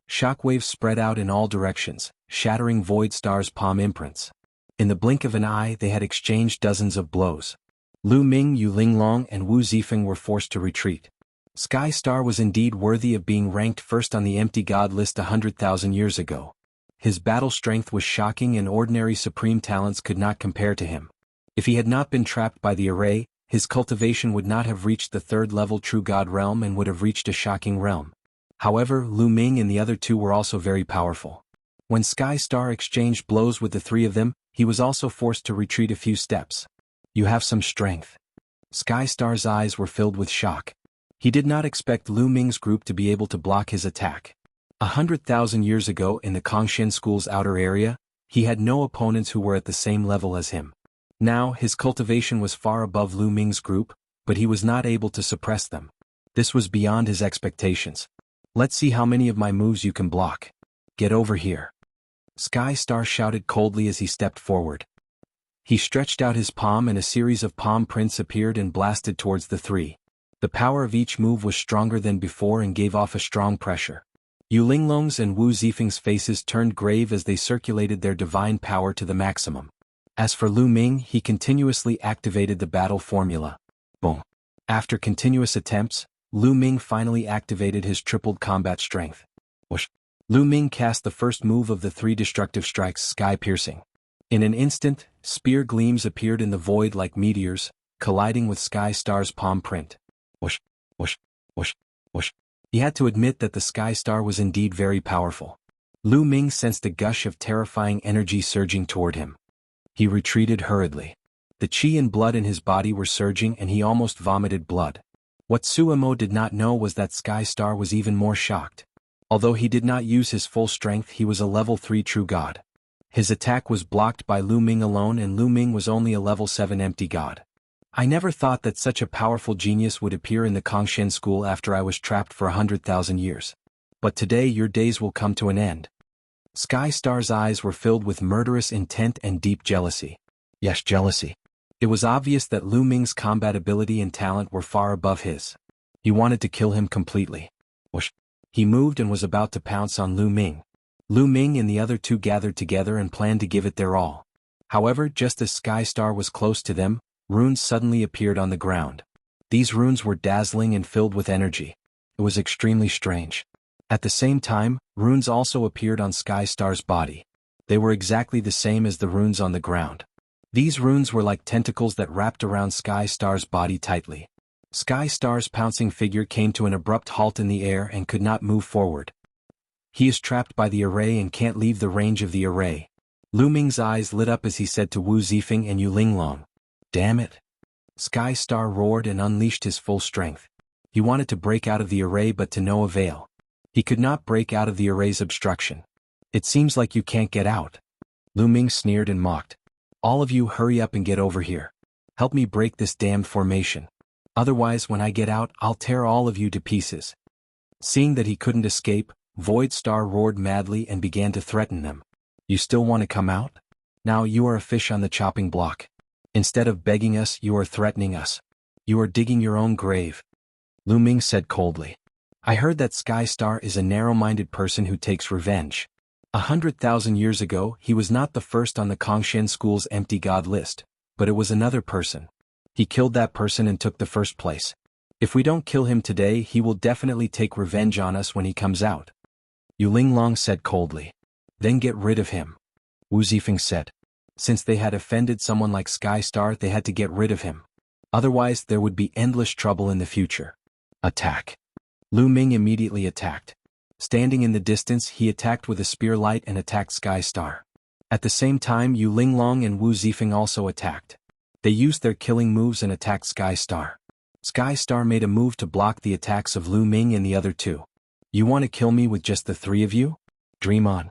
Shockwaves spread out in all directions, shattering Void Star's palm imprints. In the blink of an eye, they had exchanged dozens of blows. Lu Ming, Yu Linglong and Wu Zifeng were forced to retreat. Sky Star was indeed worthy of being ranked first on the empty god list 100,000 years ago. His battle strength was shocking and ordinary supreme talents could not compare to him. If he had not been trapped by the array, his cultivation would not have reached the third-level true god realm and would have reached a shocking realm. However, Lu Ming and the other two were also very powerful. When Sky Star exchanged blows with the three of them, he was also forced to retreat a few steps. You have some strength. Sky Star's eyes were filled with shock. He did not expect Lu Ming's group to be able to block his attack. 100,000 years ago in the Kongshan School's outer area, he had no opponents who were at the same level as him. Now, his cultivation was far above Lu Ming's group, but he was not able to suppress them. This was beyond his expectations. Let's see how many of my moves you can block. Get over here. Sky Star shouted coldly as he stepped forward. He stretched out his palm and a series of palm prints appeared and blasted towards the three. The power of each move was stronger than before and gave off a strong pressure. Yu Linglong's and Wu Zifeng's faces turned grave as they circulated their divine power to the maximum. As for Lu Ming, he continuously activated the battle formula. Boom. After continuous attempts, Lu Ming finally activated his tripled combat strength. Whoosh. Lu Ming cast the first move of the three destructive strikes, sky-piercing. In an instant, spear gleams appeared in the void like meteors, colliding with Sky Star's palm print. Whoosh, whoosh, whoosh, whoosh. He had to admit that the Sky Star was indeed very powerful. Lu Ming sensed a gush of terrifying energy surging toward him. He retreated hurriedly. The qi and blood in his body were surging and he almost vomited blood. What Suemo did not know was that Sky Star was even more shocked. Although he did not use his full strength, he was a level 3 true god. His attack was blocked by Lu Ming alone and Lu Ming was only a level 7 empty god. I never thought that such a powerful genius would appear in the Kongshan school after I was trapped for 100,000 years. But today your days will come to an end. Sky Star's eyes were filled with murderous intent and deep jealousy. Yes, jealousy. It was obvious that Lu Ming's combat ability and talent were far above his. He wanted to kill him completely. Whoosh. He moved and was about to pounce on Lu Ming. Lu Ming and the other two gathered together and planned to give it their all. However, just as Sky Star was close to them, runes suddenly appeared on the ground. These runes were dazzling and filled with energy. It was extremely strange. At the same time, runes also appeared on Sky Star's body. They were exactly the same as the runes on the ground. These runes were like tentacles that wrapped around Sky Star's body tightly. Sky Star's pouncing figure came to an abrupt halt in the air and could not move forward. He is trapped by the array and can't leave the range of the array. Lu Ming's eyes lit up as he said to Wu Zifeng and Yu Linglong, "Damn it." Sky Star roared and unleashed his full strength. He wanted to break out of the array but to no avail. He could not break out of the array's obstruction. "It seems like you can't get out." Lu Ming sneered and mocked. "All of you hurry up and get over here. Help me break this damned formation. Otherwise when I get out I'll tear all of you to pieces." Seeing that he couldn't escape, Void Star roared madly and began to threaten them. "You still want to come out? Now you are a fish on the chopping block. Instead of begging us, you are threatening us. You are digging your own grave." Lu Ming said coldly. "I heard that Sky Star is a narrow-minded person who takes revenge. 100,000 years ago, he was not the first on the Kongshan School's empty god list, but it was another person. He killed that person and took the first place. If we don't kill him today, he will definitely take revenge on us when he comes out." Yu Linglong said coldly. "Then get rid of him," Wu Zifeng said. Since they had offended someone like Sky Star, they had to get rid of him. Otherwise, there would be endless trouble in the future. Attack. Lu Ming immediately attacked. Standing in the distance, he attacked with a spear light and attacked Sky Star. At the same time, Yu Linglong and Wu Zifeng also attacked. They used their killing moves and attacked Sky Star. Sky Star made a move to block the attacks of Lu Ming and the other two. "You want to kill me with just the three of you? Dream on."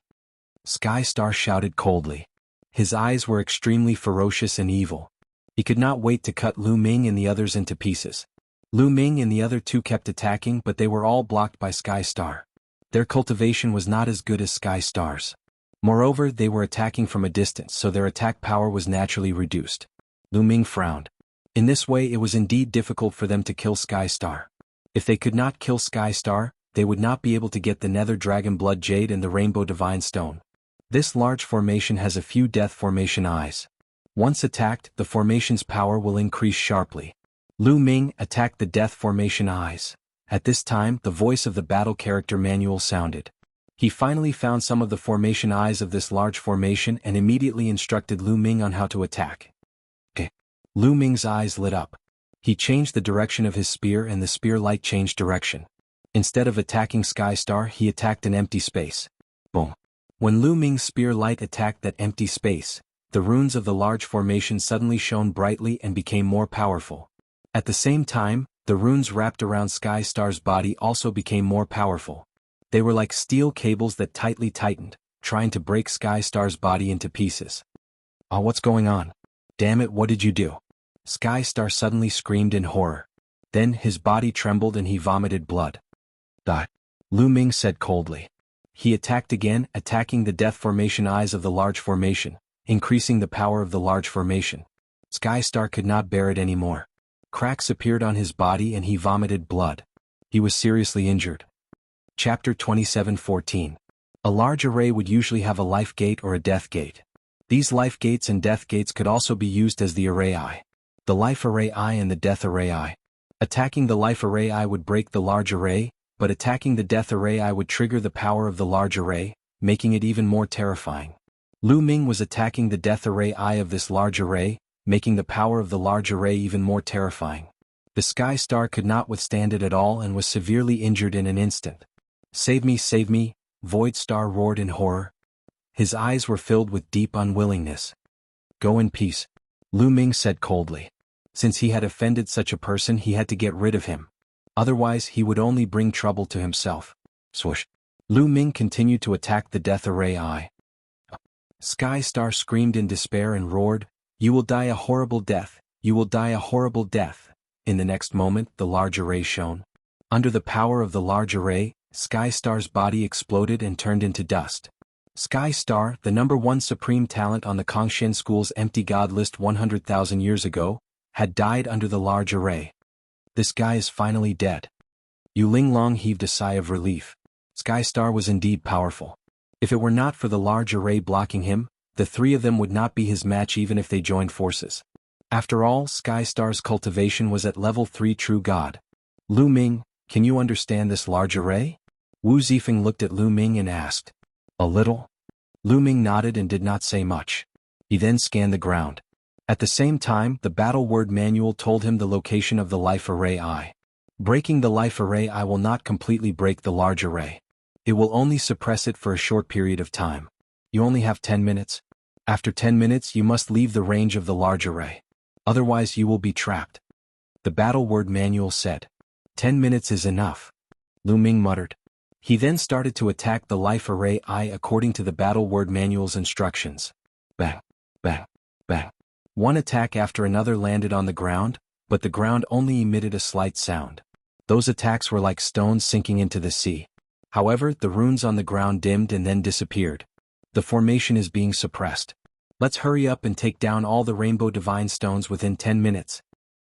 Sky Star shouted coldly. His eyes were extremely ferocious and evil. He could not wait to cut Lu Ming and the others into pieces. Lu Ming and the other two kept attacking, but they were all blocked by Sky Star. Their cultivation was not as good as Sky Star's. Moreover, they were attacking from a distance, so their attack power was naturally reduced. Lu Ming frowned. In this way, it was indeed difficult for them to kill Sky Star. If they could not kill Sky Star, they would not be able to get the Nether Dragon Blood Jade and the Rainbow Divine Stone. This large formation has a few Death Formation eyes. Once attacked, the formation's power will increase sharply. Lu Ming attacked the Death Formation eyes. At this time, the voice of the battle character manual sounded. He finally found some of the formation eyes of this large formation and immediately instructed Lu Ming on how to attack. Okay. Lu Ming's eyes lit up. He changed the direction of his spear and the spear light changed direction. Instead of attacking Sky Star, he attacked an empty space. Boom. When Lu Ming's spear light attacked that empty space, the runes of the large formation suddenly shone brightly and became more powerful. At the same time, the runes wrapped around Sky Star's body also became more powerful. They were like steel cables that tightly tightened, trying to break Sky Star's body into pieces. Oh, what's going on? Damn it, what did you do? Sky Star suddenly screamed in horror. Then his body trembled and he vomited blood. Lu Ming said coldly. He attacked again, attacking the death formation eyes of the large formation, increasing the power of the large formation. Sky Star could not bear it anymore. Cracks appeared on his body and he vomited blood. He was seriously injured. Chapter 27:14. A large array would usually have a life gate or a death gate. These life gates and death gates could also be used as the array eye. The life array eye and the death array eye. Attacking the life array eye would break the large array, but attacking the death array eye would trigger the power of the large array, making it even more terrifying. Lu Ming was attacking the death array eye of this large array, making the power of the large array even more terrifying. The Sky Star could not withstand it at all and was severely injured in an instant. Save me, Void Star roared in horror. His eyes were filled with deep unwillingness. Go in peace, Lu Ming said coldly. Since he had offended such a person, he had to get rid of him. Otherwise he would only bring trouble to himself. Swoosh. Lu Ming continued to attack the death array eye. Sky Star screamed in despair and roared, "You will die a horrible death, you will die a horrible death." In the next moment, the large array shone. Under the power of the large array, Sky Star's body exploded and turned into dust. Sky Star, the #1 supreme talent on the Kongshen School's empty god list 100,000 years ago, had died under the large array. This guy is finally dead. Yu Linglong heaved a sigh of relief. Sky Star was indeed powerful. If it were not for the large array blocking him, the three of them would not be his match even if they joined forces. After all, Sky Star's cultivation was at level 3 true god. Lu Ming, can you understand this large array? Wu Zifeng looked at Lu Ming and asked. A little. Lu Ming nodded and did not say much. He then scanned the ground. At the same time, the battle word manual told him the location of the life array eye. Breaking the life array eye will not completely break the large array. It will only suppress it for a short period of time. You only have 10 minutes. After 10 minutes you must leave the range of the large array. Otherwise you will be trapped. The battle word manual said. 10 minutes is enough. Lu Ming muttered. He then started to attack the life array eye according to the battle word manual's instructions. Bang, bang, bang. One attack after another landed on the ground, but the ground only emitted a slight sound. Those attacks were like stones sinking into the sea. However, the runes on the ground dimmed and then disappeared. The formation is being suppressed. Let's hurry up and take down all the rainbow divine stones within 10 minutes.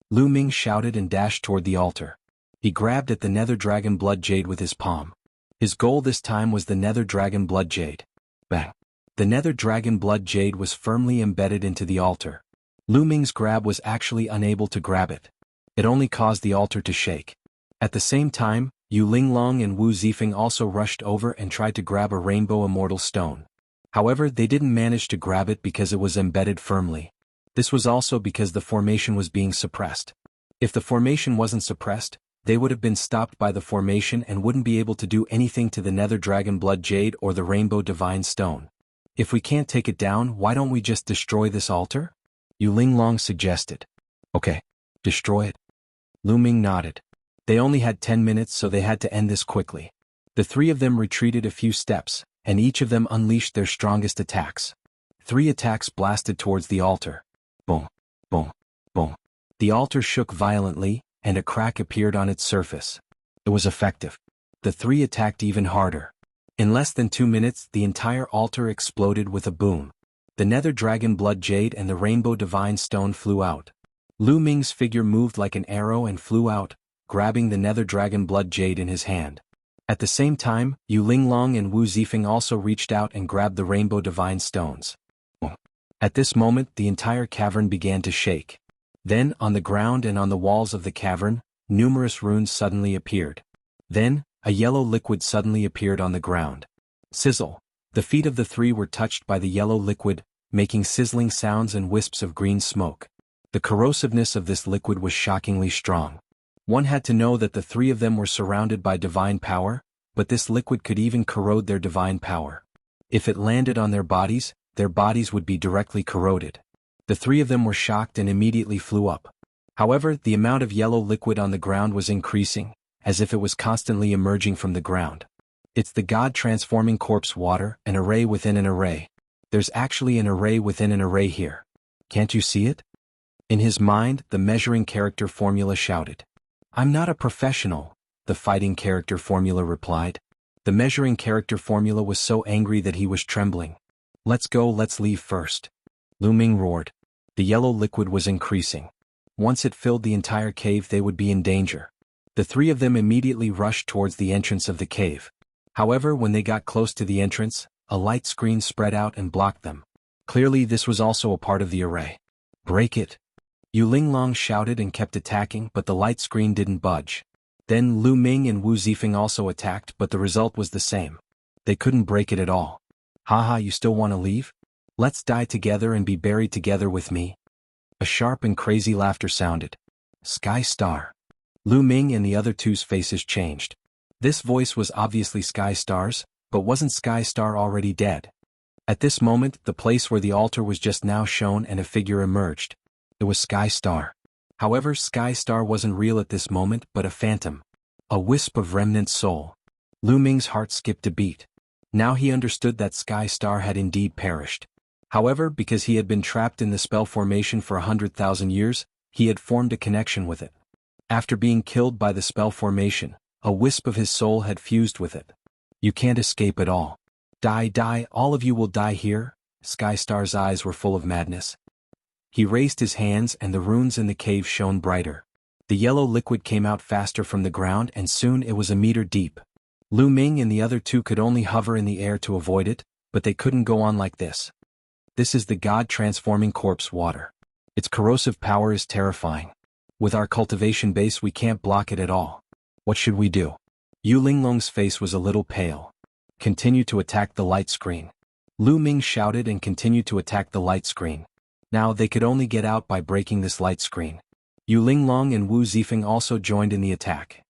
Lu Ming shouted and dashed toward the altar. He grabbed at the Nether Dragon Blood Jade with his palm. His goal this time was the Nether Dragon Blood Jade. Bang. The Nether Dragon Blood Jade was firmly embedded into the altar. Lu Ming's grab was actually unable to grab it. It only caused the altar to shake. At the same time, Yu Linglong and Wu Zifeng also rushed over and tried to grab a rainbow immortal stone. However, they didn't manage to grab it because it was embedded firmly. This was also because the formation was being suppressed. If the formation wasn't suppressed, they would have been stopped by the formation and wouldn't be able to do anything to the Nether Dragon Blood Jade or the Rainbow Divine Stone. If we can't take it down, why don't we just destroy this altar? Yu Linglong suggested. Okay, destroy it. Lu Ming nodded. They only had 10 minutes, so they had to end this quickly. The three of them retreated a few steps, and each of them unleashed their strongest attacks. 3 attacks blasted towards the altar. Boom, boom, boom. The altar shook violently, and a crack appeared on its surface. It was effective. The 3 attacked even harder. In less than 2 minutes, the entire altar exploded with a boom. The Nether Dragon Blood Jade and the Rainbow Divine Stone flew out. Lu Ming's figure moved like an arrow and flew out, grabbing the Nether Dragon Blood Jade in his hand. At the same time, Yu Linglong and Wu Zifeng also reached out and grabbed the Rainbow Divine Stones. At this moment, the entire cavern began to shake. Then, on the ground and on the walls of the cavern, numerous runes suddenly appeared. Then, a yellow liquid suddenly appeared on the ground. Sizzle. The feet of the three were touched by the yellow liquid, making sizzling sounds and wisps of green smoke. The corrosiveness of this liquid was shockingly strong. One had to know that the three of them were surrounded by divine power, but this liquid could even corrode their divine power. If it landed on their bodies would be directly corroded. The three of them were shocked and immediately flew up. However, the amount of yellow liquid on the ground was increasing, as if it was constantly emerging from the ground. It's the God-transforming corpse water, an array within an array. There's actually an array within an array here. Can't you see it? In his mind, the measuring character formula shouted. I'm not a professional, the fighting character formula replied. The measuring character formula was so angry that he was trembling. Let's go, let's leave first. Lu Ming roared. The yellow liquid was increasing. Once it filled the entire cave, they would be in danger. The three of them immediately rushed towards the entrance of the cave. However, when they got close to the entrance, a light screen spread out and blocked them. Clearly this was also a part of the array. Break it. Yu Linglong shouted and kept attacking, but the light screen didn't budge. Then Lu Ming and Wu Zifeng also attacked, but the result was the same. They couldn't break it at all. Haha, you still want to leave? Let's die together and be buried together with me. A sharp and crazy laughter sounded. Sky Star. Lu Ming and the other two's faces changed. This voice was obviously Sky Star's, but wasn't Sky Star already dead? At this moment, the place where the altar was just now shown and a figure emerged. It was Sky Star. However, Sky Star wasn't real at this moment, but a phantom. A wisp of remnant soul. Lu Ming's heart skipped a beat. Now he understood that Sky Star had indeed perished. However, because he had been trapped in the spell formation for 100,000 years, he had formed a connection with it. After being killed by the spell formation, a wisp of his soul had fused with it. You can't escape at all. Die, all of you will die here. Sky Star's eyes were full of madness. He raised his hands and the runes in the cave shone brighter. The yellow liquid came out faster from the ground and soon it was a meter deep. Lu Ming and the other two could only hover in the air to avoid it, but they couldn't go on like this. This is the God-transforming corpse water. Its corrosive power is terrifying. With our cultivation base we can't block it at all. What should we do? Yu Linglong's face was a little pale. Continue to attack the light screen. Lu Ming shouted and continued to attack the light screen. Now they could only get out by breaking this light screen. Yu Linglong and Wu Zifeng also joined in the attack.